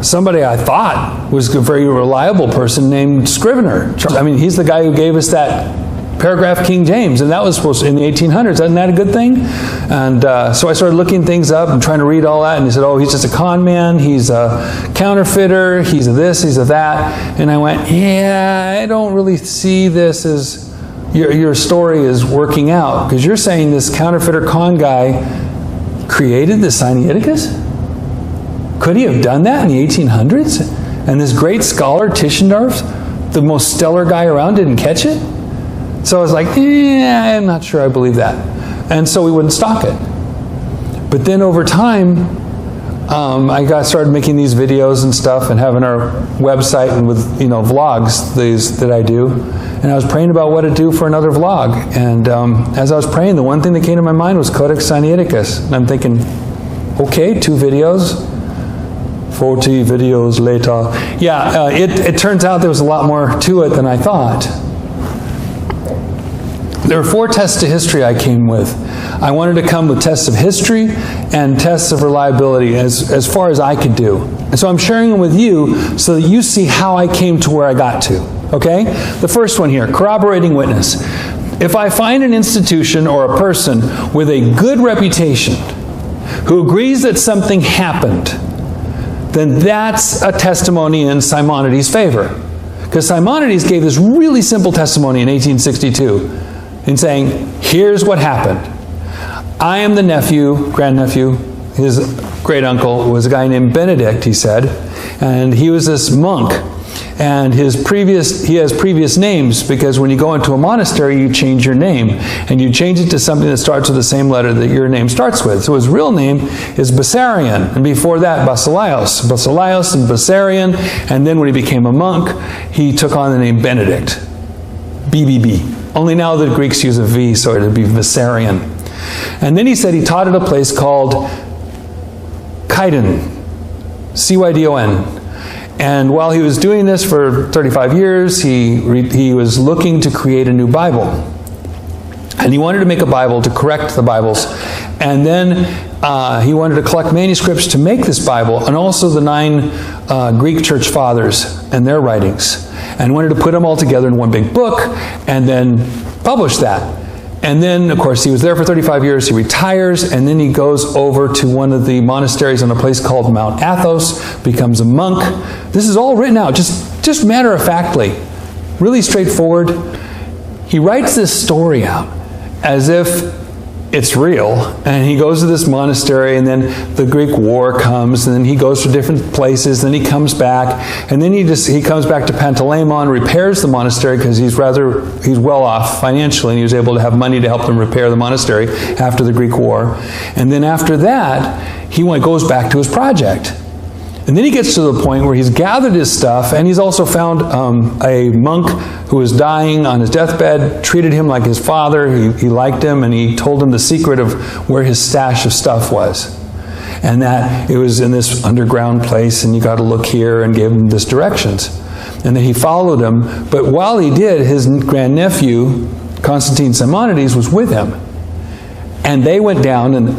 somebody I thought was a very reliable person named Scrivener. I mean, he's the guy who gave us that paragraph King James. And that was supposed to, in the 1800s. Isn't that a good thing? And so I started looking things up and trying to read all that. And he said, oh, he's just a con man. He's a counterfeiter. He's a this, he's a that. And I went, yeah, I don't really see this as... Your story is working out, because you're saying this counterfeiter con guy created the Sinaiticus? Could he have done that in the 1800s? And this great scholar, Tischendorf, the most stellar guy around, didn't catch it? So I was like, I'm not sure I believe that. And so we wouldn't stock it. But then over time, I started making these videos and stuff and having our website and with vlogs that I do. And I was praying about what to do for another vlog. And as I was praying, the one thing that came to my mind was Codex Sinaiticus. And I'm thinking, okay, 2 videos, 40 videos later. Yeah, it turns out there was a lot more to it than I thought. There were 4 tests to history I came with. I wanted to come with tests of history and tests of reliability as far as I could do. And so I'm sharing them with you so that you see how I came to where I got to. Okay? The first one here, corroborating witness. If I find an institution or a person with a good reputation who agrees that something happened, then that's a testimony in Simonides' favor. Because Simonides gave this really simple testimony in 1862 in saying, here's what happened. I am the nephew, grandnephew, his great uncle was a guy named Benedict, he said, and he was this monk. And he has previous names, because when you go into a monastery, you change your name. And you change it to something that starts with the same letter that your name starts with. So his real name is Bessarion. And before that, Basileios. Basileios and Bessarion. And then when he became a monk, he took on the name Benedict. BBB. Only now the Greeks use a V, so it would be Bessarion. And then he said he taught at a place called Cydon. Cydon. And while he was doing this for 35 years, he was looking to create a new Bible. And he wanted to make a Bible to correct the Bibles. And then he wanted to collect manuscripts to make this Bible, and also the 9 Greek church fathers and their writings. And wanted to put them all together in one big book, and then publish that. And then, of course, he was there for 35 years. He retires, and then he goes over to one of the monasteries on a place called Mount Athos, becomes a monk. This is all written out, just matter-of-factly, really straightforward. he writes this story out as if it's real, and he goes to this monastery, and then the Greek war comes, and then he goes to different places, then he comes back, and then he comes back to Pantalaimon, repairs the monastery because he's well off financially, and he was able to have money to help them repair the monastery after the Greek war. And then after that, he goes back to his project. And then he gets to the point where he's gathered his stuff, and he's also found a monk who was dying on his deathbed, treated him like his father. He liked him, and he told him the secret of where his stash of stuff was. And that it was in this underground place, and you got to look here, and gave him this directions. And then he followed him, but while he did, his grandnephew, Constantine Simonides, was with him. And they went down, and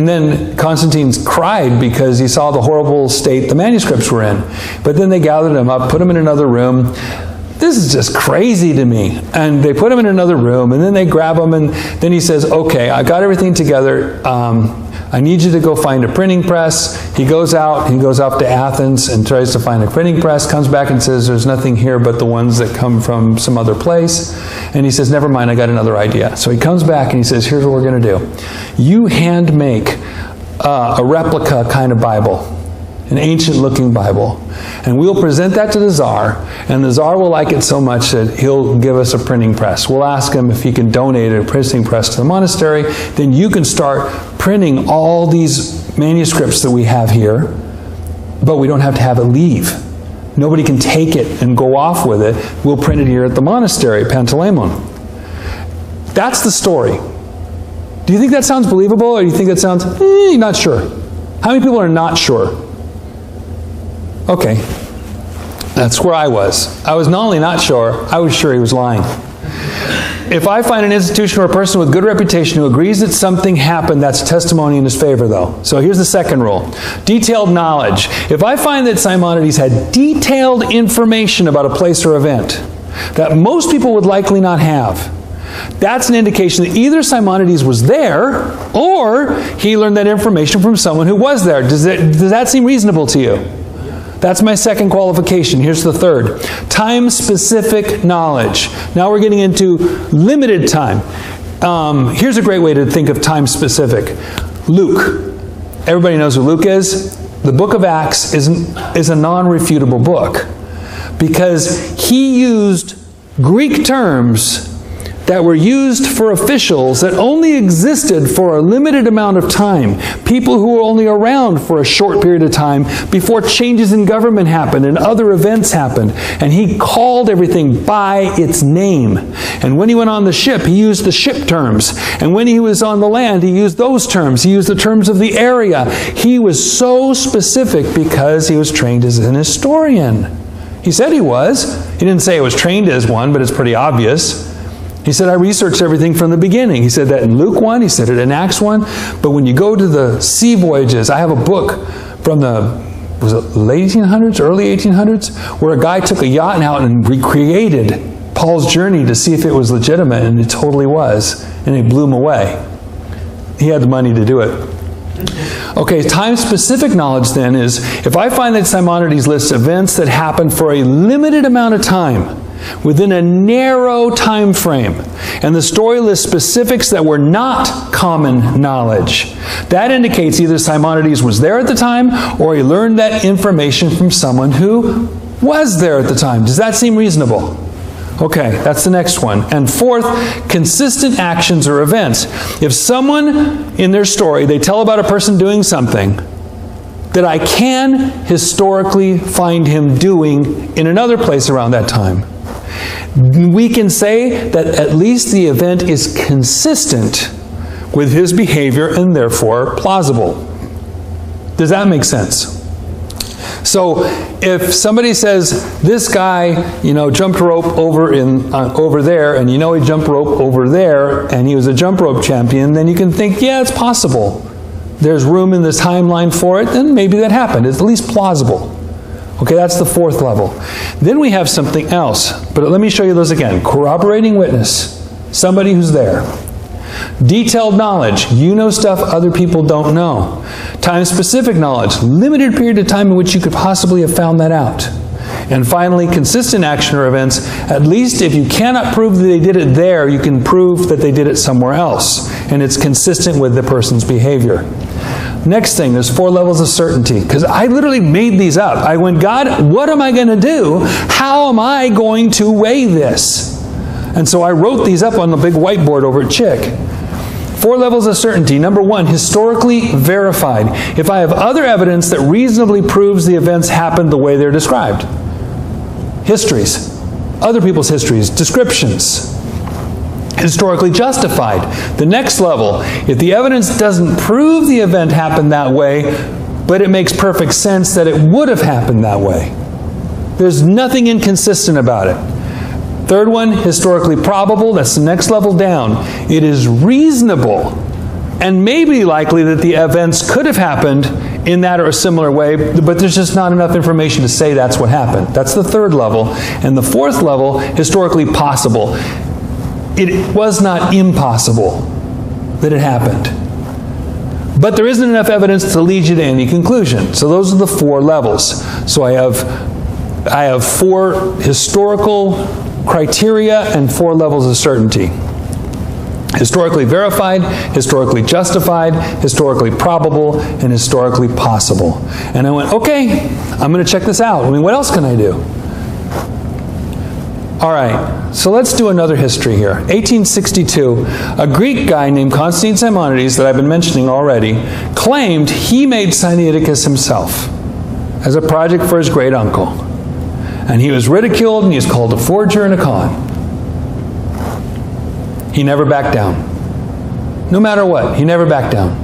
then Constantine cried because he saw the horrible state the manuscripts were in. But then they gathered him up, put him in another room. This is just crazy to me. And they put him in another room, and then they grab him, and then he says, okay, I got everything together. I need you to go find a printing press. He goes out to Athens and tries to find a printing press, comes back and says, there's nothing here but the ones that come from some other place. And he says, never mind, I got another idea. So he comes back and he says, here's what we're going to do. You hand make a replica kind of Bible, an ancient looking Bible. And we'll present that to the Tsar, and the Tsar will like it so much that he'll give us a printing press. We'll ask him if he can donate a printing press to the monastery. Then you can start printing all these manuscripts that we have here, but we don't have to have it leave. Nobody can take it and go off with it. We'll print it here at the monastery, Pantalaimon. That's the story. Do you think that sounds believable, or do you think that sounds, not sure? How many people are not sure? Okay, that's where I was. I was not only not sure, I was sure he was lying. If I find an institution or a person with good reputation who agrees that something happened, that's testimony in his favor, though. So here's the second rule. Detailed knowledge. If I find that Simonides had detailed information about a place or event that most people would likely not have, that's an indication that either Simonides was there, or he learned that information from someone who was there. Does that seem reasonable to you? That's my second qualification. Here's the third. Time-specific knowledge. Now we're getting into limited time. Here's a great way to think of time-specific. Luke. Everybody knows who Luke is. The book of Acts is a non-refutable book because he used Greek terms that were used for officials that only existed for a limited amount of time. People who were only around for a short period of time before changes in government happened and other events happened. And he called everything by its name. And when he went on the ship, he used the ship terms. And when he was on the land, he used those terms. He used the terms of the area. He was so specific because he was trained as an historian. He said he was. He didn't say he was trained as one, but it's pretty obvious. He said, I researched everything from the beginning. He said that in Luke 1. He said it in Acts 1. But when you go to the sea voyages, I have a book from was it late 1800s, early 1800s, where a guy took a yacht out and recreated Paul's journey to see if it was legitimate, and it totally was. And it blew him away. He had the money to do it. Okay, time-specific knowledge then is, if I find that Simonides lists events that happened for a limited amount of time, within a narrow time frame, and the story lists specifics that were not common knowledge, that indicates either Simonides was there at the time, or he learned that information from someone who was there at the time. Does that seem reasonable? Okay, that's the next one. And fourth, consistent actions or events. If someone in their story, they tell about a person doing something that I can historically find him doing in another place around that time, we can say that at least the event is consistent with his behavior and therefore plausible. Does that make sense? So if somebody says, this guy, jumped rope over there, and he jumped rope over there, and he was a jump rope champion, then you can think, yeah, it's possible. There's room in this timeline for it, then maybe that happened. It's at least plausible. Okay, that's the fourth level. Then we have something else. But let me show you those again. Corroborating witness. Somebody who's there. Detailed knowledge. You know stuff other people don't know. Time-specific knowledge. Limited period of time in which you could possibly have found that out. And finally, consistent action or events. At least if you cannot prove that they did it there, you can prove that they did it somewhere else. And it's consistent with the person's behavior. Next thing, there's 4 levels of certainty. Because I literally made these up. I went, God, what am I going to do? How am I going to weigh this? And so I wrote these up on the big whiteboard over at Chick. 4 levels of certainty. Number 1, historically verified. If I have other evidence that reasonably proves the events happened the way they're described. Histories. Other people's histories. Descriptions. Historically justified. The next level, if the evidence doesn't prove the event happened that way, but it makes perfect sense that it would have happened that way. There's nothing inconsistent about it. Third one, historically probable. That's the next level down. It is reasonable and maybe likely that the events could have happened in that or a similar way, but there's just not enough information to say that's what happened. That's the third level. And the fourth level, historically possible. It was not impossible that it happened. But there isn't enough evidence to lead you to any conclusion. So those are the 4 levels. So I have 4 historical criteria and 4 levels of certainty. Historically verified, historically justified, historically probable, and historically possible. And I went, okay, I'm going to check this out. I mean, what else can I do? All right, so let's do another history here. 1862, a Greek guy named Constantine Simonides, that I've been mentioning already, claimed he made Sinaiticus himself as a project for his great uncle. And he was ridiculed and he was called a forger and a con. He never backed down. No matter what, he never backed down.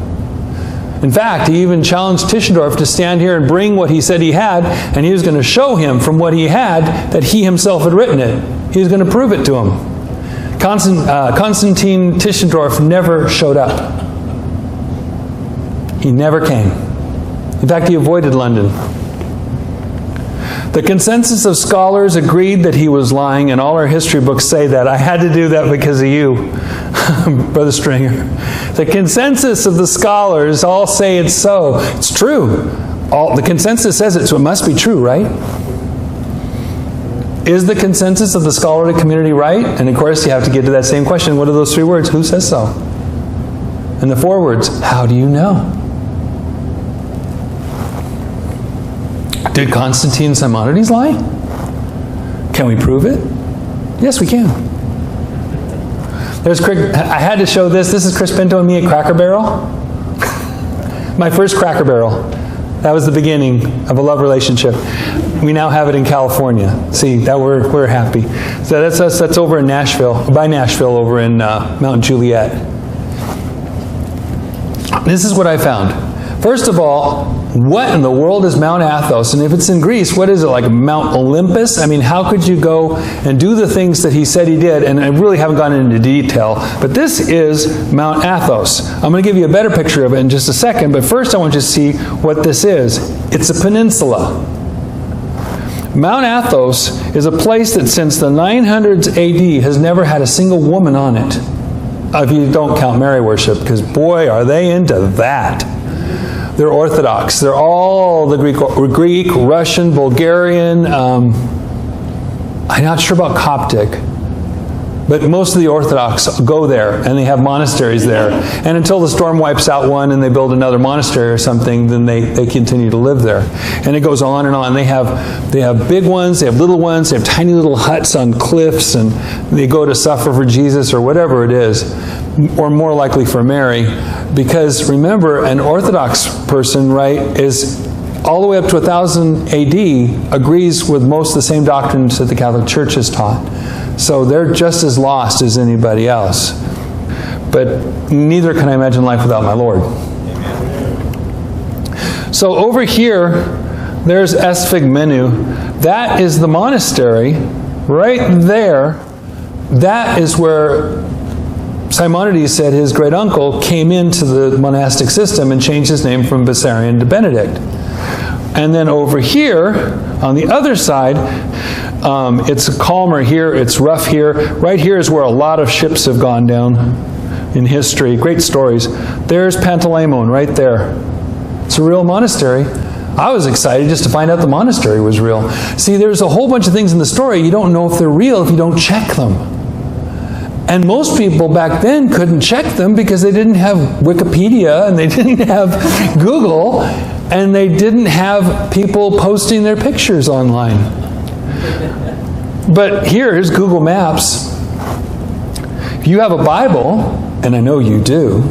In fact, he even challenged Tischendorf to stand here and bring what he said he had, and he was going to show him from what he had that he himself had written it. He was going to prove it to him. Constantine Tischendorf never showed up. He never came. In fact, he avoided London. The consensus of scholars agreed that he was lying, and all our history books say that. I had to do that because of you, Brother Stringer. The consensus of the scholars all say it's so. It's true. The consensus says it, so it must be true, right? Is the consensus of the scholarly community right? And of course, you have to get to that same question. What are those 3 words? Who says so? And the 4 words, how do you know? Did Constantine Simonides lie? Can we prove it? Yes, we can. I had to show this. This is Chris Pinto and me at Cracker Barrel. My first Cracker Barrel. That was the beginning of a love relationship. We now have it in California. See, that we're happy. So that's us. That's over in Nashville, by Nashville, over in Mount Juliet. This is what I found. First of all, what in the world is Mount Athos? And if it's in Greece, what is it, like Mount Olympus? I mean, how could you go and do the things that he said he did? And I really haven't gone into detail. But this is Mount Athos. I'm going to give you a better picture of it in just a second. But first I want you to see what this is. It's a peninsula. Mount Athos is a place that since the 900s AD has never had a single woman on it. If you don't count Mary worship, because boy, are they into that. They're Orthodox. They're all the Greek, Russian, Bulgarian. I'm not sure about Coptic. But most of the Orthodox go there, and they have monasteries there. And until the storm wipes out one and they build another monastery or something, then they continue to live there. And it goes on and on. They have big ones, they have little ones, they have tiny little huts on cliffs, and they go to suffer for Jesus or whatever it is, or more likely for Mary. Because remember, an Orthodox person, right, is all the way up to 1000 AD agrees with most of the same doctrines that the Catholic Church has taught. So they're just as lost as anybody else. But neither can I imagine life without my Lord. Amen. So over here, there's Esphigmenu. That is the monastery. Right there, that is where Simonides said his great uncle came into the monastic system and changed his name from Bessarion to Benedict. And then over here, on the other side, it's calmer here, it's rough here. Right here is where a lot of ships have gone down in history. Great stories. There's Pantalaimon right there. It's a real monastery. I was excited just to find out the monastery was real. See, there's a whole bunch of things in the story you don't know if they're real if you don't check them. And most people back then couldn't check them because they didn't have Wikipedia and they didn't have Google and they didn't have people posting their pictures online. But here's Google Maps. If you have a Bible, and I know you do,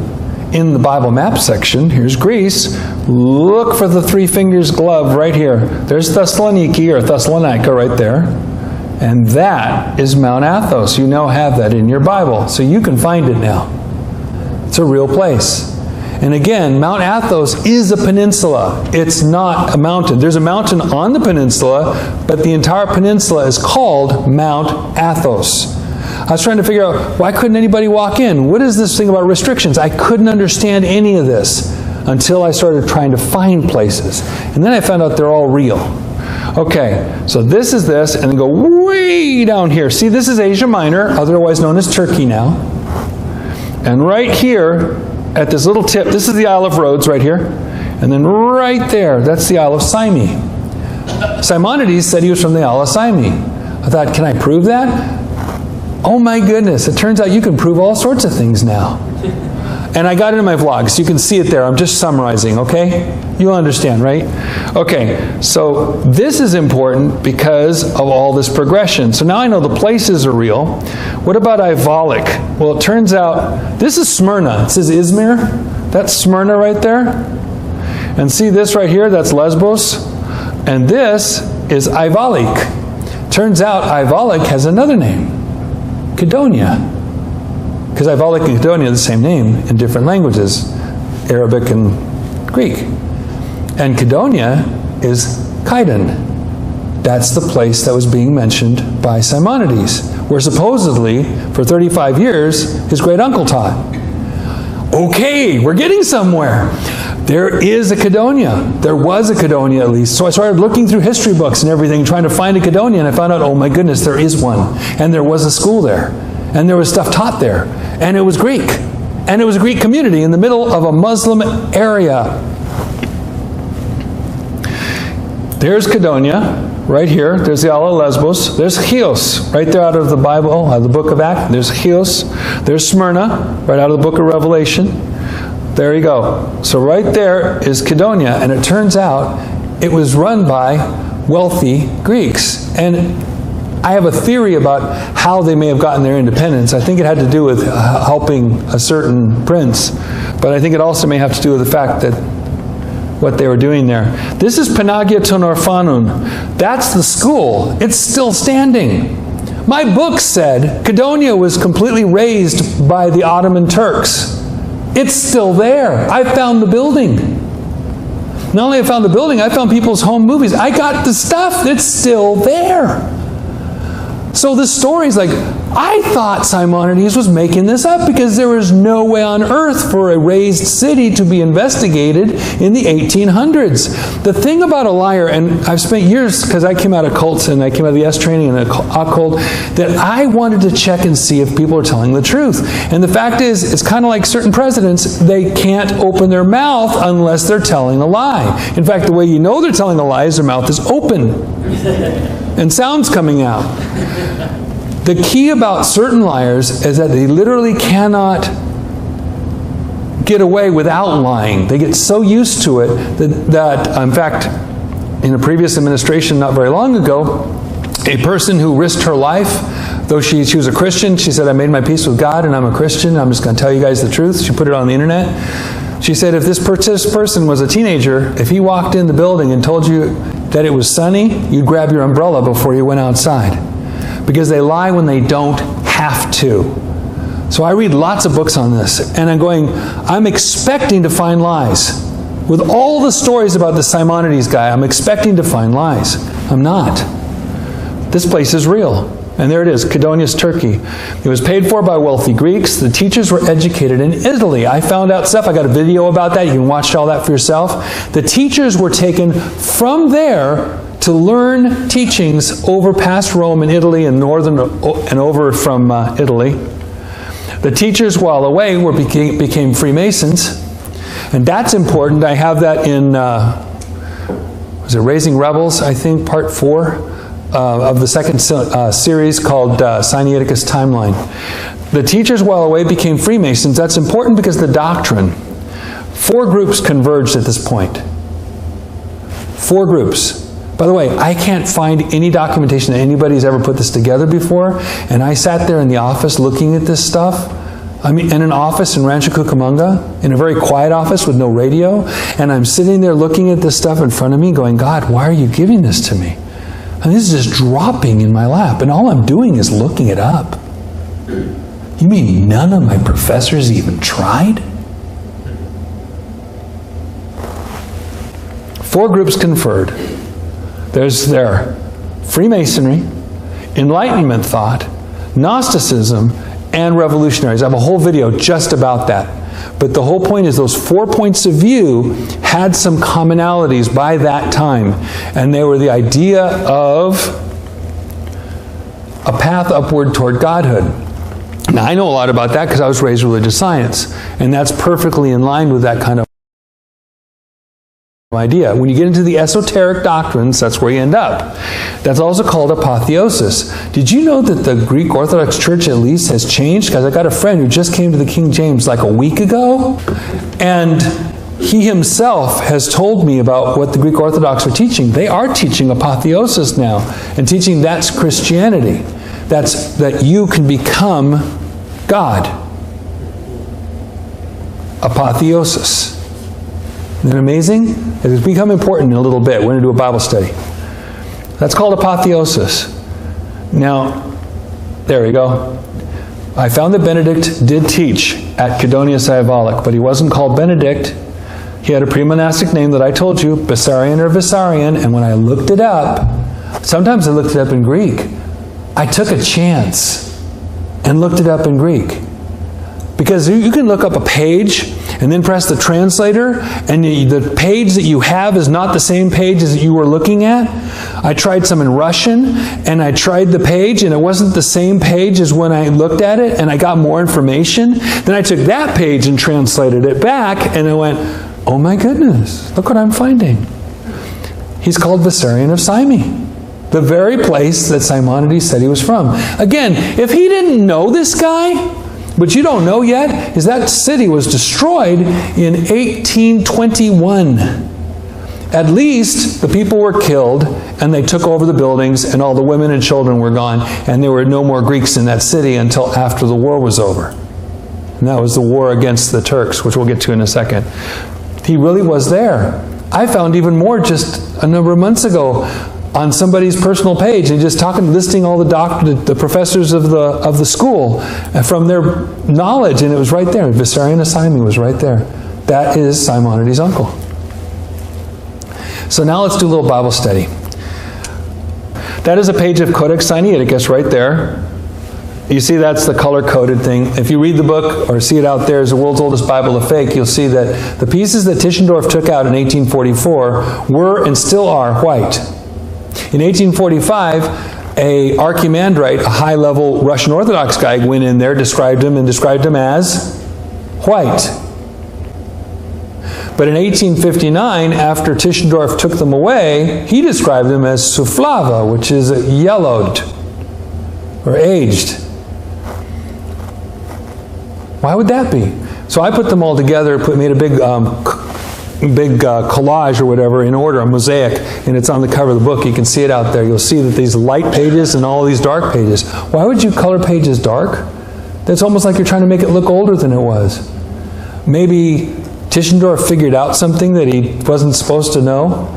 in the Bible map section, here's Greece. Look for the three fingers glove right here. There's Thessaloniki or Thessalonica right there. And that is Mount Athos. You now have that in your Bible. So you can find it now. It's a real place. And again, Mount Athos is a peninsula. It's not a mountain. There's a mountain on the peninsula, but the entire peninsula is called Mount Athos. I was trying to figure out, why couldn't anybody walk in? What is this thing about restrictions? I couldn't understand any of this until I started trying to find places. And then I found out they're all real. Okay, so this is this, and then go way down here. See, this is Asia Minor, otherwise known as Turkey now. And right here, at this little tip, this is the Isle of Rhodes right here. And then right there, that's the Isle of Symi. Simonides said he was from the Isle of Symi. I thought, can I prove that? Oh my goodness, it turns out you can prove all sorts of things now. And I got it in my vlogs. You can see it there. I'm just summarizing, okay? You'll understand, right? Okay, so this is important because of all this progression. So now I know the places are real. What about Ivalic? Well, it turns out, this is Smyrna. It says Izmir. That's Smyrna right there. And see this right here? That's Lesbos. And this is Ivalic. Turns out Ivalic has another name. Kydonia. Because Ivalic and Kydonia are the same name in different languages, Arabic and Greek. And Kydonia is Kidon. That's the place that was being mentioned by Simonides, where supposedly, for 35 years, his great-uncle taught. Okay, we're getting somewhere. There is a Kydonia. There was a Kydonia at least. So I started looking through history books and everything, trying to find a Kydonia, and I found out, oh my goodness, there is one. And there was a school there. And there was stuff taught there. And it was Greek. And it was a Greek community in the middle of a Muslim area. There's Kydonia, right here. There's the Isle of Lesbos. There's Chios, right there out of the Bible, out of the book of Acts. There's Chios. There's Smyrna, right out of the book of Revelation. There you go. So right there is Kydonia. And it turns out it was run by wealthy Greeks. And I have a theory about how they may have gotten their independence. I think it had to do with helping a certain prince. But I think it also may have to do with the fact that what they were doing there. This is Panagia ton Orphanum. That's the school. It's still standing. My book said Kydonia was completely razed by the Ottoman Turks. It's still there. I found the building. Not only I found the building, I found people's home movies. I got the stuff. It's still there. So the story's like, I thought Simonides was making this up because there was no way on earth for a razed city to be investigated in the 1800s. The thing about a liar, and I've spent years, because I came out of cults and I came out of the S training and the occult, that I wanted to check and see if people are telling the truth. And the fact is, it's kind of like certain presidents, they can't open their mouth unless they're telling a lie. In fact, the way you know they're telling a lie is their mouth is open and sound's coming out. The key about certain liars is that they literally cannot get away without lying. They get so used to it that in fact, in a previous administration not very long ago, a person who risked her life, though she was a Christian, she said, I made my peace with God and I'm a Christian, I'm just going to tell you guys the truth. She put it on the internet. She said, if this person was a teenager, if he walked in the building and told you that it was sunny, you'd grab your umbrella before you went outside. Because they lie when they don't have to. So I read lots of books on this, and I'm expecting to find lies. With all the stories about the Simonides guy, I'm expecting to find lies. I'm not. This place is real. And there it is, Kydonia's Turkey. It was paid for by wealthy Greeks. The teachers were educated in Italy. I found out stuff. I got a video about that. You can watch all that for yourself. The teachers were taken from there to learn teachings over past Rome and Italy and northern and over from Italy. The teachers, while away, became Freemasons. And that's important. I have that in was it Raising Rebels, I think, part 4 of the second series called Sinaiticus Timeline. The teachers, while away, became Freemasons. That's important because the doctrine. 4 groups converged at this point. 4 groups. By the way, I can't find any documentation that anybody's ever put this together before. And I sat there in the office looking at this stuff. I mean, in an office in Rancho Cucamonga, in a very quiet office with no radio. And I'm sitting there looking at this stuff in front of me going, God, why are you giving this to me? And this is just dropping in my lap. And all I'm doing is looking it up. You mean none of my professors even tried? 4 groups conferred. There's their Freemasonry, Enlightenment thought, Gnosticism, and revolutionaries. I have a whole video just about that. But the whole point is those 4 points of view had some commonalities by that time. And they were the idea of a path upward toward godhood. Now, I know a lot about that because I was raised in religious science. And that's perfectly in line with that kind of idea. When you get into the esoteric doctrines, that's where you end up. That's also called apotheosis. Did you know that the Greek Orthodox Church at least has changed? Because I got a friend who just came to the King James like a week ago, and he himself has told me about what the Greek Orthodox are teaching. They are teaching apotheosis now, and teaching that's Christianity. That's that you can become God. Apotheosis. Isn't that amazing? It has become important in a little bit. We're going to do a Bible study. That's called apotheosis. Now, there we go. I found that Benedict did teach at Cadonia Sciavolic, but he wasn't called Benedict. He had a pre-monastic name that I told you, Bessarion or Vissarion, and when I looked it up, sometimes I looked it up in Greek. I took a chance and looked it up in Greek. Because you can look up a page and then press the translator, and the page that you have is not the same page as you were looking at. I tried some in Russian, and I tried the page, and it wasn't the same page as when I looked at it, and I got more information. Then I took that page and translated it back, and I went, oh my goodness, look what I'm finding. He's called Vissarion of Syme, the very place that Simonides said he was from. Again, if he didn't know this guy, but you don't know yet, is that city was destroyed in 1821. At least the people were killed, and they took over the buildings, and all the women and children were gone, and there were no more Greeks in that city until after the war was over. And that was the war against the Turks, which we'll get to in a second. He really was there. I found even more just a number of months ago on somebody's personal page, and just listing all the professors of the school from their knowledge, and it was right there. Vissarion of Syme was right there. That is Simonides' uncle. So now let's do a little Bible study. That is a page of Codex Sinaiticus right there. You see that's the color-coded thing. If you read the book or see it out there as the world's oldest Bible of fake, you'll see that the pieces that Tischendorf took out in 1844 were and still are white. In 1845, a archimandrite, a high-level Russian Orthodox guy, went in there, described him as white. But in 1859, after Tischendorf took them away, he described them as sufflava, which is yellowed or aged. Why would that be? So I put them all together, made a big collage or whatever in order, a mosaic, and it's on the cover of the book. You can see it out there. You'll see that these light pages and all these dark pages. Why would you color pages dark? That's almost like you're trying to make it look older than it was. Maybe Tischendorf figured out something that he wasn't supposed to know.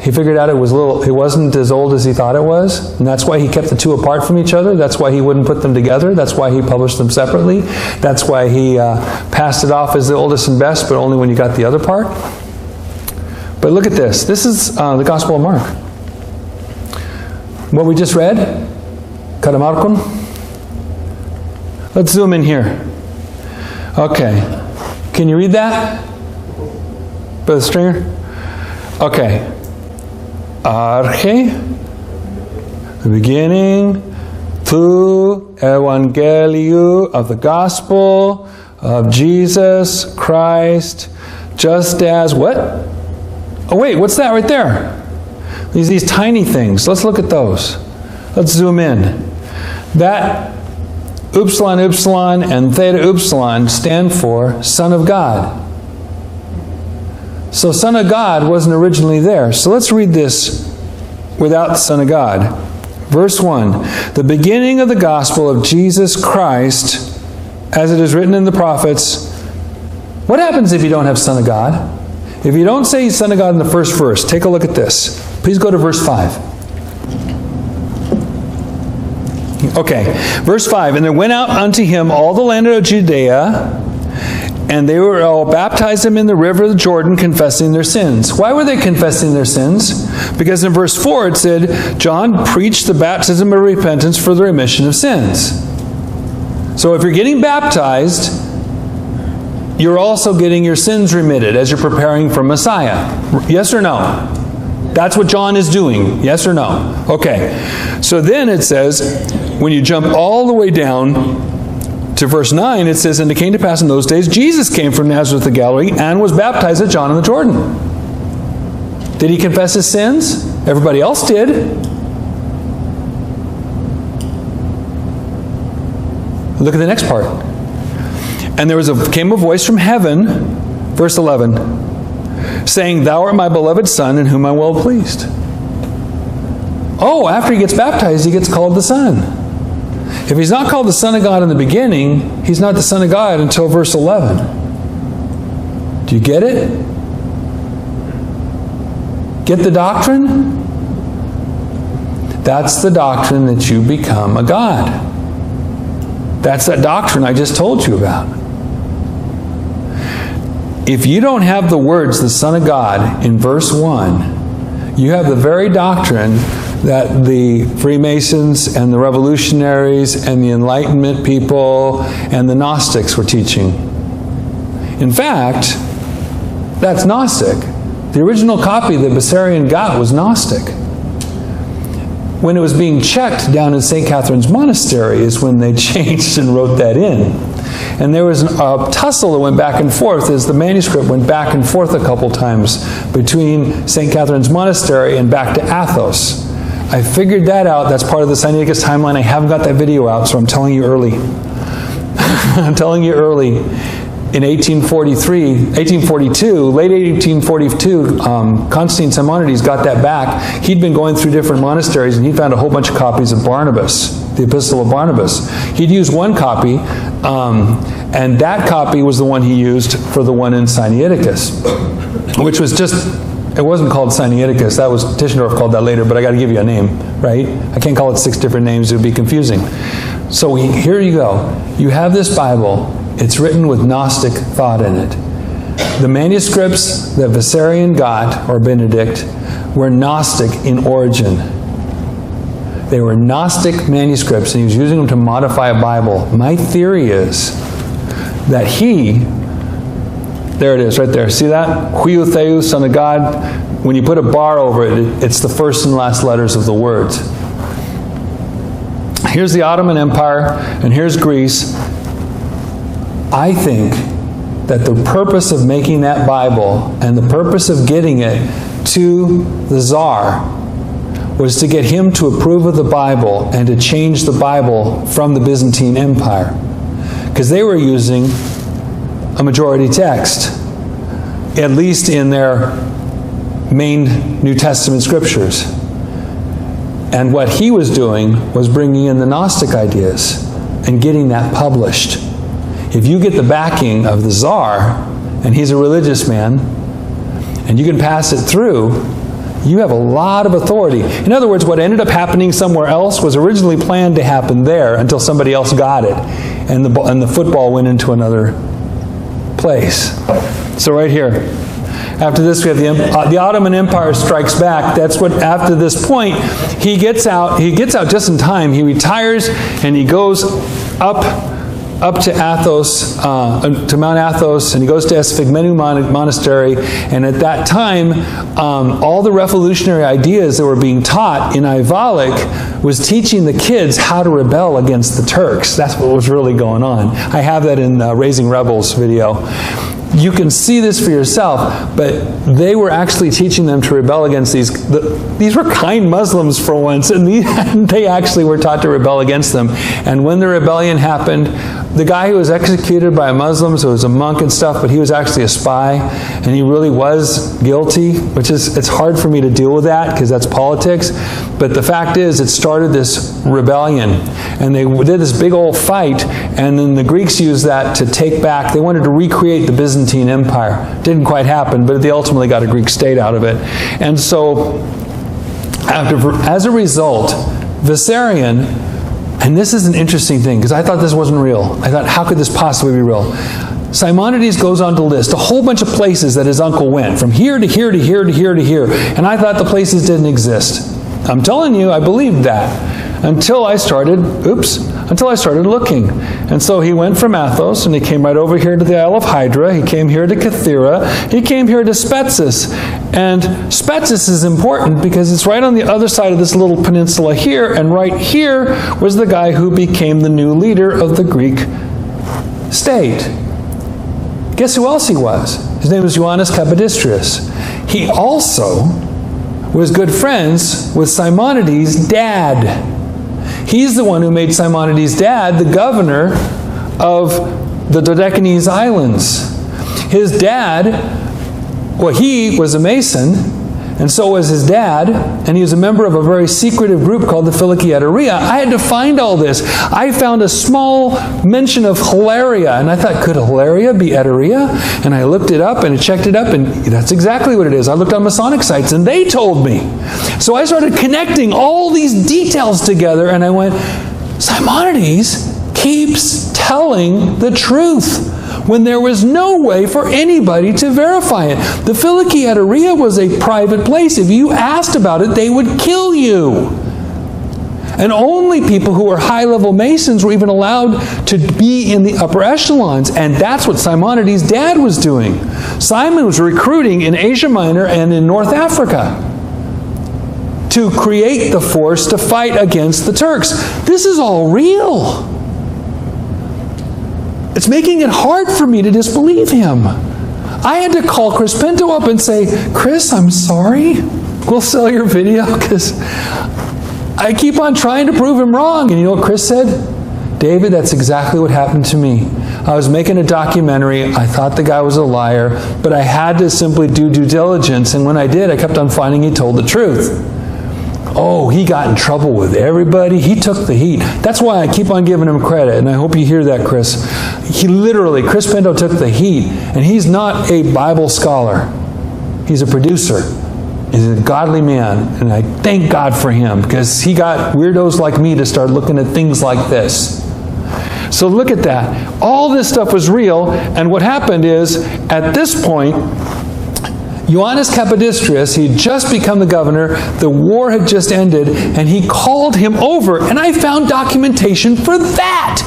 He figured out it wasn't as old as he thought it was, and that's why he kept the two apart from each other. That's why he wouldn't put them together. That's why he published them separately. That's why he passed it off as the oldest and best, but only when you got the other part. But look at this. This is the Gospel of Mark. What we just read, Katamarkun. Let's zoom in here. Okay. Can you read that? Brother Stringer? Okay. Arche, the beginning, to Evangelium of the Gospel of Jesus Christ, just as what? Oh wait, what's that right there? These tiny things. Let's look at those. Let's zoom in. That upsilon, upsilon, and theta upsilon stand for Son of God. So Son of God wasn't originally there. So let's read this without the Son of God. Verse 1. The beginning of the gospel of Jesus Christ, as it is written in the prophets. What happens if you don't have Son of God? If you don't say He's Son of God in the first verse, take a look at this. Please go to verse 5. Okay, verse 5. And there went out unto him all the land of Judea, and they were all baptized him in the river of Jordan, confessing their sins. Why were they confessing their sins? Because in verse 4 it said, John preached the baptism of repentance for the remission of sins. So if you're getting baptized, you're also getting your sins remitted as you're preparing for Messiah. Yes or no? That's what John is doing. Yes or no? Okay. So then it says, when you jump all the way down to verse 9, it says, And it came to pass in those days, Jesus came from Nazareth of Galilee and was baptized at John in the Jordan. Did he confess his sins? Everybody else did. Look at the next part. And there came a voice from heaven, verse 11, saying, Thou art my beloved Son, in whom I am well pleased. Oh, after he gets baptized, he gets called the Son. If he's not called the Son of God in the beginning, he's not the Son of God until verse 11. Do you get it? Get the doctrine? That's the doctrine that you become a God. That's that doctrine I just told you about. If you don't have the words, the Son of God, in verse 1, you have the very doctrine that the Freemasons and the revolutionaries and the Enlightenment people and the Gnostics were teaching. In fact, that's Gnostic. The original copy that Bessarion got was Gnostic. When it was being checked down in St. Catherine's Monastery is when they changed and wrote that in. And there was a tussle that went back and forth as the manuscript went back and forth a couple times between St. Catherine's Monastery and back to Athos. I figured that out. That's part of the Sinaiticus timeline. I haven't got that video out, so I'm telling you early. I'm telling you early. In 1842, late 1842, Constantine Simonides got that back. He'd been going through different monasteries, and he found a whole bunch of copies of Barnabas, the Epistle of Barnabas. He'd used one copy, and that copy was the one he used for the one in Sinaiticus, which was just... It wasn't called Sinaiticus. That was Tischendorf called that later, but I got to give you a name, right? I can't call it 6 different names. It would be confusing. So here you go. You have this Bible. It's written with Gnostic thought in it. The manuscripts that Bessarion got, or Benedict, were Gnostic in origin. They were Gnostic manuscripts, and he was using them to modify a Bible. My theory is that he... There it is, right there. See that? Huiou Theou, Son of God. When you put a bar over it, it's the first and last letters of the words. Here's the Ottoman Empire, and here's Greece. I think that the purpose of making that Bible and the purpose of getting it to the Tsar was to get him to approve of the Bible and to change the Bible from the Byzantine Empire. Because they were using a majority text, at least in their main New Testament scriptures. And what he was doing was bringing in the Gnostic ideas and getting that published. If you get the backing of the Tsar, and he's a religious man, and you can pass it through, you have a lot of authority. In other words, what ended up happening somewhere else was originally planned to happen there until somebody else got it, and the football went into another place. So right here, after this we have the Ottoman Empire strikes back. That's what, after this point, he gets out just in time. He retires and he goes up to Athos, to Mount Athos, and he goes to Esphigmenou Monastery. And at that time, all the revolutionary ideas that were being taught in Ayvalik was teaching the kids how to rebel against the Turks. That's what was really going on. I have that in Raising Rebels video. You can see this for yourself, but they were actually teaching them to rebel against these. These were kind Muslims for once, and they actually were taught to rebel against them. And when the rebellion happened, the guy who was executed by Muslims, who was a monk and stuff, but he was actually a spy, and he really was guilty, which is, it's hard for me to deal with that because that's politics. But the fact is, it started this rebellion, and they did this big old fight, and then the Greeks used that to take back. They wanted to recreate the Byzantine Empire. Didn't quite happen, but they ultimately got a Greek state out of it. And so, as a result, Vissarion, and this is an interesting thing, because I thought this wasn't real. I thought, how could this possibly be real? Simonides goes on to list a whole bunch of places that his uncle went, from here to here to here to here to here, and I thought the places didn't exist. I'm telling you, I believed that until I started looking. And so he went from Athos, and he came right over here to the Isle of Hydra. He came here to Cythera. He came here to Spetses. And Spetses is important because it's right on the other side of this little peninsula here, and right here was the guy who became the new leader of the Greek state. Guess who else he was? His name was Ioannis Capodistrias. He also was good friends with Simonides' dad. He's the one who made Simonides' dad the governor of the Dodecanese Islands. His dad, well, he was a Mason, and so was his dad, and he was a member of a very secretive group called the Philokietaria. I had to find all this. I found a small mention of Hilaria, and I thought, could Hilaria be Eteria? And I looked it up, and I checked it up, and that's exactly what it is. I looked on Masonic sites, and they told me. So I started connecting all these details together, and I went, Simonides keeps telling the truth, when there was no way for anybody to verify it. The Philokietaria was a private place. If you asked about it, they would kill you. And only people who were high-level Masons were even allowed to be in the upper echelons. And that's what Simonides' dad was doing. Simon was recruiting in Asia Minor and in North Africa to create the force to fight against the Turks. This is all real. It's making it hard for me to disbelieve him. I had to call Chris Pinto up and say, Chris, I'm sorry. We'll sell your video because I keep on trying to prove him wrong. And you know what Chris said? David, that's exactly what happened to me. I was making a documentary. I thought the guy was a liar, but I had to simply do due diligence. And when I did, I kept on finding he told the truth. Oh, he got in trouble with everybody. He took the heat. That's why I keep on giving him credit, and I hope you hear that, Chris. Chris Pinto took the heat, and he's not a Bible scholar. He's a producer. He's a godly man, and I thank God for him, because he got weirdos like me to start looking at things like this. So look at that. All this stuff was real, and what happened is, at this point, Ioannis Capodistrias, he had just become the governor, the war had just ended, and he called him over, and I found documentation for that.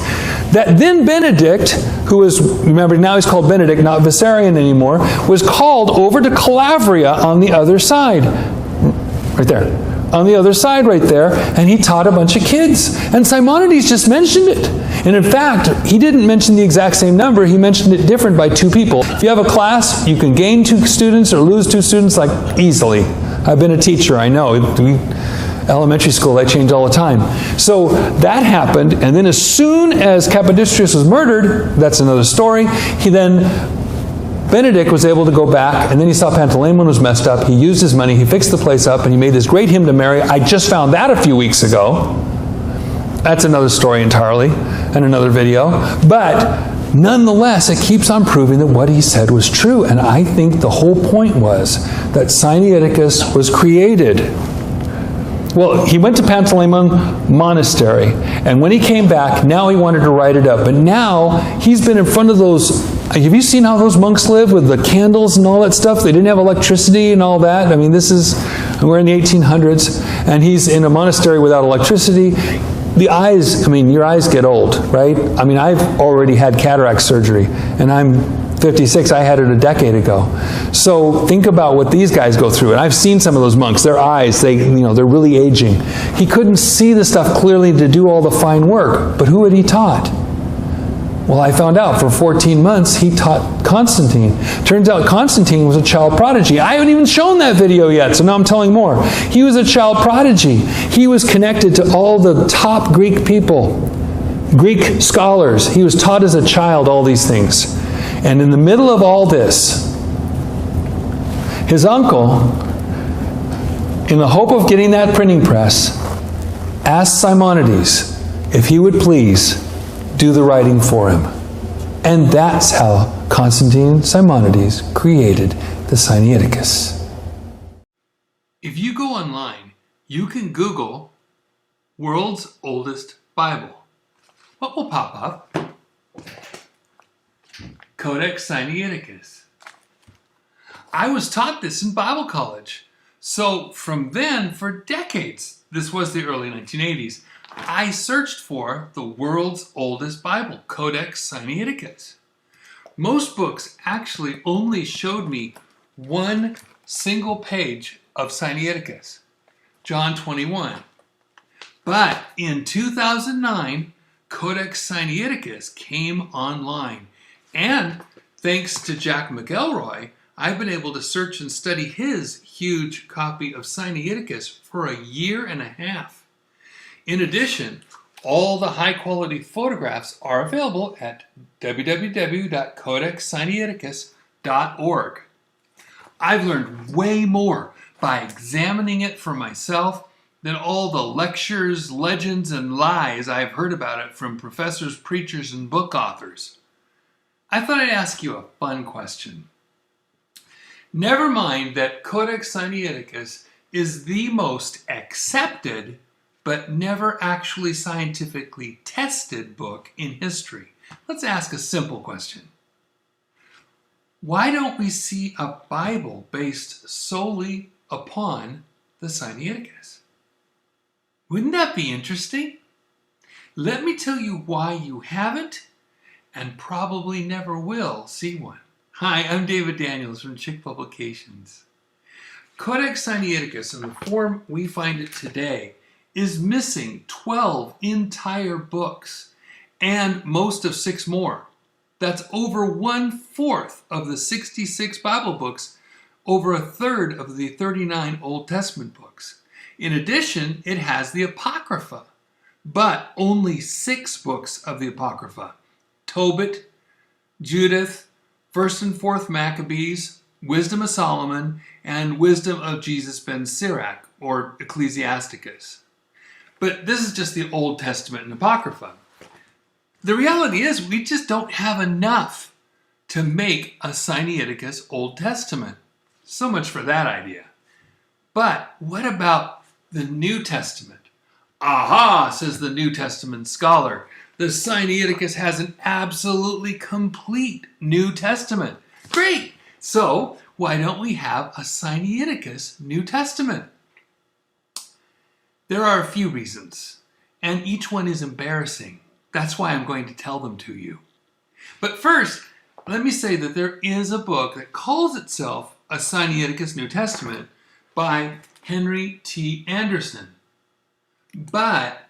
That then Benedict, who was, remember now he's called Benedict, not Vissarion anymore, was called over to Calabria on the other side. Right there. On the other side right there, and he taught a bunch of kids. And Simonides just mentioned it. And in fact, he didn't mention the exact same number, he mentioned it different by 2 people. If you have a class, you can gain 2 students or lose 2 students like easily. I've been a teacher, I know. Elementary school, they change all the time. So that happened, and then as soon as Capodistrias was murdered, that's another story, Benedict was able to go back, and then he saw Pantaleon was messed up. He used his money, he fixed the place up, and he made this great hymn to Mary. I just found that a few weeks ago. That's another story entirely, and another video. But nonetheless, it keeps on proving that what he said was true. And I think the whole point was that Sinaiticus was created. Well, he went to Pantaleon Monastery, and when he came back, now he wanted to write it up. But now, he's been in front of those... Have you seen how those monks live with the candles and all that stuff? They didn't have electricity and all that. I mean, we're in the 1800s, and he's in a monastery without electricity. The eyes, your eyes get old, right? I've already had cataract surgery, and I'm 56, I had it a decade ago. So think about what these guys go through. And I've seen some of those monks, their eyes, they're really aging. He couldn't see the stuff clearly to do all the fine work, but who had he taught? Well, I found out for 14 months he taught Constantine. Turns out Constantine was a child prodigy. I haven't even shown that video yet, so now I'm telling more. He was a child prodigy. He was connected to all the top Greek people, Greek scholars. He was taught as a child all these things. And in the middle of all this, his uncle, in the hope of getting that printing press, asked Simonides if he would please do the writing for him. And that's how Constantine Simonides created the Sinaiticus. If you go online, you can Google World's Oldest Bible. What will pop up? Codex Sinaiticus. I was taught this in Bible college. So from then, for decades, this was the early 1980s, I searched for the world's oldest Bible, Codex Sinaiticus. Most books actually only showed me one single page of Sinaiticus, John 21. But in 2009, Codex Sinaiticus came online. And thanks to Jack McElroy, I've been able to search and study his huge copy of Sinaiticus for a year and a half. In addition, all the high-quality photographs are available at www.codexsinaiticus.org. I've learned way more by examining it for myself than all the lectures, legends, and lies I've heard about it from professors, preachers, and book authors. I thought I'd ask you a fun question. Never mind that Codex Sinaiticus is the most accepted but never actually scientifically tested book in history. Let's ask a simple question. Why don't we see a Bible based solely upon the Sinaiticus? Wouldn't that be interesting? Let me tell you why you haven't and probably never will see one. Hi, I'm David Daniels from Chick Publications. Codex Sinaiticus, in the form we find it today, is missing 12 entire books and most of 6 more. That's over 1/4 of the 66 Bible books, over 1/3 of the 39 Old Testament books. In addition, it has the Apocrypha, but only 6 books of the Apocrypha: Tobit, Judith, 1st and 4th Maccabees, Wisdom of Solomon, and Wisdom of Jesus ben Sirach, or Ecclesiasticus. But this is just the Old Testament and Apocrypha. The reality is we just don't have enough to make a Sinaiticus Old Testament. So much for that idea. But what about the New Testament? Aha, says the New Testament scholar. The Sinaiticus has an absolutely complete New Testament. Great! So why don't we have a Sinaiticus New Testament? There are a few reasons, and each one is embarrassing. That's why I'm going to tell them to you. But first, let me say that there is a book that calls itself a Sinaiticus New Testament by Henry T. Anderson. But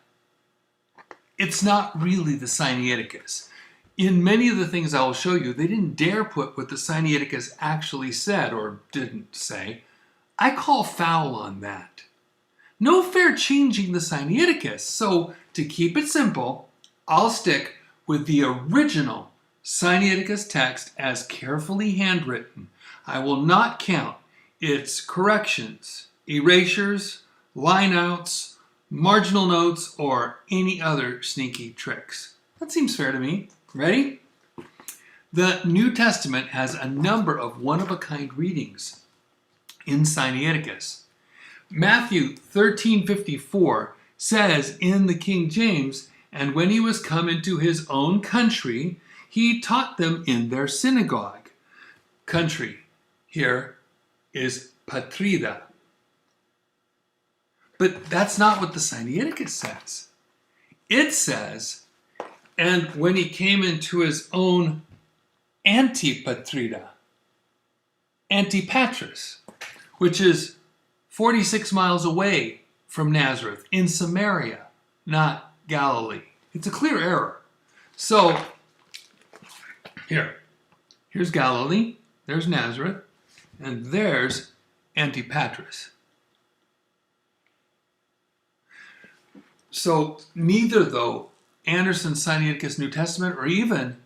it's not really the Sinaiticus. In many of the things I will show you, they didn't dare put what the Sinaiticus actually said or didn't say. I call foul on that. No fair changing the Sinaiticus, so to keep it simple, I'll stick with the original Sinaiticus text as carefully handwritten. I will not count its corrections, erasures, lineouts, marginal notes, or any other sneaky tricks. That seems fair to me. Ready? The New Testament has a number of one-of-a-kind readings in Sinaiticus. Matthew 13:54 says in the King James, "And when he was come into his own country, he taught them in their synagogue." Country here is patrida. But that's not what the Sinaiticus says. It says, "And when he came into his own antipatrida," Antipatris, which is 46 miles away from Nazareth, in Samaria, not Galilee. It's a clear error. So Here's Galilee, there's Nazareth, and there's Antipatris. So neither, though, Anderson's Sinaiticus New Testament or even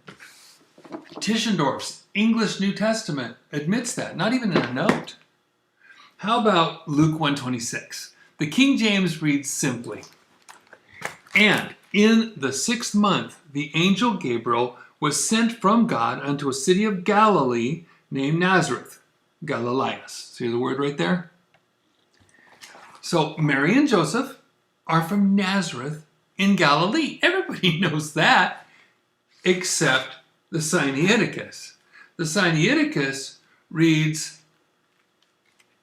Tischendorf's English New Testament admits that, not even in a note. How about Luke 1:26? The King James reads simply, "And in the 6th month the angel Gabriel was sent from God unto a city of Galilee named Nazareth." Galileas. See the word right there? So Mary and Joseph are from Nazareth in Galilee. Everybody knows that, except the Sinaiticus. The Sinaiticus reads,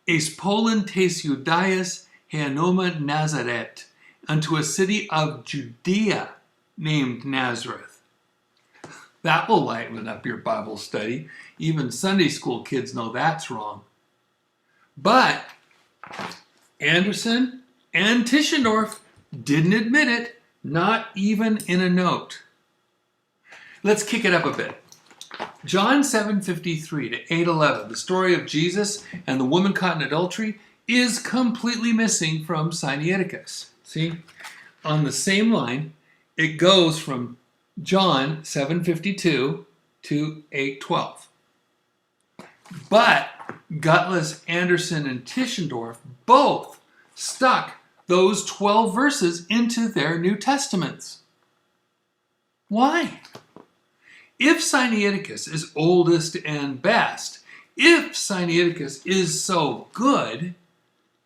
"Es pollen tes Judaeus Heanoma Nazaret, unto a city of Judea named Nazareth." That will lighten up your Bible study. Even Sunday school kids know that's wrong. But Anderson and Tischendorf didn't admit it, not even in a note. Let's kick it up a bit. John 7:53 to 8:11, the story of Jesus and the woman caught in adultery, is completely missing from Sinaiticus. See, on the same line, it goes from John 7:52 to 8:12. But Gutless, Anderson, and Tischendorf both stuck those 12 verses into their New Testaments. Why? If Sinaiticus is oldest and best, if Sinaiticus is so good,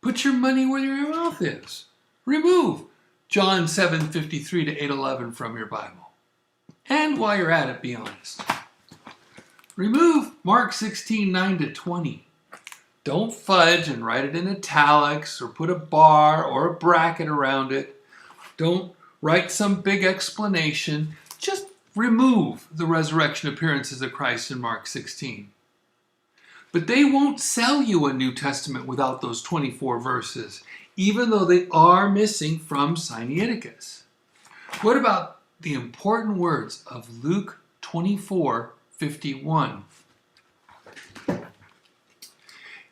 put your money where your mouth is. Remove John 7:53 to 8:11 from your Bible. And while you're at it, be honest. Remove Mark 16:9 to 20. Don't fudge and write it in italics or put a bar or a bracket around it. Don't write some big explanation. Just remove the resurrection appearances of Christ in Mark 16. But they won't sell you a New Testament without those 24 verses, even though they are missing from Sinaiticus. What about the important words of Luke 24:51?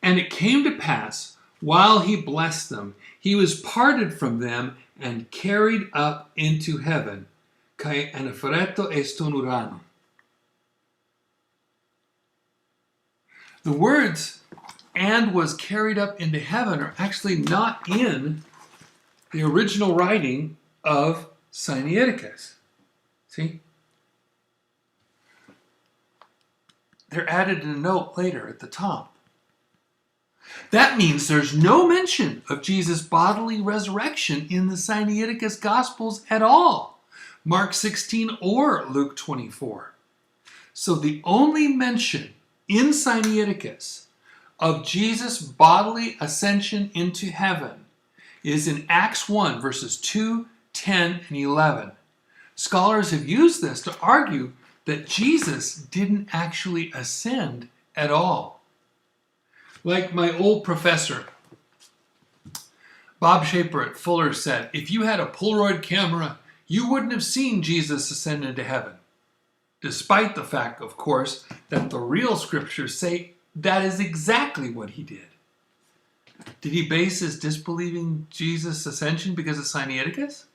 "And it came to pass, while he blessed them, he was parted from them and carried up into heaven. Kai anafereto eston urano." The words "and was carried up into heaven" are actually not in the original writing of Sinaiticus. See? They're added in a note later at the top. That means there's no mention of Jesus' bodily resurrection in the Sinaiticus Gospels at all, Mark 16 or Luke 24. So the only mention in Sinaiticus of Jesus' bodily ascension into heaven is in Acts 1, verses 2, 10, and 11. Scholars have used this to argue that Jesus didn't actually ascend at all. Like my old professor, Bob Shaper at Fuller, said, if you had a Polaroid camera, you wouldn't have seen Jesus ascend into heaven. Despite the fact, of course, that the real scriptures say that is exactly what he did. Did he base his disbelieving Jesus' ascension because of Sinaiticus?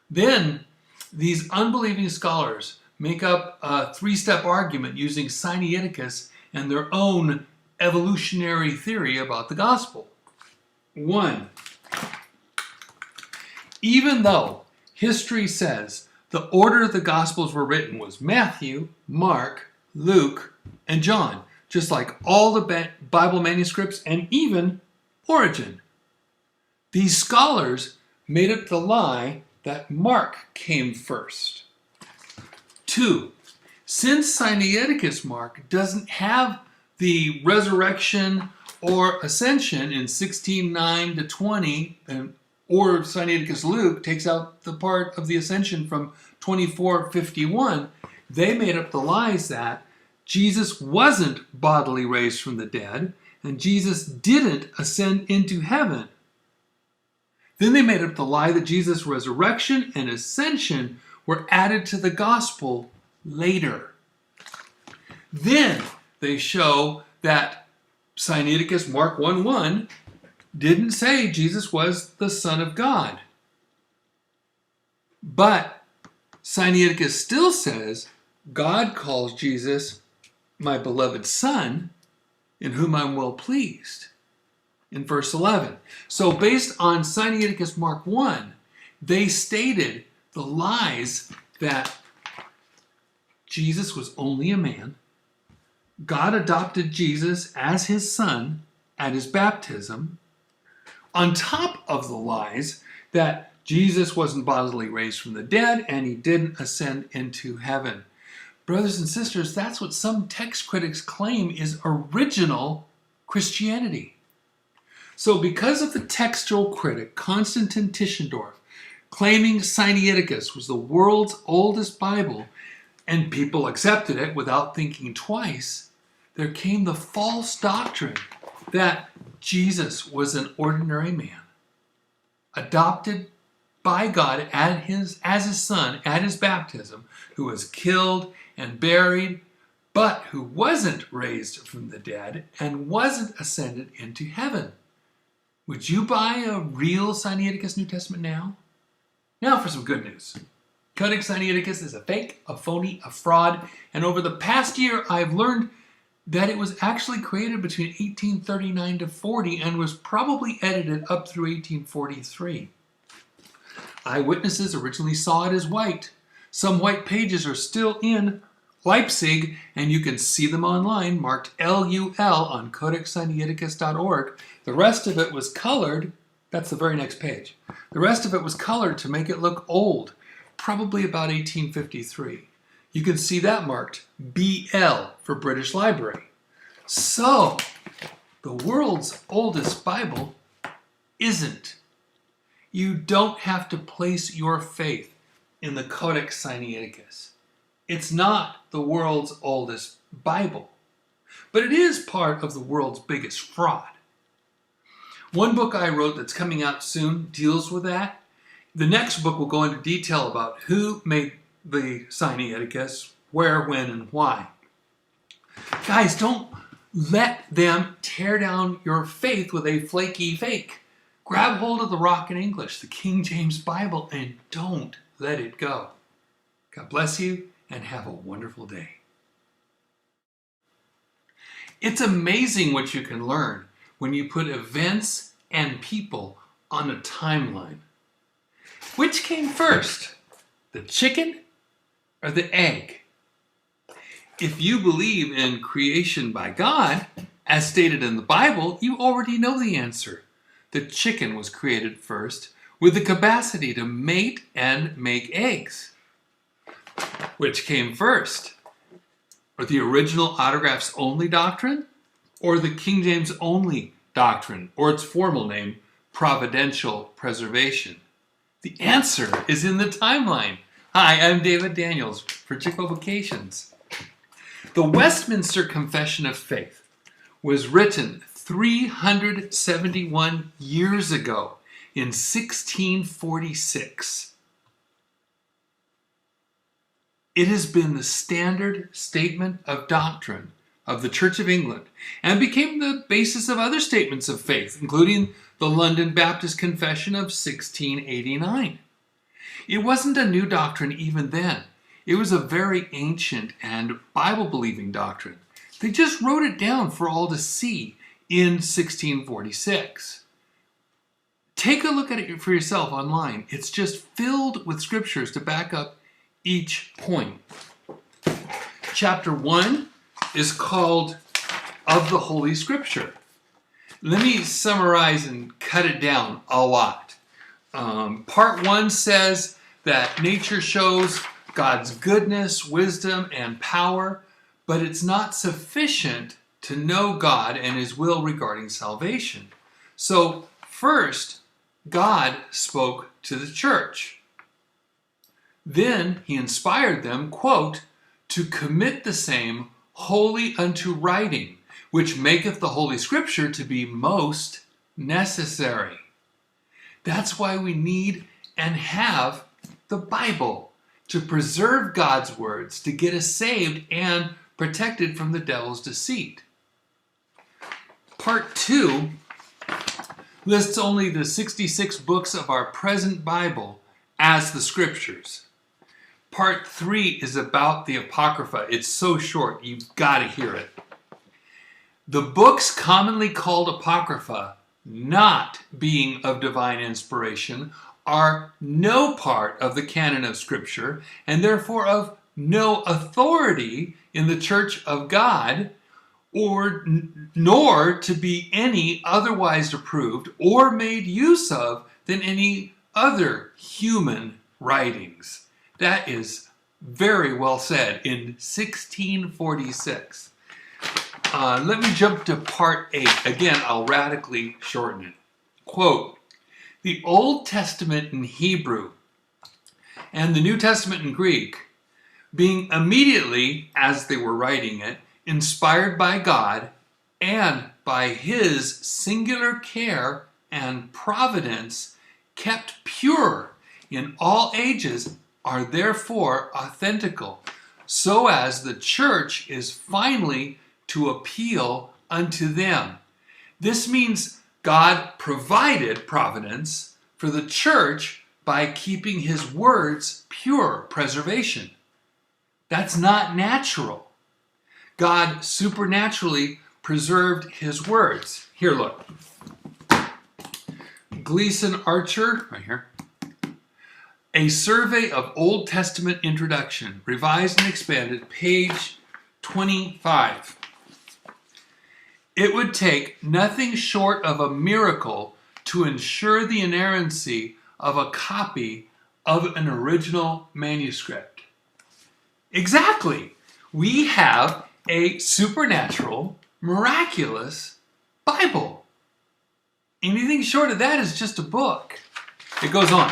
Then, these unbelieving scholars make up a three-step argument using Sinaiticus and their own evolutionary theory about the gospel. 1. Even though history says the order the Gospels were written was Matthew, Mark, Luke, and John, just like all the Bible manuscripts and even Origen. These scholars made up the lie that Mark came first. 2. Since Sinaiticus Mark doesn't have the resurrection or ascension in 16:9 to 20, or Sinaiticus Luke takes out the part of the ascension from 24:51, they made up the lies that Jesus wasn't bodily raised from the dead and Jesus didn't ascend into heaven. Then they made up the lie that Jesus' resurrection and ascension were added to the gospel later. Then they show that Sinaiticus Mark 1:1 didn't say Jesus was the Son of God. But Sinaiticus still says God calls Jesus my beloved Son, in whom I'm well pleased, in verse 11. So based on Sinaiticus Mark 1, they stated the lies that Jesus was only a man, God adopted Jesus as his son at his baptism, on top of the lies that Jesus wasn't bodily raised from the dead and he didn't ascend into heaven. Brothers and sisters, that's what some text critics claim is original Christianity. So because of the textual critic Constantine Tischendorf claiming Sinaiticus was the world's oldest Bible, and people accepted it without thinking twice, there came the false doctrine that Jesus was an ordinary man, adopted by God as his son at his baptism, who was killed and buried, but who wasn't raised from the dead and wasn't ascended into heaven. Would you buy a real Sinaiticus New Testament now? Now for some good news. Codex Sinaiticus is a fake, a phony, a fraud, and over the past year I've learned that it was actually created between 1839 to 40 and was probably edited up through 1843. Eyewitnesses originally saw it as white. Some white pages are still in Leipzig, and you can see them online marked LUL on codexsinaiticus.org. The rest of it was colored. That's the very next page. The rest of it was colored to make it look old, probably about 1853. You can see that marked BL for British Library. So, the world's oldest Bible isn't. You don't have to place your faith in the Codex Sinaiticus. It's not the world's oldest Bible, but it is part of the world's biggest fraud. One book I wrote that's coming out soon deals with that. The next book will go into detail about who made the Sinaiticus, where, when, and why. Guys, don't let them tear down your faith with a flaky fake. Grab hold of the rock in English, the King James Bible, and don't let it go. God bless you, and have a wonderful day. It's amazing what you can learn when you put events and people on a timeline. Which came first, the chicken or the egg? If you believe in creation by God, as stated in the Bible, you already know the answer. The chicken was created first with the capacity to mate and make eggs. Which came first? Or the original autographs only doctrine? Or the King James only doctrine, or its formal name, providential preservation? The answer is in the timeline. Hi, I'm David Daniels for Chico Vacations. The Westminster Confession of Faith was written 371 years ago in 1646. It has been the standard statement of doctrine of the Church of England and became the basis of other statements of faith, including the London Baptist Confession of 1689. It wasn't a new doctrine even then. It was a very ancient and Bible-believing doctrine. They just wrote it down for all to see in 1646. Take a look at it for yourself online. It's just filled with scriptures to back up each point. Chapter 1 is called Of the Holy Scripture. Let me summarize and cut it down a lot. Part 1 says that nature shows God's goodness, wisdom, and power, but it's not sufficient to know God and His will regarding salvation. So, first, God spoke to the church. Then He inspired them, quote, to commit the same wholly unto writing, which maketh the Holy Scripture to be most necessary. That's why we need and have the Bible, to preserve God's words, to get us saved and protected from the devil's deceit. Part 2 lists only the 66 books of our present Bible as the scriptures. Part 3 is about the Apocrypha. It's so short, you've got to hear it. The books commonly called Apocrypha, not being of divine inspiration, are no part of the canon of Scripture, and therefore of no authority in the Church of God, nor to be any otherwise approved or made use of than any other human writings. That is very well said in 1646. Let me jump to part 8. Again, I'll radically shorten it. Quote, the Old Testament in Hebrew and the New Testament in Greek, being immediately, as they were writing it, inspired by God and by His singular care and providence, kept pure in all ages, are therefore authentical, so as the church is finally to appeal unto them. This means God provided providence for the church by keeping His words pure, preservation. That's not natural. God supernaturally preserved His words. Here, look. Gleason Archer, right here. A Survey of Old Testament Introduction, Revised and Expanded, page 25. It would take nothing short of a miracle to ensure the inerrancy of a copy of an original manuscript. Exactly. We have a supernatural, miraculous Bible. Anything short of that is just a book. It goes on.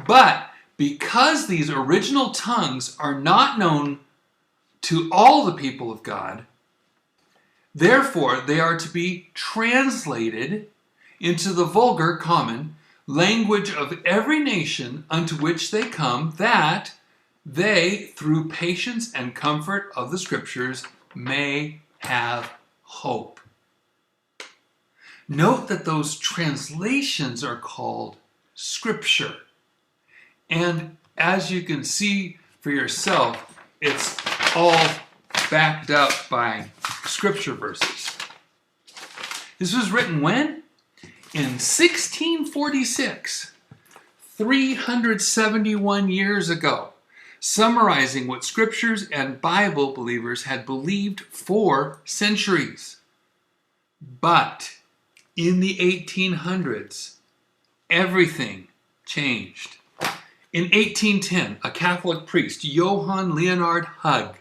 But because these original tongues are not known to all the people of God, therefore they are to be translated into the vulgar, common language of every nation unto which they come, that they, through patience and comfort of the Scriptures, may have hope. Note that those translations are called Scripture. And as you can see for yourself, it's all backed up by Scripture verses. This was written when? In 1646, 371 years ago, summarizing what Scriptures and Bible believers had believed for centuries. But in the 1800s, everything changed. In 1810, a Catholic priest, Johann Leonhard Hug,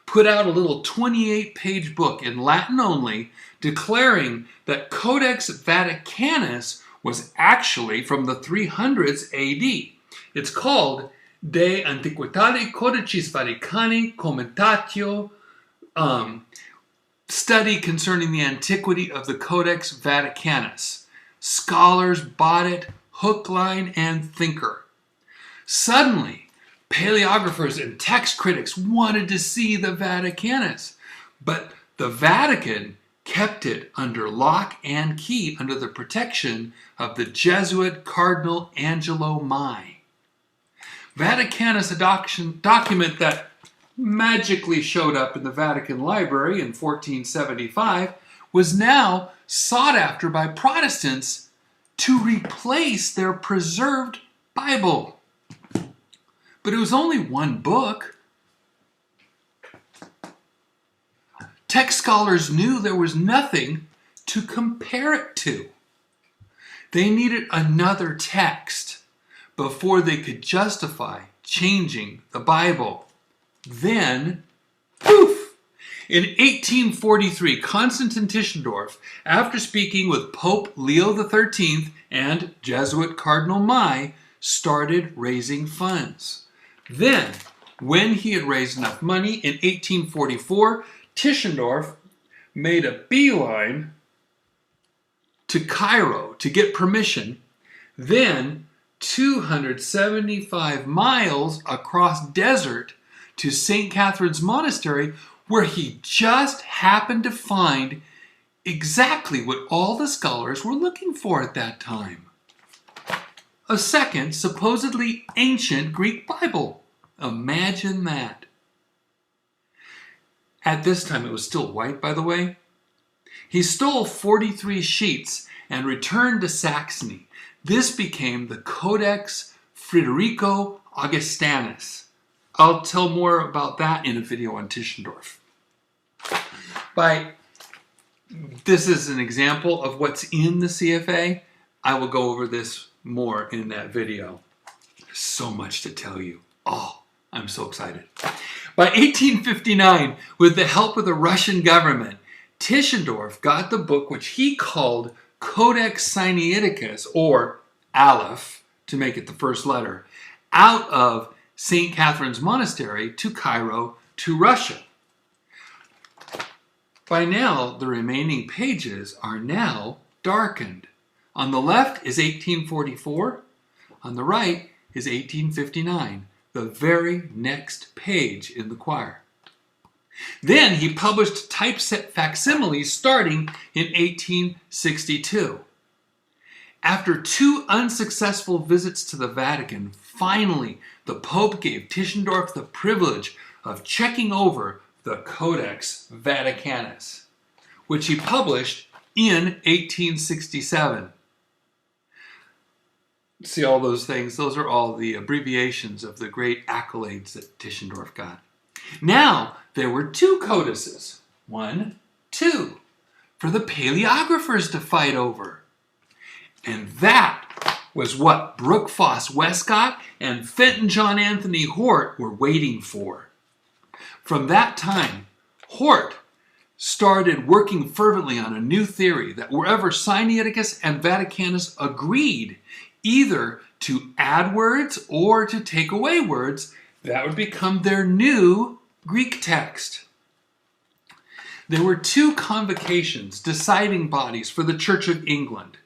put out a little 28-page book in Latin only, declaring that Codex Vaticanus was actually from the 300s AD. It's called De Antiquitate Codicis Vaticani Commentatio, study concerning the antiquity of the Codex Vaticanus. Scholars bought it hook, line, and sinker. Suddenly, paleographers and text critics wanted to see the Vaticanus, but the Vatican kept it under lock and key under the protection of the Jesuit Cardinal Angelo Mai. Vaticanus, a document that magically showed up in the Vatican Library in 1475, was now sought after by Protestants to replace their preserved Bible. But it was only one book. Text scholars knew there was nothing to compare it to. They needed another text before they could justify changing the Bible. Then, poof! In 1843, Constantine Tischendorf, after speaking with Pope Leo XIII and Jesuit Cardinal Mai, started raising funds. Then, when he had raised enough money, in 1844, Tischendorf made a beeline to Cairo to get permission, then 275 miles across desert to St. Catherine's Monastery, where he just happened to find exactly what all the scholars were looking for at that time. A second, supposedly ancient Greek Bible. Imagine that. At this time, it was still white, by the way. He stole 43 sheets and returned to Saxony. This became the Codex Friderico Augustinus. I'll tell more about that in a video on Tischendorf. This is an example of what's in the CFA. I will go over this more in that video. There's so much to tell you. Oh, I'm so excited. By 1859, with the help of the Russian government, Tischendorf got the book which he called Codex Sinaiticus, or Aleph, to make it the first letter, out of St. Catherine's Monastery to Cairo to Russia. By now, the remaining pages are now darkened. On the left is 1844. On the right is 1859, the very next page in the quire. Then he published typeset facsimiles starting in 1862. After 2 unsuccessful visits to the Vatican, finally the Pope gave Tischendorf the privilege of checking over the Codex Vaticanus, which he published in 1867. See all those things? Those are all the abbreviations of the great accolades that Tischendorf got. Now, there were 2 codices. 1, 2, for the paleographers to fight over. And that was what Brooke Foss Westcott and Fenton John Anthony Hort were waiting for. From that time, Hort started working fervently on a new theory that wherever Sinaiticus and Vaticanus agreed either to add words or to take away words, that would become their new Greek text. There were 2 convocations, deciding bodies for the Church of England.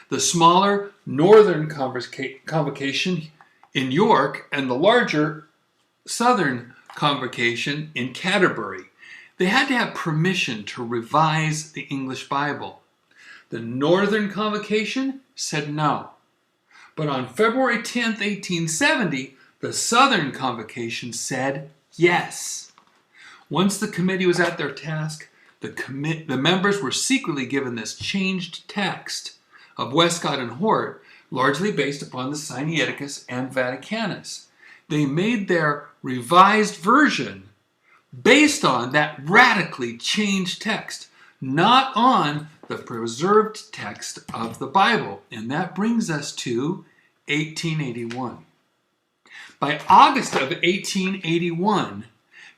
The smaller Northern Convocation in York and the larger Southern Convocation in Canterbury. They had to have permission to revise the English Bible. The Northern Convocation said no. But on February 10th, 1870, the Southern Convocation said yes. Once the committee was at their task, the members were secretly given this changed text of Westcott and Hort, largely based upon the Sinaiticus and Vaticanus. They made their revised version based on that radically changed text, not on the preserved text of the Bible. And that brings us to 1881. By August of 1881,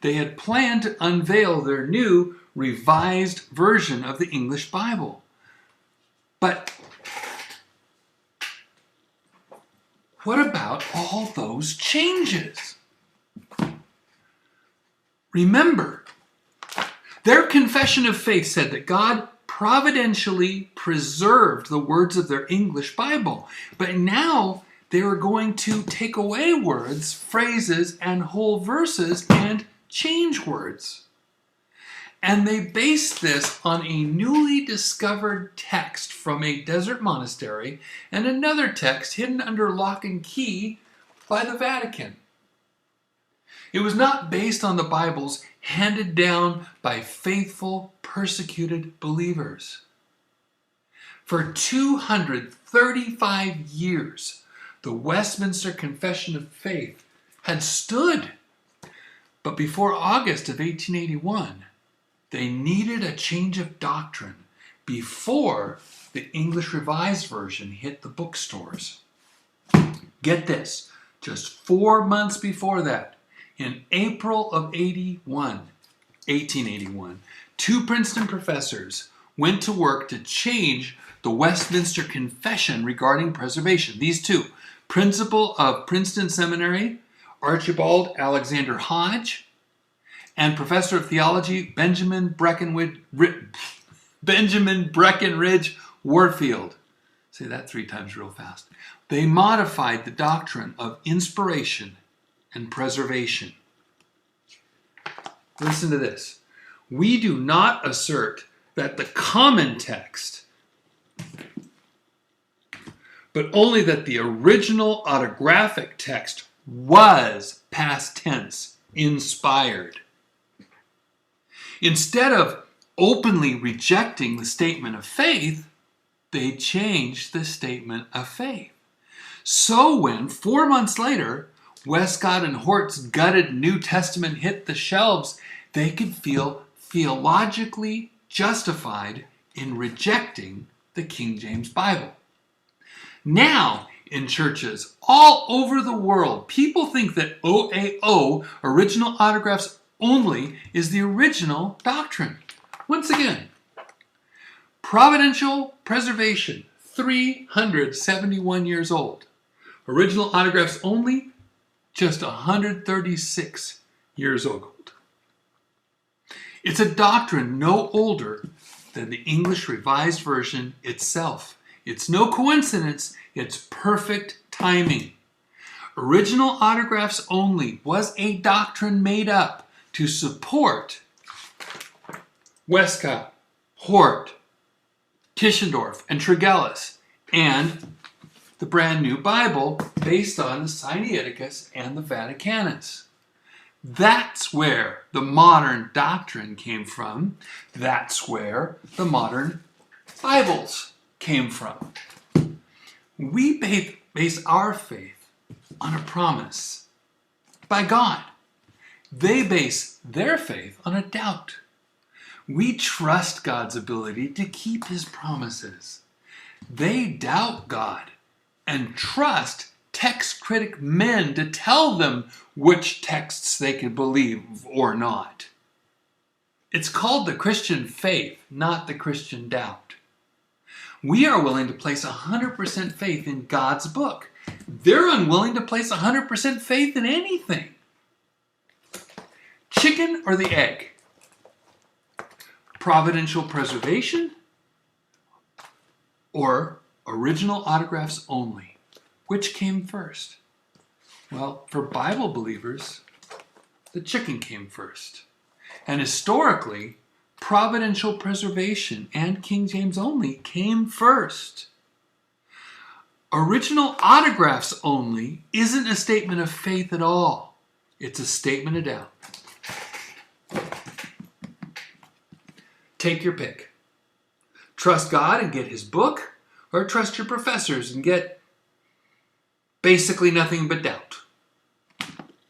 they had planned to unveil their new revised version of the English Bible. But what about all those changes? Remember, their confession of faith said that God providentially preserved the words of their English Bible. But now they were going to take away words, phrases, and whole verses and change words. And they based this on a newly discovered text from a desert monastery and another text hidden under lock and key by the Vatican. It was not based on the Bibles handed down by faithful, persecuted believers. For 235 years, the Westminster Confession of Faith had stood. But before August of 1881, they needed a change of doctrine before the English Revised Version hit the bookstores. Get this, just 4 months before that, in April of 1881, 2 Princeton professors went to work to change the Westminster Confession regarding preservation. These 2, Principal of Princeton Seminary, Archibald Alexander Hodge, and Professor of Theology Benjamin Breckinridge Warfield. Say that 3 times real fast. They modified the doctrine of inspiration and preservation. Listen to this. We do not assert that the common text, but only that the original autographic text was, past tense, inspired. Instead of openly rejecting the statement of faith, they changed the statement of faith. So when 4 months later, Westcott and Hort's gutted New Testament hit the shelves, they could feel theologically justified in rejecting the King James Bible. Now, in churches all over the world, people think that OAO, original autographs only, is the original doctrine. Once again, providential preservation, 371 years old. Original autographs only, just 136 years old. It's a doctrine no older than the English Revised Version itself. It's no coincidence, it's perfect timing. Original autographs only was a doctrine made up to support Westcott, Hort, Tischendorf, and Tregelles, and the brand new Bible based on the Sinaiticus and the Vaticanus. That's where the modern doctrine came from. That's where the modern Bibles came from. We base our faith on a promise by God. They base their faith on a doubt. We trust God's ability to keep his promises. They doubt God and trust text critic men to tell them which texts they can believe or not. It's called the Christian faith, not the Christian doubt. We are willing to place 100% faith in God's book. They're unwilling to place 100% faith in anything. Chicken or the egg? Providential preservation or original autographs only? Which came first? Well, for Bible believers, the chicken came first. And historically, providential preservation and King James only came first. Original autographs only isn't a statement of faith at all. It's a statement of doubt. Take your pick. Trust God and get his book, or trust your professors and get basically nothing but doubt.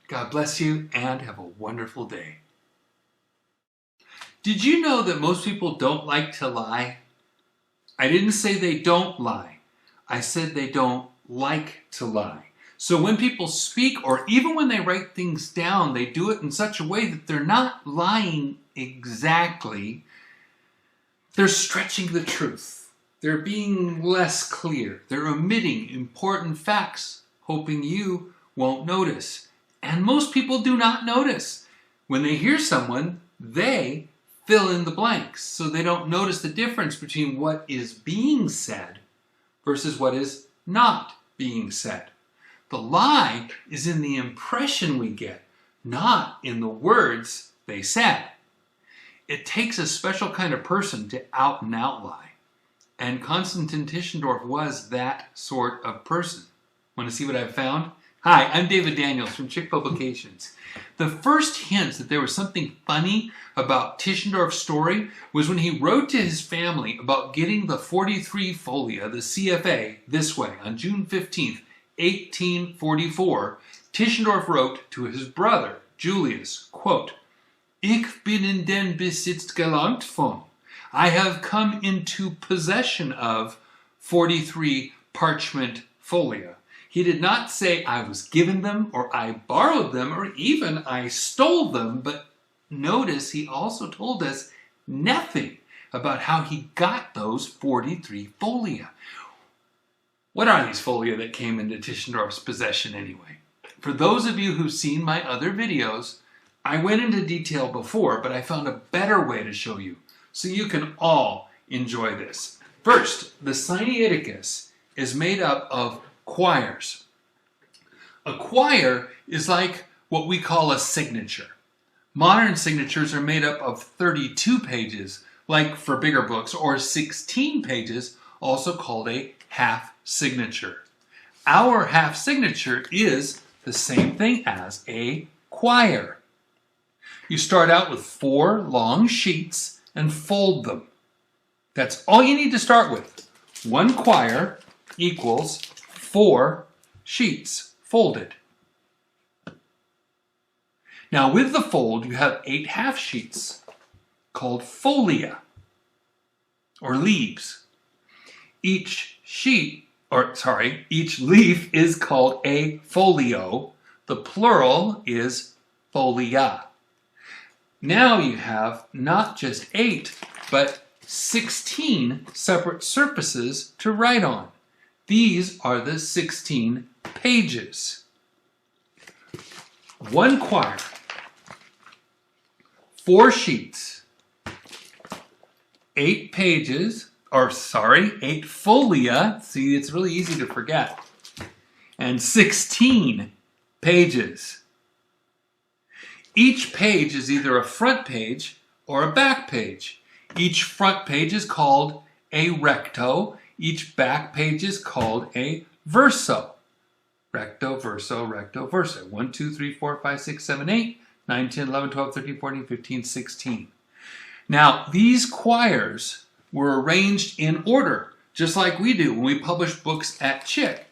God bless you and have a wonderful day. Did you know that most people don't like to lie? I didn't say they don't lie. I said they don't like to lie. So when people speak, or even when they write things down, they do it in such a way that they're not lying exactly. They're stretching the truth. They're being less clear. They're omitting important facts, hoping you won't notice. And most people do not notice. When they hear someone, they fill in the blanks, so they don't notice the difference between what is being said versus what is not being said. The lie is in the impression we get, not in the words they said. It takes a special kind of person to out and out lie, and Constantine Tischendorf was that sort of person. Want to see what I've found? Hi, I'm David Daniels from Chick Publications. The first hints that there was something funny about Tischendorf's story was when he wrote to his family about getting the 43 folia, the CFA, this way. On June 15th, 1844, Tischendorf wrote to his brother, Julius, quote, Ich bin in den Besitz gelangt von. I have come into possession of 43 parchment folia. He did not say I was given them, or I borrowed them, or even I stole them, but notice he also told us nothing about how he got those 43 folia. What are these folia that came into Tischendorf's possession anyway? For those of you who've seen my other videos, I went into detail before, but I found a better way to show you, so you can all enjoy this. First, the Sinaiticus is made up of quires. A quire is like what we call a signature. Modern signatures are made up of 32 pages, like for bigger books, or 16 pages, also called a half signature. Our half signature is the same thing as a quire. You start out with 4 long sheets and fold them. That's all you need to start with. 1 quire equals 4 sheets folded. Now with the fold, you have 8 half sheets called folia, or leaves. Each leaf is called a folio. The plural is folia. Now you have not just 8, but 16 separate surfaces to write on. These are the 16 pages. 1 quire, 4 sheets, 8 pages, 8 folia, see, it's really easy to forget, and 16 pages. Each page is either a front page or a back page. Each front page is called a recto. Each back page is called a verso. Recto, verso, recto, verso. 1, 2, 3, 4, 5, 6, 7, 8, 9, 10, 11, 12, 13, 14, 15, 16. Now, these quires were arranged in order, just like we do when we publish books at Chick.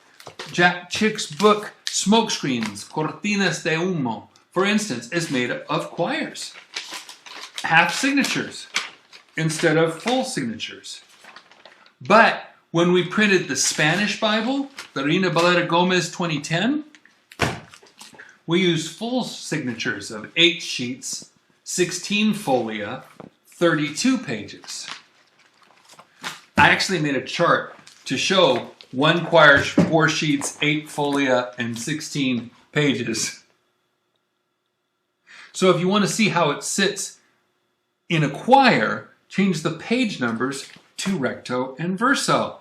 Jack Chick's book, Smokescreens, Cortinas de Humo, for instance, is made up of quires. Half signatures instead of full signatures. But when we printed the Spanish Bible, the Reina Valera Gomez 2010, we used full signatures of 8 sheets, 16 folia, 32 pages. I actually made a chart to show 1 quire, 4 sheets, 8 folia, and 16 pages. So if you want to see how it sits in a quire, change the page numbers to recto and verso.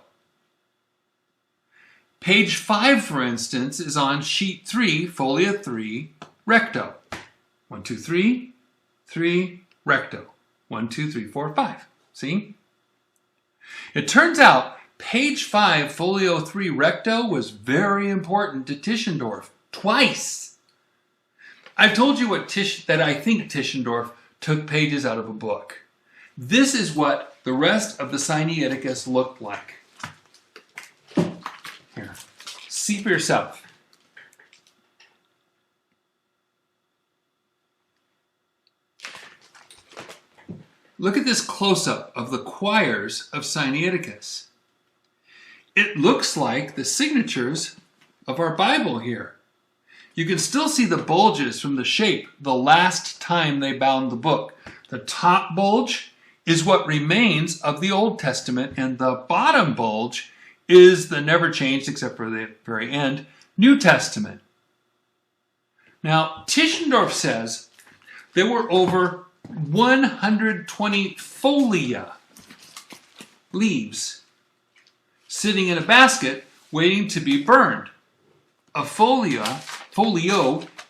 Page 5, for instance, is on sheet 3, folia 3, recto. 1, 2, 3, 3, recto. 1, 2, 3, 4, 5. See? It turns out page 5, folio 3, recto was very important to Tischendorf. Twice. I've told you that I think Tischendorf took pages out of a book. This is what the rest of the Sinaiticus looked like. Here, see for yourself. Look at this close-up of the quires of Sinaiticus. It looks like the signatures of our Bible here. You can still see the bulges from the shape the last time they bound the book. The top bulge is what remains of the Old Testament, and the bottom bulge is the never changed, except for the very end, New Testament. Now, Tischendorf says there were over 120 folia, leaves, sitting in a basket waiting to be burned. A folio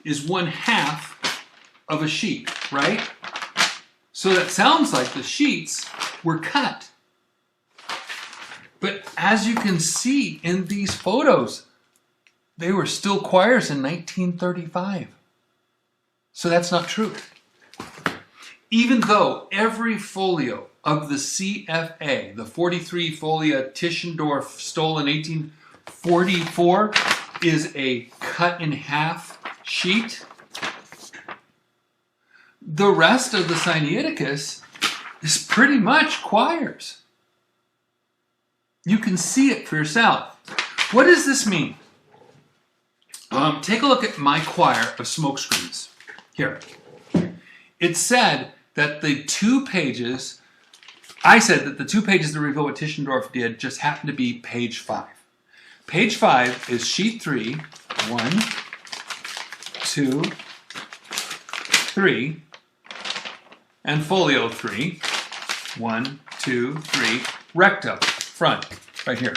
is 1/2 of a sheet, right? So that sounds like the sheets were cut. But as you can see in these photos, they were still quires in 1935. So that's not true. Even though every folio of the CFA, the 43 folia Tischendorf stole in 1844, is a cut in half sheet, the rest of the Sinaiticus is pretty much quires. You can see it for yourself. What does this mean? Take a look at my quire of Smokescreens. Here. It said that the 2 pages, I said that the 2 pages that reveal what Tischendorf did just happened to be page 5. Page 5 is sheet 3, 1, 2, 3, and folio 3, 1, 2, 3, recto, front, right here.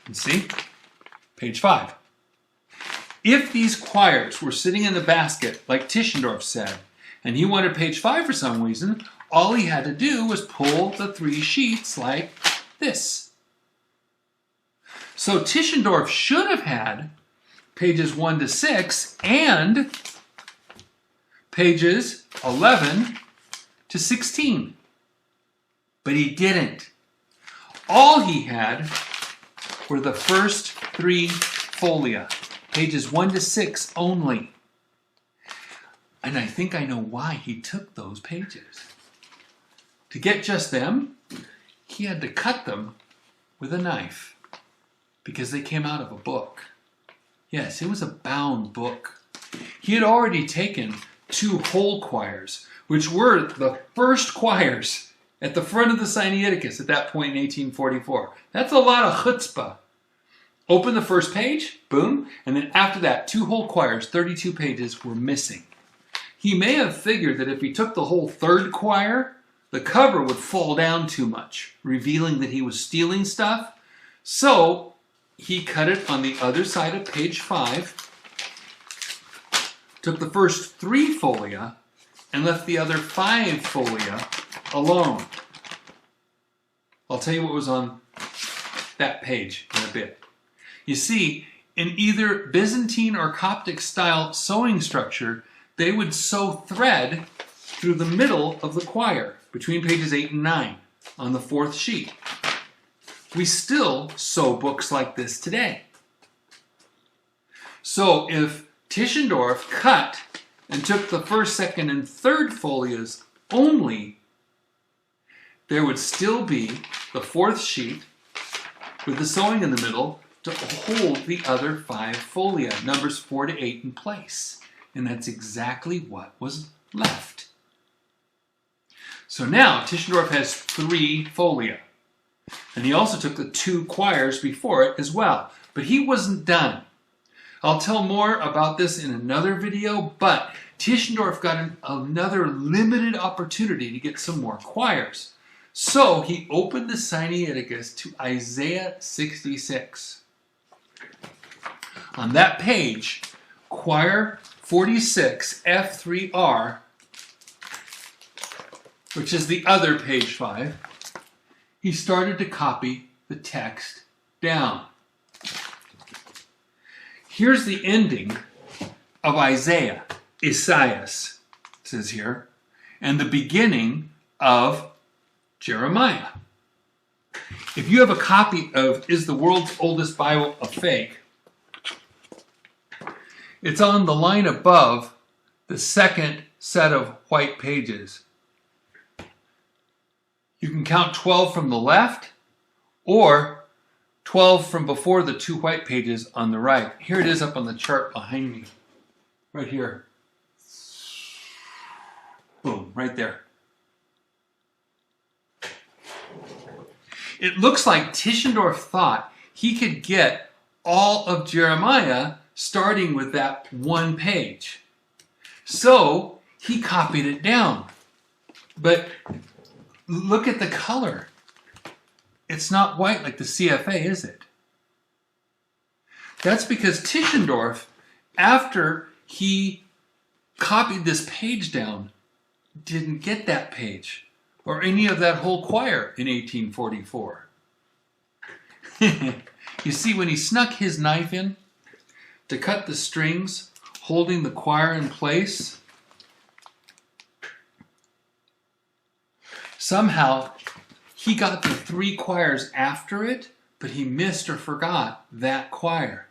You see? Page 5. If these quires were sitting in the basket, like Tischendorf said, and he wanted page 5 for some reason, all he had to do was pull the 3 sheets like this. So Tischendorf should have had pages 1 to 6 and pages 11 to 16. But he didn't. All he had were the first 3 folia, pages 1 to 6 only. And I think I know why he took those pages. To get just them, he had to cut them with a knife because they came out of a book. Yes, it was a bound book. He had already taken 2 whole quires, which were the first quires at the front of the Sinaiticus at that point in 1844. That's a lot of chutzpah. Open the first page, boom, and then after that, 2 whole quires, 32 pages, were missing. He may have figured that if he took the whole 3rd quire, the cover would fall down too much, revealing that he was stealing stuff. So he cut it on the other side of page 5, took the first 3 folia, and left the other 5 folia alone. I'll tell you what was on that page in a bit. You see, in either Byzantine or Coptic style sewing structure, they would sew thread through the middle of the quire, between pages 8 and 9, on the 4th sheet. We still sew books like this today. So if Tischendorf cut and took the 1st, 2nd, and 3rd folias only, there would still be the 4th sheet with the sewing in the middle to hold the other 5 folia, numbers 4 to 8, in place. And that's exactly what was left. So now Tischendorf has 3 folia. And he also took the 2 quires before it as well. But he wasn't done. I'll tell more about this in another video, but Tischendorf got another limited opportunity to get some more quires. So he opened the Sinaiticus to Isaiah 66. On that page, quire 46, F3R, which is the other page 5, he started to copy the text down. Here's the ending of Isaiah, Isaias, it says here, and the beginning of Jeremiah. If you have a copy of Is the World's Oldest Bible a Fake, it's on the line above the 2nd set of white pages. You can count 12 from the left or 12 from before the 2 white pages on the right. Here it is up on the chart behind me. Right here. Boom, right there. It looks like Tischendorf thought he could get all of Jeremiah starting with that 1 page. So he copied it down. But look at the color. It's not white like the CFA, is it? That's because Tischendorf, after he copied this page down, didn't get that page or any of that whole quire in 1844. You see, when he snuck his knife in to cut the strings holding the quire in place, somehow he got the 3 quires after it, but he missed or forgot that quire.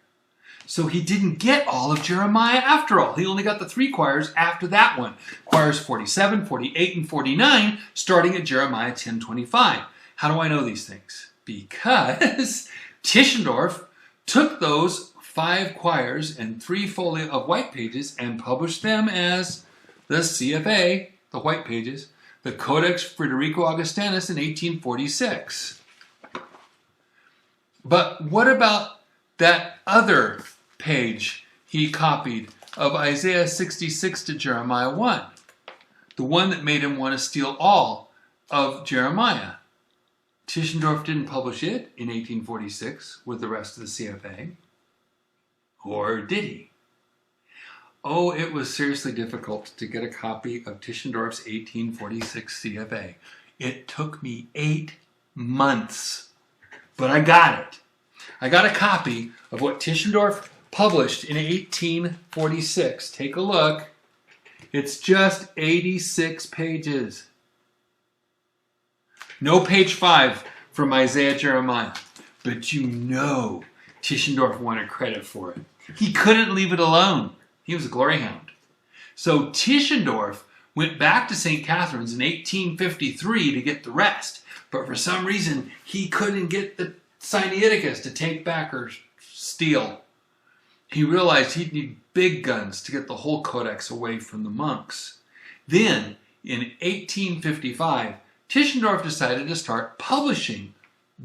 So he didn't get all of Jeremiah after all. He only got the 3 quires after that one. Quires 47, 48, and 49, starting at Jeremiah 10:25. How do I know these things? Because Tischendorf took those 5 quires and 3 folia of white pages and published them as the CFA, the white pages, the Codex Frederico Augustinus in 1846. But what about that other page he copied of Isaiah 66 to Jeremiah 1? The one that made him want to steal all of Jeremiah. Tischendorf didn't publish it in 1846 with the rest of the CFA. Or did he? Oh, it was seriously difficult to get a copy of Tischendorf's 1846 CFA. It took me 8 months, but I got it. I got a copy of what Tischendorf published in 1846. Take a look. It's just 86 pages. No page 5 from Isaiah Jeremiah, but you know Tischendorf wanted credit for it. He couldn't leave it alone. He was a glory hound. So Tischendorf went back to St. Catherine's in 1853 to get the rest, but for some reason he couldn't get the Sinaiticus to take back or steal. He realized he'd need big guns to get the whole codex away from the monks. Then, in 1855, Tischendorf decided to start publishing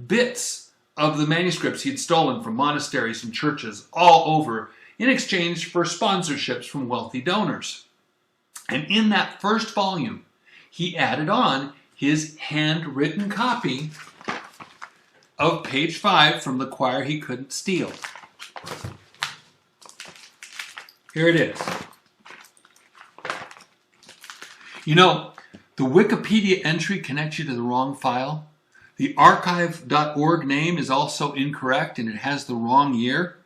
bits of the manuscripts he'd stolen from monasteries and churches all over in exchange for sponsorships from wealthy donors. And in that first volume, he added on his handwritten copy of page 5 from the choir he couldn't steal. Here it is. You know, the Wikipedia entry connects you to the wrong file. The archive.org name is also incorrect and it has the wrong year.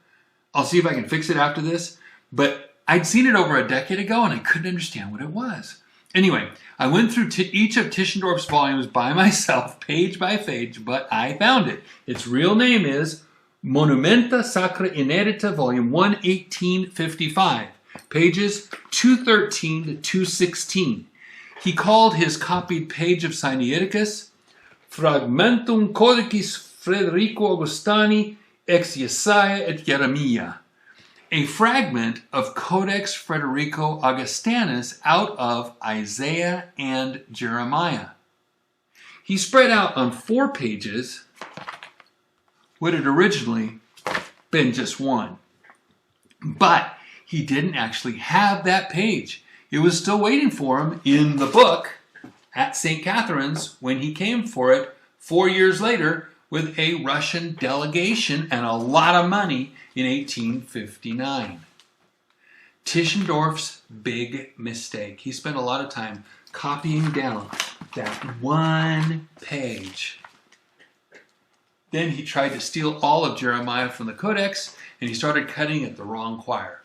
I'll see if I can fix it after this, but I'd seen it over a decade ago and I couldn't understand what it was. Anyway, I went through each of Tischendorf's volumes by myself, page by page, but I found it. Its real name is Monumenta Sacra Inedita, Volume 1, 1855, pages 213 to 216. He called his copied page of Sinaiticus Fragmentum Codicis Frederico Augustani ex Jesaja et Jeremia, a fragment of Codex Frederico Augustinus out of Isaiah and Jeremiah. He spread out on 4 pages what had originally been just 1. But he didn't actually have that page. It was still waiting for him in the book at St. Catherine's when he came for it 4 years later with a Russian delegation and a lot of money in 1859. Tischendorf's big mistake. He spent a lot of time copying down that 1 page. Then he tried to steal all of Jeremiah from the Codex, and he started cutting at the wrong choir.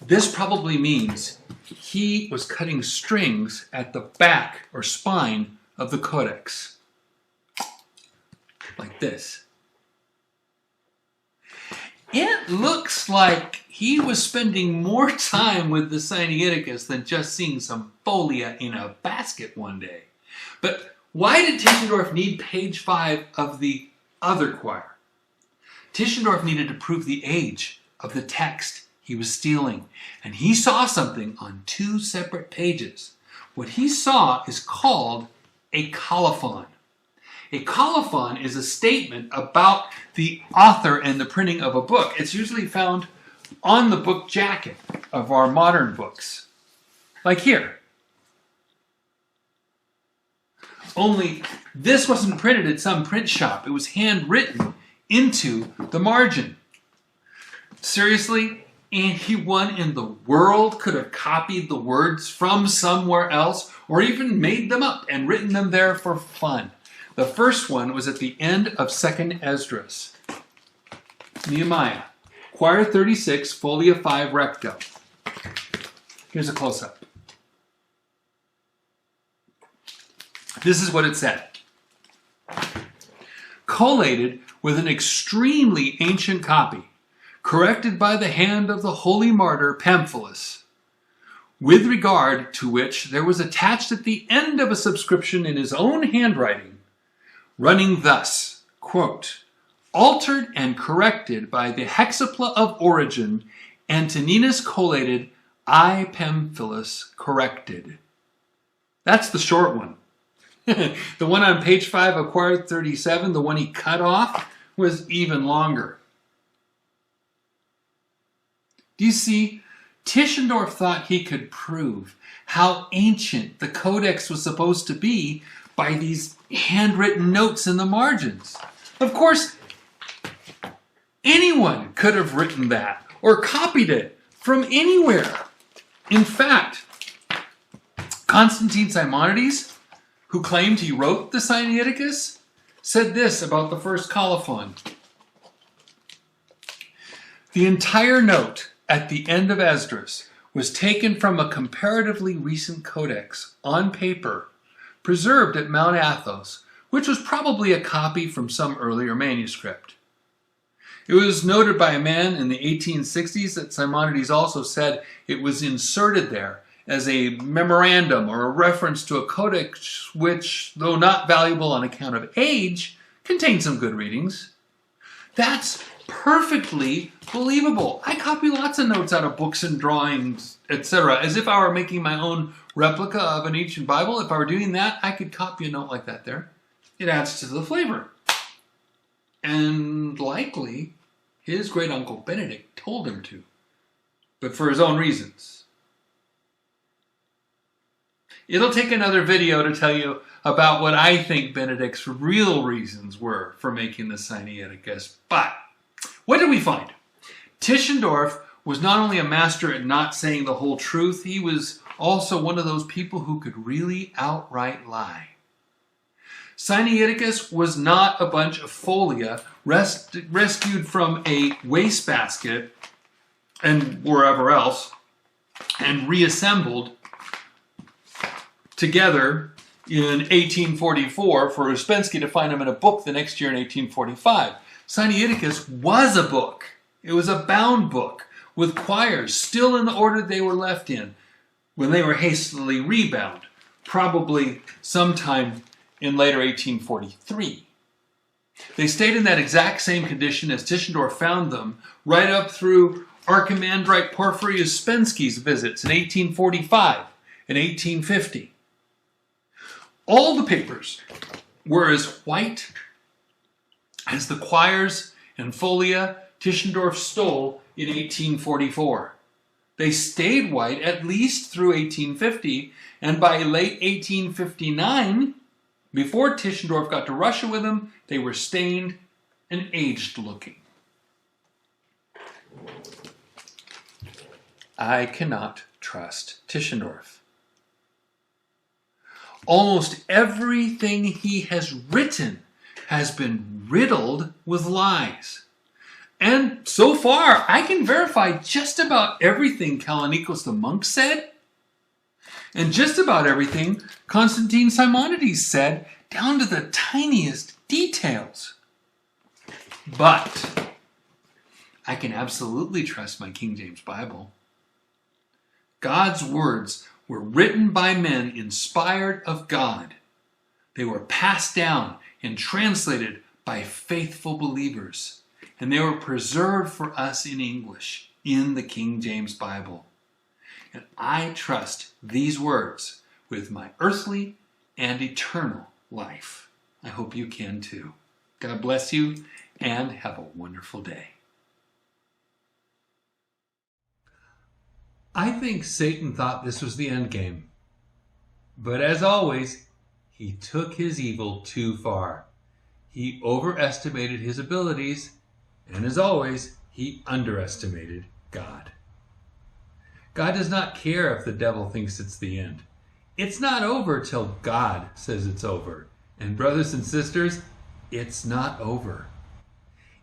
This probably means he was cutting strings at the back or spine of the Codex. Like this. It looks like he was spending more time with the Sinaiticus than just seeing some folia in a basket one day. But why did Tischendorf need page 5 of the other choir? Tischendorf needed to prove the age of the text he was stealing, and he saw something on 2 separate pages. What he saw is called a colophon. A colophon is a statement about the author and the printing of a book. It's usually found on the book jacket of our modern books, like here. Only this wasn't printed at some print shop. It was handwritten into the margin. Seriously, anyone in the world could have copied the words from somewhere else or even made them up and written them there for fun. The first one was at the end of 2nd Esdras. Nehemiah, Choir 36, Folia 5 Recto. Here's a close-up. This is what it said. Collated with an extremely ancient copy, corrected by the hand of the holy martyr Pamphilus, with regard to which there was attached at the end of a subscription in his own handwriting, running thus, quote, altered and corrected by the hexapla of Origen, Antoninus collated, I Pamphilus corrected. That's the short one. The one on page 5 of Choir 37, the one he cut off, was even longer. Do you see? Tischendorf thought he could prove how ancient the Codex was supposed to be by these handwritten notes in the margins. Of course, anyone could have written that. or copied it from anywhere. In fact, Constantine Simonides, who claimed he wrote the Sinaiticus, said this about the first colophon. The entire note at the end of Esdras was taken from a comparatively recent codex on paper, preserved at Mount Athos, which was probably a copy from some earlier manuscript. It was noted by a man in the 1860s that Simonides also said it was inserted there as a memorandum or a reference to a codex which, though not valuable on account of age, contained some good readings. That's perfectly believable. I copy lots of notes out of books and drawings, etc., as if I were making my own replica of an ancient Bible. If I were doing that, I could copy a note like that there. It adds to the flavor. And likely, his great-uncle Benedict told him to, but for his own reasons. It'll take another video to tell you about what I think Benedict's real reasons were for making the Sinaiticus. But what did we find? Tischendorf was not only a master at not saying the whole truth, he was also one of those people who could really outright lie. Sinaiticus was not a bunch of folia rescued from a wastebasket and wherever else and reassembled together in 1844 for Ouspensky to find them in a book the next year in 1845. Sinaiticus was a book. It was a bound book with quires still in the order they were left in when they were hastily rebound, probably sometime in later 1843. They stayed in that exact same condition as Tischendorf found them, right up through Archimandrite Porphyry Ouspensky's visits in 1845 and 1850. All the papers were as white as the quires and folia Tischendorf stole in 1844. They stayed white at least through 1850, and by late 1859, before Tischendorf got to Russia with them, they were stained and aged looking. I cannot trust Tischendorf. Almost everything he has written has been riddled with lies. And so far, I can verify just about everything Kallinikos the monk said, and just about everything Constantine Simonides said, down to the tiniest details. But I can absolutely trust my King James Bible. God's words were written by men inspired of God. They were passed down and translated by faithful believers, and they were preserved for us in English in the King James Bible. And I trust these words with my earthly and eternal life. I hope you can too. God bless you and have a wonderful day. I think Satan thought this was the end game. But as always, he took his evil too far. He overestimated his abilities, and as always, he underestimated God. God does not care if the devil thinks it's the end. It's not over till God says it's over. And brothers and sisters, it's not over.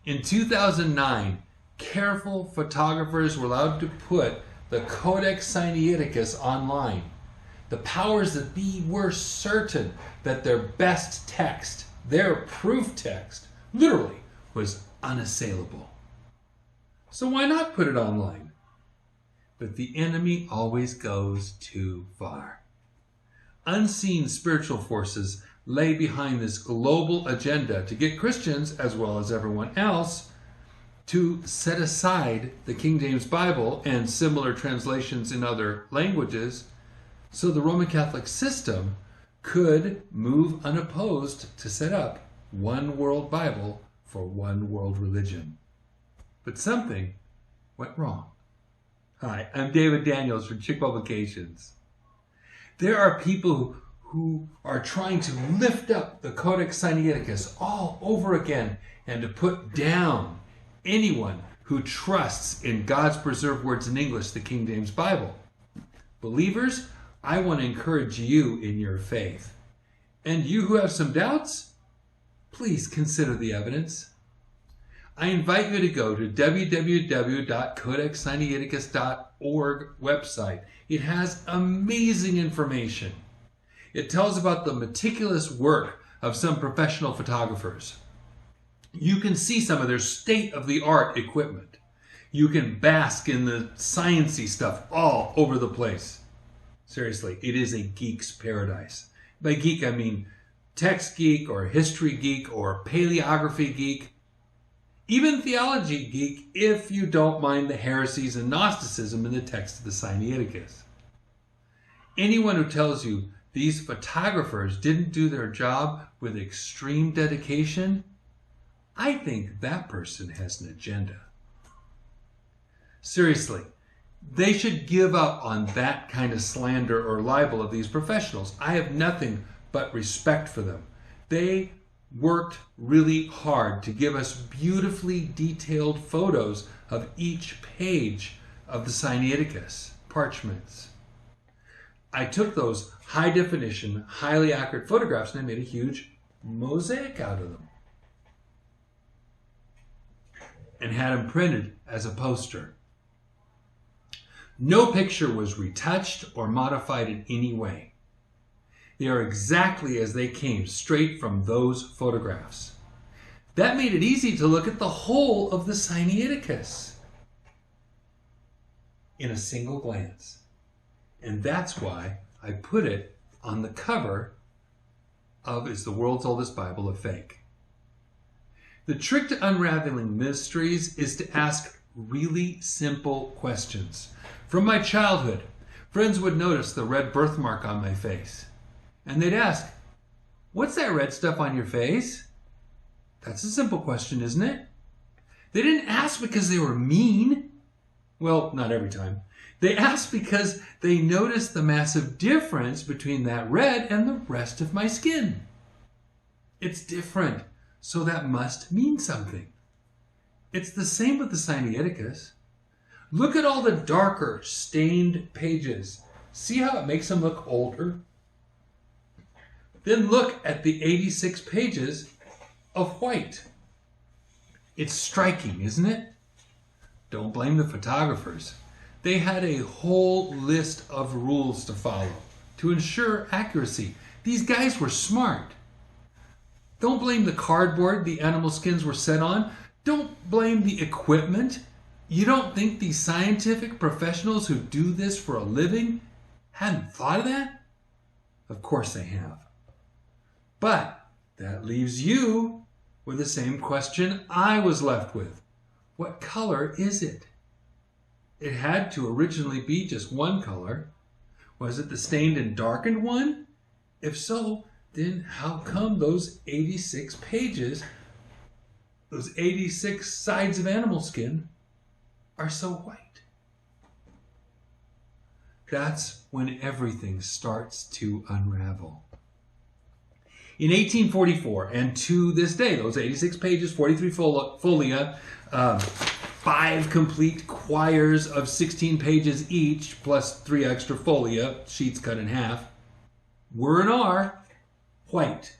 In 2009, careful photographers were allowed to put the Codex Sinaiticus online. The powers that be were certain that their best text, their proof text, literally was unassailable. So why not put it online? But the enemy always goes too far. Unseen spiritual forces lay behind this global agenda to get Christians, as well as everyone else, to set aside the King James Bible and similar translations in other languages so the Roman Catholic system could move unopposed to set up one world Bible for one world religion. But something went wrong. Hi, I'm David Daniels from Chick Publications. There are people who are trying to lift up the Codex Sinaiticus all over again and to put down anyone who trusts in God's preserved words in English, the King James Bible. Believers, I want to encourage you in your faith. And you who have some doubts, please consider the evidence. I invite you to go to www.codexsinaiticus.org website. It has amazing information. It tells about the meticulous work of some professional photographers. You can see some of their state-of-the-art equipment. You can bask in the sciencey stuff all over the place. Seriously, it is a geek's paradise. By geek, I mean text geek or history geek or paleography geek. Even theology geek, if you don't mind the heresies and Gnosticism in the text of the Sinaiticus. Anyone who tells you these photographers didn't do their job with extreme dedication, I think that person has an agenda. Seriously, they should give up on that kind of slander or libel of these professionals. I have nothing but respect for them. They worked really hard to give us beautifully detailed photos of each page of the Sinaiticus parchments. I took those high definition, highly accurate photographs and I made a huge mosaic out of them and had them printed as a poster. No picture was retouched or modified in any way. They are exactly as they came, straight from those photographs. That made it easy to look at the whole of the Sinaiticus in a single glance. And that's why I put it on the cover of Is the World's Oldest Bible a Fake? The trick to unraveling mysteries is to ask really simple questions. From my childhood, friends would notice the red birthmark on my face. And they'd ask, "What's that red stuff on your face?" That's a simple question, isn't it? They didn't ask because they were mean. Well, not every time. They asked because they noticed the massive difference between that red and the rest of my skin. It's different, so that must mean something. It's the same with the Sinaiticus. Look at all the darker, stained pages. See how it makes them look older? Then look at the 86 pages of white. It's striking, isn't it? Don't blame the photographers. They had a whole list of rules to follow to ensure accuracy. These guys were smart. Don't blame the cardboard the animal skins were set on. Don't blame the equipment. You don't think these scientific professionals who do this for a living hadn't thought of that? Of course they have. But that leaves you with the same question I was left with. What color is it? It had to originally be just one color. Was it the stained and darkened one? If so, then how come those 86 pages, those 86 sides of animal skin, are so white? That's when everything starts to unravel. In 1844, and to this day, those 86 pages, 43 folia, 5 complete quires of 16 pages each, plus 3 extra folia, sheets cut in half, were and are white.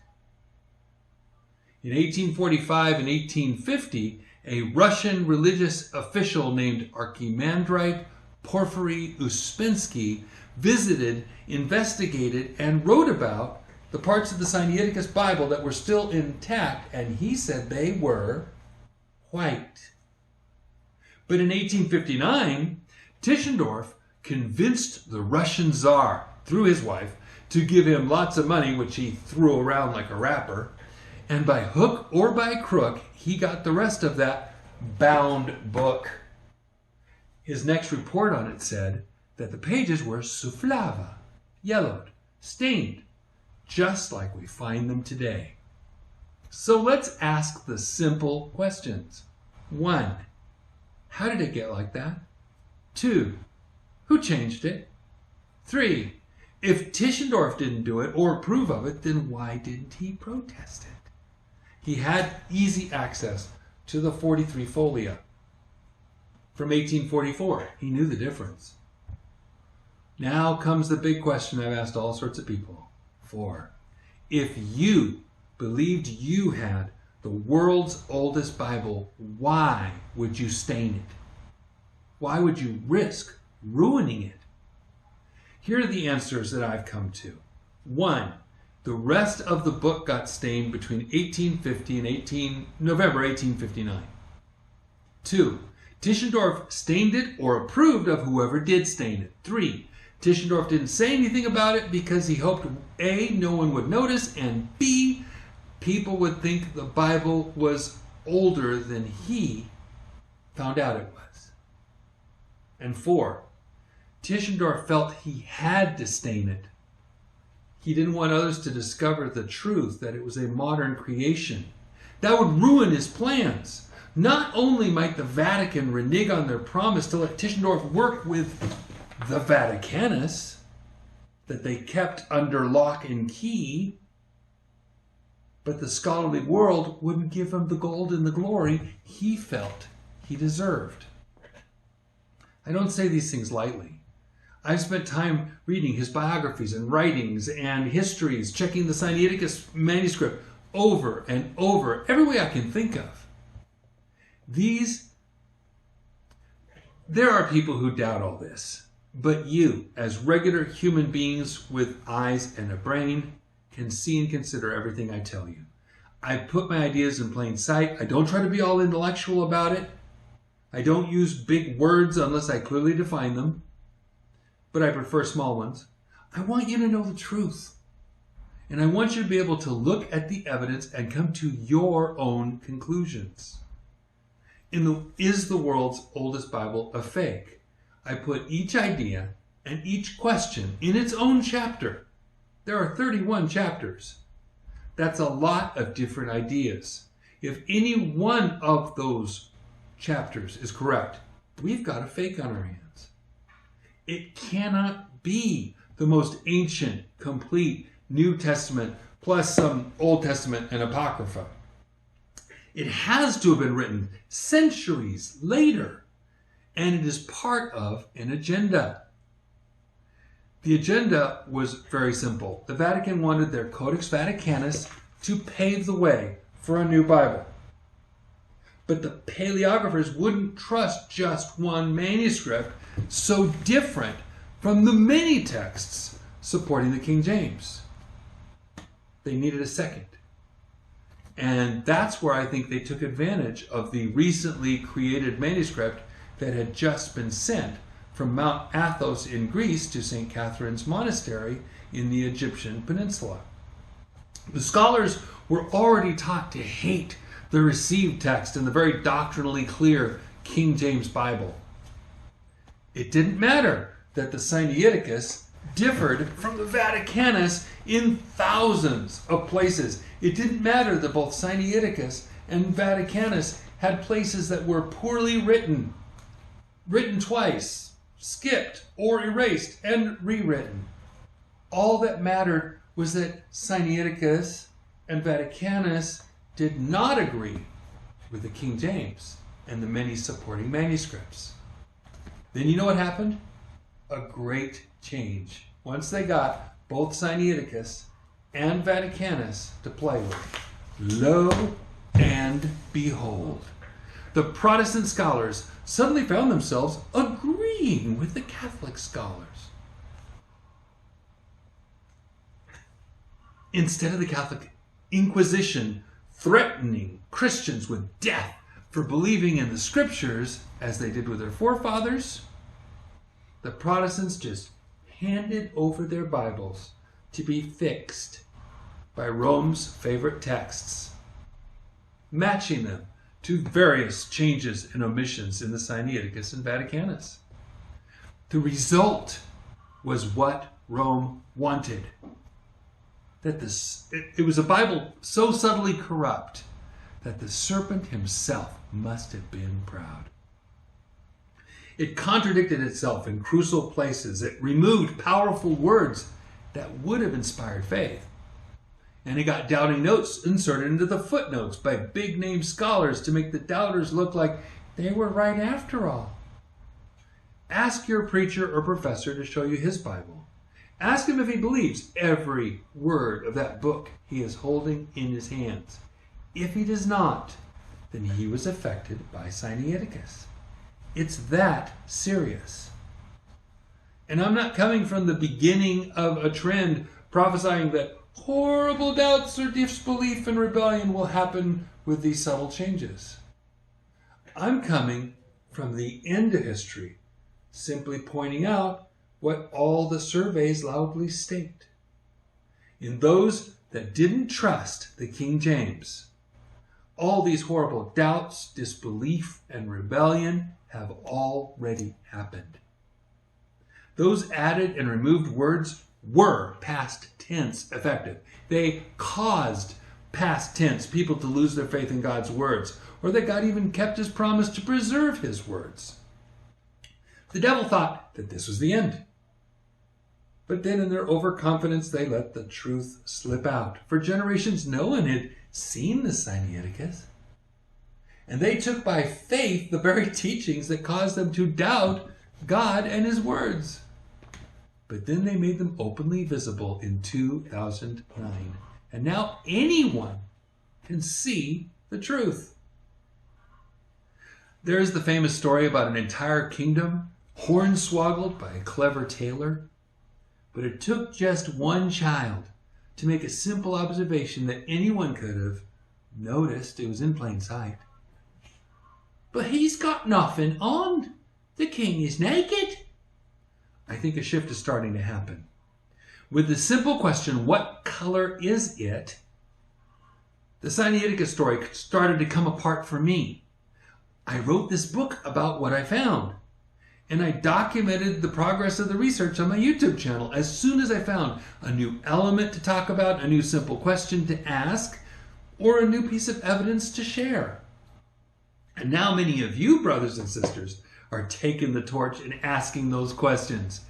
In 1845 and 1850, a Russian religious official named Archimandrite Porfiry Uspensky visited, investigated, and wrote about the parts of the Sinaiticus Bible that were still intact, and he said they were white. But in 1859, Tischendorf convinced the Russian Tsar, through his wife, to give him lots of money, which he threw around like a rapper, and by hook or by crook, he got the rest of that bound book. His next report on it said that the pages were souflava, yellowed, stained, just like we find them today. So let's ask the simple questions. 1. How did it get like that? 2. Who changed it? 3. If Tischendorf didn't do it or approve of it, then why didn't he protest it? He had easy access to the 43 folia. from 1844. He knew the difference. Now comes the big question I've asked all sorts of people. 4. If you believed you had the world's oldest Bible, why would you stain it? Why would you risk ruining it? Here are the answers that I've come to. 1. The rest of the book got stained between 1850 and November 1859. 2. Tischendorf stained it or approved of whoever did stain it. 3. Tischendorf didn't say anything about it because he hoped A, no one would notice, and B, people would think the Bible was older than he found out it was. And 4. Tischendorf felt he had to stain it. He didn't want others to discover the truth that it was a modern creation. That would ruin his plans. Not only might the Vatican renege on their promise to let Tischendorf work with the Vaticanus that they kept under lock and key, but the scholarly world wouldn't give him the gold and the glory he felt he deserved. I don't say these things lightly. I've spent time reading his biographies and writings and histories, checking the Sinaiticus manuscript over and over, every way I can think of. There are people who doubt all this, but you, as regular human beings with eyes and a brain, can see and consider everything I tell you. I put my ideas in plain sight. I don't try to be all intellectual about it. I don't use big words unless I clearly define them, but I prefer small ones. I want you to know the truth, and I want you to be able to look at the evidence and come to your own conclusions. Is the world's oldest Bible a fake? I put each idea and each question in its own chapter. There are 31 chapters. That's a lot of different ideas. If any one of those chapters is correct, we've got a fake on our hands. It cannot be the most ancient, complete New Testament plus some Old Testament and Apocrypha. It has to have been written centuries later, and it is part of an agenda. The agenda was very simple. The Vatican wanted their Codex Vaticanus to pave the way for a new Bible. But the paleographers wouldn't trust just one manuscript so different from the many texts supporting the King James. They needed a second. And that's where I think they took advantage of the recently created manuscript that had just been sent from Mount Athos in Greece to St. Catherine's Monastery in the Egyptian peninsula. The scholars were already taught to hate the received text in the very doctrinally clear King James Bible. It didn't matter that the Sinaiticus differed from the Vaticanus in thousands of places. It didn't matter that both Sinaiticus and Vaticanus had places that were poorly written twice, skipped or erased and rewritten. All that mattered was that Sinaiticus and Vaticanus did not agree with the King James and the many supporting manuscripts. Then you know what happened? A great change. Once they got both Sinaiticus and Vaticanus to play with. Lo and behold, the Protestant scholars suddenly found themselves agreeing with the Catholic scholars. Instead of the Catholic Inquisition threatening Christians with death for believing in the Scriptures, as they did with their forefathers, the Protestants just handed over their Bibles to be fixed by Rome's favorite texts, matching them to various changes and omissions in the Sinaiticus and Vaticanus. The result was what Rome wanted. That it was a Bible so subtly corrupt that the serpent himself must have been proud. It contradicted itself in crucial places. It removed powerful words that would have inspired faith. And it got doubting notes inserted into the footnotes by big-name scholars to make the doubters look like they were right after all. Ask your preacher or professor to show you his Bible. Ask him if he believes every word of that book he is holding in his hands. If he does not, then he was affected by Sinaiticus. It's that serious. And I'm not coming from the beginning of a trend prophesying that horrible doubts or disbelief and rebellion will happen with these subtle changes. I'm coming from the end of history, simply pointing out what all the surveys loudly state. In those that didn't trust the King James, all these horrible doubts, disbelief, and rebellion have already happened. Those added and removed words were past tense effective. They caused past tense people to lose their faith in God's words, or that God even kept his promise to preserve his words. The devil thought that this was the end. But then in their overconfidence, they let the truth slip out. For generations, no one had seen the Sinaiticus. And they took by faith the very teachings that caused them to doubt God and his words. But then they made them openly visible in 2009. And now anyone can see the truth. There is the famous story about an entire kingdom hornswoggled by a clever tailor. But it took just one child to make a simple observation that anyone could have noticed. It was in plain sight. But he's got nothing on. The king is naked. I think a shift is starting to happen. With the simple question, what color is it? The Sinaiticus story started to come apart for me. I wrote this book about what I found. And I documented the progress of the research on my YouTube channel as soon as I found a new element to talk about, a new simple question to ask, or a new piece of evidence to share. And now many of you, brothers and sisters, are taking the torch and asking those questions.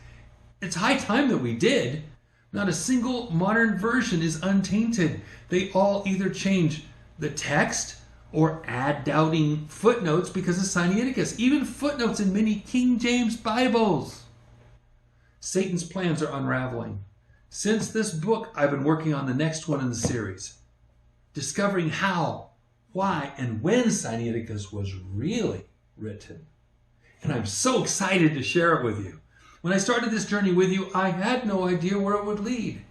It's high time that we did. Not a single modern version is untainted. They all either change the text or add doubting footnotes because of Sinaiticus, even footnotes in many King James Bibles. Satan's plans are unraveling. Since this book, I've been working on the next one in the series, discovering how, why, and when Sinaiticus was really written. And I'm so excited to share it with you. When I started this journey with you, I had no idea where it would lead.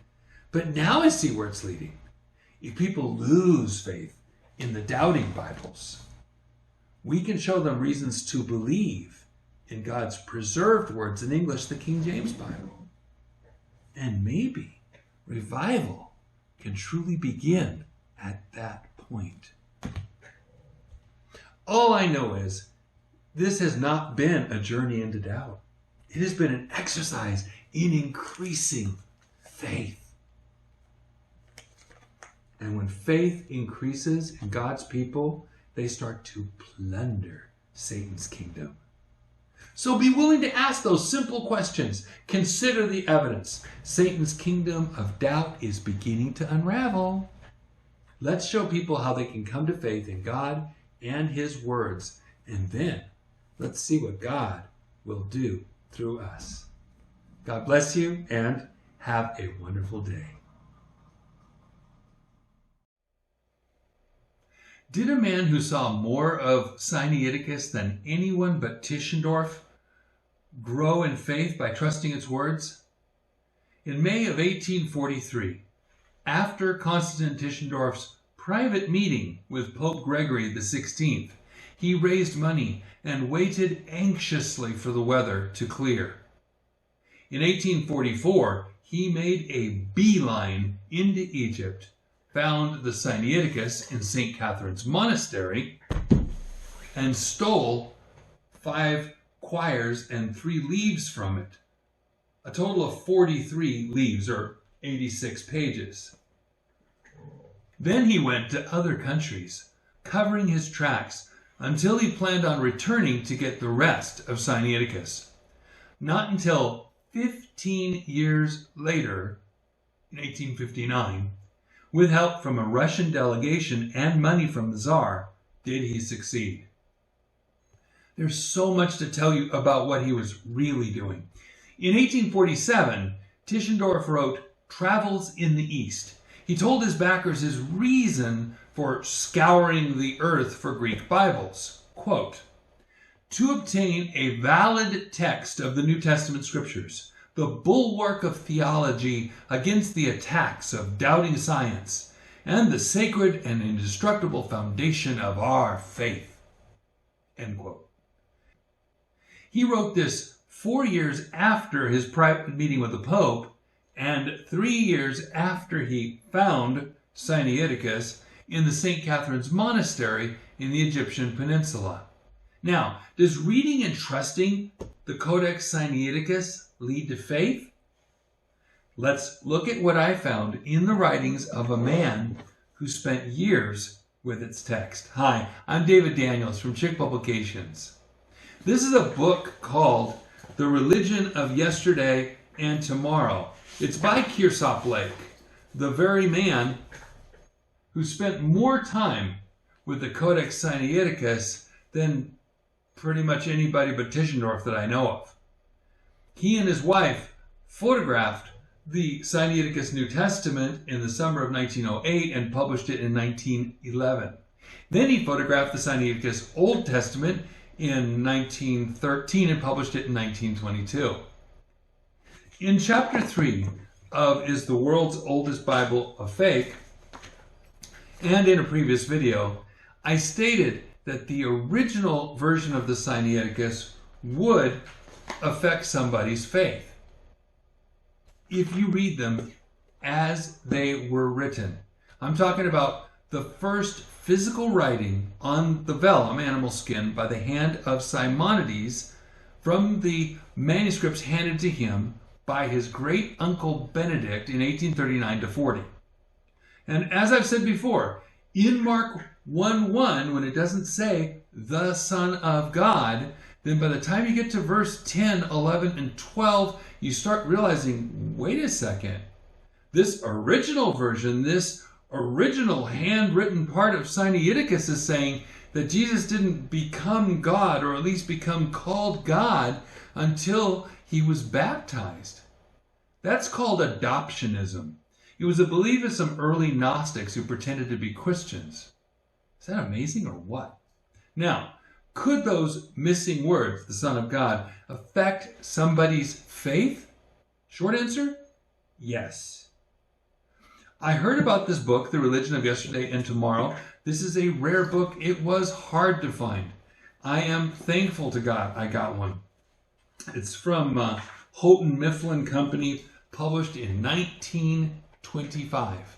But now I see where it's leading. If people lose faith in the doubting Bibles, we can show them reasons to believe in God's preserved words in English, the King James Bible. And maybe revival can truly begin at that point. All I know is this has not been a journey into doubt. It has been an exercise in increasing faith. And when faith increases in God's people, they start to plunder Satan's kingdom. So be willing to ask those simple questions. Consider the evidence. Satan's kingdom of doubt is beginning to unravel. Let's show people how they can come to faith in God and his words. And then let's see what God will do through us. God bless you and have a wonderful day. Did a man who saw more of Sinaiticus than anyone but Tischendorf grow in faith by trusting its words? In May of 1843, after Constantine Tischendorf's private meeting with Pope Gregory XVI, he raised money and waited anxiously for the weather to clear. In 1844, he made a beeline into Egypt, found the Sinaiticus in St. Catherine's Monastery, and stole 5 quires and 3 leaves from it. A total of 43 leaves, or 86 pages. Then he went to other countries, covering his tracks until he planned on returning to get the rest of Sinaiticus. Not until 15 years later, in 1859, with help from a Russian delegation and money from the Tsar, did he succeed. There's so much to tell you about what he was really doing. In 1847, Tischendorf wrote Travels in the East. He told his backers his reason for scouring the earth for Greek Bibles. Quote, to obtain a valid text of the New Testament scriptures, the bulwark of theology against the attacks of doubting science, and the sacred and indestructible foundation of our faith. End quote. He wrote this 4 years after his private meeting with the Pope and 3 years after he found Sinaiticus in the St. Catherine's Monastery in the Egyptian peninsula. Now, does reading and trusting the Codex Sinaiticus lead to faith? Let's look at what I found in the writings of a man who spent years with its text. Hi, I'm David Daniels from Chick Publications. This is a book called The Religion of Yesterday and Tomorrow. It's by Kearsarge Lake, the very man who spent more time with the Codex Sinaiticus than pretty much anybody but Tischendorf that I know of. He and his wife photographed the Sinaiticus New Testament in the summer of 1908 and published it in 1911. Then he photographed the Sinaiticus Old Testament in 1913 and published it in 1922. In chapter 3 of Is the World's Oldest Bible a Fake? And in a previous video, I stated that the original version of the Sinaiticus would affect somebody's faith if you read them as they were written. I'm talking about the first physical writing on the vellum, animal skin, by the hand of Simonides from the manuscripts handed to him by his great uncle Benedict in 1839 to 40. And as I've said before, in Mark 1:1, when it doesn't say the Son of God, then by the time you get to verse 10, 11, and 12, you start realizing, wait a second, this original version, this original handwritten part of Sinaiticus is saying that Jesus didn't become God, or at least become called God, until he was baptized. That's called adoptionism. It was a belief of some early Gnostics who pretended to be Christians. Is that amazing or what? Now, could those missing words, the Son of God, affect somebody's faith? Short answer, yes. I heard about this book, The Religion of Yesterday and Tomorrow. This is a rare book. It was hard to find. I am thankful to God I got one. It's from Houghton Mifflin Company, published in 1925.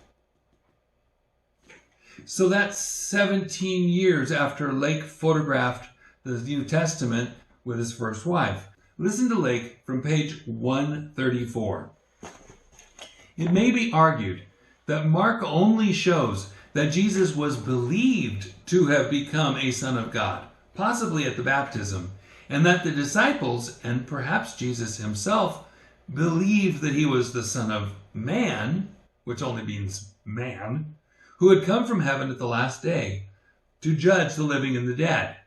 So that's 17 years after Lake photographed the New Testament with his first wife. Listen to Lake from page 134. It may be argued that Mark only shows that Jesus was believed to have become a Son of God, possibly at the baptism, and that the disciples, and perhaps Jesus himself, believed that he was the Son of Man, which only means man, who had come from heaven at the last day to judge the living and the dead.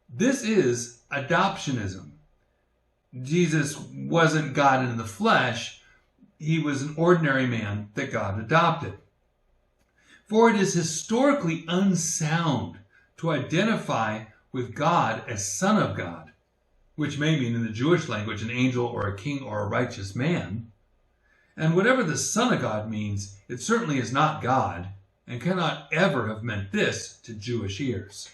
This is adoptionism. Jesus wasn't God in the flesh. He was an ordinary man that God adopted. For it is historically unsound to identify with God as Son of God, which may mean in the Jewish language an angel or a king or a righteous man. And whatever the Son of God means, it certainly is not God and cannot ever have meant this to Jewish ears.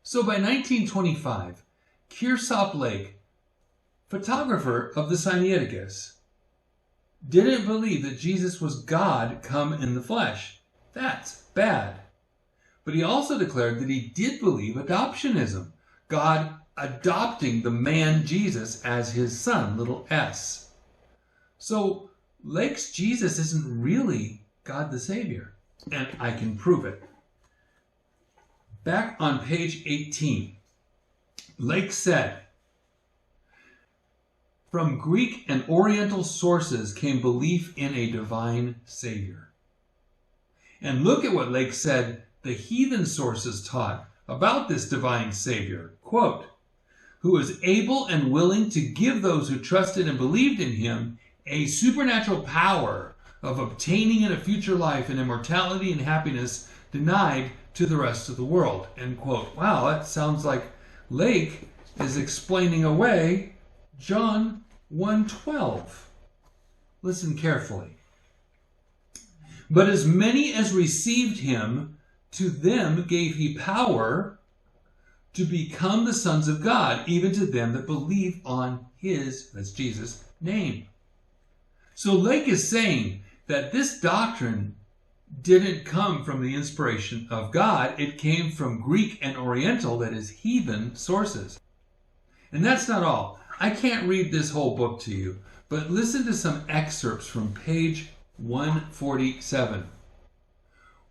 So by 1925, Kearsarge Lake, photographer of the Sinaiticus, didn't believe that Jesus was God come in the flesh. That's bad. But he also declared that he did believe adoptionism, God adopting the man Jesus as his son, little s. So Lake's Jesus isn't really God the Savior, and I can prove it. Back on page 18, Lake said, from Greek and Oriental sources came belief in a divine Savior. And look at what Lake said the heathen sources taught about this divine Savior. Quote, who is able and willing to give those who trusted and believed in him a supernatural power of obtaining in a future life an immortality and happiness denied to the rest of the world. End quote. Wow, that sounds like Lake is explaining away John 1:12. Listen carefully. But as many as received him, to them gave he power to become the sons of God, even to them that believe on his, that's Jesus, name. So Lake is saying that this doctrine didn't come from the inspiration of God. It came from Greek and Oriental, that is, heathen sources. And that's not all. I can't read this whole book to you, but listen to some excerpts from page 147.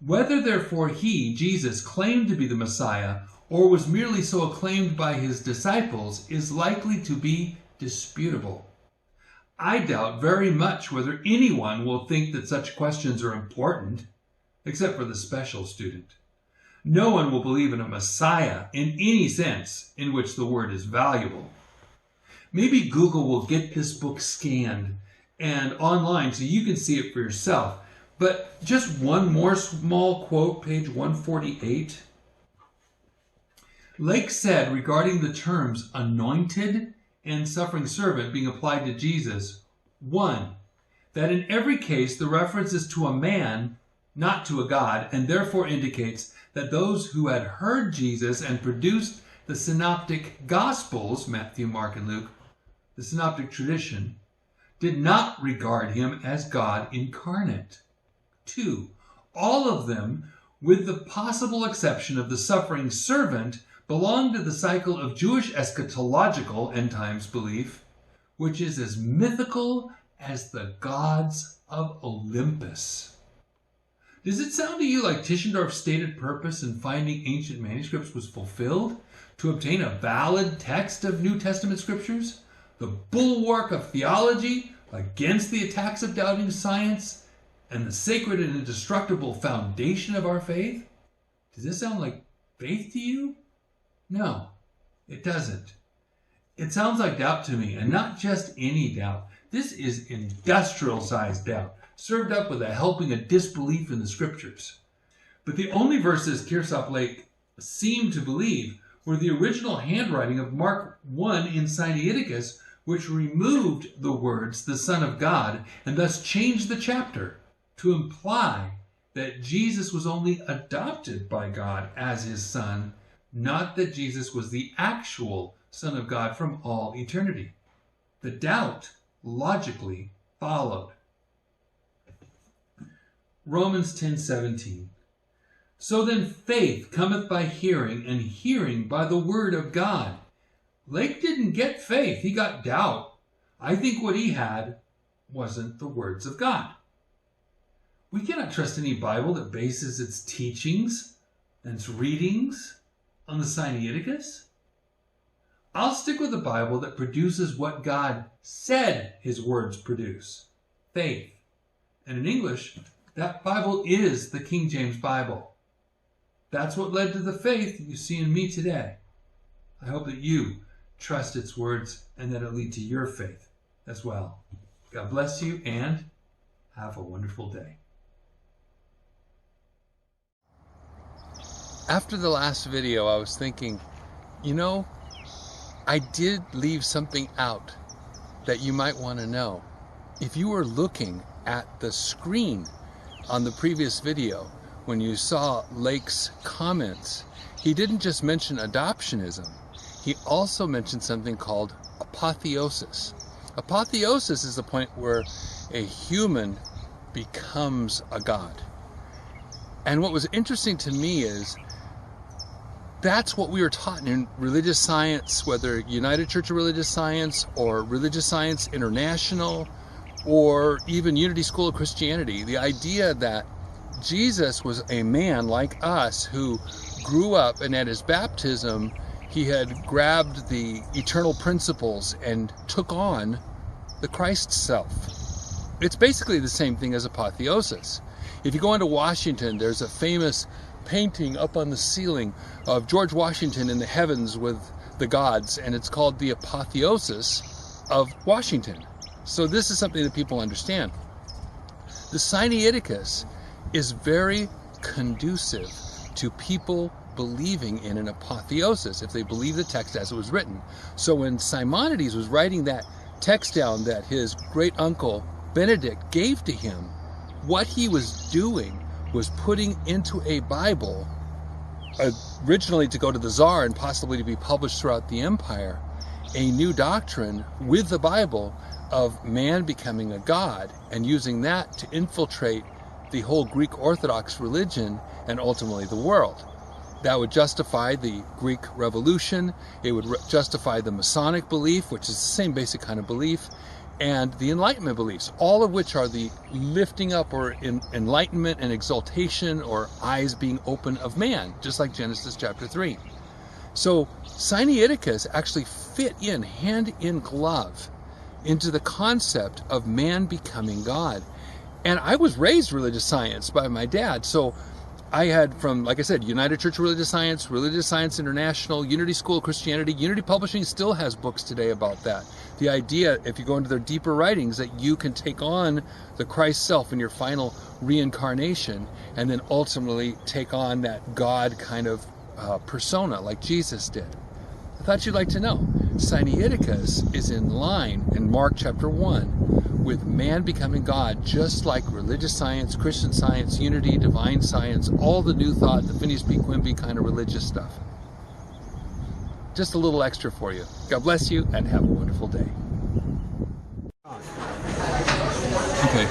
Whether therefore he, Jesus, claimed to be the Messiah, or was merely so acclaimed by his disciples, is likely to be disputable. I doubt very much whether anyone will think that such questions are important, except for the special student. No one will believe in a Messiah in any sense in which the word is valuable. Maybe Google will get this book scanned and online so you can see it for yourself. But just one more small quote, page 148. Lake said regarding the terms anointed and suffering servant being applied to Jesus, 1, that in every case the reference is to a man, not to a God, and therefore indicates that those who had heard Jesus and produced the synoptic gospels, Matthew, Mark, and Luke, the synoptic tradition, did not regard him as God incarnate. 2, all of them, with the possible exception of the suffering servant, belong to the cycle of Jewish eschatological end times belief, which is as mythical as the gods of Olympus. Does it sound to you like Tischendorf's stated purpose in finding ancient manuscripts was fulfilled to obtain a valid text of New Testament scriptures, the bulwark of theology against the attacks of doubting science, and the sacred and indestructible foundation of our faith? Does this sound like faith to you? No, it doesn't. It sounds like doubt to me, and not just any doubt. This is industrial-sized doubt, served up with a helping of disbelief in the scriptures. But the only verses Kiersop Lake seemed to believe were the original handwriting of Mark 1 in Sinaiticus, which removed the words, the Son of God, and thus changed the chapter to imply that Jesus was only adopted by God as his son, not that Jesus was the actual Son of God from all eternity. The doubt logically followed. Romans 10:17. So then faith cometh by hearing, and hearing by the word of God. Lake didn't get faith, he got doubt. I think what he had wasn't the words of God. We cannot trust any Bible that bases its teachings and its readings on the Sinaiticus. I'll stick with the Bible that produces what God said his words produce, faith. And in English, that Bible is the King James Bible. That's what led to the faith you see in me today. I hope that you trust its words and that it lead to your faith as well. God bless you and have a wonderful day. After the last video, I was thinking, I did leave something out that you might want to know. If you were looking at the screen on the previous video, when you saw Lake's comments, he didn't just mention adoptionism, he also mentioned something called apotheosis. Apotheosis is the point where a human becomes a god. And what was interesting to me is that's what we were taught in religious science, whether United Church of Religious Science or Religious Science International or even Unity School of Christianity. The idea that Jesus was a man like us who grew up, and at his baptism he had grabbed the eternal principles and took on the Christ self. It's basically the same thing as apotheosis. If you go into Washington, there's a famous painting up on the ceiling of George Washington in the heavens with the gods, and it's called the Apotheosis of Washington. So this is something that people understand. The Sinaiticus is very conducive to people believing in an apotheosis, if they believe the text as it was written. So when Simonides was writing that text down that his great uncle Benedict gave to him, what he was doing was putting into a Bible, originally to go to the Tsar and possibly to be published throughout the empire, a new doctrine with the Bible of man becoming a god, and using that to infiltrate the whole Greek Orthodox religion and ultimately the world. That would justify the Greek Revolution, it would justify the Masonic belief, which is the same basic kind of belief, and the Enlightenment beliefs, all of which are the lifting up or enlightenment and exaltation or eyes being open of man, just like Genesis chapter 3. So Sinaiticus actually fit in hand in glove into the concept of man becoming God. And I was raised religious science by my dad, so I had from, like I said, United Church of Religious Science International, Unity School of Christianity. Unity Publishing still has books today about that. The idea, if you go into their deeper writings, that you can take on the Christ self in your final reincarnation and then ultimately take on that God kind of persona like Jesus did. I thought you'd like to know. Sinaiticus is in line in Mark chapter 1 with man becoming God, just like religious science, Christian science, unity, divine science, all the new thought, the Phineas P. Quimby kind of religious stuff. Just a little extra for you. God bless you and have a wonderful day. Okay,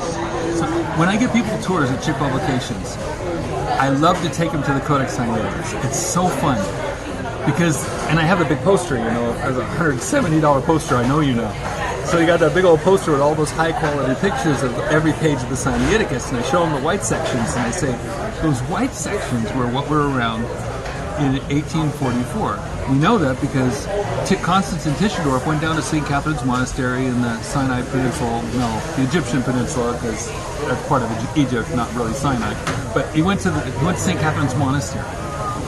so when I give people tours at Chick Publications, I love to take them to the Codex Sinaiticus. It's so fun. Because, and I have a big poster, you know, there's a $170 poster, I know you know. So you got that big old poster with all those high quality pictures of every page of the Sinaiticus, and I show them the white sections, and I say, those white sections were what were around in 1844. We know that because Constantine Tischendorf went down to St. Catherine's Monastery in the Sinai Peninsula, no, the Egyptian Peninsula, because that's part of Egypt, not really Sinai. But he went to St. Catherine's Monastery.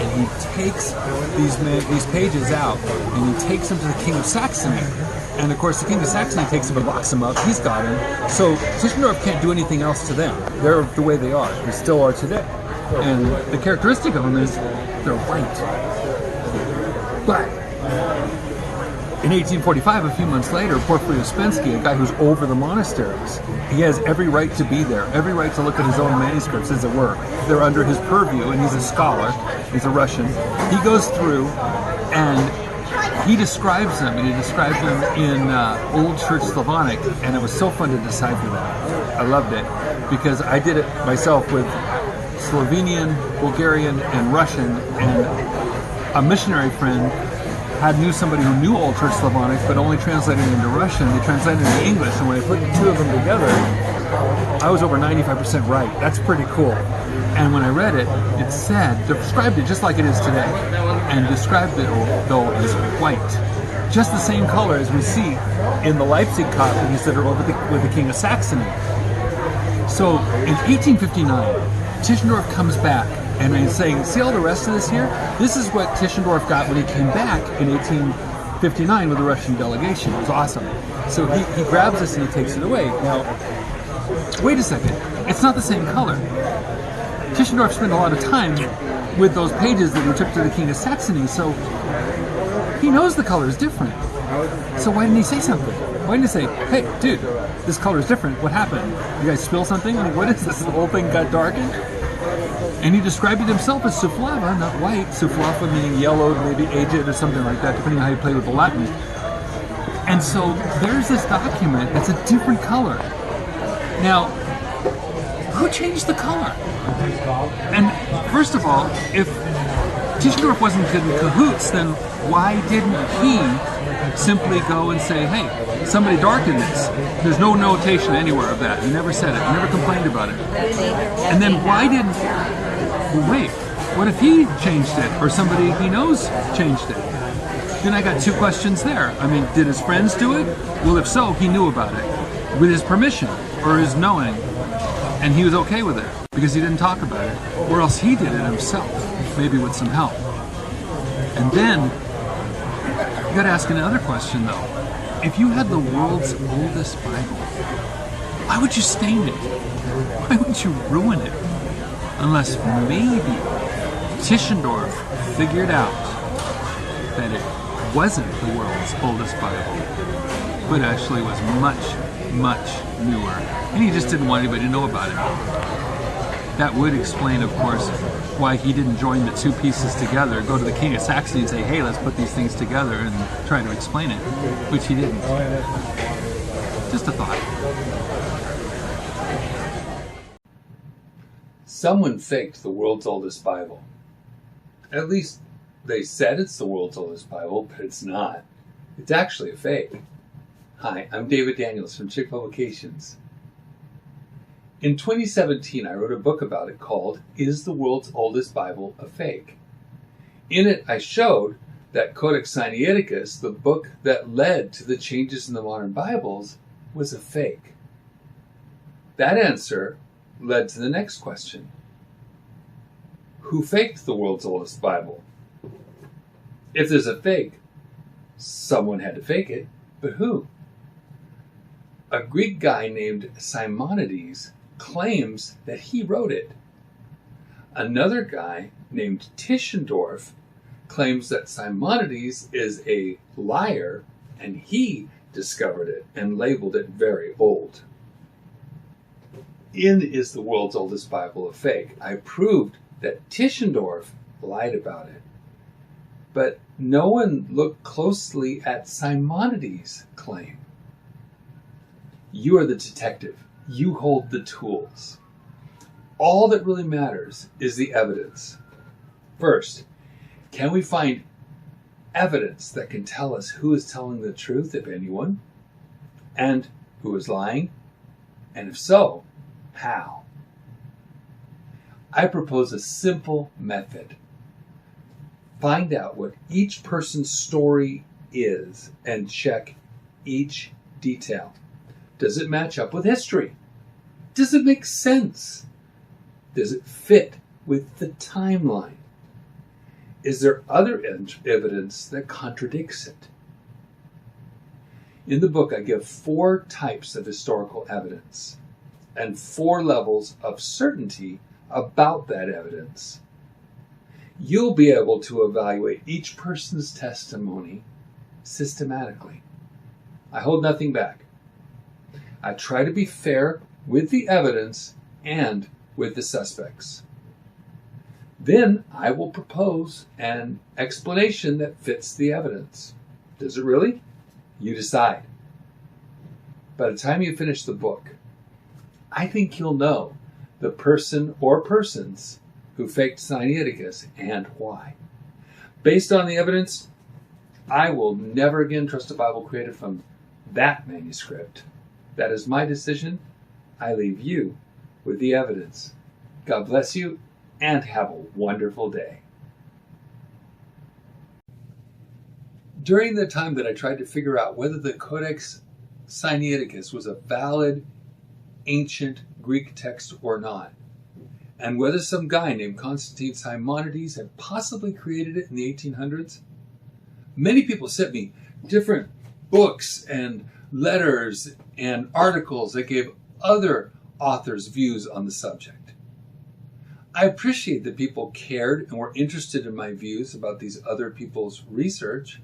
And he takes these pages out, and he takes them to the King of Saxony. And of course, the King of Saxony takes them and locks them up. He's got them. So Tischendorf can't do anything else to them. They're the way they are. They still are today. And the characteristic of them is they're white. But in 1845, a few months later, Porphyry Uspensky, a guy who's over the monasteries, he has every right to be there, every right to look at his own manuscripts, as it were. They're under his purview, and he's a scholar. He's a Russian. He goes through and he describes them, and he describes them in Old Church Slavonic, and it was so fun to decipher that. I loved it because I did it myself with Slovenian, Bulgarian, and Russian, and a missionary friend knew somebody who knew Old Church Slavonic, but only translated it into Russian. They translated it into English, and when I put the two of them together, I was over 95% right. That's pretty cool. And when I read it, it said, described it just like it is today, and described it, though, as white. Just the same color as we see in the Leipzig copies that are over with the King of Saxony. So in 1859, Tischendorf comes back, and he's saying, see all the rest of this here? This is what Tischendorf got when he came back in 1859 with the Russian delegation. It was awesome. So he grabs this and he takes it away. Now, wait a second. It's not the same color. Tischendorf spent a lot of time with those pages that he took to the King of Saxony, so he knows the color is different. So why didn't he say something? Why didn't he say, hey, dude, this color is different. What happened? You guys spill something? Like, what is this? The whole thing got darkened? And he described it himself as suflava, not white. Suflava meaning yellowed, maybe aged or something like that, depending on how you play with the Latin. And so there's this document that's a different color. Now, who changed the color? And first of all, if Tischendorf wasn't in cahoots, then why didn't he simply go and say, hey, somebody darkened this? There's no notation anywhere of that. He never said it. He never complained about it. And then why didn't... Well, wait, what if he changed it, or somebody he knows changed it? Then I got two questions there. I mean, did his friends do it? Well, if so, he knew about it. With his permission, or his knowing. And he was okay with it because he didn't talk about it, or else he did it himself, maybe with some help. And then you got to ask another question though. If you had the world's oldest Bible, why would you stain it? Why would you ruin it? Unless maybe Tischendorf figured out that it wasn't the world's oldest Bible, but actually was much, much newer. And he just didn't want anybody to know about it. That would explain, of course, why he didn't join the two pieces together, go to the king of Saxony and say, hey, let's put these things together and try to explain it, which he didn't. Just a thought. Someone faked the world's oldest Bible. At least they said it's the world's oldest Bible, but it's not. It's actually a fake. Hi, I'm David Daniels from Chick Publications. In 2017, I wrote a book about it called Is the World's Oldest Bible a Fake? In it, I showed that Codex Sinaiticus, the book that led to the changes in the modern Bibles, was a fake. That answer led to the next question. Who faked the world's oldest Bible? If there's a fake, someone had to fake it, but who? A Greek guy named Simonides claims that he wrote it. Another guy named Tischendorf claims that Simonides is a liar and he discovered it and labeled it very old. In Is the World's Oldest Bible a Fake? I proved that Tischendorf lied about it. But no one looked closely at Simonides' claim. You are the detective. You hold the tools. All that really matters is the evidence. First, can we find evidence that can tell us who is telling the truth, if anyone, and who is lying? And if so, how? I propose a simple method. Find out what each person's story is and check each detail. Does it match up with history? Does it make sense? Does it fit with the timeline? Is there other evidence that contradicts it? In the book, I give 4 types of historical evidence and 4 levels of certainty about that evidence. You'll be able to evaluate each person's testimony systematically. I hold nothing back. I try to be fair with the evidence and with the suspects. Then I will propose an explanation that fits the evidence. Does it really? You decide. By the time you finish the book, I think you'll know the person or persons who faked Sinaiticus and why. Based on the evidence, I will never again trust a Bible created from that manuscript. That is my decision. I leave you with the evidence. God bless you and have a wonderful day. During the time that I tried to figure out whether the Codex Sinaiticus was a valid ancient Greek text or not, and whether some guy named Constantine Simonides had possibly created it in the 1800s, many people sent me different books and letters and articles that gave other authors' views on the subject. I appreciate that people cared and were interested in my views about these other people's research,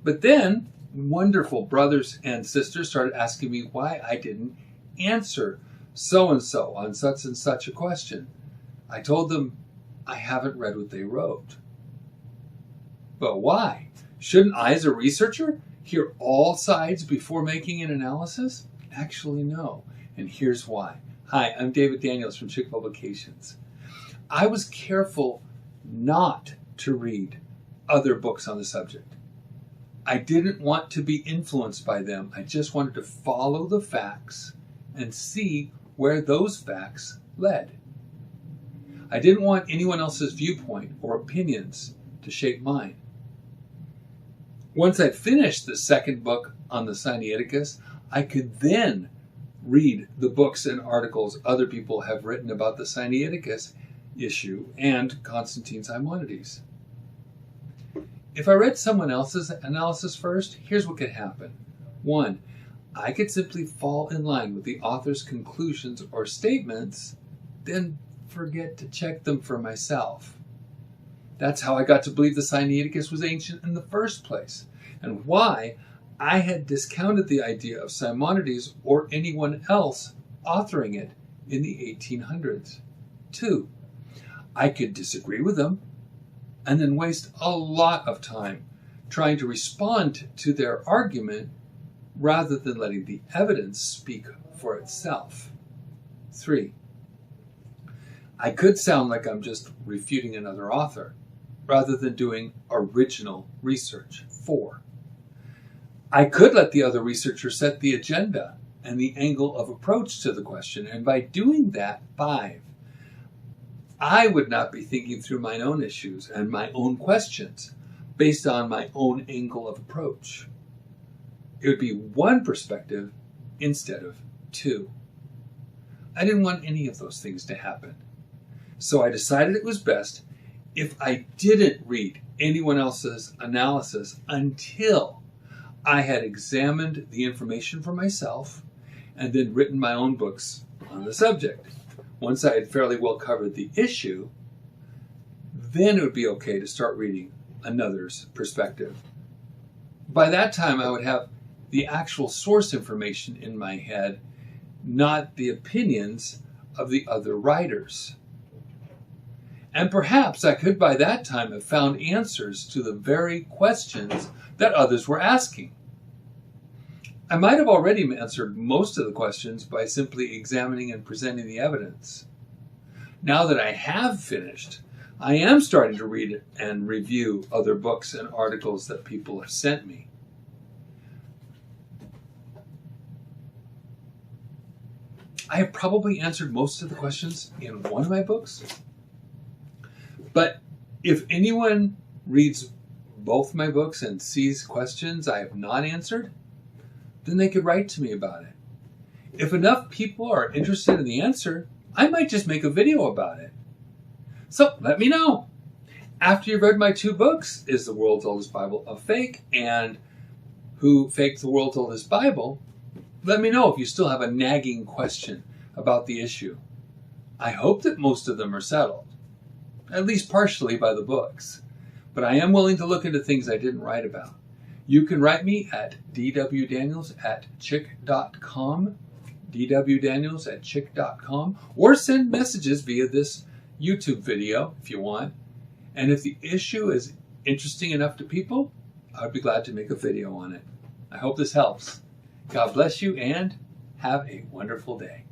but then wonderful brothers and sisters started asking me why I didn't answer so-and-so on such and such a question. I told them I haven't read what they wrote. But why? Shouldn't I, as a researcher, hear all sides before making an analysis? Actually, no. And here's why. Hi, I'm David Daniels from Chick Publications. I was careful not to read other books on the subject. I didn't want to be influenced by them. I just wanted to follow the facts and see where those facts led. I didn't want anyone else's viewpoint or opinions to shape mine. Once I finished the second book on the Sinaiticus, I could then read the books and articles other people have written about the Sinaiticus issue and Constantine's Simonides. If I read someone else's analysis first, here's what could happen. 1, I could simply fall in line with the author's conclusions or statements, then forget to check them for myself. That's how I got to believe the Sinaiticus was ancient in the first place, and why I had discounted the idea of Simonides or anyone else authoring it in the 1800s. 2, I could disagree with them and then waste a lot of time trying to respond to their argument rather than letting the evidence speak for itself. 3, I could sound like I'm just refuting another author rather than doing original research. 4, I could let the other researcher set the agenda and the angle of approach to the question, and by doing that, 5, I would not be thinking through my own issues and my own questions based on my own angle of approach. It would be one perspective instead of 2. I didn't want any of those things to happen. So I decided it was best if I didn't read anyone else's analysis until I had examined the information for myself and then written my own books on the subject. Once I had fairly well covered the issue, then it would be okay to start reading another's perspective. By that time, I would have the actual source information in my head, not the opinions of the other writers. And perhaps I could by that time have found answers to the very questions that others were asking. I might have already answered most of the questions by simply examining and presenting the evidence. Now that I have finished, I am starting to read and review other books and articles that people have sent me. I have probably answered most of the questions in one of my books. But if anyone reads both my books and sees questions I have not answered, then they could write to me about it. If enough people are interested in the answer, I might just make a video about it. So let me know. After you've read my 2 books, Is the World's Oldest Bible a Fake? And Who Faked the World's Oldest Bible? Let me know if you still have a nagging question about the issue. I hope that most of them are settled, at least partially by the books. But I am willing to look into things I didn't write about. You can write me at dwdaniels@chick.com, dwdaniels@chick.com, or send messages via this YouTube video if you want. And if the issue is interesting enough to people, I'd be glad to make a video on it. I hope this helps. God bless you and have a wonderful day.